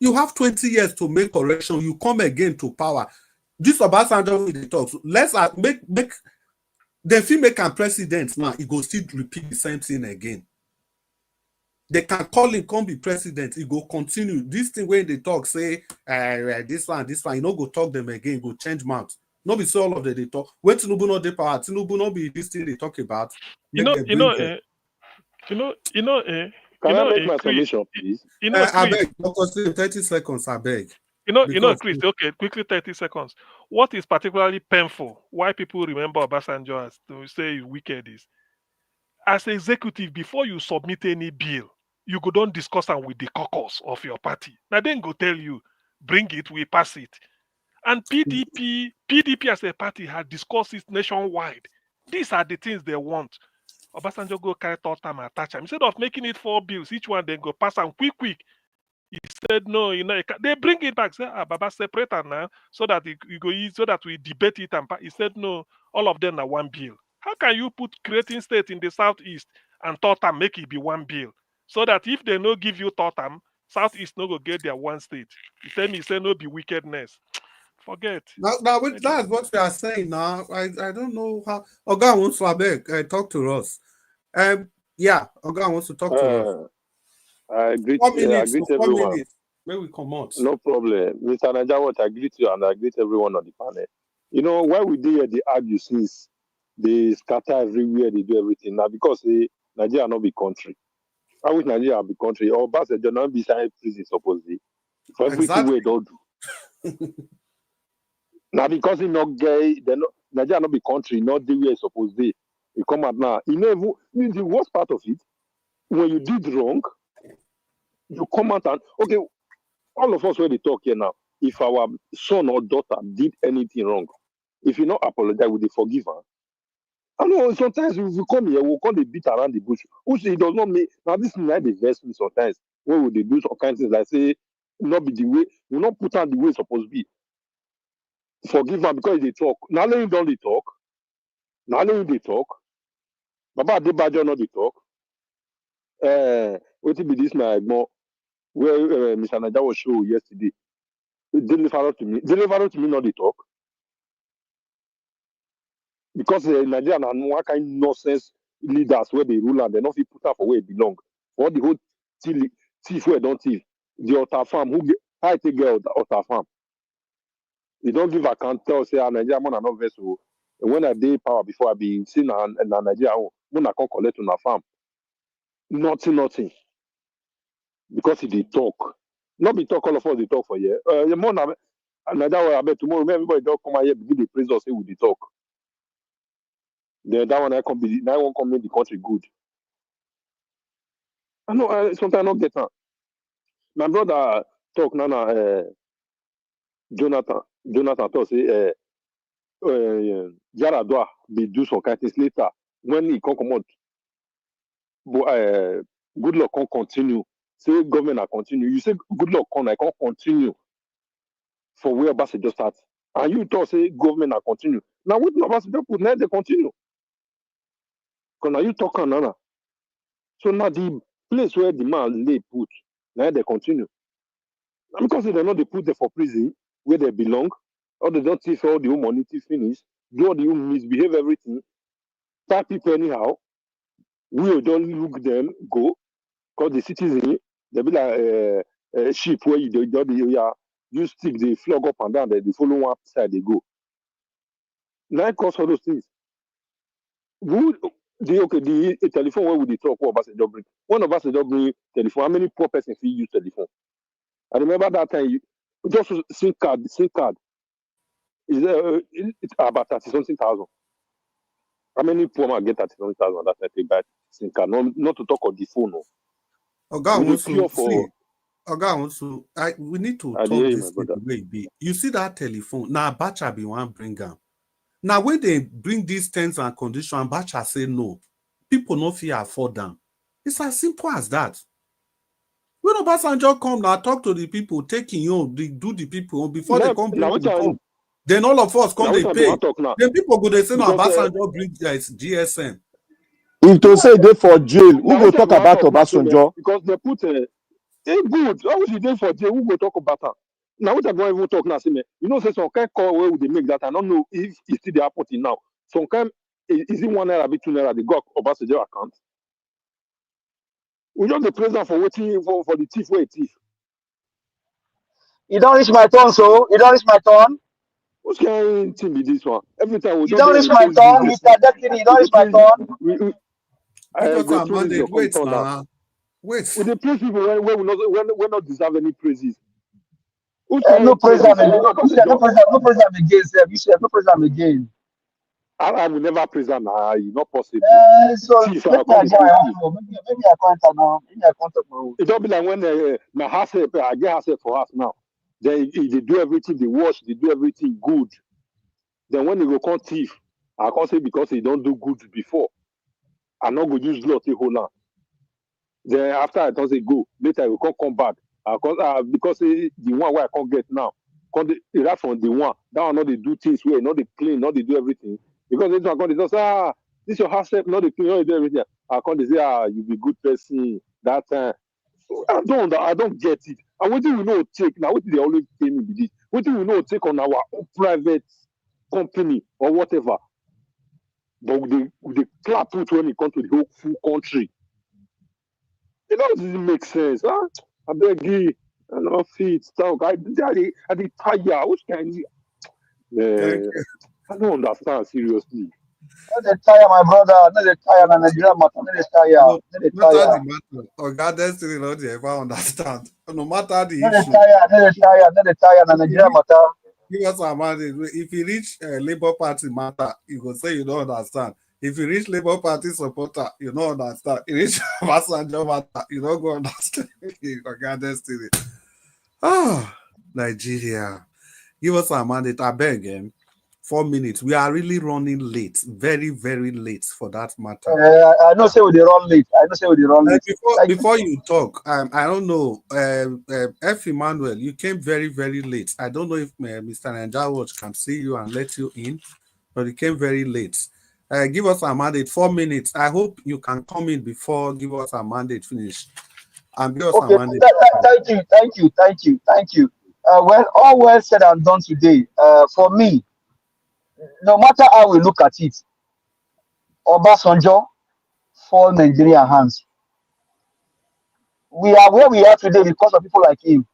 S6: You have 20 years to make correction. You come again to power. This Obasanjo with the talks. Let's make the if you make a president now, he go still repeat the same thing again. They can call him, come be president. He go continue. This thing when they talk, say this one, you know, go talk them again, go change mouth. No be so all of them they talk. When Tinubu not the power, Tinubu not be this thing they talk about.
S11: Can I make
S2: my
S11: Chris,
S2: submission, please?
S6: I
S11: Chris,
S6: beg, Dr. 30 seconds, I beg.
S11: Chris, okay, quickly 30 seconds. What is particularly painful, why people remember Obasanjo as to say wicked is, as executive, before you submit any bill, you go don't discuss them with the caucus of your party. Now then go tell you, bring it, we pass it. And PDP as a party had discussed it nationwide. These are the things they want. Obasanjo go carry third time attach them. Instead of making it 4 bills, each one then go pass them quick. He said no, they bring it back. Say, Baba, separate them now so that you go easy, so that we debate it. And he said no, all of them are 1 bill. How can you put creating state in the southeast and third time make it be 1 bill? So that if they no give you third time, southeast no go get their 1 state. You tell me, say no be wickedness. Forget.
S6: Now that's what we are saying now. I don't know how. Oga wants to talk to us. Yeah, Oga wants to talk to us.
S2: I greet,
S6: 4 minutes,
S2: I greet
S6: 4
S2: everyone.
S6: minutes. May we come out.
S2: No problem. Mr. Najawat, I greet you and I greet everyone on the panel. You know, why we do they argue since they scatter everywhere, they do everything. Now, because Nigeria not be country. I wish Nigeria be country. Or Obasanjo not be side prison, supposedly. For everything we don't do. Now, because he not gay, Nigeria not be country, not the way it's supposed to be. You come out now. You know, the worst part of it, when you did wrong, you come out and, okay, all of us when they talk here now, if our son or daughter did anything wrong, if you not apologize, will they forgive her? I know sometimes if we come here, we'll call the beat around the bush. Which it does not make, now this is like the verse me sometimes. When would they do some kind of things like say, not be the way, we not put on the way it's supposed to be. Forgive her because they talk. Now let don't they talk. Now let they talk. Baba Adebayo not they talk. What be this my more where Mr. Naja was show yesterday. Deliver to me not they talk. Because Nigeria and one kind of nonsense leaders where they rule and they not fit put up for where it belong. For the whole thief where don't thief. The Otta farm, I take care of the Otta farm. They don't give account, tell say Nigeria man are not vessel. And when I did power before I be seen in Nigeria, when I can't collect on a farm. Nothing. Because they talk. Not be talk all of us, they talk for you. Nigeria, I bet tomorrow, everybody don't come out here begin the praise us say with the talk. Then that one I won't come make the country good. I know sometimes I don't get that. My brother talk now, Jonathan talk say Yaradua be do some kind of things later when he come out. But good luck can continue. Say government will continue. You say good luck can continue for where Obasanjo start. And you talk say government will continue. Now what Obasanjo put now they continue. Because now you talk on Nana. So now the place where the man lay put, now they continue. And because they know they put them for prison where they belong, or they don't thief all the whole money to finish, do all the whole misbehave everything, start people anyhow, we will don't look them go, because the citizen, they be like sheep where you stick the flog up and down, they follow one side they go. Now it costs all those things. The telephone where would they talk what Obasanjo bring? One of us bring telephone. How many poor persons use telephone? I remember that time just SIM card is it's about 30-something thousand. How many poor man get 30-something thousand that I take back SIM card? Not to talk on the phone. No.
S6: We need to talk this the way it be. You see that telephone now, Abacha be one bring them. Now when they bring these terms and conditions, Abacha say no. People no fear afford them. It's as simple as that. When Obasanjo come now, talk to the people, taking you, do the people before they come bring the come. Then all of us come they pay. Then people go they say no, Obasanjo bring GSM.
S9: If to say they for jail, who go talk about Obasanjo?
S2: Because they put good. How would you dey for jail? Who go talk about that? Now what I go even talk now, say me. You know, say some kind call where would they make that? I don't know if it's still the happen now. Some kind is it 1 naira, be 2 naira? They got Obasanjo account. We just the president for waiting for the thief where thief.
S3: You don't reach my turn, so you don't reach my turn.
S12: Who's carrying team with this one? Every time we
S3: You don't reach my turn, Mr. Deputy. You don't reach my turn.
S6: Give us
S12: go
S6: our
S12: praise
S6: mandate.
S12: your
S6: Wait,
S12: turn now.
S6: now. Wait.
S12: We dey praise people when we not deserve any praises. Who's
S3: No
S12: carrying
S3: praise
S12: praises?
S3: them again. No praise them again, sir. You said no praise them again.
S12: I will never praise them. Nah, it's not possible.
S3: So
S12: See,
S3: make me go maybe I can't now. Maybe I can't talk now.
S12: It don't be like when my house help, I get house help for us now. They do everything, they wash, they do everything good. Then when they go come thief, I can't say because they don't do good before. I not go use law to hold on. Then after I don't say go, later I will come back. Because the one where I can't get now, right from the one. That one not they do things where not they clean, not they do everything. Because they don't say, this your house help, not they clean, not they do everything. I can't say, you be good person that time. I don't get it. And what do we know take now? What do they always pay me with this? What do we know take on our own private company or whatever? But they clap put when it comes to the whole full country. It doesn't make sense. Huh? I beg you, I don't fit talk. I did tire. Which kind of I don't understand seriously.
S3: Not the tire, my brother. Not the tire, and Nigeria matter. Not the tire.
S6: No
S3: Not the
S6: matter
S3: tire.
S6: the matter, or God destiny, not the ever understand. No matter the
S3: Not the
S6: issue.
S3: tire. Not the tire. Not the tire, and Nigeria matter.
S6: Give us our mandate. If you reach Labour Party matter, you go say you don't understand. If you reach Labour Party supporter, you don't understand. You reach Obasanjo matter, you don't go understand. God destiny. Nigeria. Give us our mandate. I beg him. 4 minutes. We are really running late. Very, very late for that matter.
S3: I know say we dey run late.
S6: Before you talk, I don't know. F. Emmanuel, you came very, very late. I don't know if Mr. Nanjawatch can see you and let you in, but you came very late. Give us a mandate. 4 minutes. I hope you can come in before give us a mandate finish. And give us a mandate.
S3: Thank you. Well, all well said and done today. For me, no matter how we look at it, Obasanjo fall Nigerian hands. We are where we are today because of people like him.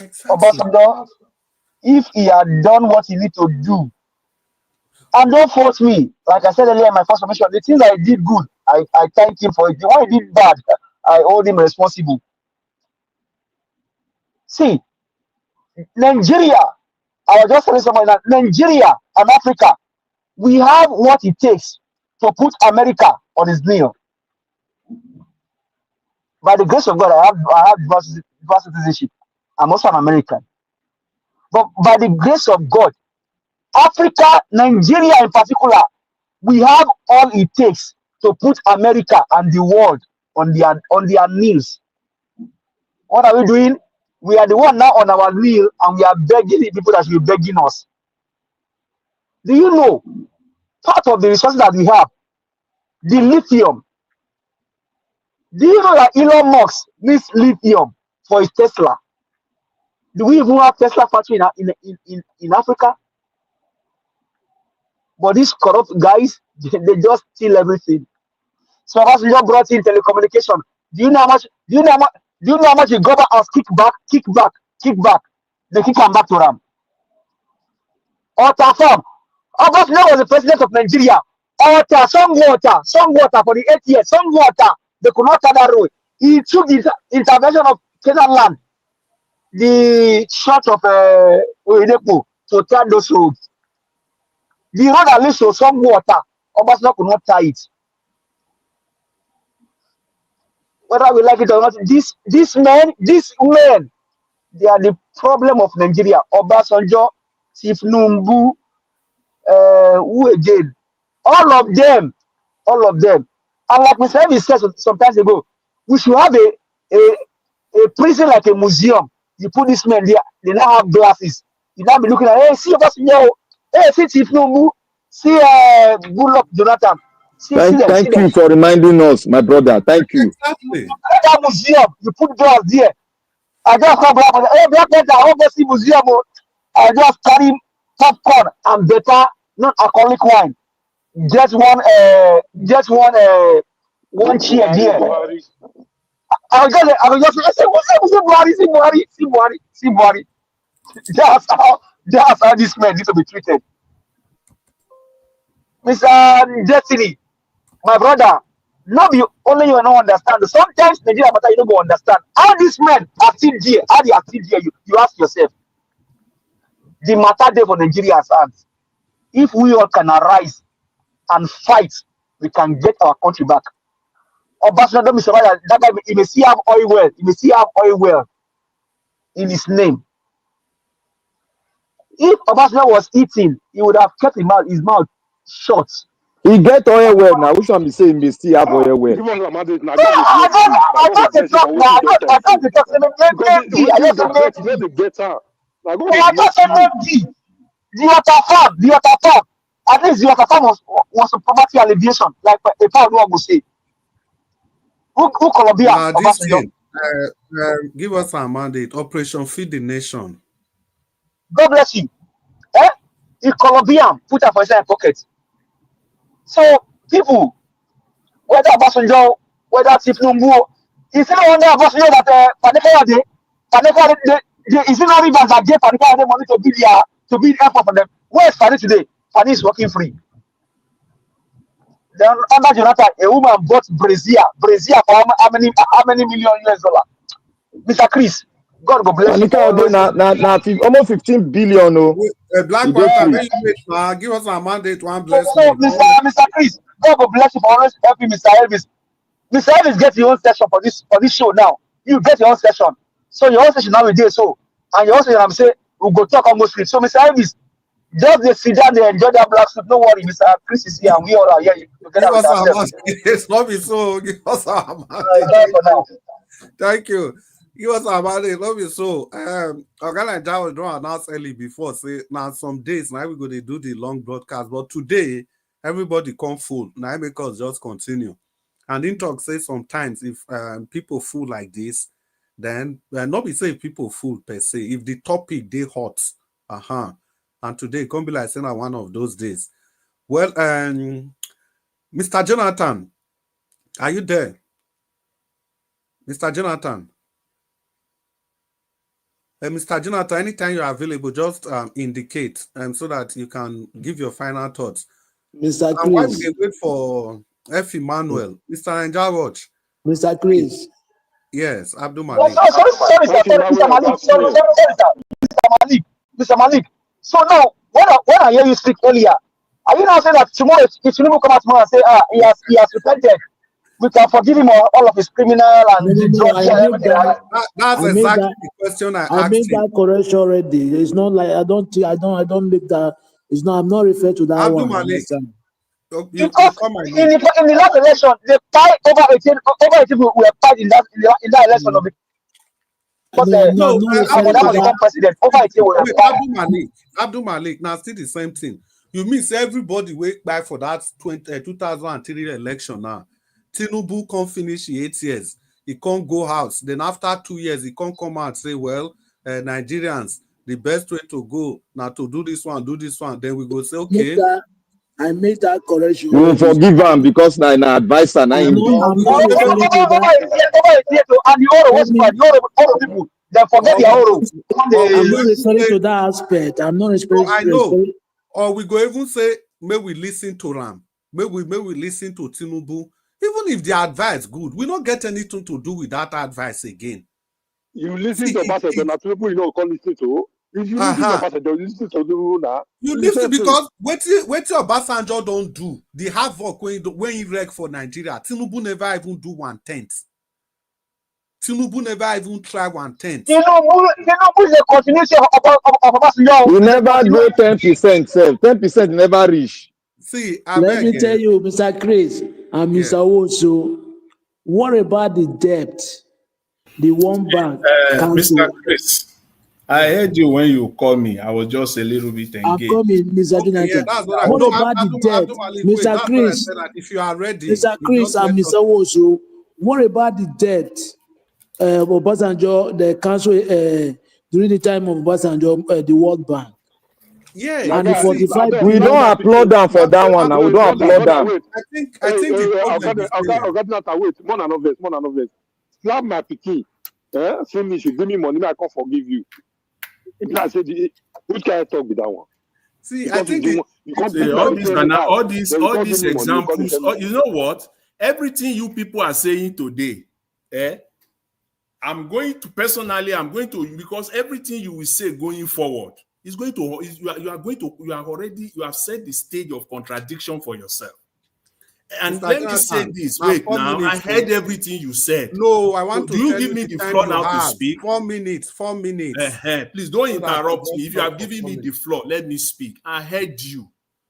S3: Exactly. Obasanjo, if he had done what he need to do, and don't force me, like I said earlier in my first submission, the things I did good, I thank him for it. The one he did bad, I hold him responsible. See, Nigeria, I was just telling someone that Nigeria and Africa, we have what it takes to put America on his knee. By the grace of God, I have dual citizenship. I'm also an American. But by the grace of God, Africa, Nigeria in particular, we have all it takes to put America and the world on their knees. What are we doing? We are the one now on our knee and we are begging the people that should be begging us. Do you know part of the resources that we have, the lithium? Do you know that Elon Musk needs lithium for his Tesla? Do we even have Tesla factory in Africa? But these corrupt guys, they just steal everything. So as we just brought in telecommunication, do you know how much the government has kick back? They kick them back to them. Otta farm. Obasanjo was the president of Nigeria. Otta, some water for the 8 years, some water. They could not cut that road. He took the intervention of Canaan land, the short of Oyedepo, to tie those roads. The road that leads to some water, Obasanjo could not tie it. Whether we like it or not, these men, they are the problem of Nigeria. Obasanjo, Tinubu, who again? All of them. And like Mr. Evans said some time ago, we should have a prison like a museum. You put these men there, they now have glasses. You now be looking at, hey, see Obasanjo, hey, see Tinubu, see Goodluck Jonathan.
S8: Thank you for reminding us, my brother. Thank you.
S6: Exactly.
S3: That museum, you put glass there. I just come back and hey, Black Panther, I want to see museum. I just carry popcorn and better, not alcoholic wine. Just one chair there. I will just say, see Buhari. That's That's how these men need to be treated. Mr. Destiny, my brother, not be only you don't understand. Sometimes Nigeria matter you don't go understand. How these men are still there, how they are still there, you ask yourself. The matter there for Nigeria's hands. If we all can arise and fight, we can get our country back. Obasanjo don't be surprised that guy he may still have oil well, he may still have oil well in his name. If Obasanjo was eating, he would have kept his mouth shut.
S8: He get oil well now. Which one be saying he still have oil well?
S3: I don't talk now. I don't talk. The water farm. At least the water farm was a poverty alleviation, like a power would say. Who Colombia?
S6: This thing, give us a mandate. Operation Feed the Nation.
S3: God bless you. The Colombian put her for inside pocket. So people, whether Obasanjo, whether Tinubu, is it no wonder Obasanjo that Paneka is it not rivers that gave Paneka money to build airport for them? Where is Fani today? Fani is working free. Then under Jonathan, a woman bought Brazil for how many million US dollar? Mr. Chris, God go bless you.
S8: Almost 15 billion.
S6: Black Panther, give us a mandate. One bless
S3: so Mr. Chris, God go bless you for always helping Mr. Elvis. Mr. Elvis get your own session for this show now. You get your own session. So your own session now is there. So and your own session I'm saying we'll go talk almost free. So Mr. Elvis, just they sit down there, enjoy that black suit. No worry, Mr. Chris is here and we all are here together with ourselves.
S6: It's not be so. Give us a mandate. Thank you. Give us a mandate. Love you so. Ogana Jawo don't announce early before. Say now some days now we go to do the long broadcast, but today everybody come full. Now make us just continue. And in talk say sometimes if people full like this, then not be say if people full per se. If the topic they hot, and today can't be like saying one of those days. Well, Mr. Jonathan, are you there? Mr. Jonathan. Mr. Jonathan, anytime you are available, just indicate so that you can give your final thoughts.
S7: Mr. Chris.
S6: And while we wait for F. Emmanuel, Mr. Watch.
S7: Mr. Chris.
S6: Yes, Abdul Malik.
S3: Sorry, Mr. Malik. So now, when I hear you speak earlier, are you now saying that tomorrow, if Tinubu come out tomorrow and say, he has repented, we can forgive him all of his criminal and the drugs and everything?
S6: That's exactly the question I asked.
S7: I made that correction already. It's not like I don't make that. It's not. I'm not referring to that
S6: Abdul
S7: one.
S6: Malik.
S3: Because in the last election, they tied over 18 people were tied in that election of the.
S6: Abdul Malik, now still the same thing. You mean everybody wait back for that 2003 election now. Tinubu can't finish 8 years. He can't go house. Then after 2 years, he can't come out and say, well, Nigerians, the best way to go now to do this one. Then we go say, okay.
S7: I made that correction.
S8: You will forgive him because na advisor.
S7: I'm not referring to that aspect. I'm not referring.
S6: I know. Or we go even say, may we listen to Ram. May we listen to Tinubu. Even if the advice good, we don't get anything to do with that advice again.
S12: You listen to Obasanjo, now people you know call listen to. If you listen to Obasanjo, you listen to Tinubu now.
S6: You listen because what Obasanjo don't do, the havoc when he wreck for Nigeria, Tinubu never even do 1/10. Tinubu never even try 1/10.
S3: Tinubu is a continuation of Obasanjo.
S8: We never go 10%. 10% never reach.
S6: See,
S7: let me tell you, Mr. Chris and Mr. Oso, what about the debt? The one bank.
S5: Mr. Chris, I heard you when you called me. I was just a little bit engaged.
S7: I'm coming, Mr. Jonathan. What about the debt? Mr. Chris,
S6: if you are ready,
S7: Mr. Chris and Mr. Oso, what about the debt? Obasanjo, the council during the time of Obasanjo, the World Bank.
S6: Yeah,
S7: and the 45
S8: we don't applaud them for that one. Now we don't applaud them.
S6: I think the
S12: wait, more than obvious. Slap my pikin. Say me, you give me money, I can't forgive you. I said, Which kind of talk be that one?
S6: See,
S12: Because
S6: I think
S12: you can't
S5: See,
S12: put
S5: all
S12: money
S5: these
S12: tell me how.
S5: all
S12: Then
S5: these
S12: you
S5: all
S12: can't
S5: these
S12: give me money. You can't
S5: examples.
S12: tell me.
S5: You know what? Everything you people are saying today, I'm going to because everything you will say going forward is going to you have set the stage of contradiction for yourself. And
S6: Mr.
S5: let me say
S6: Jonathan,
S5: this.
S6: now
S5: Wait,
S6: 4
S5: now I
S6: minutes.
S5: heard everything you said.
S6: No, I
S5: So
S6: want
S5: do
S6: to
S5: you
S6: tell
S5: give
S6: you
S5: me
S6: the
S5: the
S6: time
S5: floor
S6: you
S5: now to
S6: have.
S5: speak?
S6: 4 minutes. 4 minutes.
S5: Please don't
S6: So that I
S5: interrupt
S6: just
S5: me. If you are
S6: talk for
S5: giving
S6: 4
S5: me the
S6: minutes.
S5: floor, let me speak. I heard you.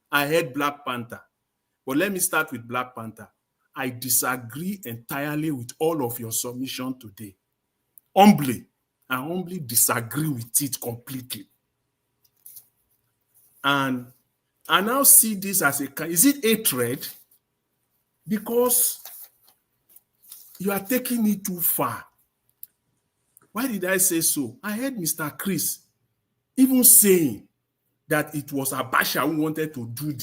S5: I heard Black Panther. But let me start with Black Panther. I disagree entirely with all of your submission today. I humbly disagree with it completely. And I now see this as is it hatred? Because you are taking it too far. Why did I say so? I heard Mr. Chris even saying that it was Abacha who wanted to do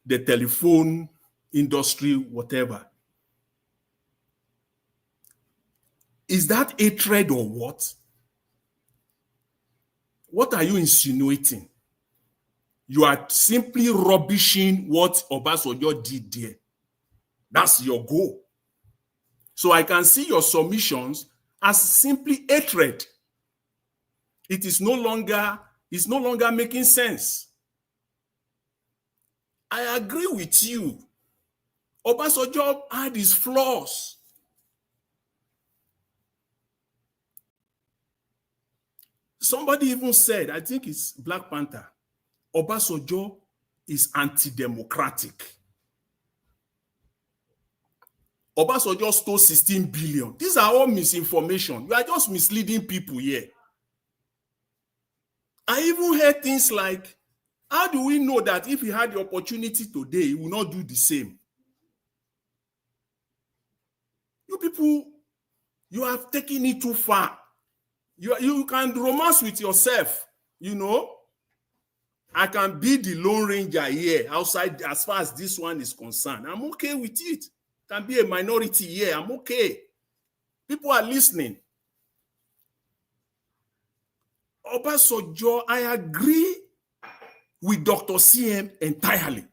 S5: the telephone industry, whatever. Is that hatred or what? What are you insinuating? You are simply rubbishing what Obasanjo did there. That's your goal. So I can see your submissions as simply hatred. It's no longer making sense. I agree with you. Obasanjo had his flaws. Somebody even said, I think it's Black Panther, Obasanjo is anti-democratic. Obasanjo stole 16 billion. These are all misinformation. You are just misleading people here. I even heard things like, how do we know that if he had the opportunity today, he will not do the same? You people, you have taken it too far. You can romance with yourself, you know. I can be the Lone Ranger here outside as far as this one is concerned. I'm okay with it. Can be a minority here. I'm okay. People are listening. Obasanjo, I agree with Dr. CM entirely.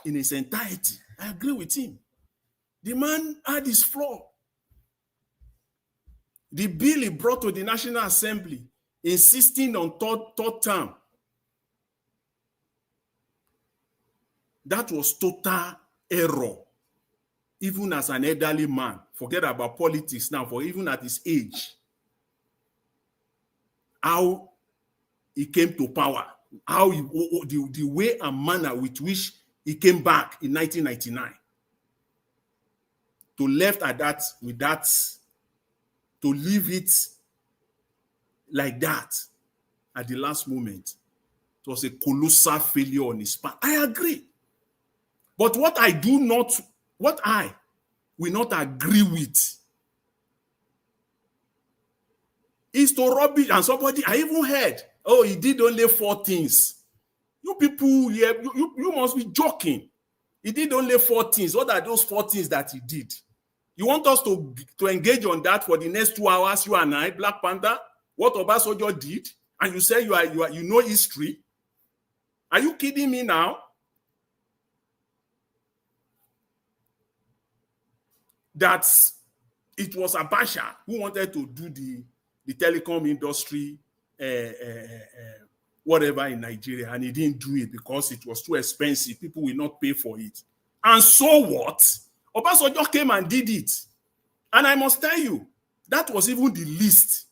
S5: In his entirety, I agree with him. The man had his flaw. The bill he brought to the National Assembly, insisting on third term, that was total error. Even as an elderly man, forget about politics now, for even at his age, how he came to power, how the way and manner with which he came back in 1999, to left at that, with that, to leave it like that at the last moment, it was a colossal failure on his part. I agree. But what I will not agree with is to rubbish. And somebody, I even heard, oh, he did only 4 things. You people here, you must be joking. He did only 4 things. What are those 4 things that he did? You want us to engage on that for the next 2 hours, you and I, Black Panther, what Obasanjo did, and you say you know history? Are you kidding me now? That it was Abacha who wanted to do the telecom industry, whatever in Nigeria, and he didn't do it because it was too expensive. People will not pay for it. And so what? Obasanjo came and did it. And I must tell you, that was even the least.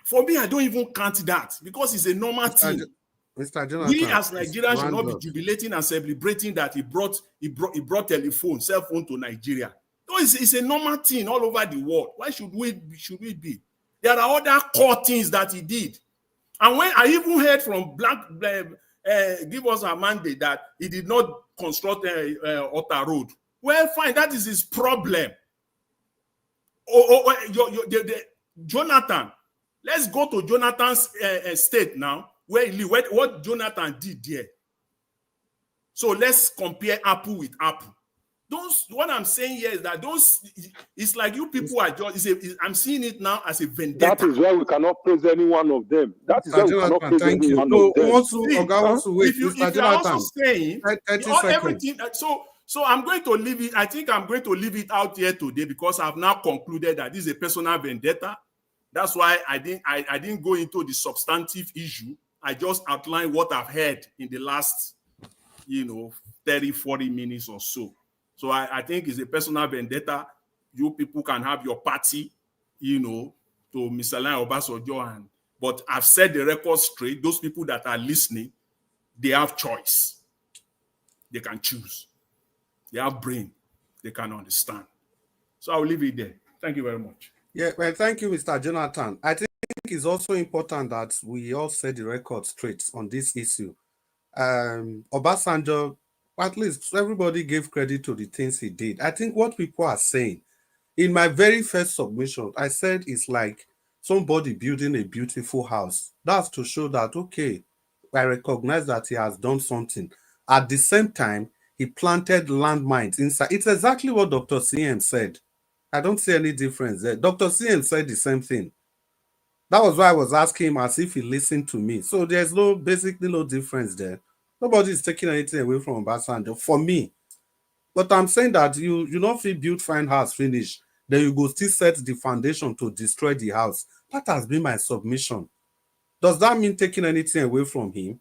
S5: For me, I don't even count that because it's a normal thing.
S6: Mr. Jonathan,
S5: We as Nigerians should not be jubilating and celebrating that he brought telephone, cell phone to Nigeria. No, it's a normal thing all over the world. Why should we be? There are other core things that he did. And when I even heard from give us a mandate that he did not construct Otta Road. Well, fine, that is his problem. Jonathan, let's go to Jonathan's state now, where he lived, what Jonathan did there. So let's compare apple with apple. what I'm saying here is that it's like you people are just, I'm seeing it now as a vendetta.
S12: That is why we cannot praise any one of them. That is why we cannot praise any one of them.
S5: If you are also saying everything, so I'm going to leave it. I think I'm going to leave it out here today because I've now concluded that this is a personal vendetta. That's why I didn't go into the substantive issue. I just outlined what I've heard in the last, 30, 40 minutes or so. So I think it's a personal vendetta. You people can have your party, to Mr. Lion Obasanjo. But I've said the record straight. Those people that are listening, they have choice. They can choose. They have brain. They can understand. So I'll leave it there. Thank you very much.
S6: Yeah, well, thank you, Mr. Jonathan. I think it's also important that we all set the record straight on this issue. Obasanjo, at least everybody gave credit to the things he did. I think what people are saying, in my very first submission, I said it's like somebody building a beautiful house. That's to show that, okay, I recognize that he has done something. At the same time, he planted landmines inside. It's exactly what Dr. CM said. I don't see any difference there. Dr. CM said the same thing. That was why I was asking him as if he listened to me. So there's basically no difference there. Nobody is taking anything away from Obasanjo for me. But I'm saying that you not feel build fine house finish, then you go still set the foundation to destroy the house. That has been my submission. Does that mean taking anything away from him?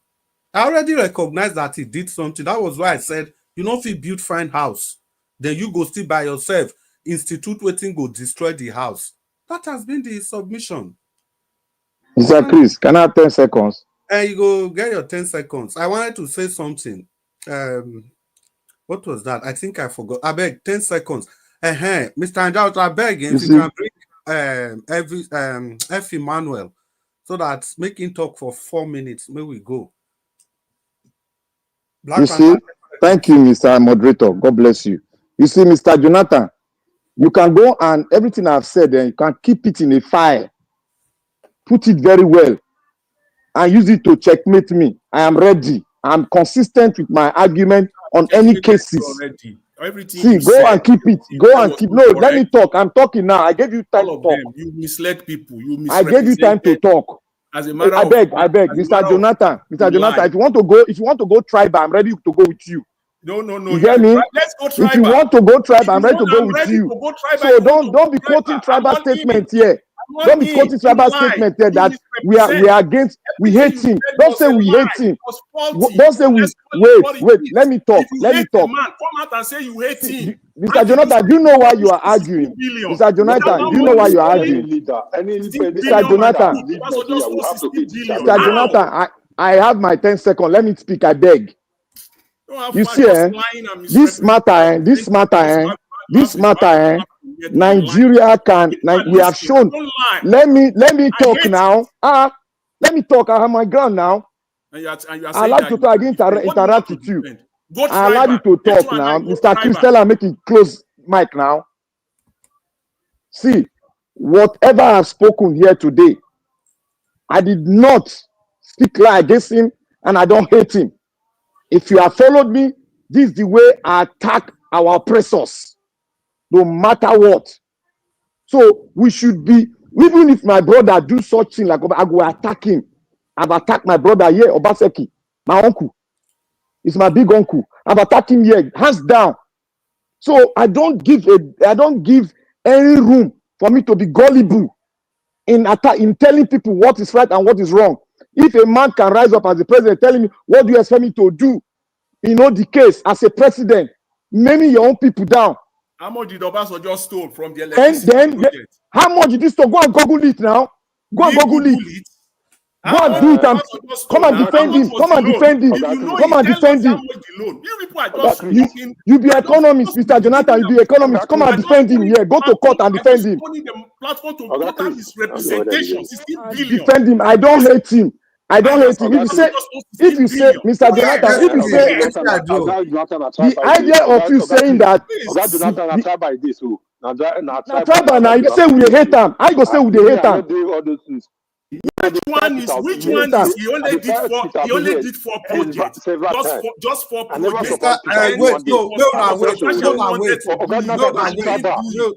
S6: I already recognize that he did something. That was why I said, you know, if you build fine house, then you go still by yourself, institute waiting, go destroy the house. That has been the submission.
S13: Mr. Chris, can I have 10 seconds?
S6: And you go get your 10 seconds. I wanted to say something. What was that? I think I forgot. I beg 10 seconds. Mr. Anjao, I beg if you can bring F. Emmanuel so that make him talk for 4 minutes. May we go.
S13: You see, thank you, Mr. Moderator. God bless you. You see, Mr. Jonathan, you can go and everything I've said, and you can keep it in a file, put it very well, and use it to checkmate me. I am ready. I'm consistent with my argument on any cases. See, go and keep it. Go and keep. No, let me talk. I'm talking now. I gave you time to talk.
S5: You misled people.
S13: I gave you time to talk.
S5: As a matter
S13: I beg, Mr. Jonathan, if you want to go tribal, I'm ready to go with you.
S5: No.
S13: You get me?
S5: Let's go tribal.
S13: If you want to go tribal, I'm ready to go with you. So don't be quoting tribal statements here. Don't be quoting tribal statements here that we are against. We hate him. Don't say we hate him. Don't say we wait. Let me talk. Let me talk.
S5: Man, come out and say you hate him.
S13: Mr. Jonathan, do you know why you are arguing? Mr. Jonathan, do you know why you are arguing? Mr. Jonathan, Mr. Jonathan, I have my 10 seconds. Let me speak. I beg. You see, this matter, Nigeria can. We have shown. Let me talk now. Let me talk. I have my ground now. I like to talk. I didn't interact with you. I allow you to talk now. Mr. Christella, make it close mic now. See, whatever I've spoken here today, I did not speak lie against him, and I don't hate him. If you have followed me, this is the way I attack our oppressors, no matter what. So we should be, even if my brother do such thing, like I go attack him. I've attacked my brother here, Obaseki, my uncle. It's my big uncle. I've attacked him here, hands down. So I don't give any room for me to be gullible in telling people what is right and what is wrong. If a man can rise up as a president telling me, what do you expect me to do? You know the case as a president, naming your own people down.
S5: How much did Obasanjo stole from the electricity project?
S13: How much did this stole? Go and Google it now. Go and Google it. Go and do it and come and defend him. Come and defend him. Come and defend him. You be economist, Mr. Jonathan. You be economist. Come and defend him here. Go to court and defend him. Defend him. I don't hate him. I don't hate him. If you say, Mr. Jonathan, if you say the idea of you saying that now you say we hate him. I go say we hate him.
S5: Which one is he only did 4 projects. Just 4 projects.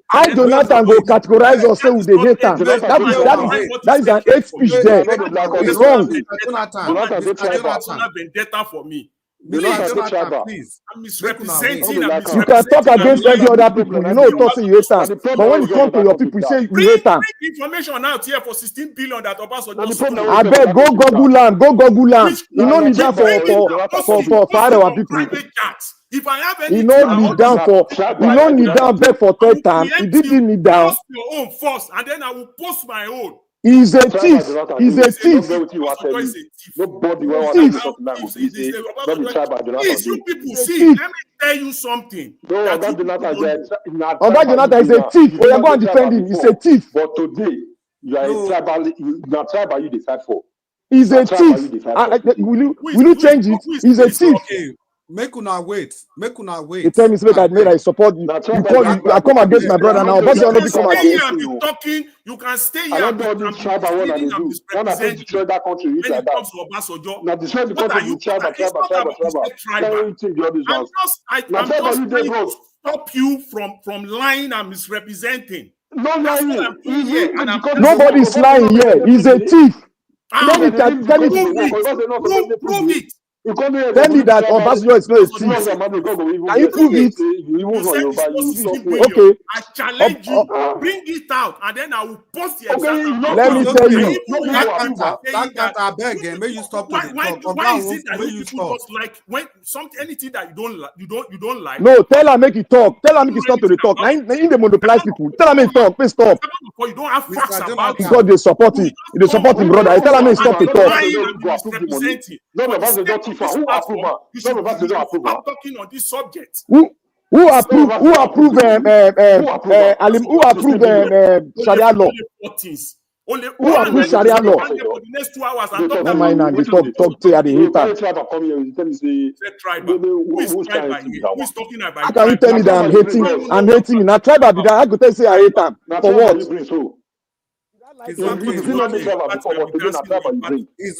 S13: How Jonathan go categorize us say with the hater? That is an hate speech there. It's wrong.
S5: Jonathan, vendetta for me.
S6: Please.
S5: I'm misrepresenting.
S13: You can talk against every other people. You know, talk say you hate them. But when it comes to your people, you say you hate them.
S5: Bring information out here for 16 billion that Obasanjo.
S13: I beg, go Google land. You don't need that for our people.
S5: If I have any,
S13: you don't need that beg for 3rd time. You didn't need down.
S5: Post your own first, and then I will post my own.
S13: He's a thief. He's a thief.
S12: Nobody
S5: Please, you people, see, let me tell you something.
S13: Oga Jonathan is a thief. Oh, you're going to defend him. He's a thief.
S12: But today, you are a tribal. You are tribal. You decide for.
S13: He's a thief. Will you change it? He's a thief.
S6: Okay. Make una wait.
S13: You tell me I support you. I come against my brother now. But you not come against
S5: talking. You can stay here.
S12: I don't know this tribal what I do. When I say destroy that country,
S5: when it comes to Obasanjo,
S12: now destroy the country. Tribal.
S5: I'm just trying to stop you from lying and misrepresenting.
S13: Nobody's lying here. He's a thief. Tell me that Obasanjo is not a thief. Can you prove it? Okay.
S5: I challenge you. Bring it out, and then I will post the example.
S13: Let me tell you.
S6: I beg, may you stop.
S5: Why is it that you people just like when anything that you don't like?
S13: No, tell her make it talk. Tell her make it stop to the talk. Now in the monopolize people. Tell her make it talk. Please stop.
S5: You don't have facts about
S13: because they support him. They support him, brother. Tell her make it stop to talk.
S12: No, that's not thief. Who approve?
S5: I'm talking on this subject.
S13: Who approve Sharia law? Who approve Sharia law?
S5: For the next 2 hours, I'm
S13: talking about. They talk to the hater.
S5: Who is talking about?
S13: How can you tell me that I'm hating you? Now tribal be that I could tell you say I hate them. For what?
S6: It's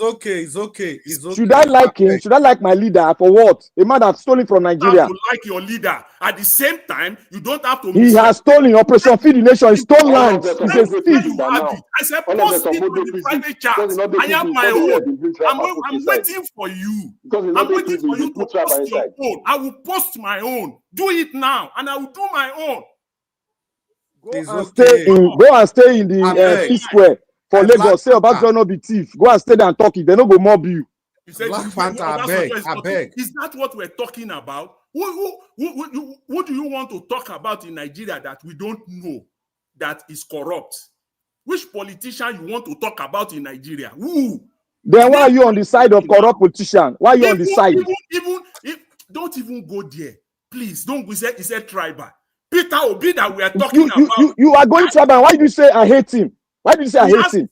S6: okay.
S13: Should I like him? Should I like my leader? For what? A man that stolen from Nigeria.
S5: You like your leader. At the same time, you don't have to.
S13: He has stolen. Operation Feed the Nation. He stole land. He's a thief.
S5: I said, post it on the private chat. I have my own. I'm waiting for you. I'm waiting for you to post your own. I will post my own. Do it now, and I will do my own.
S13: Go and stay in the P-Square for Lagos. Say Obasanjo no be thief. Go and stay there and talk it. They no go mob you.
S6: Black Panther, I beg.
S5: Is that what we're talking about? Who do you want to talk about in Nigeria that we don't know that is corrupt? Which politician you want to talk about in Nigeria? Who?
S13: Then why are you on the side of corrupt politician? Why are you on the side?
S5: Don't even go there. Please, don't go. He said tribal. Peter Obi that we are talking about.
S13: You are going tribal. Why do you say I hate him? Why do you say I hate him?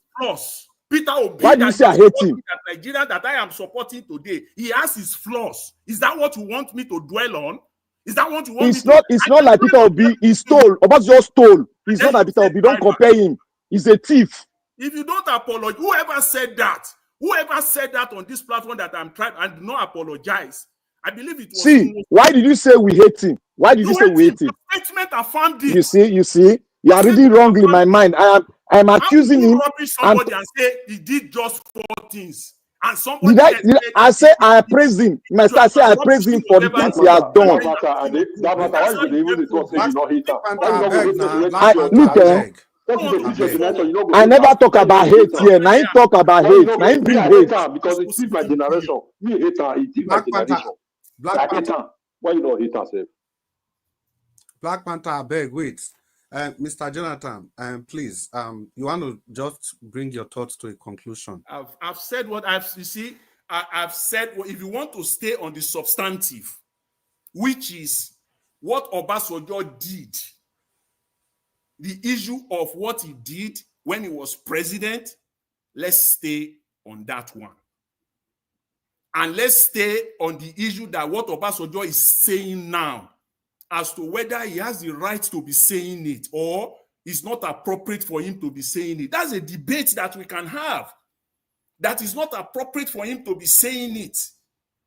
S5: Peter Obi.
S13: Why do you say I hate him?
S5: That Nigeria that I am supporting today, he has his flaws. Is that what you want me to dwell on? Is that what you want?
S13: It's not like Peter Obi. He stole. Obasanjo stole. He's not like Peter Obi. Don't compare him. He's a thief.
S5: If you don't apologize, whoever said that on this platform that I'm trying and do not apologize, I believe it was.
S13: See, why did you say we hate him? Why did you say we hate him? You see, you are reading wrongly in my mind. I am accusing him.
S5: Somebody and say he did just 4 things. And somebody
S13: I say I praise him. I say I praise him for the things he has done. Look, I never talk about hate here. Now he talk about hate. Now he bring hate.
S12: Because it is my generation. Me hate her. It is my generation.
S6: Black Panther.
S12: Why you not hate yourself?
S6: Black Panther, I beg, wait. Mr. Jonathan, please, you want to just bring your thoughts to a conclusion.
S5: I've said what I've said. If you want to stay on the substantive, which is what Obasanjo did, the issue of what he did when he was president, let's stay on that one. And let's stay on the issue that what Obasanjo is saying now, as to whether he has the right to be saying it or it's not appropriate for him to be saying it. That's a debate that we can have. That is not appropriate for him to be saying it.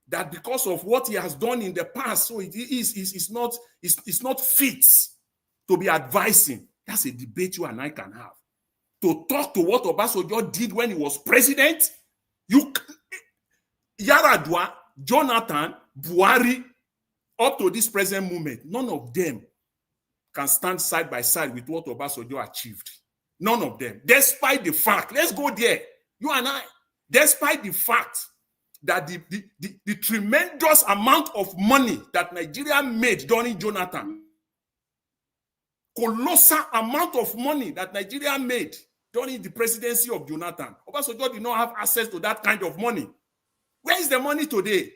S5: That because of what he has done in the past, so it's not fit to be advising. That's a debate you and I can have. To talk to what Obasanjo did when he was president, Yaradua, Jonathan, Buhari, up to this present moment, none of them can stand side by side with what Obasanjo achieved. None of them. Despite the fact, let's go there, you and I, despite the fact that the tremendous amount of money that Nigeria made during Jonathan, colossal amount of money that Nigeria made during the presidency of Jonathan, Obasanjo did not have access to that kind of money. Where is the money today?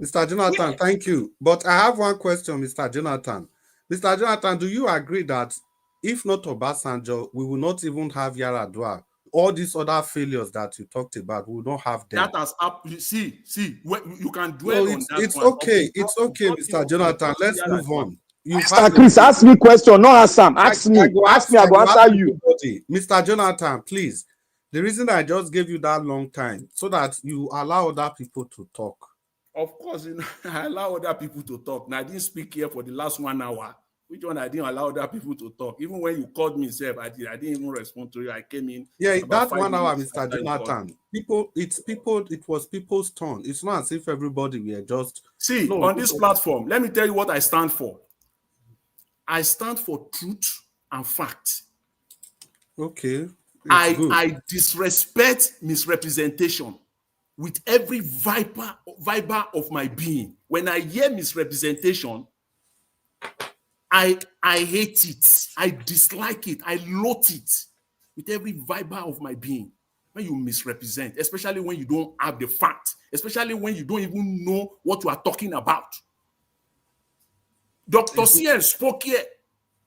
S6: Mr. Jonathan, thank you. But I have one question, Mr. Jonathan. Mr. Jonathan, do you agree that if not Obasanjo, we will not even have Yaradua? All these other failures that you talked about, we will not have them.
S5: That has happened. See, you can dwell on that.
S6: It's okay. It's okay, Mr. Jonathan. Let's move on.
S13: Mr. Chris, ask me question, not ask Sam. Ask me. Ask me, I go answer you.
S6: Mr. Jonathan, please. The reason I just gave you that long time, so that you allow other people to talk.
S5: Of course, I allow other people to talk. Now, I didn't speak here for the last 1 hour. Which one I didn't allow other people to talk? Even when you called me, I didn't even respond to you. I came in.
S6: Yeah, that 1 hour, Mr. Jonathan. It was people's turn. It's not as if everybody were just.
S5: See, on this platform, let me tell you what I stand for. I stand for truth and fact.
S6: Okay.
S5: I disrespect misrepresentation with every fiber of my being. When I hear misrepresentation, I hate it. I dislike it. I loathe it with every fiber of my being. When you misrepresent, especially when you don't have the fact, especially when you don't even know what you are talking about. Dr. CN spoke here.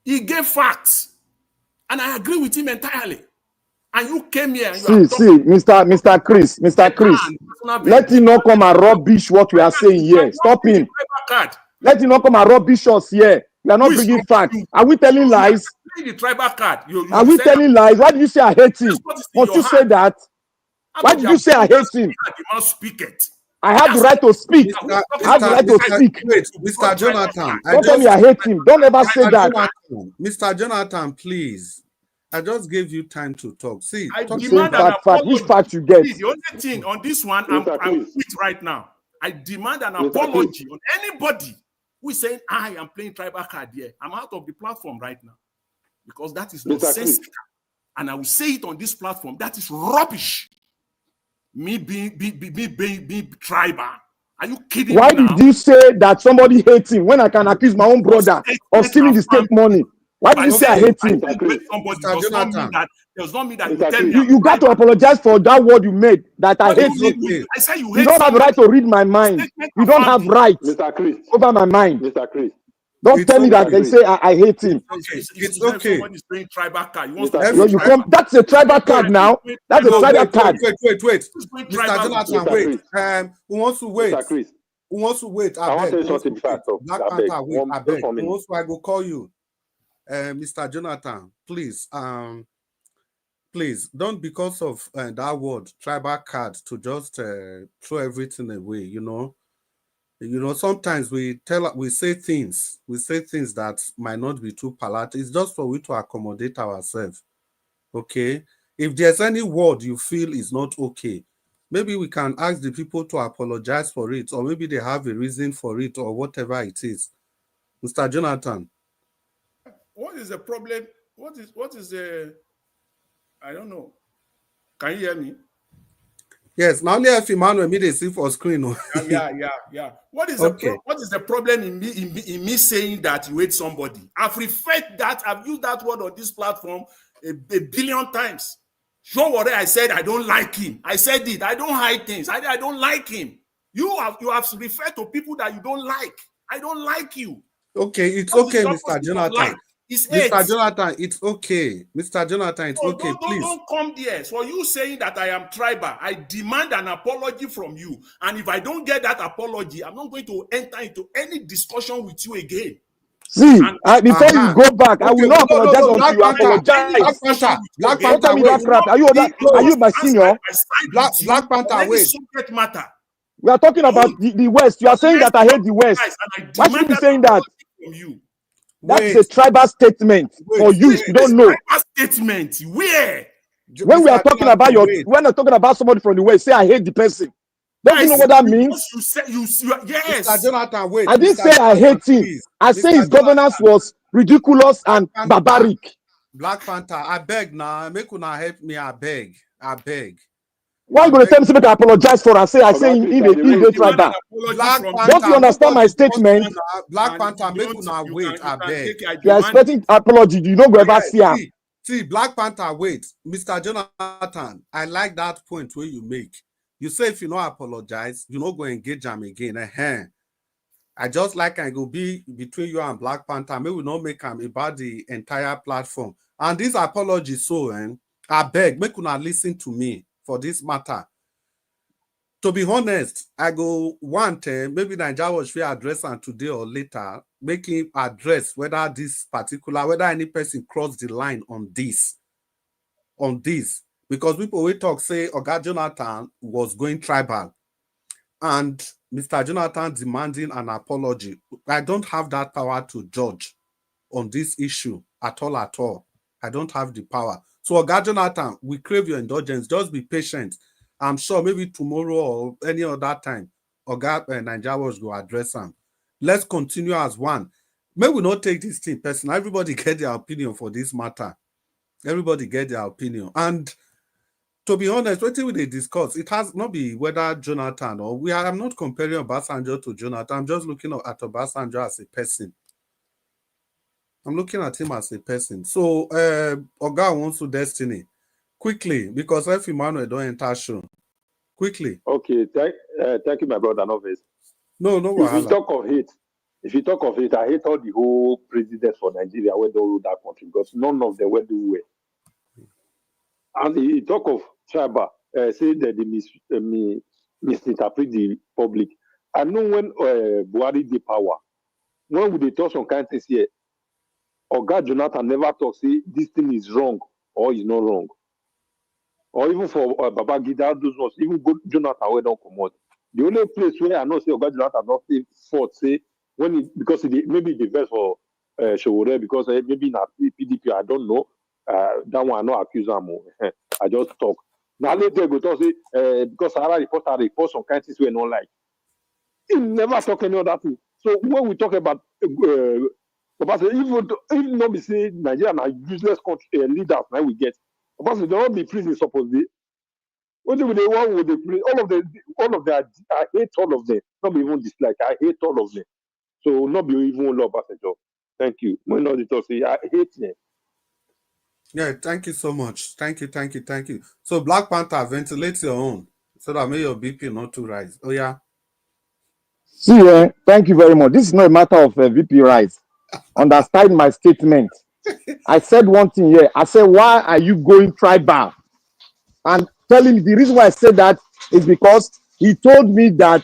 S5: He gave facts. And I agree with him entirely. And you came here. And
S13: Mr. Chris, let him not come and rubbish what we are saying here. Stop him. Let him not come and rubbish us here. We are not bringing facts. Are we telling lies?
S5: The tribal card.
S13: Are we telling lies? Why did you say I hate him? Must you say that? Why did you say I hate him? I have the right to speak. I have the right to speak.
S6: Mr. Jonathan,
S13: don't tell me I hate him. Don't ever say that.
S6: Mr. Jonathan, please. I just gave you time to talk. See,
S5: I
S6: talk
S5: demand an apology. Which part you get? The only thing on this one, I'm quit right now. I demand an apology on anybody who is saying I am playing tribal card here. I'm out of the platform right now because that is nonsensical, and I will say it on this platform. That is rubbish. Me being tribal. Are you kidding me?
S13: Why did you say that somebody hates him when I can accuse my own brother of stealing the state money? Why did you say I hate him?
S5: Does not mean that you tell me.
S13: You got to apologize for that word you made, that I hate him.
S5: I say you
S13: don't have the right to read my mind. You don't have rights over my mind.
S12: Mr. Chris.
S13: Don't tell me that they say I hate him.
S6: It's okay.
S5: Somebody's playing tribal card.
S13: That's a tribal card now. That's a tribal card.
S6: Wait. Mr. Jonathan, wait. Who wants to wait?
S12: Mr. Chris.
S6: Who wants to wait?
S12: I want to say something fast.
S6: Black Panther, wait. I beg. Who wants to? I go call you. Mr. Jonathan, please, please don't, because of that word tribal card, to just throw everything away. You know, sometimes we say things that might not be too polite. It's just for we to accommodate ourselves. Okay, if there's any word you feel is not okay, maybe we can ask the people to apologize for it, or maybe they have a reason for it, or whatever it is. Mr. Jonathan.
S5: What is the problem? What is the? I don't know. Can you hear me?
S6: Yes. Now if Emmanuel made a see for screen.
S5: Yeah. What is the problem in me saying that you hate somebody? I've referred that. I've used that word on this platform a billion times. Show what I said. I don't like him. I said it. I don't hide things. I don't like him. You have referred to people that you don't like. I don't like you.
S6: Okay, it's okay, Mr. Jonathan. Mr. Jonathan, it's okay. Mr. Jonathan, it's okay, please.
S5: Don't come there. So you saying that I am tribal, I demand an apology from you. And if I don't get that apology, I'm not going to enter into any discussion with you again.
S13: See, before you go back, I will not apologize
S6: no,
S13: until you apologize.
S6: Black
S13: Don't
S6: Panther,
S13: tell me that crap. Are you my senior?
S6: Black Panther, wait.
S5: Subject matter.
S13: We are talking about the West. You are saying that I hate the West. Why should you be saying that?
S5: From you.
S13: That is a tribal statement for you. You don't know.
S5: Tribal statement. Where?
S13: When we are talking about when I'm talking about somebody from the West, say I hate the person. Don't you know what that means?
S5: You said yes.
S6: Mr. Jonathan, wait.
S13: I didn't say I hate him. I say his governance was ridiculous and barbaric.
S6: Black Panther, I beg now. Make una help me. I beg.
S13: Why you going to tell me something I apologize for? I say in the tribal. Don't you understand my statement?
S6: Black Panther, make una wait. I beg.
S13: You are expecting apology. You don't go ever see him.
S6: See, Black Panther, wait. Mr. Jonathan, I like that point where you make. You say if you don't apologize, you don't go engage them again. I just like I go be between you and Black Panther. Maybe we not make them about the entire platform. And this apology, so I beg, make una listen to me for this matter. To be honest, I go want maybe Nigeria was fair address and today or later, make him address whether any person crossed the line on this. Because people will talk say Oga Jonathan was going tribal and Mr. Jonathan demanding an apology. I don't have that power to judge on this issue at all. I don't have the power. So Oga Jonathan, we crave your indulgence. Just be patient. I'm sure maybe tomorrow or any other time, Oga Nigeria was going to address them. Let's continue as one. May we not take this thing personal. Everybody get their opinion for this matter. Everybody get their opinion. And to be honest, what we discuss, it has not be whether Jonathan or I'm not comparing Obasanjo to Jonathan. I'm just looking at Obasanjo as a person. I'm looking at him as a person. So, Oga wants to Destiny. Quickly, because if Emmanuel don't enter show. Quickly.
S12: Okay, thank you, my brother Novice.
S6: No.
S12: If you talk of hate, I hate all the whole presidents for Nigeria when they rule that country because none of them will do well. And he talk of tribal, say that they misinterpret the public. I know when Buhari the power, when would they talk some kind of things here? Oga Jonathan never talk, say this thing is wrong or is not wrong. Or even for Babangida, those ones, even good Jonathan we don't come out. The only place where I know say Oga Jonathan not fought, say when because maybe the verse for Showore because maybe not PDP, I don't know. That one I not accuse him. I just talk. Now later go talk say because Sarah report some kind of things we don't like. He never talk any other thing. So when we talk about even not be say Nigeria are useless country leaders now we get. Because they don't be prison supposed to be. What do they want with the prison? All of them, I hate all of them. Not be even dislike. I hate all of them. So not be even love Obasanjo. Thank you. When not the say I hate them.
S6: Yeah, thank you so much. Thank you. So Black Panther, ventilate your own so that may your BP not to rise. Oh yeah.
S13: See, thank you very much. This is not a matter of VP rise. Understand my statement. I said one thing here. I said, why are you going tribal? And telling me the reason why I said that is because he told me that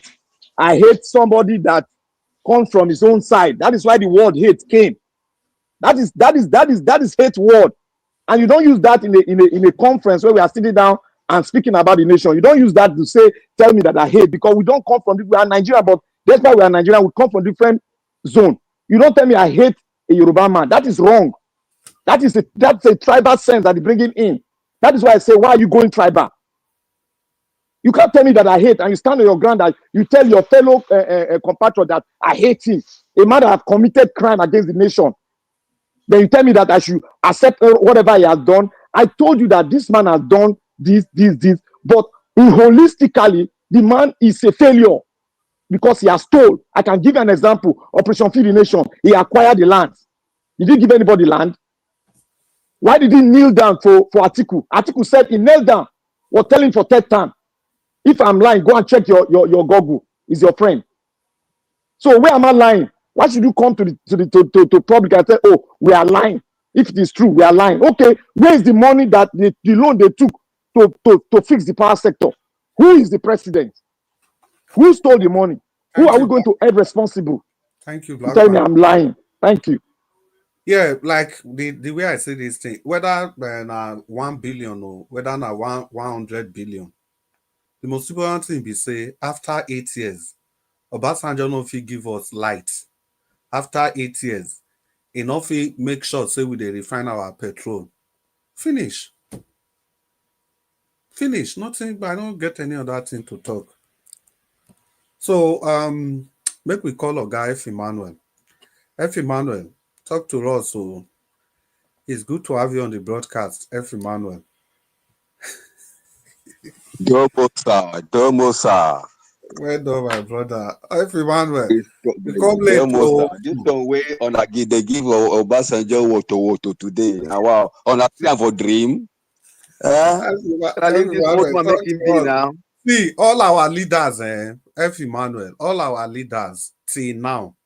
S13: I hate somebody that comes from his own side. That is why the word hate came. That is hate word. And you don't use that in a conference where we are sitting down and speaking about the nation. You don't use that to tell me that I hate, because we don't come from, we are Nigeria, but that's why we are Nigeria. We come from different zone. You don't tell me I hate a Yoruba man. That is wrong. That's a tribal sense that they bring in. That is why I say, why are you going tribal? You can't tell me that I hate, and you stand on your ground that you tell your fellow compatriot that I hate him, a man that has committed crime against the nation. Then you tell me that I should accept whatever he has done. I told you that this man has done this, but holistically, the man is a failure because he has stole. I can give you an example. Operation Feed the Nation. He acquired the land. Did he give anybody land? Why did he kneel down for Atiku? Atiku said he knelt down. Was telling for third time. If I'm lying, go and check your Google. Is your friend. So where am I lying? Why should you come to public and say, oh, we are lying? If it is true, we are lying. Okay, where is the money that the loan they took to fix the power sector? Who is the president? Who stole the money? Who are we going to hold responsible?
S6: Thank you,
S13: Black. Tell me I'm lying. Thank you.
S6: Yeah, like the way I say this thing, whether 1 billion or whether 100 billion, the most important thing be say after 8 years, Obasanjo no fit give us light. After 8 years, enough make sure say we dey refine our petrol. Finish. Nothing. I don't get any other thing to talk. So make we call Oga F. Emmanuel. F. Emmanuel, talk to us. So it's good to have you on the broadcast, F. Emmanuel.
S15: Domo sir.
S6: Well done, my brother. F. Emmanuel, you come late.
S15: This one way on a they give Obasanjo woto today. Now wow, on a plan for dream. This old man make him be now.
S6: See, all our leaders, F. Emmanuel, all our leaders, till now,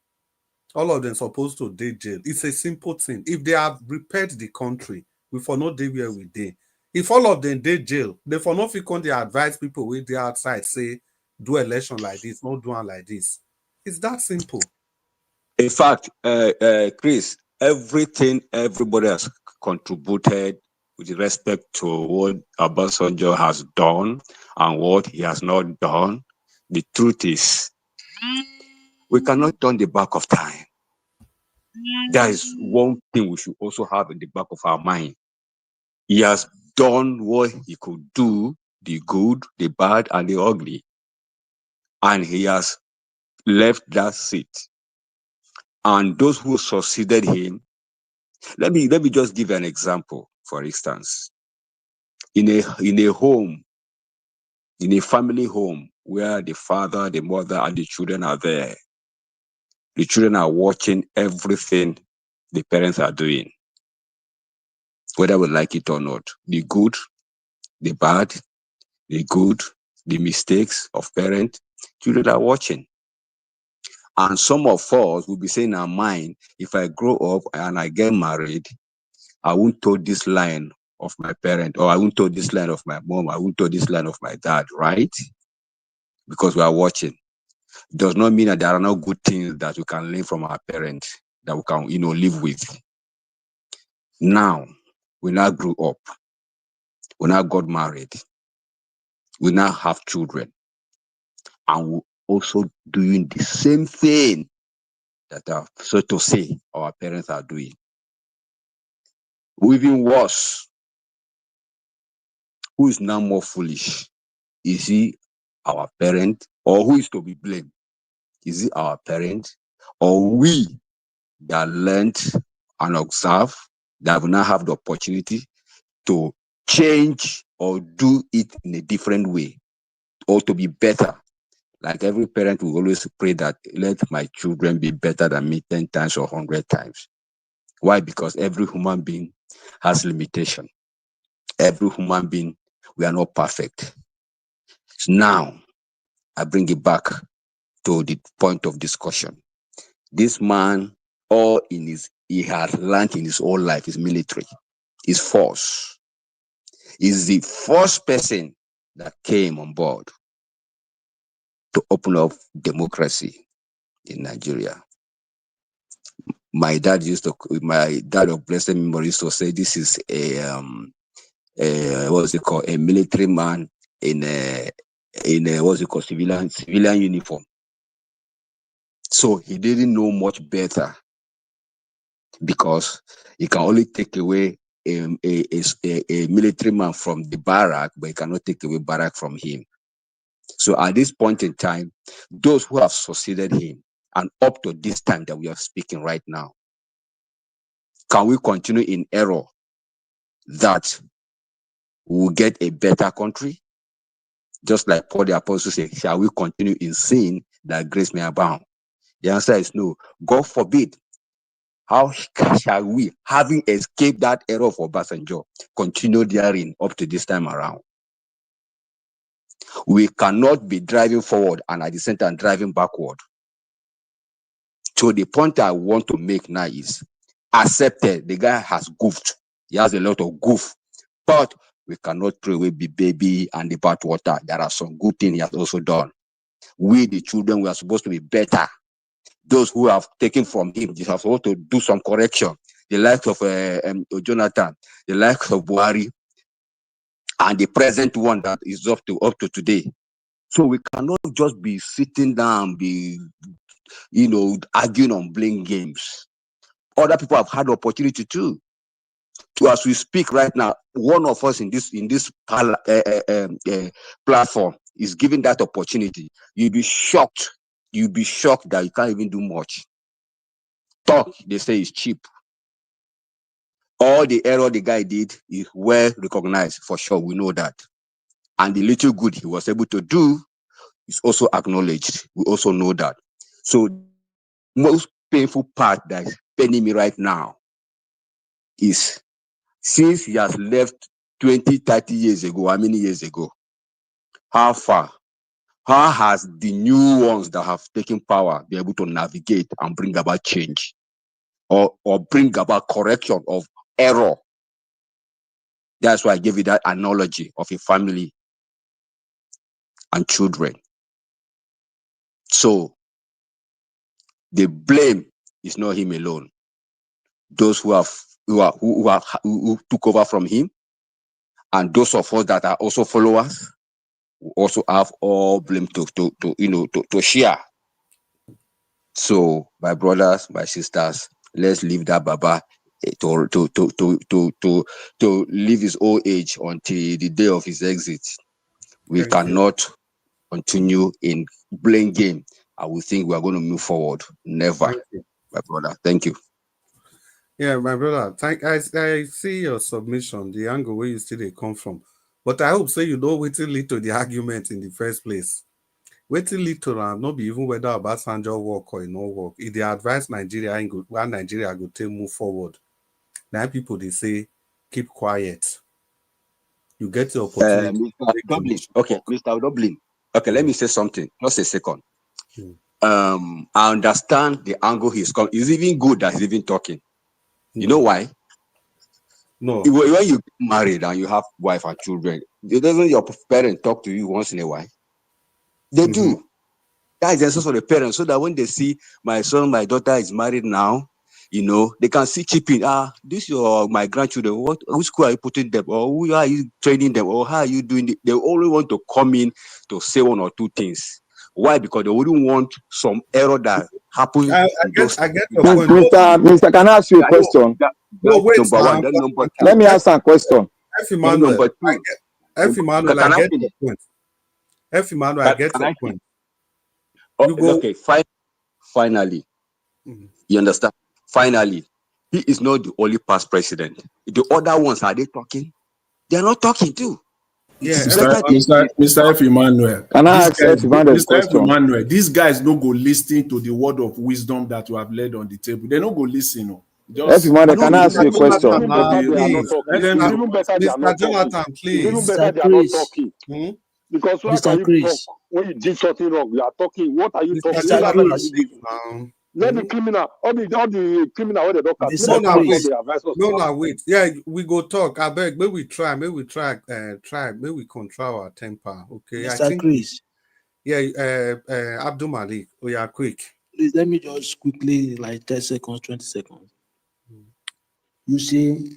S6: all of them supposed to dey jail. It's a simple thing. If they have repaired the country, we for not dey where we dey. If all of them dey jail, they for not fit come dey advise people wey dey outside say do election like this, not do one like this. It's that simple.
S15: In fact, Chris, everything everybody has contributed with respect to what Obasanjo has done and what he has not done, the truth is, we cannot turn the back of time. There is one thing we should also have in the back of our mind. He has done what he could do, the good, the bad, and the ugly. And he has left that seat. And those who succeeded him, let me just give an example. For instance, in a home, in a family home where the father, the mother, and the children are there, the children are watching everything the parents are doing, whether we like it or not. The good, the bad, the good, the mistakes of parents, children are watching. And some of us will be saying in our mind, if I grow up and I get married, I won't tell this line of my parent, or I won't tell this line of my mom, I won't tell this line of my dad, right? Because we are watching. It does not mean that there are no good things that we can learn from our parents that we can, live with. Now, we now grew up. We now got married. We now have children. And we're also doing the same thing that so to say, our parents are doing. Even worse, who is now more foolish? Is he our parent, or who is to be blamed? Is it our parent, or we that learned and observe, that will now have the opportunity to change or do it in a different way, or to be better? Like every parent will always pray that let my children be better than me 10 times or 100 times. Why? Because every human being has limitation. Every human being, we are not perfect. So now, I bring it back to the point of discussion. This man, he has learned in his whole life is military, is force. Is the first person that came on board to open up democracy in Nigeria. My dad of blessed memory used to say this is a military man in a civilian uniform. So he didn't know much better, because he can only take away a military man from the barrack, but he cannot take away barrack from him. So at this point in time, those who have succeeded him, and up to this time that we are speaking right now, can we continue in error that we'll get a better country? Just like Paul the Apostle said, shall we continue in sin that grace may abound? The answer is no. God forbid. How shall we, having escaped that error of Obasanjo, continue therein up to this time around? We cannot be driving forward and at the same time driving backward. So the point I want to make now is, accepted, the guy has goofed. He has a lot of goof. But we cannot throw away the baby and the bathwater. There are some good things he has also done. We, the children, we are supposed to be better those who have taken from him, they have also to do some correction. The likes of Jonathan, the likes of Buhari, and the present one that is up to today. So we cannot just be sitting down, be arguing on blame games. Other people have had opportunity too. So as we speak right now, one of us in this platform is given that opportunity. You'll be shocked. You'll be shocked that you can't even do much. Talk, they say, is cheap. All the error the guy did is well recognized, for sure. We know that. And the little good he was able to do is also acknowledged. We also know that. So most painful part that is paining me right now is, since he has left 20, 30 years ago, how many years ago? How far? How has the new ones that have taken power been able to navigate and bring about change or bring about correction of error? That's why I gave you that analogy of a family and children. So the blame is not him alone. Those who took over from him, and those of us that are also followers, we also have all blame to share. So, my brothers, my sisters, let's leave that Baba to live his old age until the day of his exit. We cannot continue in blame game, and we think we are going to move forward. Never, my brother. Thank you.
S6: Yeah, my brother. I see your submission, the angle where you still come from. But I hope you don't wait till lead to the argument in the first place. Wait till lead to not be even whether Obasanjo work or no work. If they advise Nigeria, Nigeria go to move forward. Now people they say keep quiet. You get the opportunity.
S15: Mr. Dublin. Okay, let me say something. Just a second. I understand the angle he's coming. It's even good that he's even talking. You know why?
S6: No.
S15: When you get married and you have wife and children, doesn't your parent talk to you once in a while? They do. That is the essence of the parents, so that when they see my son, my daughter is married now, they can see chipping. This my grandchildren. Which school are you putting them? Or who are you training them? Or how are you doing it? They only want to come in to say one or two things. Why? Because they wouldn't want some error that happens.
S6: I get your point.
S13: Mr. Can I ask you a question?
S6: No, wait.
S15: Number one. Then number two.
S13: Let me ask a question.
S6: F. Emmanuel, I get your point. F. Emmanuel, I get your point.
S15: Okay, finally. You understand? Finally, he is not the only past president. The other ones, are they talking? They are not talking too.
S5: Yeah, Mr. F. Emmanuel.
S13: Can I ask F. Emmanuel a question?
S5: F. Emmanuel, these guys don't go listening to the word of wisdom that you have laid on the table. They don't go listen.
S13: F. Emmanuel, can I ask you a question?
S12: Even better they are not talking. Even better they are not talking. Because why can you talk when you did something wrong? You are talking. What are you talking? Let the criminal, all the criminal, what they don't catch.
S6: No, wait. Yeah, we go talk. I beg, may we control our temper. Okay.
S7: Mr. Chris.
S6: Yeah, Abdul Malik. We are quick.
S7: Please let me just quickly, like 10 seconds, 20 seconds. You see,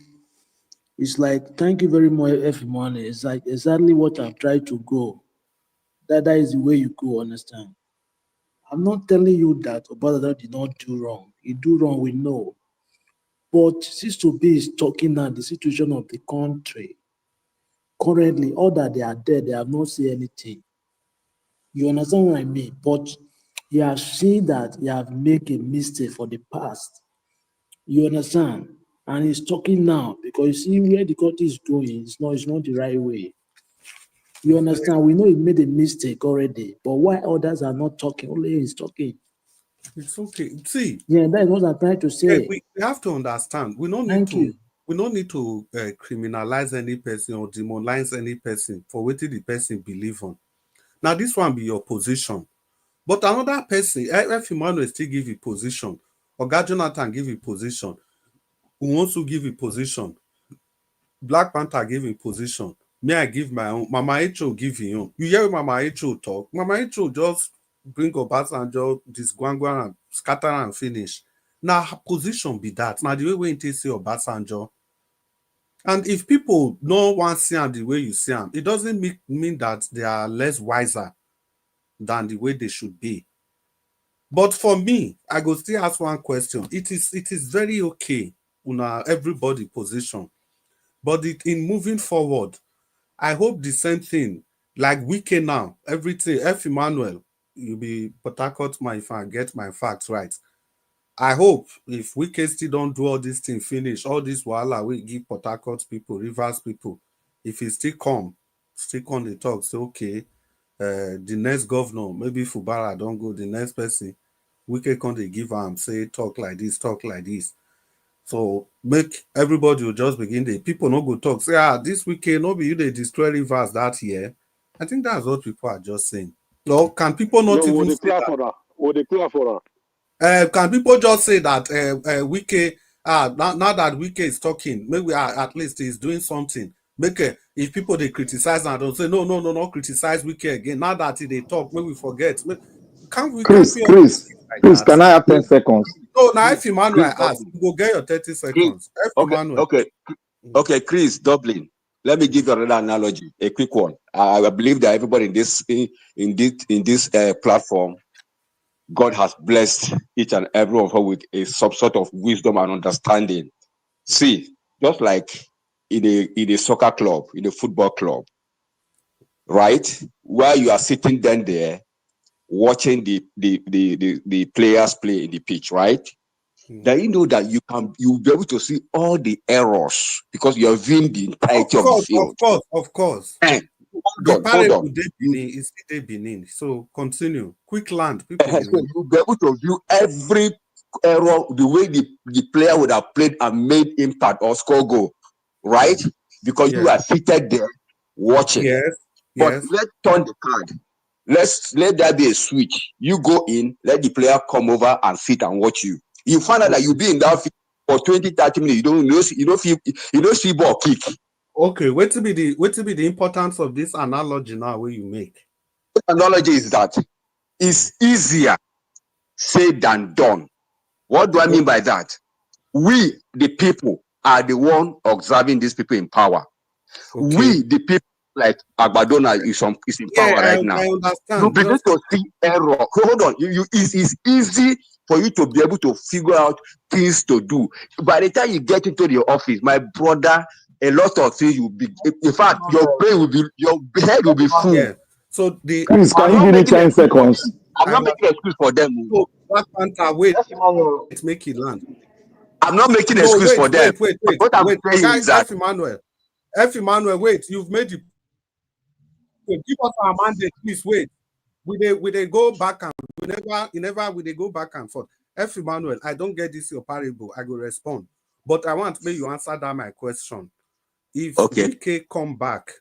S7: it's like, thank you very much, F. Emmanuel. It's like exactly what I've tried to go. That is the way you go, understand? I'm not telling you that Obasanjo did not do wrong. He do wrong, we know. But since Tobi is talking now, the situation of the country, currently, all that they are dead, they have not seen anything. You understand what I mean? But you have seen that you have made a mistake for the past. You understand? And he's talking now because you see where the country is going, it's not the right way. You understand? We know he made a mistake already, but why others are not talking? Only he's talking.
S6: It's okay. See,
S7: yeah, that is what I'm trying to say.
S6: Yeah, we have to understand. We don't need to criminalize any person or demonize any person for what the person believe on. Now, this one be your position, but another person, F. Emmanuel still give you position, or God Jonathan give you position, who wants to give you position, Black Panther give you position. Me, I give my own. Mama Echo give you own. You hear Mama Echo talk. Mama Echo just bring Obasanjo, this Gwangwan and scatter and finish. Now her position be that. Now the way we say Obasanjo. And if people no want to see them the way you see them, it doesn't mean that they are less wiser than the way they should be. But for me, I go still ask one question. It is very okay on everybody position. But in moving forward, I hope the same thing, like Wike now, everything, F. Emmanuel, you be Port Harcourt, if I get my facts right. I hope if Wike still don't do all these things, finish, all this Bwala we give Port Harcourt people, Rivers people, if he still on the talk, say, okay, the next governor, maybe Fubara don't go, the next person, Wike come they give him, say, talk like this, talk like this. So make everybody will just begin the people no go talk. Say, this weekend, no be you they destroy Rivers that year. I think that's what people are just saying. No, can people not even say that? Can people just say that Wike, now that Wike is talking, maybe at least he's doing something. Make if people they criticize and don't say no, criticize Wike again. Now that they talk, maybe we forget.
S13: Chris, can I have 10 seconds?
S6: No, now if Emmanuel ask, you go get your 30 seconds.
S15: Okay, Chris, Dublin. Let me give you another analogy, a quick one. I believe that everybody in this platform, God has blessed each and every one of us with some sort of wisdom and understanding. See, just like in a soccer club, in a football club, right? Where you are sitting down there watching the players play in the pitch, right? Then you know that you'll be able to see all the errors because you are viewing the entirety of the field.
S6: Of course.
S15: Hold on.
S6: Is Benin. So continue. Quick land. People
S15: so you'll be able to view every error, the way the player would have played and made impact or score goal, right? Because you are seated there watching. But let's turn the card. Let there be a switch. You go in, let the player come over and sit and watch you. You find out that you'll be in that field for 20-30 minutes. You don't see ball kick.
S6: Okay, what to be the importance of this analogy now where you make?
S15: The analogy is that it's easier said than done. What do I mean by that? We, the people, are the one observing these people in power. Okay. We, the people, like Agbadona is in power right now.
S6: I understand.
S15: You begin to see error. Hold on. It's easy for you to be able to figure out things to do. By the time you get into the office, my brother, a lot of things will be. In fact, your head will be full.
S6: Yeah. So
S13: Chris, can you give me 10 seconds?
S15: I'm not making an excuse for them.
S6: So Black Panther, wait, make it land.
S15: I'm not making an excuse for them.
S6: Wait.
S15: What I'm saying is that
S6: F. Emmanuel, wait. You've made the. Give us our mandate, please. Wait. We they go back and we go back and forth. F. Emmanuel, I don't get this your parable. I go respond, but I want me you answer that my question. If Wike come back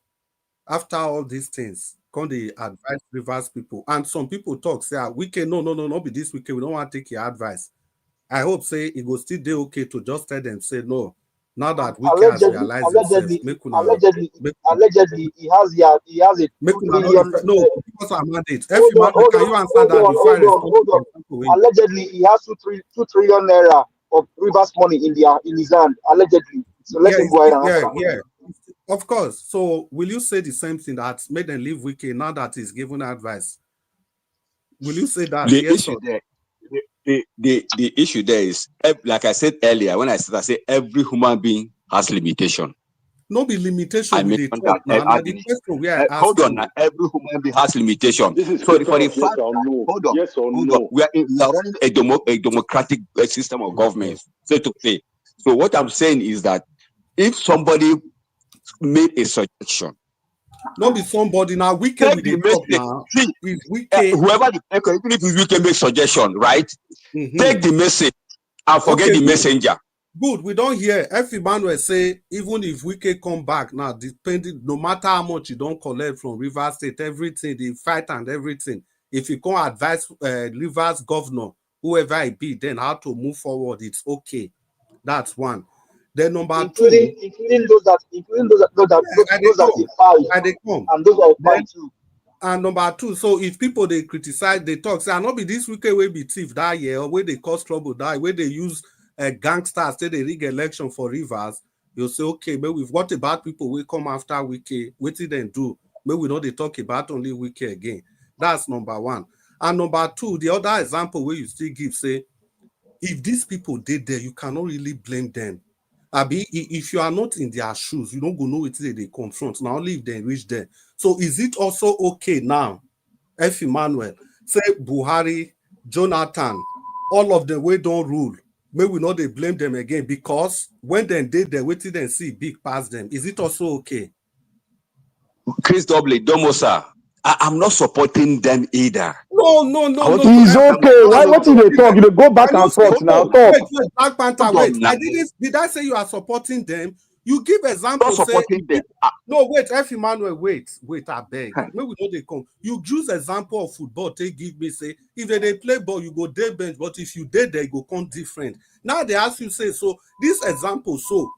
S6: after all these things, can they advise Rivers people? And some people talk say, Wike, no, be this Wike. We don't want to take your advice. I hope say it go still do okay to just tell them say no. Now that Wike has realized
S3: allegedly he has a
S6: because I'm mandate. Can you answer that?
S3: Allegedly he has 2 trillion naira of Rivers money in his hand. Allegedly. So let him go ahead and
S6: answer. Of course. So will you say the same thing that made them leave Wike now that he's given advice? Will you say that?
S15: The issue there is, like I said earlier, when I said every human being has limitation.
S6: No be limitation.
S15: Hold on, every human being has limitation. So for the fact, hold on. We are running a democratic system of government, so to say. So what I'm saying is that if somebody made a suggestion,
S6: not be somebody now. Whoever even
S15: if Wike make suggestion, right? Take the message and forget the messenger.
S6: Good. We don't hear F. Emmanuel say even if Wike come back now, depending no matter how much you don't collect from Rivers State, everything the fight and everything. If you can't advise Rivers governor, whoever it be, then how to move forward, it's okay. That's one. Then number two,
S3: including those that in five, and those are five too.
S6: And number two, so if people they criticize, they talk, say, not be this wicked way be thief that year, or where they cause trouble that where they use gangsters, say they rig election for rivers, you'll say, okay, but we've what about people we come after wiki, what did they do? But we know they talk about only wiki again. That's number one. And number two, the other example where you still give, say, if these people did there, you cannot really blame them. Abi, if you are not in their shoes, you don't go know what they confront. Now only if they reach there. So is it also okay now? F. Emmanuel, say Buhari, Jonathan, all of them we don't rule. May we not they blame them again because when they did there, wait till they see big past them. Is it also okay?
S15: Chris Doble, Domosa, I'm not supporting them either.
S6: No.
S13: It's okay. Why? What did they talk? You go back and forth now. Talk.
S6: Wait, Black Panther, wait. Did I say you are supporting them? You give examples.
S15: Supporting them.
S6: No, wait, F. Emmanuel, wait, I beg. Maybe know they come. You use example of football. They give me say if they play ball, you go day bench, but if you did there, you go come different. Now they ask you say so. This example, so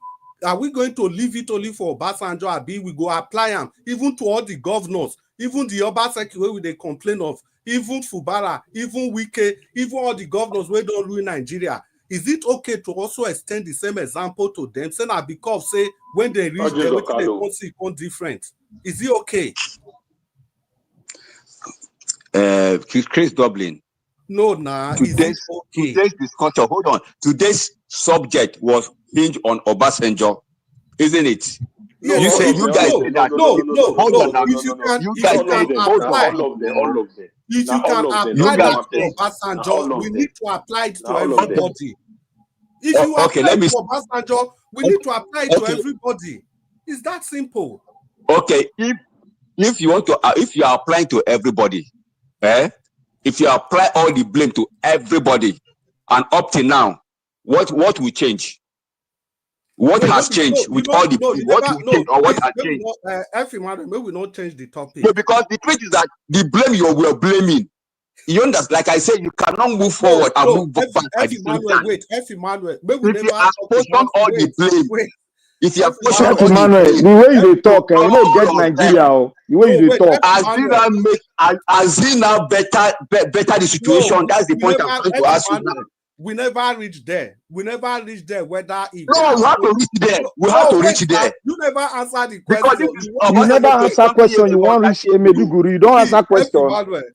S6: are we going to leave it only for Obasanjo? Abi we go apply them even to all the governors, even the Obasanjo where they complain of, even Fubara, even Wike, even all the governors where don't rule Nigeria. Is it okay to also extend the same example to them? Say now because say when they reach there, they can't see it different. Is it okay?
S15: Chris Dublin.
S6: No, today's
S15: discussion. Hold on. Today's subject was hinged on Obasanjo, isn't it?
S6: No,
S15: you say you guys say that.
S6: No.
S15: Hold on now.
S6: You guys apply.
S12: All of them.
S6: If you can apply that to Obasanjo, we need to apply it to everybody. If you apply it to Obasanjo, we need to apply it to everybody. It's that simple.
S15: Okay, if you want to, if you are applying to everybody, if you apply all the blame to everybody, and up to now, what will change? What has changed with all the what will change or what has changed?
S6: Maybe we not change the topic.
S15: No, because the truth is that the blame you were blaming. You understand? Like I said, you cannot move forward and move back at the same time.
S6: Wait, Emmanuel.
S15: If you apportion all the blame, if you apportion all
S13: Emmanuel,
S15: the blame,
S13: the way you talk, you know, get Nigeria. The way you talk.
S15: As he now better the situation. That's the point I'm trying to ask you now.
S6: We never reach there. Whether if
S15: no, we have to reach there. We have to reach there.
S6: You never answer the question.
S13: You never answer question. You want reach Emeduguri. You don't answer question.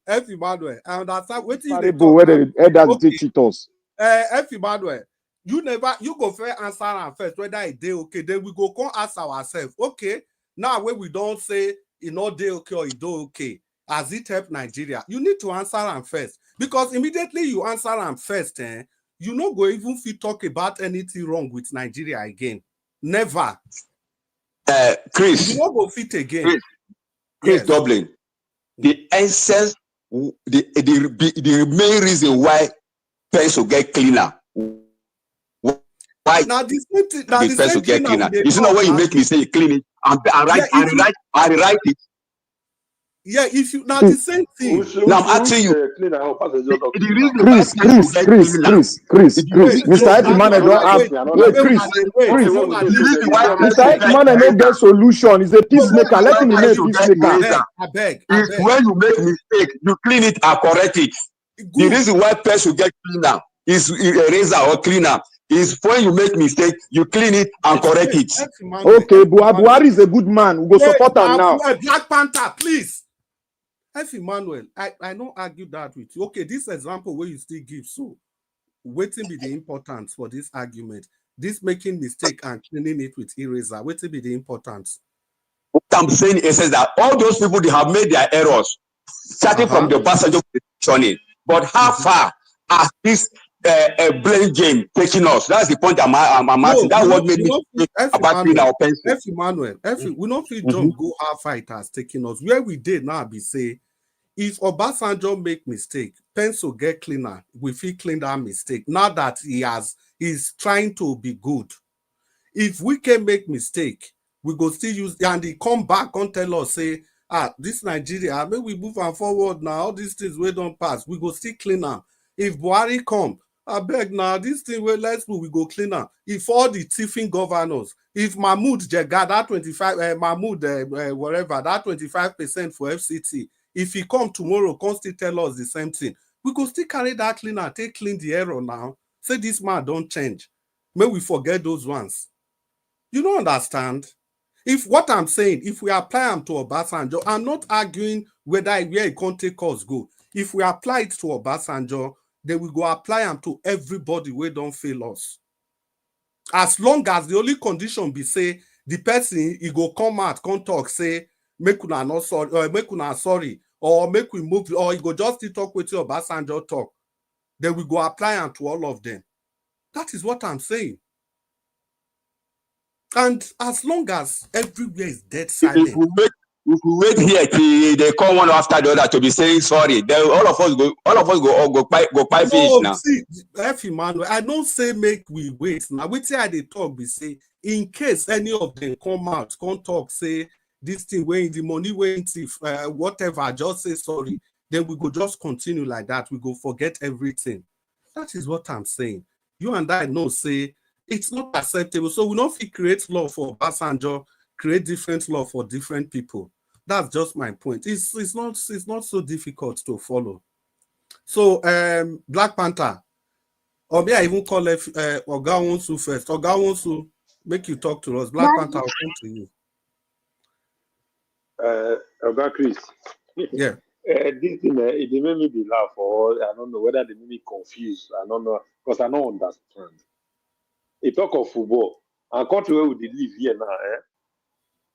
S6: F. Emmanuel, I understand. What is
S13: where the elders teach us?
S6: F. Emmanuel, you go first answer and first whether it day okay. Then we go come ask ourselves. Okay, now when we don't say it not day okay or it do okay, has it helped Nigeria? You need to answer and first because immediately you answer and first, you not go even fit talk about anything wrong with Nigeria again. Never.
S15: Chris.
S6: You not go fit again.
S15: Chris Dublin. The essence, the main reason why pens will get cleaner. Why
S6: now the
S15: pens will get cleaner? You see, now when you make mistake, clean it and rewrite it.
S6: Yeah, if you now the same thing.
S15: Now I'm asking you.
S13: Chris. Mr. Ekimane don't have. Wait, Chris. Mr. Ekimane no get solution. He's a peacemaker. Let him remain peacemaker.
S6: I beg.
S15: It's when you make mistake, you clean it and correct it. The reason why pens will get cleaner is eraser or cleaner. Is when you make mistake, you clean it and correct it.
S13: Okay, Buhari is a good man. We go support him now.
S6: Black Panther, please. F. Emmanuel, I don't argue that with you. Okay, this example where you still give, so waiting be the importance for this argument. This making mistake and cleaning it with eraser, waiting be the importance.
S15: What I'm saying is that all those people, they have made their errors, starting from the Obasanjo positioning. But how far has this blame game taking us? That's the point I'm asking. That's what made me think about cleaning our pencil.
S6: F. Emmanuel, we don't feel jump go how far it has taken us. Where we did now be say, if Obasanjo make mistake, pencil get cleaner, we feel clean that mistake. Now that he's trying to be good. If we can make mistake, we go still use and he come back and tell us say, this Nigeria, maybe we move on forward now. All these things we don't pass. We go still clean up. If Buhari come, I beg now, this thing where let's move, we go clean up. If all the thieving governors, if Mahmoud Jega, that 25, Mahmoud, whatever, that 25% for FCT, If he come tomorrow, come still tell us the same thing. We go still carry that cleaner, take clean the error now. Say this man don't change. May we forget those ones. You don't understand? If what I'm saying, if we apply them to Obasanjo, I'm not arguing whether where it can't take us go. If we apply it to Obasanjo, then we go apply them to everybody where don't fail us. As long as the only condition be say the person he go come out, come talk, say make una not sorry, or make una sorry, or make we move, or he go just talk with you Obasanjo talk, then we go apply them to all of them. That is what I'm saying. And as long as everywhere is dead silent.
S15: If we wait here till they come one after the other to be saying sorry, then all of us go finish now.
S6: See, F. Emmanuel, I don't say make we wait. Now, wait till they talk, we say, in case any of them come out, come talk, say this thing weighing the money weighing whatever, just say sorry. Then we go just continue like that. We go forget everything. That is what I'm saying. You and I know, say, it's not acceptable. So we don't create law for Obasanjo, create different law for different people. That's just my point. It's not so difficult to follow. So Black Panther, or may I even call it Oga Wonsu first. Oga Wonsu, make you talk to us. Black Panther, I'll come to you.
S12: Oga Chris.
S6: Yeah.
S12: This thing, it made me be laugh, or I don't know whether they made me confused. I don't know, because I don't understand. He talk of football, and country where we live here now,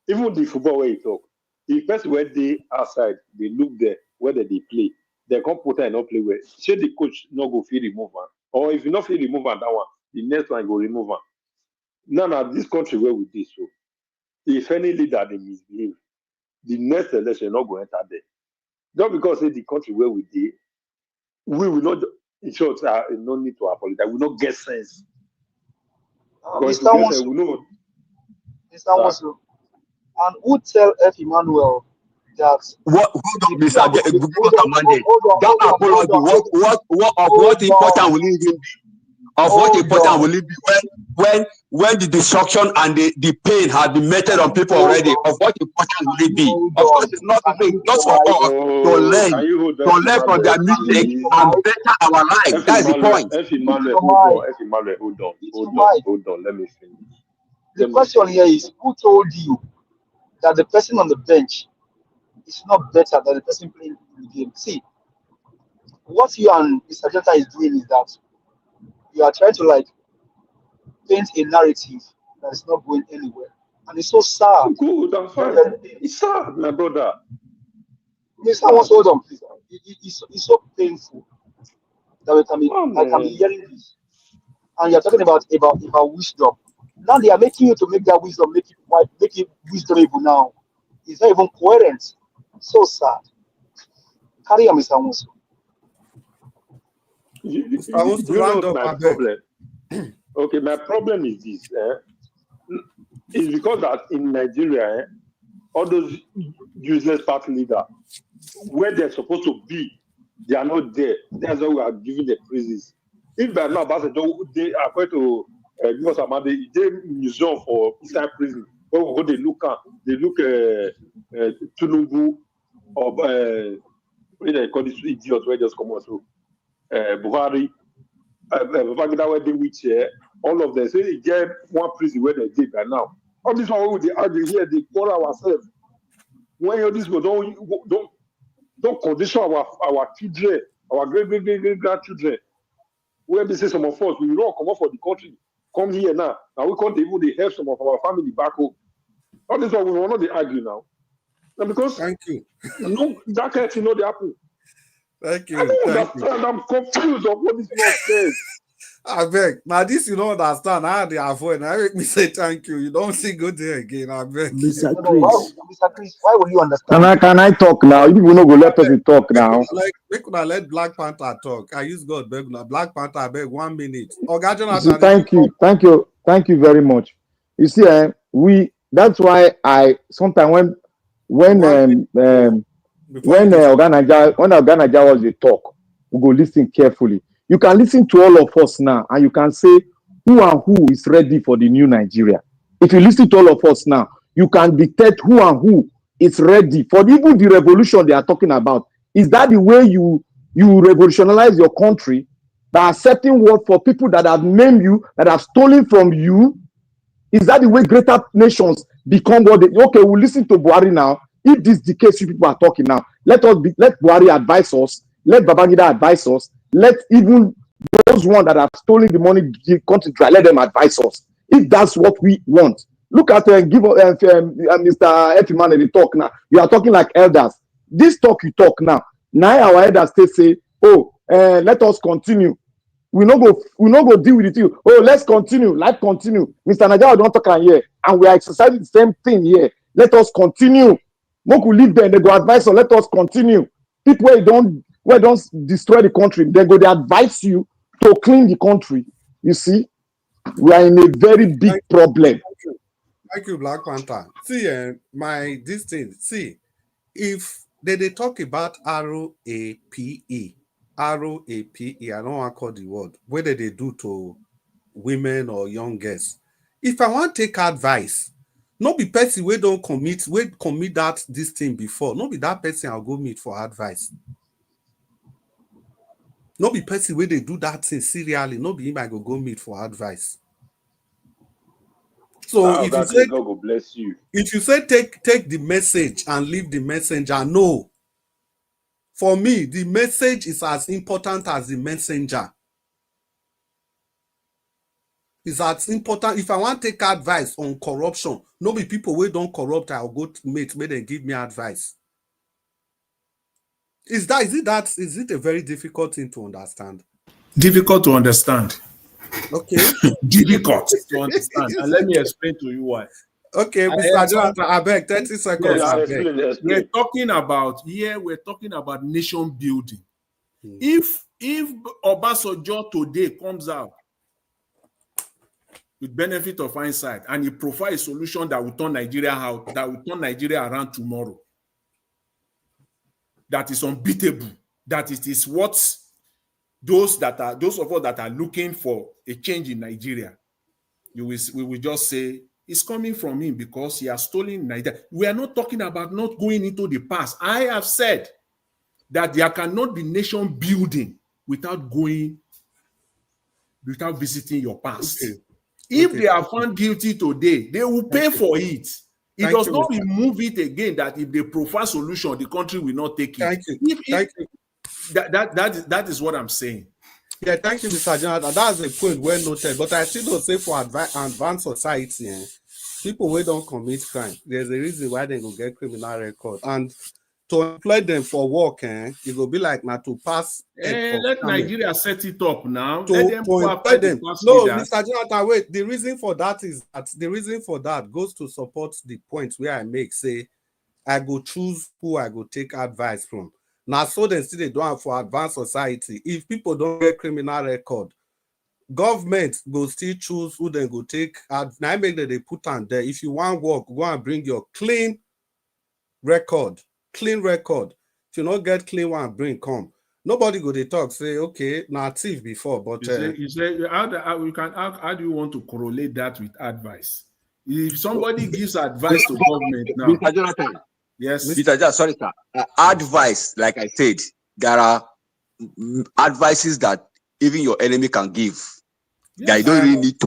S12: even the football where he talk, the first where they outside, they look there, whether they play, they come put and not play well. Say the coach not go feel remove one, or if you not feel remove one, that one, the next one go remove one. Now, this country where we did so, if any leader they misbehave, the next election not go enter there. Just because say the country where we did, we will not. In short, no need to apologize. We will not get sense.
S3: Mr. Wonsu, and who tell F. Emmanuel that
S15: what Mr. What important will it even be? Of what important will it be when the destruction and the pain have been meted on people already? Of what important will it be? Of course, it's not just for us to learn from their mistake and better our life. That's the point.
S12: F. Emmanuel, hold on. Let me finish.
S3: The question here is, who told you that the person on the bench is not better than the person playing the game? See, what you and Mr. Jota is doing is that you are trying to paint a narrative that is not going anywhere. And it's so sad.
S12: Good, I'm fine. It's sad, my brother.
S3: Mr. Wonsu, hold on, please. It's so painful that I can be hearing this. And you're talking about wisdom. Now they are making you to make that wisdom, make it wisdomable now. It's not even coherent. So sad. Carry on, Mr. Wonsu.
S12: You know my problem. Okay, my problem is this. It's because that in Nigeria, all those useless party leaders, where they're supposed to be, they are not there. That's why we are giving the praises. If by now, they are going to give us a museum for inside prison. Where they look Tinubu or what they call this idiots where just come out to Buhari, where they which all of them say they get one prison where they did by now. All this one they argue here, they call ourselves. When all this don't condition our children, our great grandchildren. Where they say some of us we don't come up for the country, come here now. Now we can't even help some of our family back home. All this one we will not argue now. And because
S6: thank you.
S12: No, that can't they happen.
S6: Thank you.
S12: I don't understand. I'm confused of what this man says.
S6: I beg. Now this you don't understand. I had to avoid. I make me say thank you. You don't see go there again. I beg.
S3: Mr. Chris, why will you understand?
S13: Can I talk now? You will not go let us talk now.
S6: Make una let Black Panther talk. I use God beg una. Black Panther, I beg 1 minute.
S13: Thank you very much. You see, that's why I sometimes when Oga was the talk, we go listen carefully. You can listen to all of us now, and you can say who and who is ready for the new Nigeria. If you listen to all of us now, you can detect who and who is ready for even the revolution they are talking about. Is that the way you revolutionize your country by accepting word for people that have named you, that have stolen from you? Is that the way greater nations become what they? Okay, we'll listen to Buhari now. If this is the case, you people are talking now. Let Buhari advise us. Let Babangida advise us. Let even those ones that have stolen the money, the country, let them advise us. If that's what we want. Look at Mr. Efimane, they talk now. You are talking like elders. This talk you talk now. Now our elders say, oh, let us continue. We no go deal with it. Oh, let's continue. Life continue. Mr. Najawa don't talk here, and we are exercising the same thing here. Let us continue. Moku leave there, they go advise us. Let us continue. People who don't destroy the country, they go they advise you to clean the country. You see, we are in a very big problem.
S6: Thank you, Black Panther. See, this thing. See, if they talk about RAPE. RAPE, I don't want to call the word, whether they do to women or young girls. If I want to take advice, not be person we don't commit that this thing before. Not be that person I'll go meet for advice. Not be person where they do that thing serially. Not be him I go meet for advice. So if you say
S2: God will bless you.
S6: If you say take the message and leave the messenger, no. For me, the message is as important as the messenger. It's as important. If I want to take advice on corruption, no be people who don't corrupt, I'll go to meet, may they give me advice. Is it a very difficult thing to understand?
S5: Difficult to understand.
S6: Okay.
S5: Difficult to understand. And let me explain to you why.
S6: Okay, Mr. Jonathan, I beg 30 seconds.
S5: Yes, we're talking about nation building. If Obasanjo today comes out with benefit of hindsight and he provides a solution that will turn Nigeria out, that will turn Nigeria around tomorrow, that is unbeatable, that it is what those of us that are looking for a change in Nigeria, we will just say it's coming from him because he has stolen Nigeria. We are not talking about not going into the past. I have said that there cannot be nation building without visiting your past. Okay. If they are found guilty today, they will pay for it. It does not remove it again that if they provide solution, the country will not take it.
S6: Thank you.
S5: That is what I'm saying.
S6: Yeah, thank you, Mr. Jonathan. That's a point well noted. But I still don't say for advanced society, people who don't commit crime, there's a reason why they will get criminal record. And to employ them for work, it will be like not to pass.
S5: Let Nigeria set it up now.
S6: To employ them. No, Mr. Jonathan, wait. The reason for that goes to support the point where I make. Say, I go choose who I go take advice from. Now, so they still they don't have for advanced society. If people don't get criminal record, government go still choose who they go take. Now, I make that they put on there. If you want work, go and bring your clean record. If you not get clean one, bring come. Nobody go they talk say okay now thief before, but
S5: you say how do you want to correlate that with advice? If somebody gives advice to government now,
S15: Mr. Jonathan,
S5: yes,
S15: Mr. Jonathan, sorry sir, advice, like I said, there are advices that even your enemy can give. Yes, you don't really need to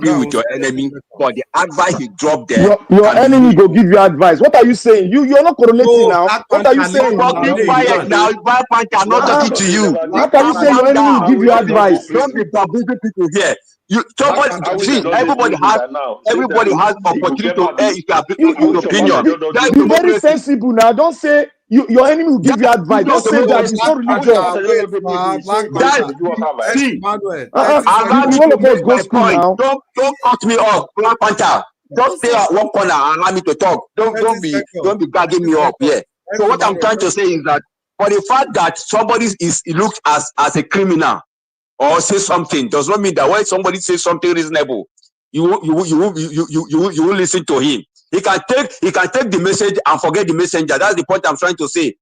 S15: be with your enemy, but the advice you drop there.
S13: Your enemy go give you advice. What are you saying? You're not correlating now. What are you saying?
S15: Keep quiet now. I'm not talking to you.
S13: How can you say your enemy will give you advice?
S15: Don't be babbling people here. Everybody has opportunity to air his opinion.
S13: Be very sensible now. Don't say your enemy will give you advice. Don't say that. It's so religious.
S15: Don't cut me off, Black Panther. Just stay at one corner and allow me to talk. Don't be gagging me up here. So what I'm trying to say is that for the fact that somebody is looked as a criminal or say something does not mean that when somebody says something reasonable, you will listen to him. He can take the message and forget the messenger. That's the point I'm trying to say.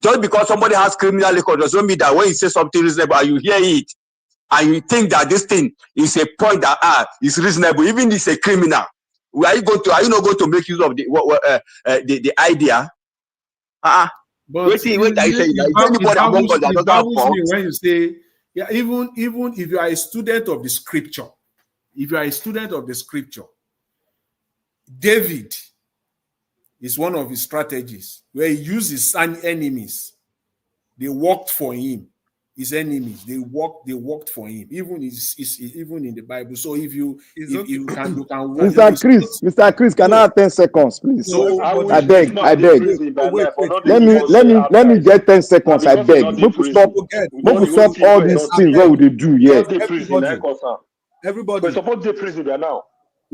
S15: Just because somebody has criminal record does not mean that when he says something reasonable and you hear it and you think that this thing is a point that is reasonable, even if it's a criminal, Are you not going to make use of the idea?
S5: But
S15: wait, I say, is anybody among us that doesn't have fault?
S5: Me when you say, yeah, even if you are a student of the scripture, David is one of his strategies where he used his enemies. They worked for him. His enemies, they worked for him. Even even in the Bible. So if you can
S13: Mr. Chris, can I have 10 seconds, please?
S12: No,
S13: I beg. Let me get 10 seconds. I beg. Make we stop all these things. What would they do? Yeah.
S6: Everybody.
S12: We're supposed to prison there now.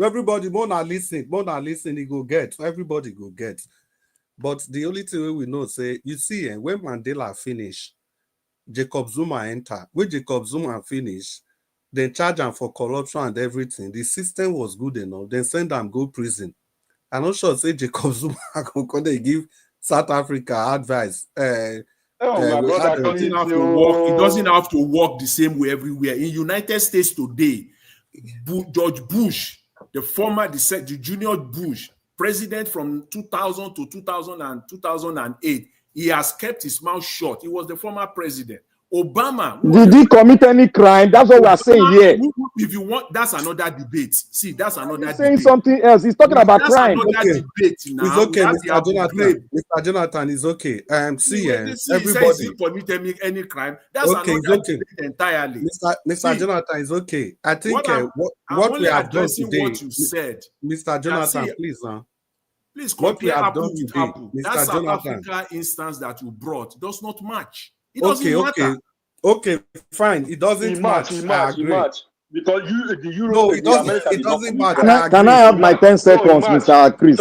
S6: Everybody, more not listen, he go get. Everybody go get. But the only thing we know, say, you see, when Mandela finish, Jacob Zuma enter. When Jacob Zuma finish, they charge him for corruption and everything. The system was good enough. Then send them go prison. I'm not sure say Jacob Zuma they give South Africa advice.
S5: It doesn't have to work the same way everywhere. In United States today, George Bush, the junior Bush, president from 2000 to 2008, he has kept his mouth shut. He was the former president. Obama.
S13: Did he commit any crime? That's what we are saying here.
S5: If you want, that's another debate. See, that's another debate.
S13: He's saying something else. He's talking about crime.
S5: Another debate now.
S6: It's okay, Mr. Jonathan is okay. Everybody.
S5: He committed any crime. That's
S6: okay,
S5: another debate entirely.
S6: Mr. Jonathan is okay. I think what we have done today.
S5: What you said,
S6: Mr. Jonathan, please,
S5: please compare Apple with Apple. That South Africa instance that you brought does not match. It doesn't matter.
S6: Okay, fine. It doesn't match.
S12: Because the Euro,
S6: no, it doesn't match.
S13: Can I have my 10 seconds, Mr. Chris?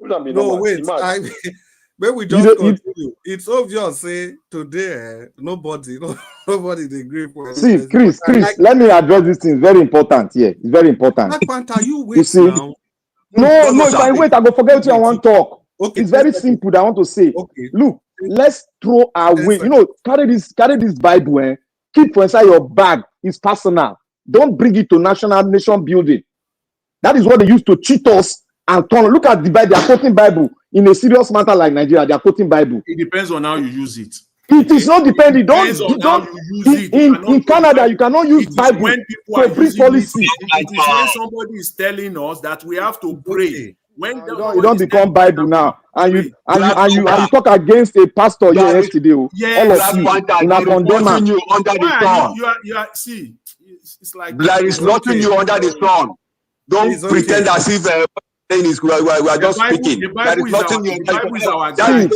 S6: No, wait. When we just continue, it's obvious. Say today, nobody agree for.
S13: See, Chris, let me address this thing. It's very important here. It's very important.
S6: Are you waiting now?
S13: No. If I wait, I go forget what I want to talk. Okay, it's very simple. I want to say.
S6: Okay.
S13: Look. Let's throw away. Carry this Bible. Keep for inside your bag. It's personal. Don't bring it to nation building. That is what they used to cheat us and turn. Look at the Bible. They are quoting Bible in a serious matter like Nigeria. They are quoting Bible.
S5: It depends on how you use it.
S13: It is not dependent. In Canada, you cannot use Bible to bring policy.
S5: It is when somebody is telling us that we have to pray. When
S13: you don't become Bible now, and you talk against a pastor yesterday.
S15: Yes, all of you condemn you under the sun.
S5: You are see, it's like
S15: there is nothing new under the sun. Don't pretend as if we are just speaking. There is nothing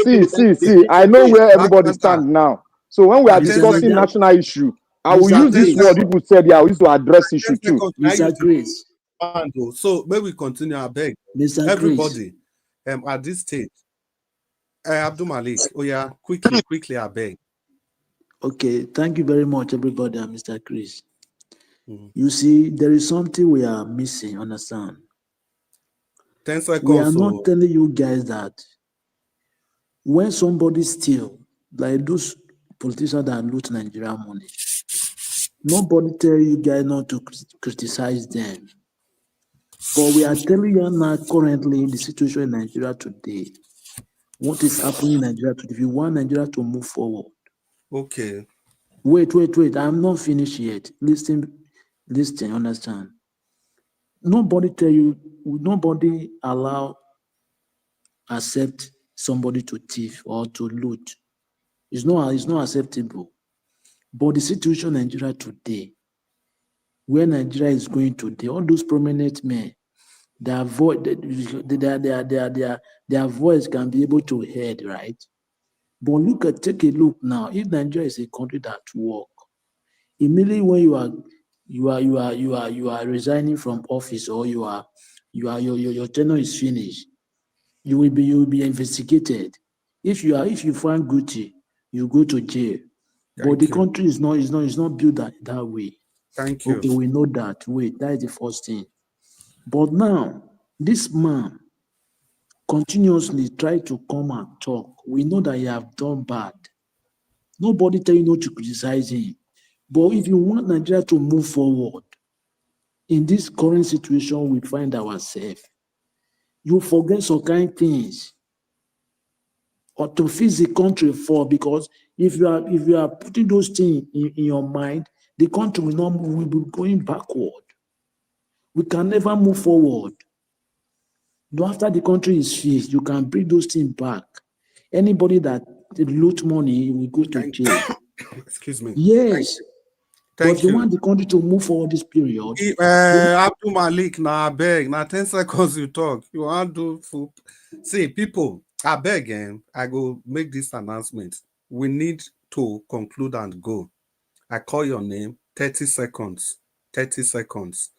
S15: new.
S13: See. I know where everybody stands now. So when we are discussing national issue, I will use this word. People said, I will use to address issue too.
S7: Mr. Grace.
S6: So may we continue, I beg.
S7: Mr.
S6: Everybody at this stage. Abdul Malik, quickly, I beg.
S7: Okay, thank you very much, everybody, Mr. Chris. You see, there is something we are missing, understand?
S6: 10 seconds.
S7: We are not telling you guys that when somebody steals, like those politicians that loot Nigerian money, nobody tell you guys not to criticize them. But we are telling you now, currently, in the situation in Nigeria today, what is happening in Nigeria today, if you want Nigeria to move forward.
S6: Okay.
S7: Wait. I'm not finished yet. Listen, understand. Nobody accept somebody to thief or to loot. It's not acceptable. But the situation in Nigeria today, where Nigeria is going today, all those prominent men, their voice can be able to head, right? But take a look now. If Nigeria is a country that work, immediately when you are resigning from office, or your tenure is finished, you will be investigated. If you find guilty, you go to jail. But the country is not built that way.
S6: Thank you.
S7: Okay, we know that. Wait, that is the first thing. But now, this man continuously try to come and talk. We know that he have done bad. Nobody tell you not to criticize him. But if you want Nigeria to move forward, in this current situation we find ourselves, you forget some kind of things or to fix the country for, because if you are putting those things in your mind, the country will not move, will be going backward. We can never move forward. Though after the country is fixed, you can bring those things back. Anybody that loot money will go to jail.
S6: Excuse me.
S7: Yes.
S6: Thank
S7: but if you
S6: you.
S7: want the country to move forward this period,
S6: Abdul Malik, now I beg, now 10 seconds you talk. You want to do see people, I beg, I go make this announcement. We need to conclude and go. I call your name, 30 seconds. 30 seconds.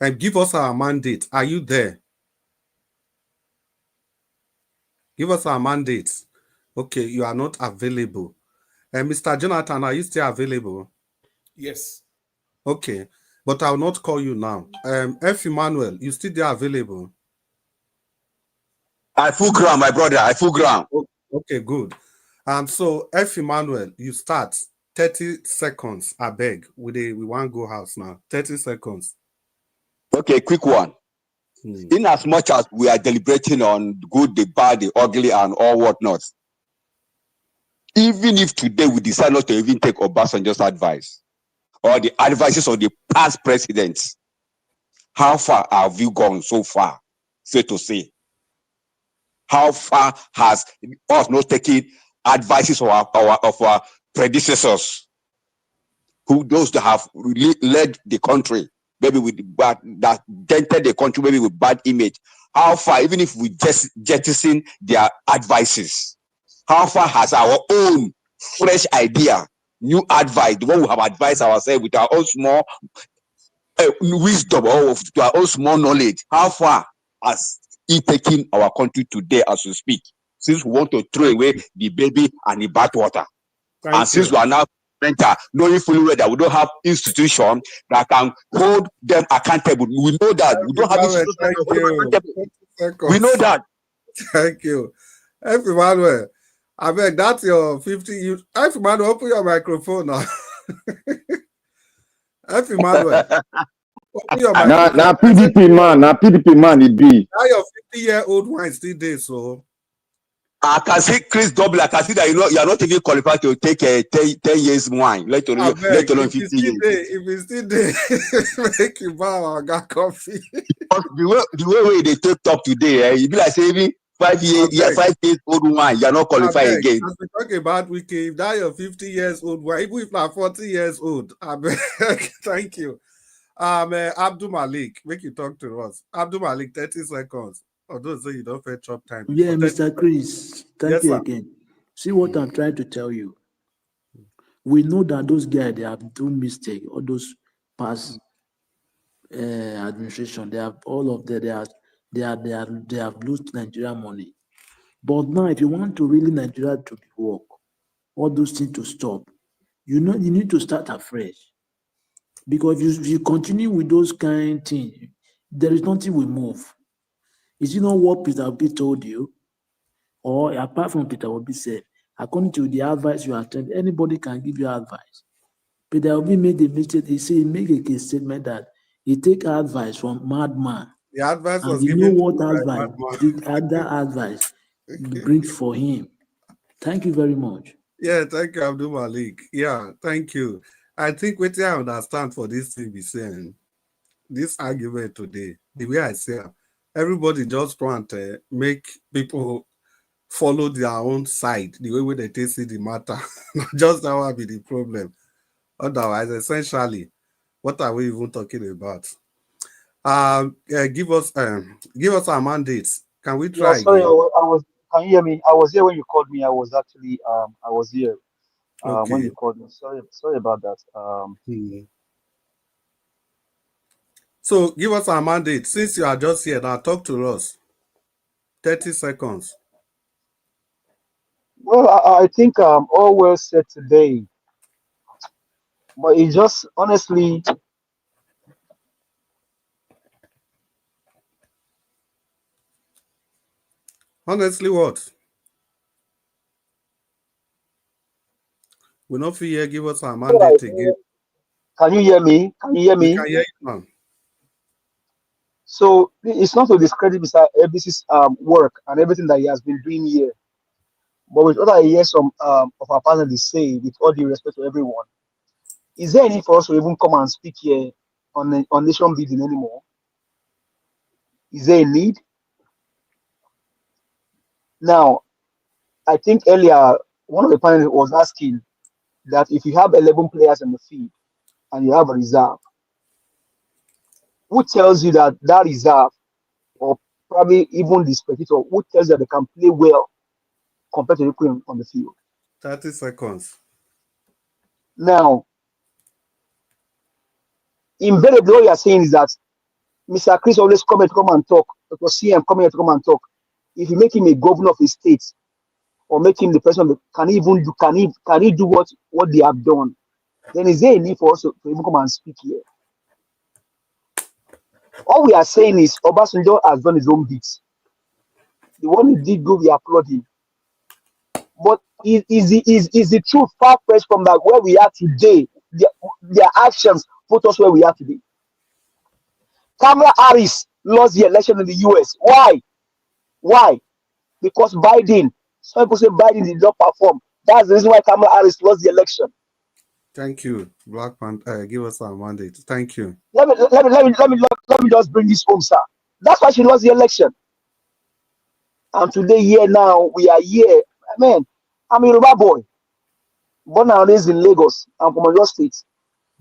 S6: And give us our mandate. Are you there? Give us our mandate. Okay, you are not available. And Mr. Jonathan, are you still available?
S5: Yes.
S6: Okay, but I will not call you now. F. Emmanuel, you still there available?
S15: I full ground, my brother. I full ground.
S6: Okay, good. So F. Emmanuel, you start 30 seconds. I beg. We want to go house now. 30 seconds.
S15: Okay, quick one. In as much as we are deliberating on good, the bad, the ugly, and all whatnot, even if today we decide not to even take Obasanjo's advice or the advices of the past presidents, how far have you gone so far, so to say? How far has us not taken advices of our predecessors, those that have led the country, maybe with that dented the country, maybe with bad image? How far, even if we just jettison their advices, how far has our own fresh idea, new advice, the one we have advised ourselves with our own small wisdom or to our own small knowledge, how far has it taken our country today as we speak, since we want to throw away the baby and the bathwater? And since we are now knowing fully well that we don't have institutions that can hold them accountable, we know that we don't have institutions that can hold them accountable. We know that.
S6: Thank you. F. Emmanuel, I beg, that's your 50. F. Emmanuel, open your microphone now. F. Emmanuel, open your microphone.
S13: Now PDP man, it be.
S6: Now your 50-year-old wine still there, so.
S15: I can see Chris Double. I can see that you are not even qualified to take a 10 years wine, let alone 50 years.
S6: If it's still there, make you buy our coffee.
S15: the way they take up today, you be like saving 5 years old wine. You are not qualified again.
S6: As we talk about Wiki, if that you're 50 years old, well, even if not 40 years old, I beg. Thank you. Abdul Malik, make you talk to us. Abdul Malik, 30 seconds. Although so you don't pay chop time.
S7: Yeah, Mr. Chris, thank you
S6: sir.
S7: again. See what I'm trying to tell you. We know that those guys, they have done mistake. All those past administration, they have all of them. They have lost Nigeria money. But now, if you want to really Nigeria to work, all those things to stop, you need to start afresh. Because if you continue with those kind of things, there is nothing will move. Is it not what Peter Obi told you? Or apart from Peter Obi said, according to the advice you attend, anybody can give you advice. Peter Obi made a mistake. He made a statement that he take advice from madman.
S6: The advice
S7: and
S6: was
S7: you
S6: given
S7: know what
S6: to
S7: advice did other advice bring for him. Thank you very much.
S6: Yeah, thank you, Abdul Malik. Yeah, thank you. I think what I understand for this thing be saying, this argument today, the way I say, everybody just want to make people follow their own side, the way they see the matter. Not just that will be the problem. Otherwise, essentially, what are we even talking about? Give us our mandates. Can we try?
S3: Yeah, sorry, I was. Can you hear me? I was here when you called me. I was actually I was here when you called me. Sorry about that.
S6: So give us our mandate. Since you are just here now, talk to us. 30 seconds.
S3: Well, I think all well said today, but it just honestly.
S6: Honestly, what? We're not here. Give us our mandate again.
S3: Can you hear me? Can you hear me?
S6: We can hear you now.
S3: So it's not to discredit Mr. Ebisi's work and everything that he has been doing here. But with what I hear some of our panelists say, with all due respect to everyone, is there any for us to even come and speak here on nation building anymore? Is there a need? Now, I think earlier one of the panelists was asking that if you have 11 players in the field and you have a reserve, who tells you that that reserve, or probably even the spectator, who tells you that they can play well compared to the people on the field?
S6: 30 seconds.
S3: Now, invariably, what you are saying is that Mr. Chris always come and talk, because CM come here to come and talk. If you make him a governor of a state, or make him the president, can he do what they have done? Then is there a need for us to even come and speak here? All we are saying is Obasanjo has done his own bits. The one he did good, we applaud him. But is the truth far-fetched from that where we are today? Their actions put us where we are today. Kamala Harris lost the election in the US. Why? Why? Because Biden. Some people say Biden did not perform. That's the reason why Kamala Harris lost the election.
S6: Thank you, Black Panther. Give us our mandate. Thank you.
S3: Let me just bring this home, sir. That's why she lost the election. And today, here now, we are here. Man, I'm a Yoruba boy, born and raised in Lagos. I'm from Ondo State.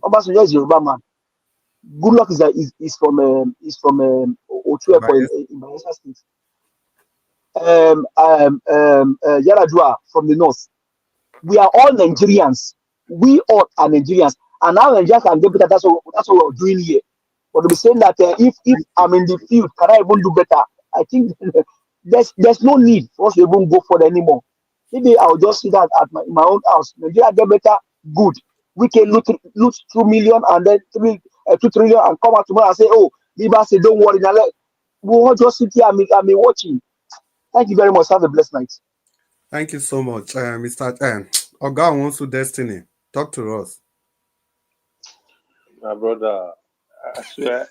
S3: Obasanjo is a Yoruba man. Good luck is from Otu Airport in Bayelsa State. Yaradua from the north. We are all Nigerians. We all are Nigerians, and now Nigerians can get better. That's what we're doing here. But to be saying that if I'm in the field, can I even do better? I think there's no need for us to even go further anymore. Maybe I'll just sit that at my own house. Nigeria get better, good. We can loot 2 million and then 2 trillion and come out tomorrow and say, oh, Liba say don't worry. Now we'll just sit here and be watching. Thank you very much. Have a blessed night.
S6: Thank you so much, Mr. Oga wants to Destiny. Talk to us.
S2: My brother, I swear,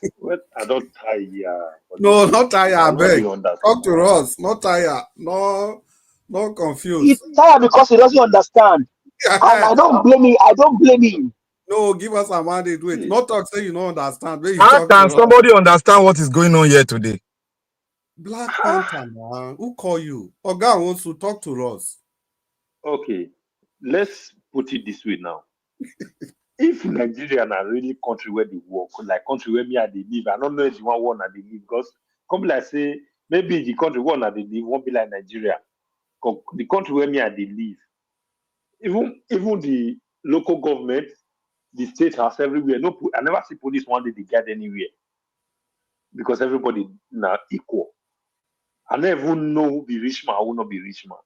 S2: I don't tire.
S6: No, not tire, I beg. Talk to us. Not tire. No confused.
S3: He's tired because he doesn't understand. And I don't blame him.
S6: No, give us a mandate. Wait, not talk say you don't understand.
S8: How can somebody understand what is going on here today?
S6: Black Panther, man. Who call you? Oga wants to talk to us.
S2: Okay, let's put it this way now. If Nigeria are really country where they work, like country where me and they live, I don't know if you want and they live, because come like say maybe the country where they live won't be like Nigeria. The country where me and they live, even the local government, the state house everywhere. No, I never see police one day they get anywhere, because everybody now equal. I never even know who be rich man, who not be rich man.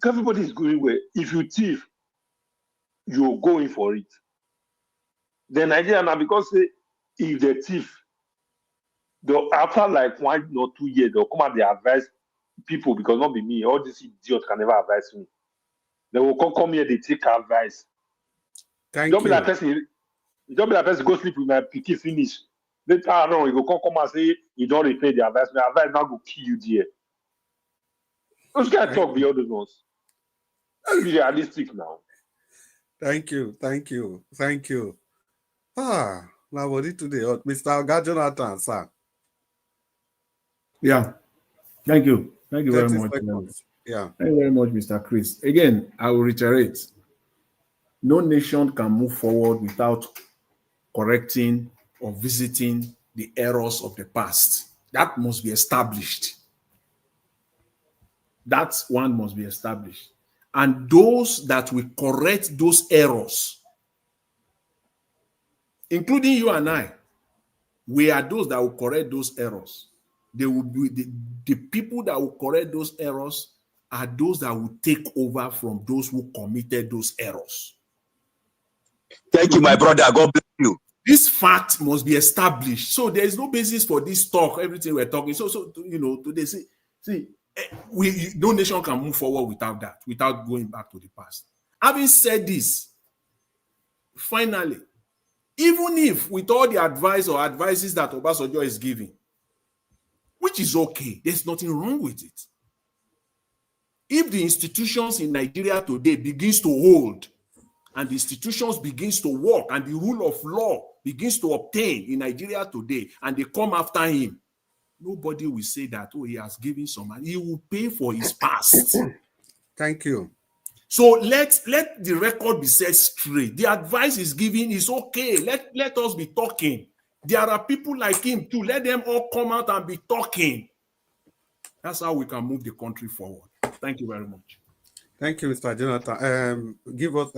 S2: Everybody is going where if you thief, you're going for it. Then Nigeria now, because if they thief, after like 1 or 2 years, they'll come and they advise people, because not be me. All these idiots can never advise me. They will come here, they take advice.
S6: Thank you.
S2: Don't be like person go sleep with my picky finish. Later on, you go come and say you don't repay the advice. My advice now go kill you there. Those guys talk the other ones. Let's be realistic now.
S6: Thank you. Now what did today? Mr. Oga Jonathan, sir.
S5: Yeah. Thank you. Thank you very much.
S6: Yeah.
S5: Thank you very much, Mr. Chris. Again, I will reiterate. No nation can move forward without correcting or visiting the errors of the past. That must be established. That one must be established. And those that will correct those errors, including you and I, we are those that will correct those errors. They will be the people that will correct those errors are those that will take over from those who committed those errors.
S15: Thank you, my brother. God bless you.
S5: This fact must be established. So there is no basis for this talk, everything we're talking. So today, see, no nation can move forward without that, without going back to the past. Having said this, finally, Even if with all the advice or advices that Obasanjo is giving, which is okay, there's nothing wrong with it. If the institutions in Nigeria today begins to hold, and the institutions begins to work, and the rule of law begins to obtain in Nigeria today, and they come after him, nobody will say that, oh, he has given some, and he will pay for his past.
S6: Thank you.
S5: So let the record be set straight. The advice is given is okay. Let us be talking. There are people like him too. Let them all come out and be talking. That's how we can move the country forward. Thank you very much.
S6: Thank you, Mr. Jonathan. Give us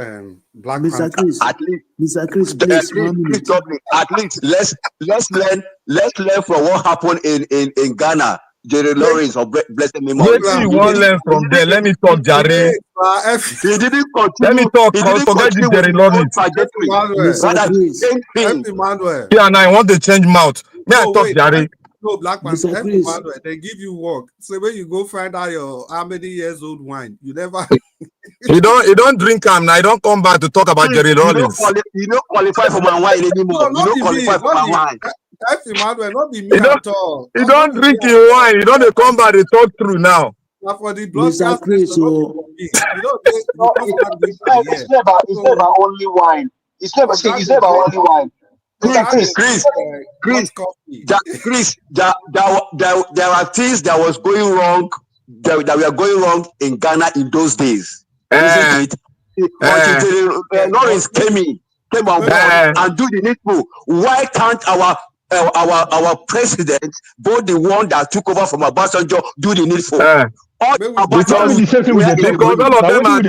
S6: Black
S7: Mr.
S6: Panther.
S7: Chris.
S15: At least,
S7: Mr. Chris, please, 1 minute.
S15: at least let's learn from what happened in Ghana. Jerry Lawrence of blessed memory.
S8: Wait till you want learn from there. Let me talk, Jare.
S15: He didn't continue.
S8: Let me talk.
S15: He
S8: I'll
S15: didn't
S8: forget this
S15: continue
S8: Jerry
S15: with his own
S8: Lawrence.
S15: trajectory. Rather, same thing.
S8: Yeah, and I want to change mouth. May I talk, Jare?
S6: No, Black Panther.
S7: Mr. Chris.
S6: They give you work. So when you go find out your how many years old wine, you never.
S8: You don't drink them now. I don't come back to talk about Jerry Lawrence.
S15: You don't qualify for my wine anymore.
S6: No,
S15: You don't qualify for my wine.
S6: Emmanuel, not be me at all.
S8: You don't drink your wine. You don't come back to talk through now.
S6: For the
S7: Mr. Chris, so
S3: It's never only wine. It's never only wine.
S15: Chris, there are things that was going wrong that were going wrong in Ghana in those days. Isn't it? Lawrence came on board and do the needful. Why can't our president, both the one that took over from Obasanjo, do the needful?
S8: Because all of them are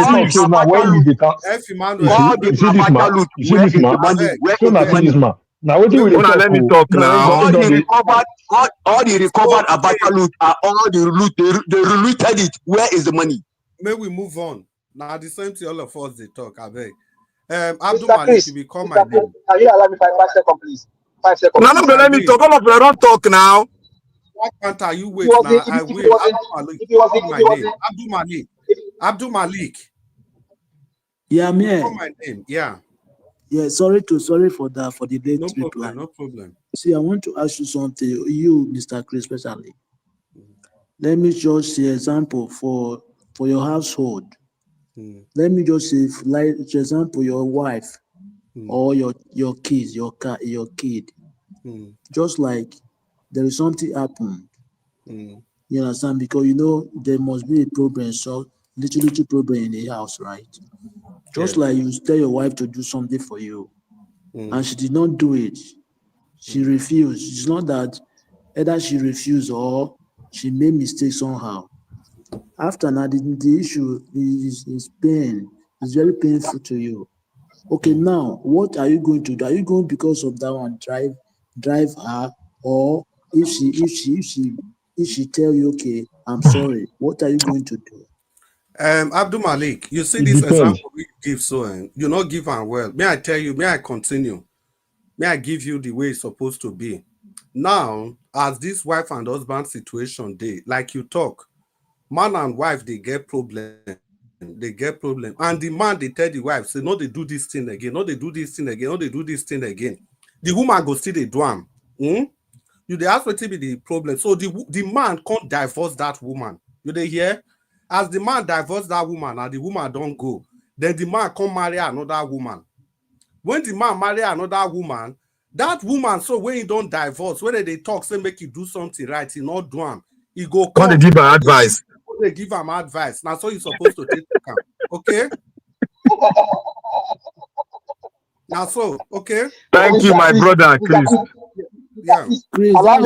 S8: thieves.
S15: Now, let me talk now. All the recovered Abacha loot are all the loot. They looted it. Where is the money?
S6: May we move on. Now, the same thing all of us they talk. I beg. Abdul Malik, you become my name.
S3: Can you allow me 5 seconds, please? 5 seconds.
S8: No, let me talk. All of them don't talk now.
S6: Why can't you wait now? I will. Abdul Malik.
S7: Yeah, I'm here.
S6: My name. Yeah.
S7: Yeah, sorry for that, for the late reply.
S6: No problem.
S7: See, I want to ask you something, you, Mr. Chris, especially. Let me just say example for your household. Let me just say, like, for example, your wife or your kids, your kid. Just like there is something happened. You understand? Because there must be a problem, so little problem in the house, right? Just like you tell your wife to do something for you, and she did not do it. She refused. It's not that either she refused or she made mistakes somehow. After now, the issue is pain. It's very painful to you. Okay, now what are you going to do? Are you going because of that one drive her, or if she tell you, okay, I'm sorry, what are you going to do?
S6: Abdul Malik, you see this example we give, so you not give and well. May I tell you, may I continue? May I give you the way it's supposed to be? Now, as this wife and husband situation day, like you talk, man and wife, they get problem. They get problem. And the man, they tell the wife, say, no, they do this thing again, no, they do this thing again, no, they do this thing again. The woman go still they do am. You they ask what to be the problem. So the man can't divorce that woman. You they hear? As the man divorced that woman and the woman don't go, then the man come marry another woman. When the man marry another woman, that woman, so when he don't divorce, when they talk, say make you do something right, he not do him. He go come.
S8: They give her advice.
S6: They give him advice. Now, so you're supposed to take account. Okay? Now, so, okay?
S8: Thank you, my brother, Chris.
S6: Yeah.
S7: Chris, that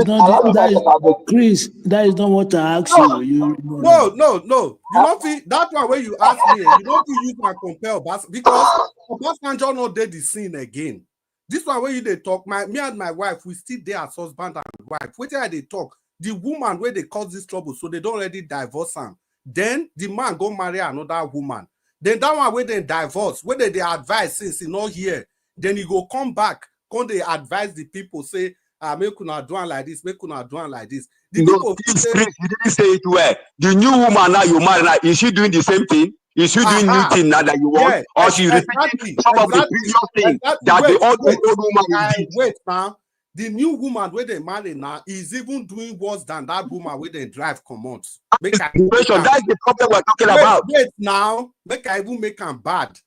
S7: is not what I asked you.
S6: No. You don't feel that one where you ask me, you don't feel you can compare because Obasanjo not did the scene again. This one where you they talk, me and my wife, we still there as husband and wife. Wait till they talk. The woman where they cause this trouble, so they don't already divorce him. Then the man go marry another woman. Then that one where they divorce, whether they advise since he not here, then he go come back, come they advise the people, say, make una do like this, make una do like this. The people
S15: Chris, you didn't say it well. The new woman now you marry now, is she doing the same thing? Is you doing new thing now that you want, or she repeating some of the previous thing that the old woman did?
S6: Wait now. The new woman where they marry now is even doing worse than that woman where they drive command. That's
S15: the problem we're talking about.
S6: Wait now. Make I even make them bad.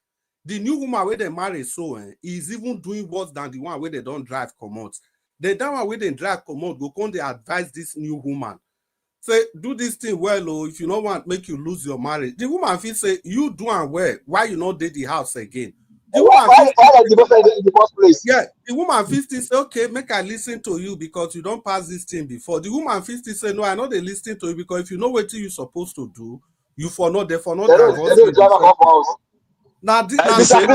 S6: The new woman where they marry is even doing worse than the one where they don't drive command. The one where they drive command go come they advise this new woman. Say, do this thing well, or if you don't want, make you lose your marriage. The woman feel say, you do and well, why you not date the house again? The woman
S3: why in the first place?
S6: Yeah, the woman 50 say, okay, make I listen to you because you don't pass this thing before. The woman 50 say, no, I know they listen to you because if you know what you're supposed to do, you for not divorce. Now,
S15: Chris, let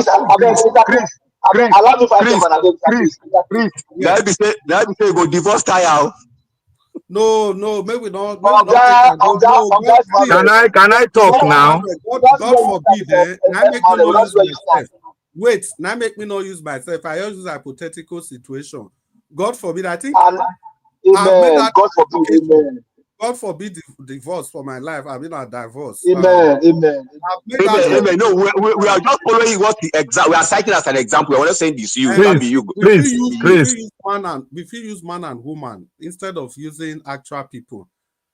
S15: me say, go divorce tire.
S6: No, maybe not.
S8: Can I talk now?
S6: God forbid, now make me not use myself. Wait, now make me not use myself. I use a hypothetical situation. God forbid, I think.
S3: Amen.
S6: God forbid divorce for my life. I mean, a divorce.
S3: Amen.
S15: Amen. No, we are just following what the example. We are citing as an example. We're not saying this. You can't be you.
S6: We use man and woman instead of using actual people.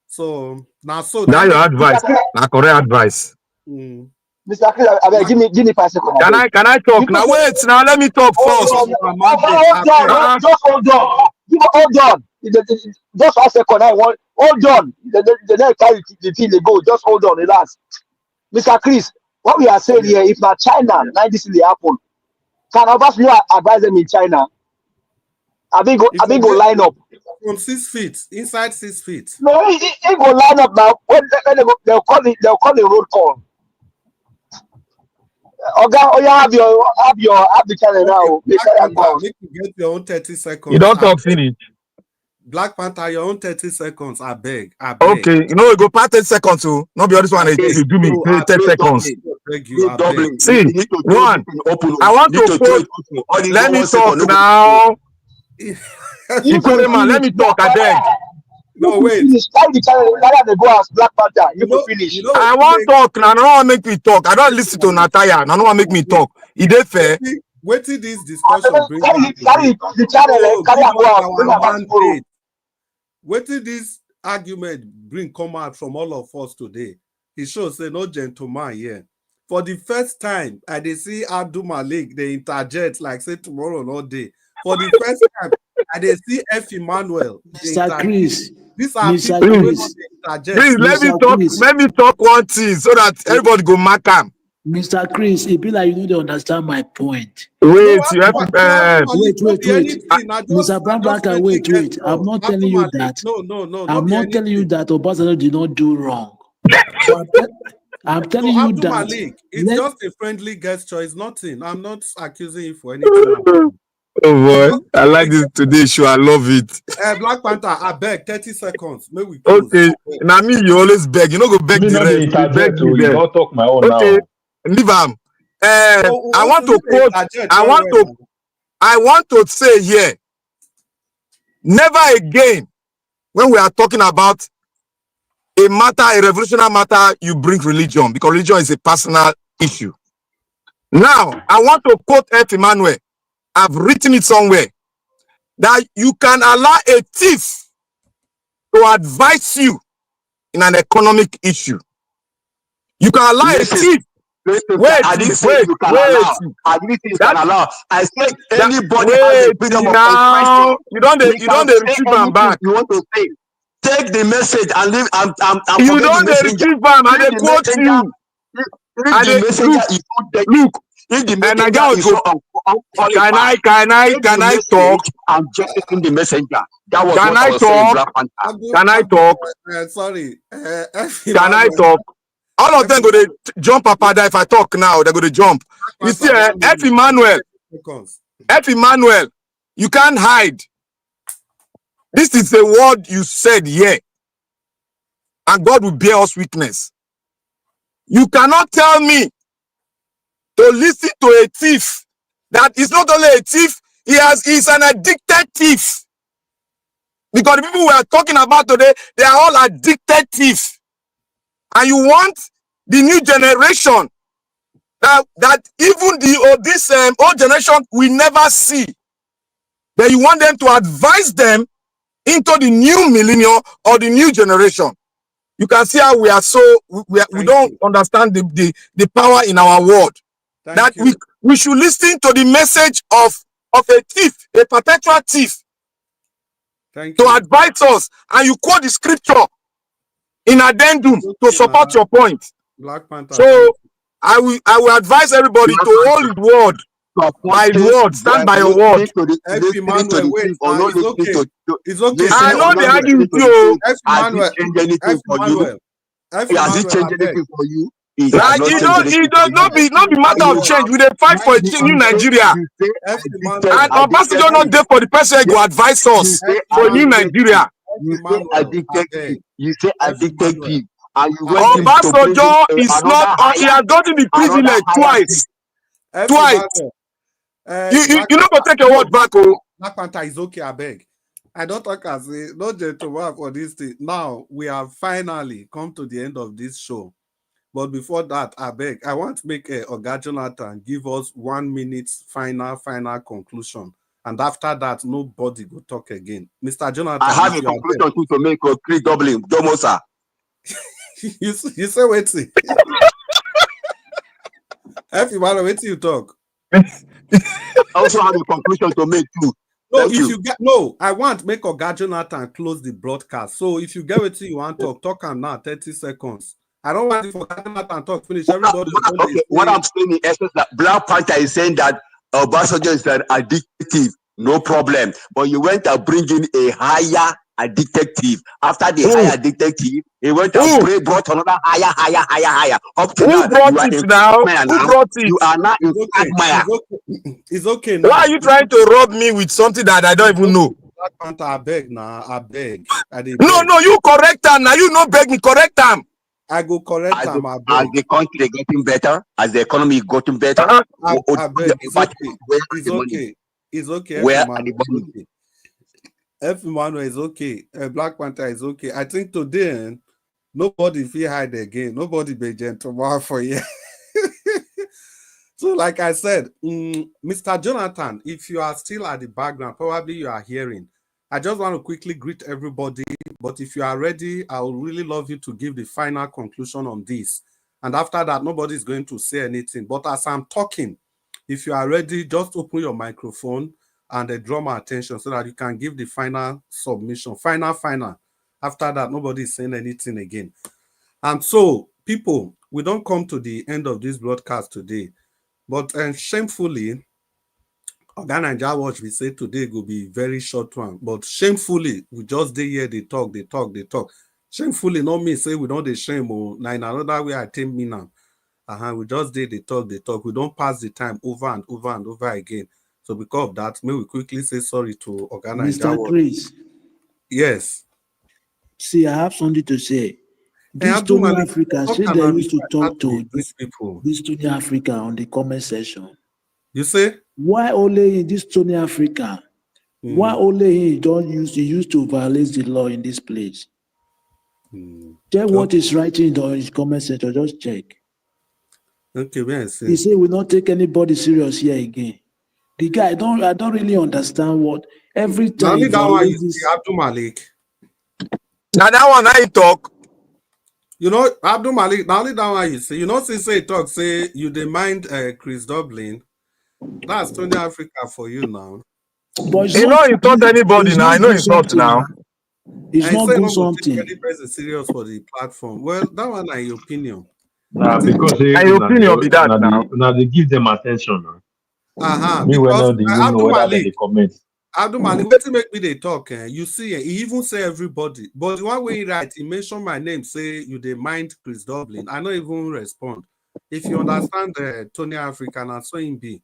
S6: So now,
S8: your advice. Now, correct advice.
S3: Mr. Chris, give me 5 seconds.
S8: Can I talk now? Wait, now let me talk first.
S3: Just hold on. Hold on. Just 1 second. Hold on. The next time the thing they go, just hold on, relax. Mr. Chris, what we are saying here, if not China, now this will happen. Can Obasanjo advise them in China? I think go line up.
S6: From 6 feet, inside 6 feet.
S3: No, he go line up now. When they'll call the road call. Have the channel now.
S6: Make you get your own 30 seconds.
S8: You don't talk finish.
S6: Black Panther, your own 30 seconds. I beg.
S8: Okay, you know, we go past 10 seconds too. Not be this one. You do me 10 seconds. See, one. I want to quote. Let me talk now. Let me talk. I beg.
S3: No, wait. Carry the channel. They go as Black Panther. You will finish.
S8: I want to talk now. I don't want to make me talk. I don't listen to Nataya. I don't want to make me talk. Is that fair?
S6: Wait till this discussion brings
S3: carry the channel.
S6: Wait till this argument come out from all of us today. It shows say no gentleman here. For the first time, I they see Abdul Malik, they interject like say tomorrow no day. For the first time, I they see F. Emmanuel.
S7: Mr. Chris.
S6: These are
S7: Mr.
S6: people
S7: Chris.
S8: Please let me talk one thing so that everybody go mark them.
S7: Mr. Chris, it be like you need to understand my point.
S8: Wait, you have
S7: wait. Mr. Brambaka, wait. I'm not telling you that.
S6: No.
S7: I'm not telling you that Obasanjo did not do wrong. I'm telling you that.
S6: Malik, it's just a friendly gesture. It's nothing. I'm not accusing you for anything.
S8: Oh boy, I like this today show. I love it.
S6: Black Panther, I beg 30 seconds. May we close.
S8: Okay, now me you always beg. You know go beg the rest. You beg
S12: you don't talk my own
S8: okay.
S12: Now.
S8: Leave am. I want to quote. I want to say here. Never again, when we are talking about a matter, a revolutionary matter, you bring religion because religion is a personal issue. Now, I want to quote F. Emmanuel. I've written it somewhere that you can allow a thief to advise you in an economic issue. You can allow a thief.
S15: I didn't say you can allow. I didn't say you can allow. I said anybody has the freedom of expression.
S8: You don't receive them back.
S15: You want to say, take the message and leave.
S8: You don't receive them, and they quote you.
S15: If the messenger is not there,
S8: look.
S15: If the messenger is not
S8: can I talk?
S15: I'm just in the messenger. That was
S8: can
S15: what
S8: I
S15: was talk?
S8: Can I talk?
S6: Sorry.
S8: Can I talk? All of them go to jump up if I talk now. They're going to jump. You see, F. Emmanuel, you can't hide. This is the word you said here. And God will bear us witness. You cannot tell me to listen to a thief that is not only a thief, he's an addicted thief. Because the people we are talking about today, they are all addicted thieves. And you want the new generation that even this old generation will never see. Then you want them to advise them into the new millennium or the new generation. You can see how we are so we don't understand the power in our word. That we should listen to the message of a thief, a perpetual thief, to advise us, and you quote the scripture in addendum to support your point.
S6: Black Panther.
S8: So I will advise everybody to hold his word. By word, stand by your word.
S6: Emmanuel, wait, it's okay. It's okay.
S8: I know they argue with you.
S6: Has it changed anything for you?
S15: Has it changed anything for you? It
S8: does not be matter of change. We dey fight for a new Nigeria. And Obasanjo not there for the person who advise us for a new Nigeria.
S15: You say addicted. You say addicted people.
S8: Obasanjo is not. He has gotten the privilege twice. You not gonna take your word back, oh.
S6: Black Panther is okay, I beg. I don't talk as a no gentleman for this thing. Now we have finally come to the end of this show. But before that, I beg, I want to make Oga Jonathan give us 1 minute final conclusion. And after that, nobody will talk again. Mr. Jonathan,
S15: I have a conclusion to make for Chris Dublin. Domosa.
S6: You say wait. Everyone, wait till you talk.
S15: I also have a conclusion to make too.
S6: I want make Oga Jonathan close the broadcast. So if you get it, you want to talk and now 30 seconds. I don't want to Oga Jonathan talk finish. Everybody.
S15: Okay, what I'm saying in essence that Black Panther is saying that Obasanjo is an addictive, no problem. But you went to bring in a higher addictive. After the higher addictive, he went and brought another higher. Up to
S8: Who brought it now? Who brought it?
S15: You are not in Quagmire.
S6: It's okay now.
S8: Why are you trying to rob me with something that I don't even know?
S6: Black Panther, I beg now. I beg.
S8: No, you correct them now. You no beg me, correct them.
S6: I go correct them.
S15: As the country getting better, as the economy getting better,
S6: I beg. It's okay. It's okay.
S15: Where are the money?
S6: Everyone is okay. Black Panther is okay. I think today nobody feel hide again. Nobody be gentleman for you. So, like I said, Mr. Jonathan, if you are still at the background, probably you are hearing. I just want to quickly greet everybody. But if you are ready, I would really love you to give the final conclusion on this. And after that, nobody is going to say anything. But as I'm talking, if you are ready, just open your microphone and draw my attention so that you can give the final submission. Final. After that, nobody is saying anything again. And so, people, we don't come to the end of this broadcast today. But shamefully, Naija Watch, we say today will be very short one. But shamefully, we just dey here, they talk. Shamefully, not me say we don't dey shame. Now in another way, I take me now. We just dey, they talk. We don't pass the time over and over again. So because of that, may we quickly say sorry to Naija
S7: Mr. Chris.
S6: Yes.
S7: See, I have something to say. This Tony Africa, since they used to talk to these people, this Tony Africa on the comment section.
S6: You say?
S7: Why only in this Tony Africa? Why only he used to violate the law in this place? Check what is writing on his comment section. Just check.
S6: Okay, yes.
S7: He said we not take anybody serious here again. The guy, I don't really understand what every time.
S6: Now that one is Abdul Malik.
S8: Now that one I talk.
S6: You know, Abdul Malik, now that one you say, say talk, say you demand Chris Dublin. That's Tony Africa for you now.
S8: But you know you taught anybody now. I know it's not now.
S7: It's not good something.
S6: Any serious for the platform. Well, that one is your opinion.
S12: Because
S8: your opinion be that
S12: now they give them attention now.
S6: Because
S12: Abdul Malik comment.
S6: Abdul Malik, what make me they talk? You see, he even say everybody, but the one way he write, he mention my name, say you dey mind Chris Dublin. I don't even respond. If you understand Tony African and so him be.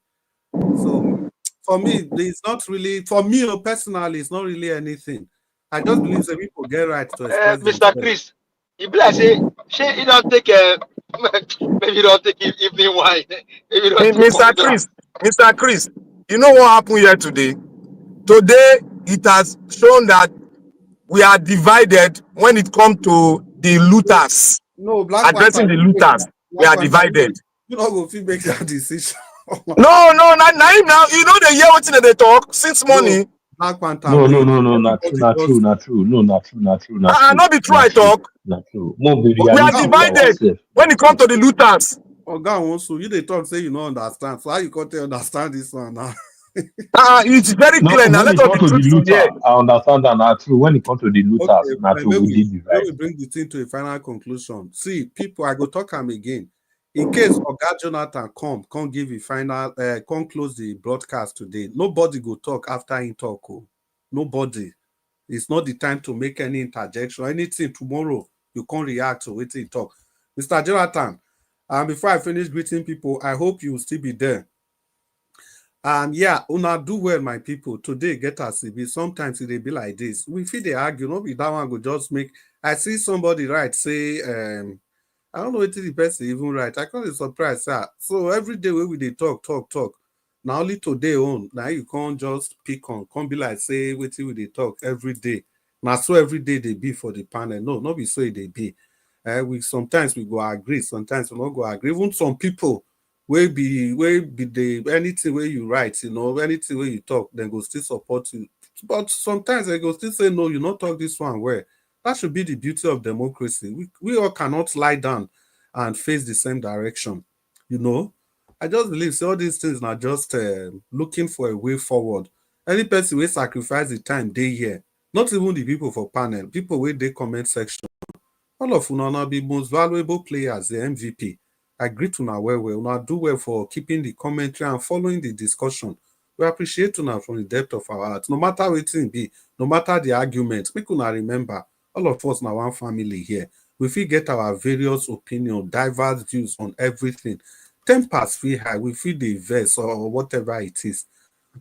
S6: So for me, it's not really for me personally, it's not really anything. I just believe that people get right to express
S10: Mr. Chris, you be like say you don't take maybe you don't take evening wine.
S8: Mr. Chris, you know what happened here today? Today it has shown that we are divided when it comes to the looters.
S6: No, Black
S8: addressing the looters. We are divided.
S6: You know, go fit make that decision.
S8: No, now you know the year wetin they talk since morning.
S6: Black Panther.
S12: No, not true. No, not true.
S8: Not be true, I talk.
S12: Not true. More
S8: We are divided when it comes to the looters.
S6: Oga Wonsu, you dey talk say you no understand. So how you can't understand this one now?
S8: It's very clear now. Let us be truthful here.
S12: I understand that not true. When it comes to the looters, not true. We did
S6: Let me bring the thing to a final conclusion. See, people, I go talk them again. In case Oga Jonathan come give a final, come close the broadcast today. Nobody go talk after him talk. Oh. Nobody. It's not the time to make any interjection. Anything tomorrow, you can't react to it. Talk. Mr. Jonathan, before I finish greeting people, I hope you will still be there. Yeah, una do well, my people. Today, get us it be. Sometimes it be like this. We feel they argue, no be that one go just make. I see somebody right say, I don't know what the person even right. I can't be surprised, sir. So every day when we they talk. Now only today on, now you can't just pick on, can't be like say what we they talk every day. Now so every day they be for the panel. No, not be so they be. We sometimes we go agree, sometimes we not go agree. Even some people will be the anything where you write, you know, anything where you talk, then go still support you. But sometimes they go still say no, you not talk this one where. That should be the beauty of democracy. We all cannot lie down and face the same direction. You know, I just believe all these things are just looking for a way forward. Any person will sacrifice the time they here, not even the people for panel, people with the comment section. All of una be most valuable players, the MVP. I greet una well. Una do well for keeping the commentary and following the discussion. We appreciate una from the depth of our hearts. No matter what it be, no matter the argument, we could not remember. All of us now one family here. We feel get our various opinions, diverse views on everything. Tempers feel high, we feel the verse or whatever it is.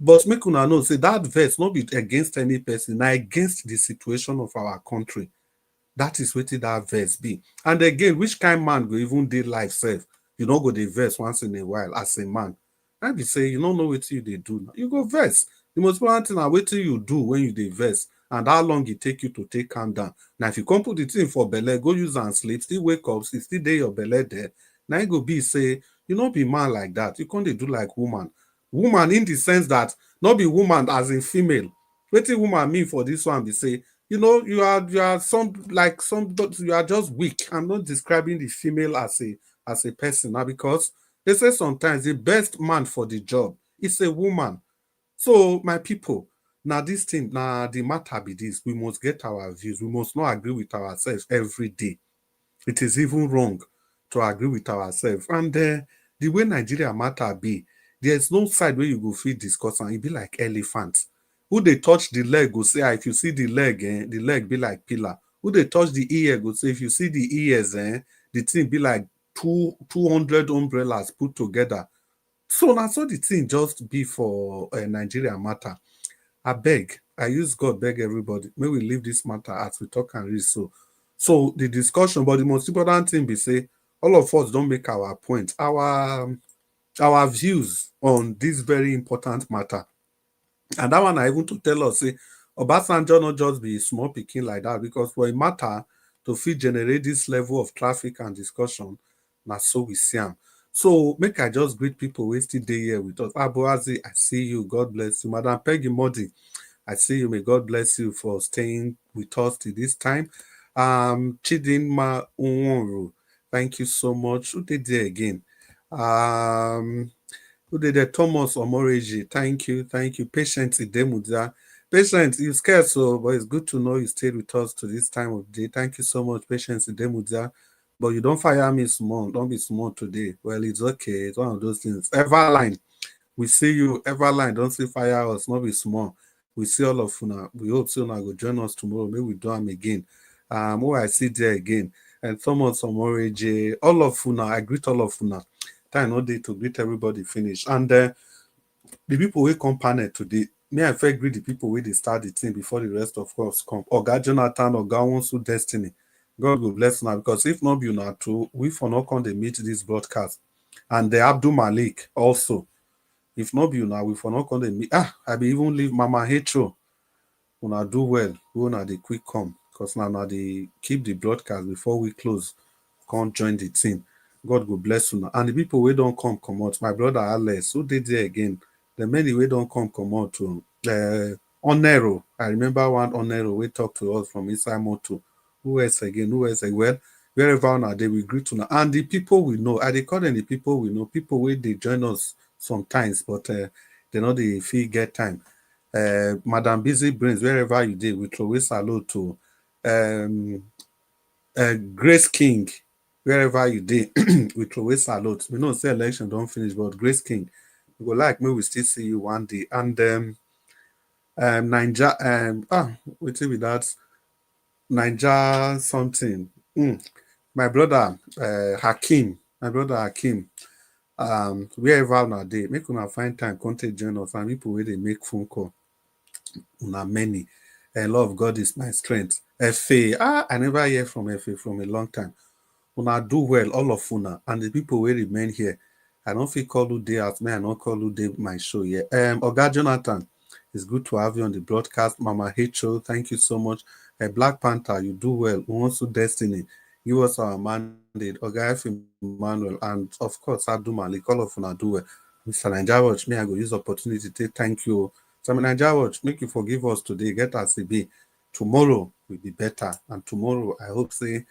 S6: But make una know, say that verse not be against any person, not against the situation of our country. That is what that verse be. And again, which kind man go even dey life self? You don't go the verse once in a while as a man. I be say you don't know what you they do. You go verse. The most important thing is what you do when you dey verse. And how long it take you to take calm down. Now, if you come put the thing for belly, go use and sleep, still wake up, still day your belly there. Now you go be say, you not be man like that. You can't do like woman. Woman in the sense that not be woman as in female. What the woman mean for this one? Be say, you know, you are you are just weak. I'm not describing the female as a person now because they say sometimes the best man for the job is a woman. So my people. Now, this thing, now the matter be this. We must get our views. We must not agree with ourselves every day. It is even wrong to agree with ourselves. And the way Nigeria matter be, there's no side where you go feel discuss and it be like elephant. Who they touch the leg go say, if you see the leg be like pillar. Who they touch the ear go say, if you see the ears, the thing be like 200 umbrellas put together. So now so the thing just be for Nigeria matter. I beg, I use God beg everybody. May we leave this matter as we talk and read so. So the discussion, but the most important thing be say, all of us don't make our point, our views on this very important matter. And that one I even to tell us, say, Obasanjo not just be small picking like that, because for a matter to fit generate this level of traffic and discussion, now so we see them. So make I just greet people who still day here with us. Abuazi, I see you. God bless you. Madam Peggy Modi, I see you. May God bless you for staying with us till this time. Chidinma Unworu, thank you so much. Who did there again? Who did there? Thomas Omoreji, thank you. Patience Idemuza. Patience, you scared so, but it's good to know you stayed with us to this time of day. Thank you so much, Patience Idemuza. But you don't fire me small. Don't be small today. Well, it's okay. It's one of those things. Everline, we see you. Everline, don't say fire us. Not be small. We see all of you. We hope so now go join us tomorrow. Maybe we do them again. Who I see there again. And Thomas Omoreji, all of you now. I greet all of you now. Time no day to greet everybody finish. And the people who come panel today, me I first greet the people where they start the thing before the rest of us come. Oga Jonathan, Oga Wonsu Destiny. God will bless now, because if not be not true, we for not come to meet this broadcast. And the Abdul Malik also. If not be now, we for not come to meet. I be even leave Mama Hetro. Una do well. We una the quick come. Because now they keep the broadcast before we close. can't join the team. God will bless you. And the people who don't come out, my brother Alex, who did there again, the many we don't come out to Onero. I remember one Onero we talked to us from inside Moto. Who else again? Who else? Well, wherever now they will greet to. And the people we know, I they call them the people we know, people where they join us sometimes, but they know the fee get time. Madam Busy Brains, wherever you did, we throw a salute to Grace King, wherever you did, we throw a salute. We know say election don't finish, but Grace King, we go like me, we still see you one day. And Ninja, wait till with that Ninja something. My brother Hakim, wherever now they make una find time, contact join us, and people where they make phone call. Una many. Love God is my strength. FA, I never hear from FA from a long time. Una do well, all of una, and the people who remain here. I don't feel call you day out, man. I don't call you day my show here. Oga Jonathan, it's good to have you on the broadcast. Mama H.O., thank you so much. Black Panther, you do well. We want to Destiny. Give us our mandate. Oga F. Emmanuel, and of course, Adu Malik, all of una do well. Mr. Nigeria Watch, me, I go use opportunity to thank you. So, Nigeria Watch, make you forgive us today. Get us a be. Tomorrow will be better. And tomorrow, I hope, say,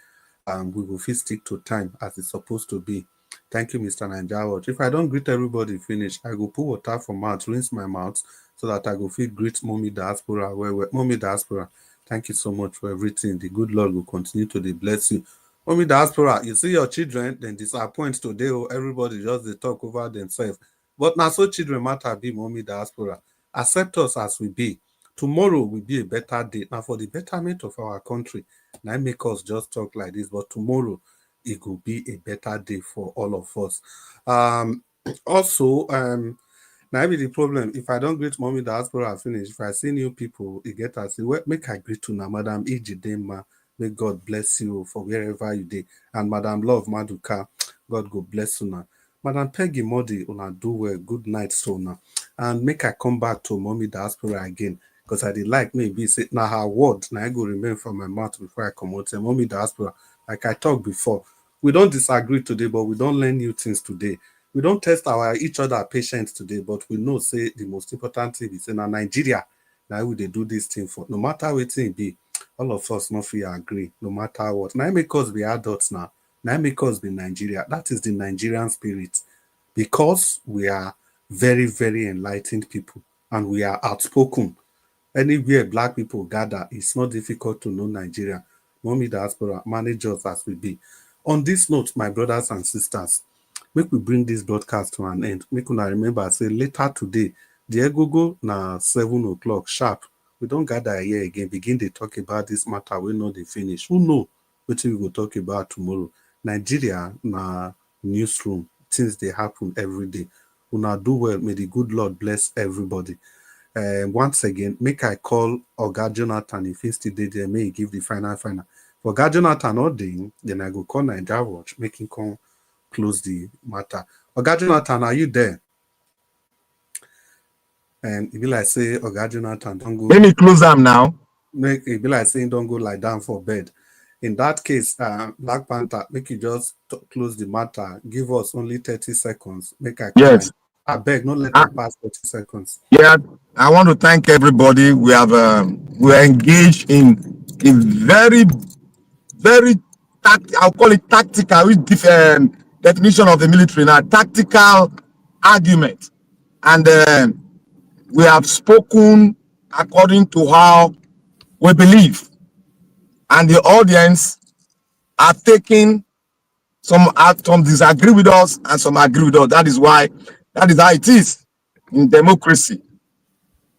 S6: we will fit stick to time as it's supposed to be. Thank you, Mr. Nigeria Watch. If I don't greet everybody finish, I go put water for mouth, rinse my mouth, so that I go fit greet Mommy Diaspora. Mommy Diaspora, thank you so much for everything. The good Lord will continue to bless you. Mommy Diaspora, you see your children, then disappoint today, everybody just they talk over themselves. But now so children matter be, Mommy Diaspora. Accept us as we be. Tomorrow will be a better day. Now for the betterment of our country, now make us just talk like this, but tomorrow it will be a better day for all of us. Also, now be the problem. If I don't greet Mommy Diaspora, I finish. If I see new people, it get us. Well, make I greet to now, Madam Ejidema. May God bless you for wherever you did. And Madam Love Maduka, God go bless you now. Madam Peggy Modi, una do well. Good night, so now. And make I come back to Mommy Diaspora again. Because I did like maybe say now her word now I go remain from my mouth before I come out. Say Mommy Diaspora, like I talked before, we don't disagree today, but we don't learn new things today. We don't test each other patience today, but we know say the most important thing is in Nigeria. Now we they do this thing for no matter what it be, all of us not free agree, no matter what. Now make us be adults now. Now make us be Nigeria. That is the Nigerian spirit, because we are very, very enlightened people and we are outspoken. Anywhere black people gather, it's not difficult to know Nigeria. Mommy Diaspora, manage us as we be. On this note, my brothers and sisters, make we bring this broadcast to an end. Make una remember, say later today, the Egogo na 7 o'clock sharp. We don't gather here again, begin to talk about this matter. We know they finish. Who know what we will talk about tomorrow? Nigeria na newsroom. Things they happen every day. Una do well. May the good Lord bless everybody. Once again, make I call Oga Jonathan if he still there, may he give the final. For Oga Jonathan not doing, then I go call Nigeria Watch, make him come close the matter. Oga Jonathan, are you there? And it be like say Oga Jonathan don't go.
S8: Let me close them now.
S6: Make it be like saying don't go lie down for bed. In that case, Black Panther, make you just close the matter. Give us only 30 seconds. Make I call.
S8: Yes.
S6: I beg, not let them pass 30 seconds.
S8: Yeah, I want to thank everybody. We have we are engaged in a very, very I'll call it tactical, with different definition of the military now, tactical argument, and we have spoken according to how we believe, and the audience are taking some disagree with us and some agree with us. That is how it is in democracy.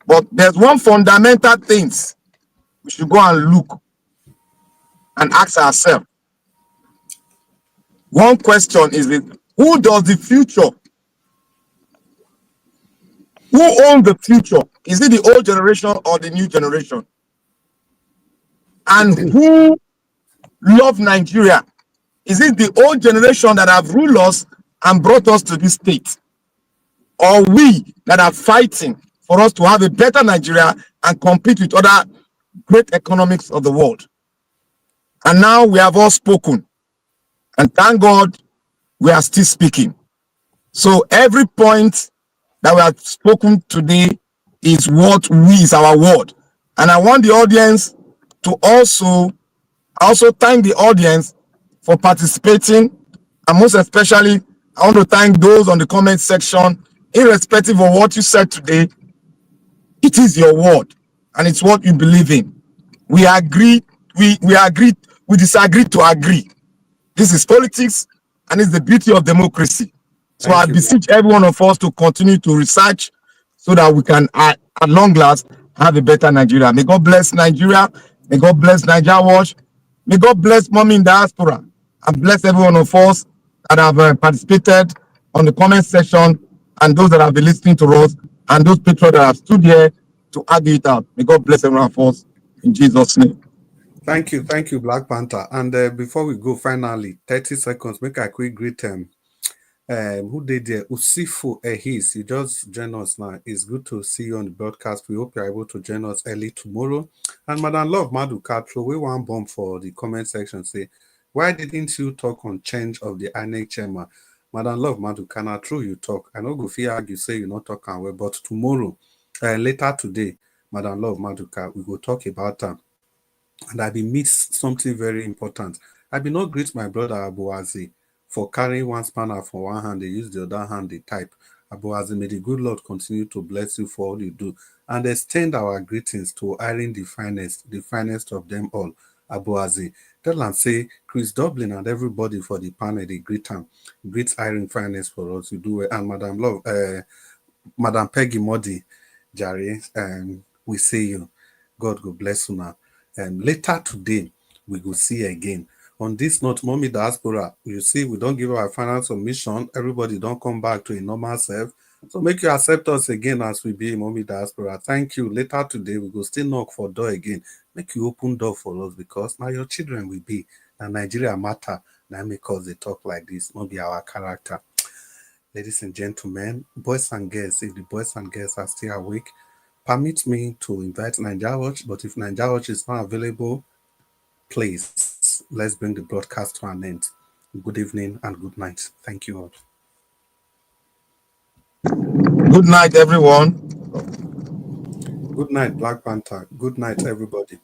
S8: But there's one fundamental things we should go and look and ask ourselves. One question is this: who does the future? Who owns the future? Is it the old generation or the new generation? And who love Nigeria? Is it the old generation that have ruled us and brought us to this state? Or we that are fighting for us to have a better Nigeria and compete with other great economics of the world? And now we have all spoken. And thank God we are still speaking. So every point that we have spoken today is what is our word. And I want the audience to also thank the audience for participating. And most especially, I want to thank those on the comment section. Irrespective of what you said today, it is your word and it's what you believe in. We agree, we agree, we disagree to agree. This is politics and it's the beauty of democracy. So I beseech every one of us to continue to research so that we can, at long last, have a better Nigeria. May God bless Nigeria. May God bless Nigeria Watch. May God bless Mommy in Diaspora. And bless every one of us that have participated on the comment section and those that have been listening to us and those patrons that have stood here to argue it out. May God bless every one of us in Jesus' name.
S6: Thank you, Black Panther. And before we go, finally, 30 seconds, make a quick greet who did there? Usifu Ehis, you just join us now. It's good to see you on the broadcast. We hope you're able to join us early tomorrow. And Madam Love Maduka, throw away one bomb for the comment section. Say, why didn't you talk on change of the INEC chairman? Madam Love Maduka, now true you talk. I know go fear argue say you not talk well, but tomorrow, later today, Madam Love Maduka, we will talk about them. And I be missed something very important. I be not greet my brother Abuazi for carrying one spanner for one hand, they use the other hand, they type. Abuazi, may the good Lord continue to bless you for all you do and extend our greetings to Irene the finest of them all. Abuazi, tell and say Chris Dublin and everybody for the panel, they greet Irene finest for us, you do it. And Madam Love, Madam Peggy Modi, Jare, we see you. God go bless you now. Later today, we will see again. On this note, Mommy Diaspora, you see, we don't give our final submission. Everybody don't come back to a normal self. So make you accept us again as we be Mommy Diaspora. Thank you. Later today, we will still knock for door again. Make you open door for us because now your children will be. And Nigeria matter. Now because they talk like this, not be our character. Ladies and gentlemen, boys and girls, if the boys and girls are still awake, permit me to invite Nigeria Watch, but if Nigeria Watch is not available, please, let's bring the broadcast to an end. Good evening and good night. Thank you all.
S8: Good night, everyone.
S6: Good night, Black Panther. Good night, everybody.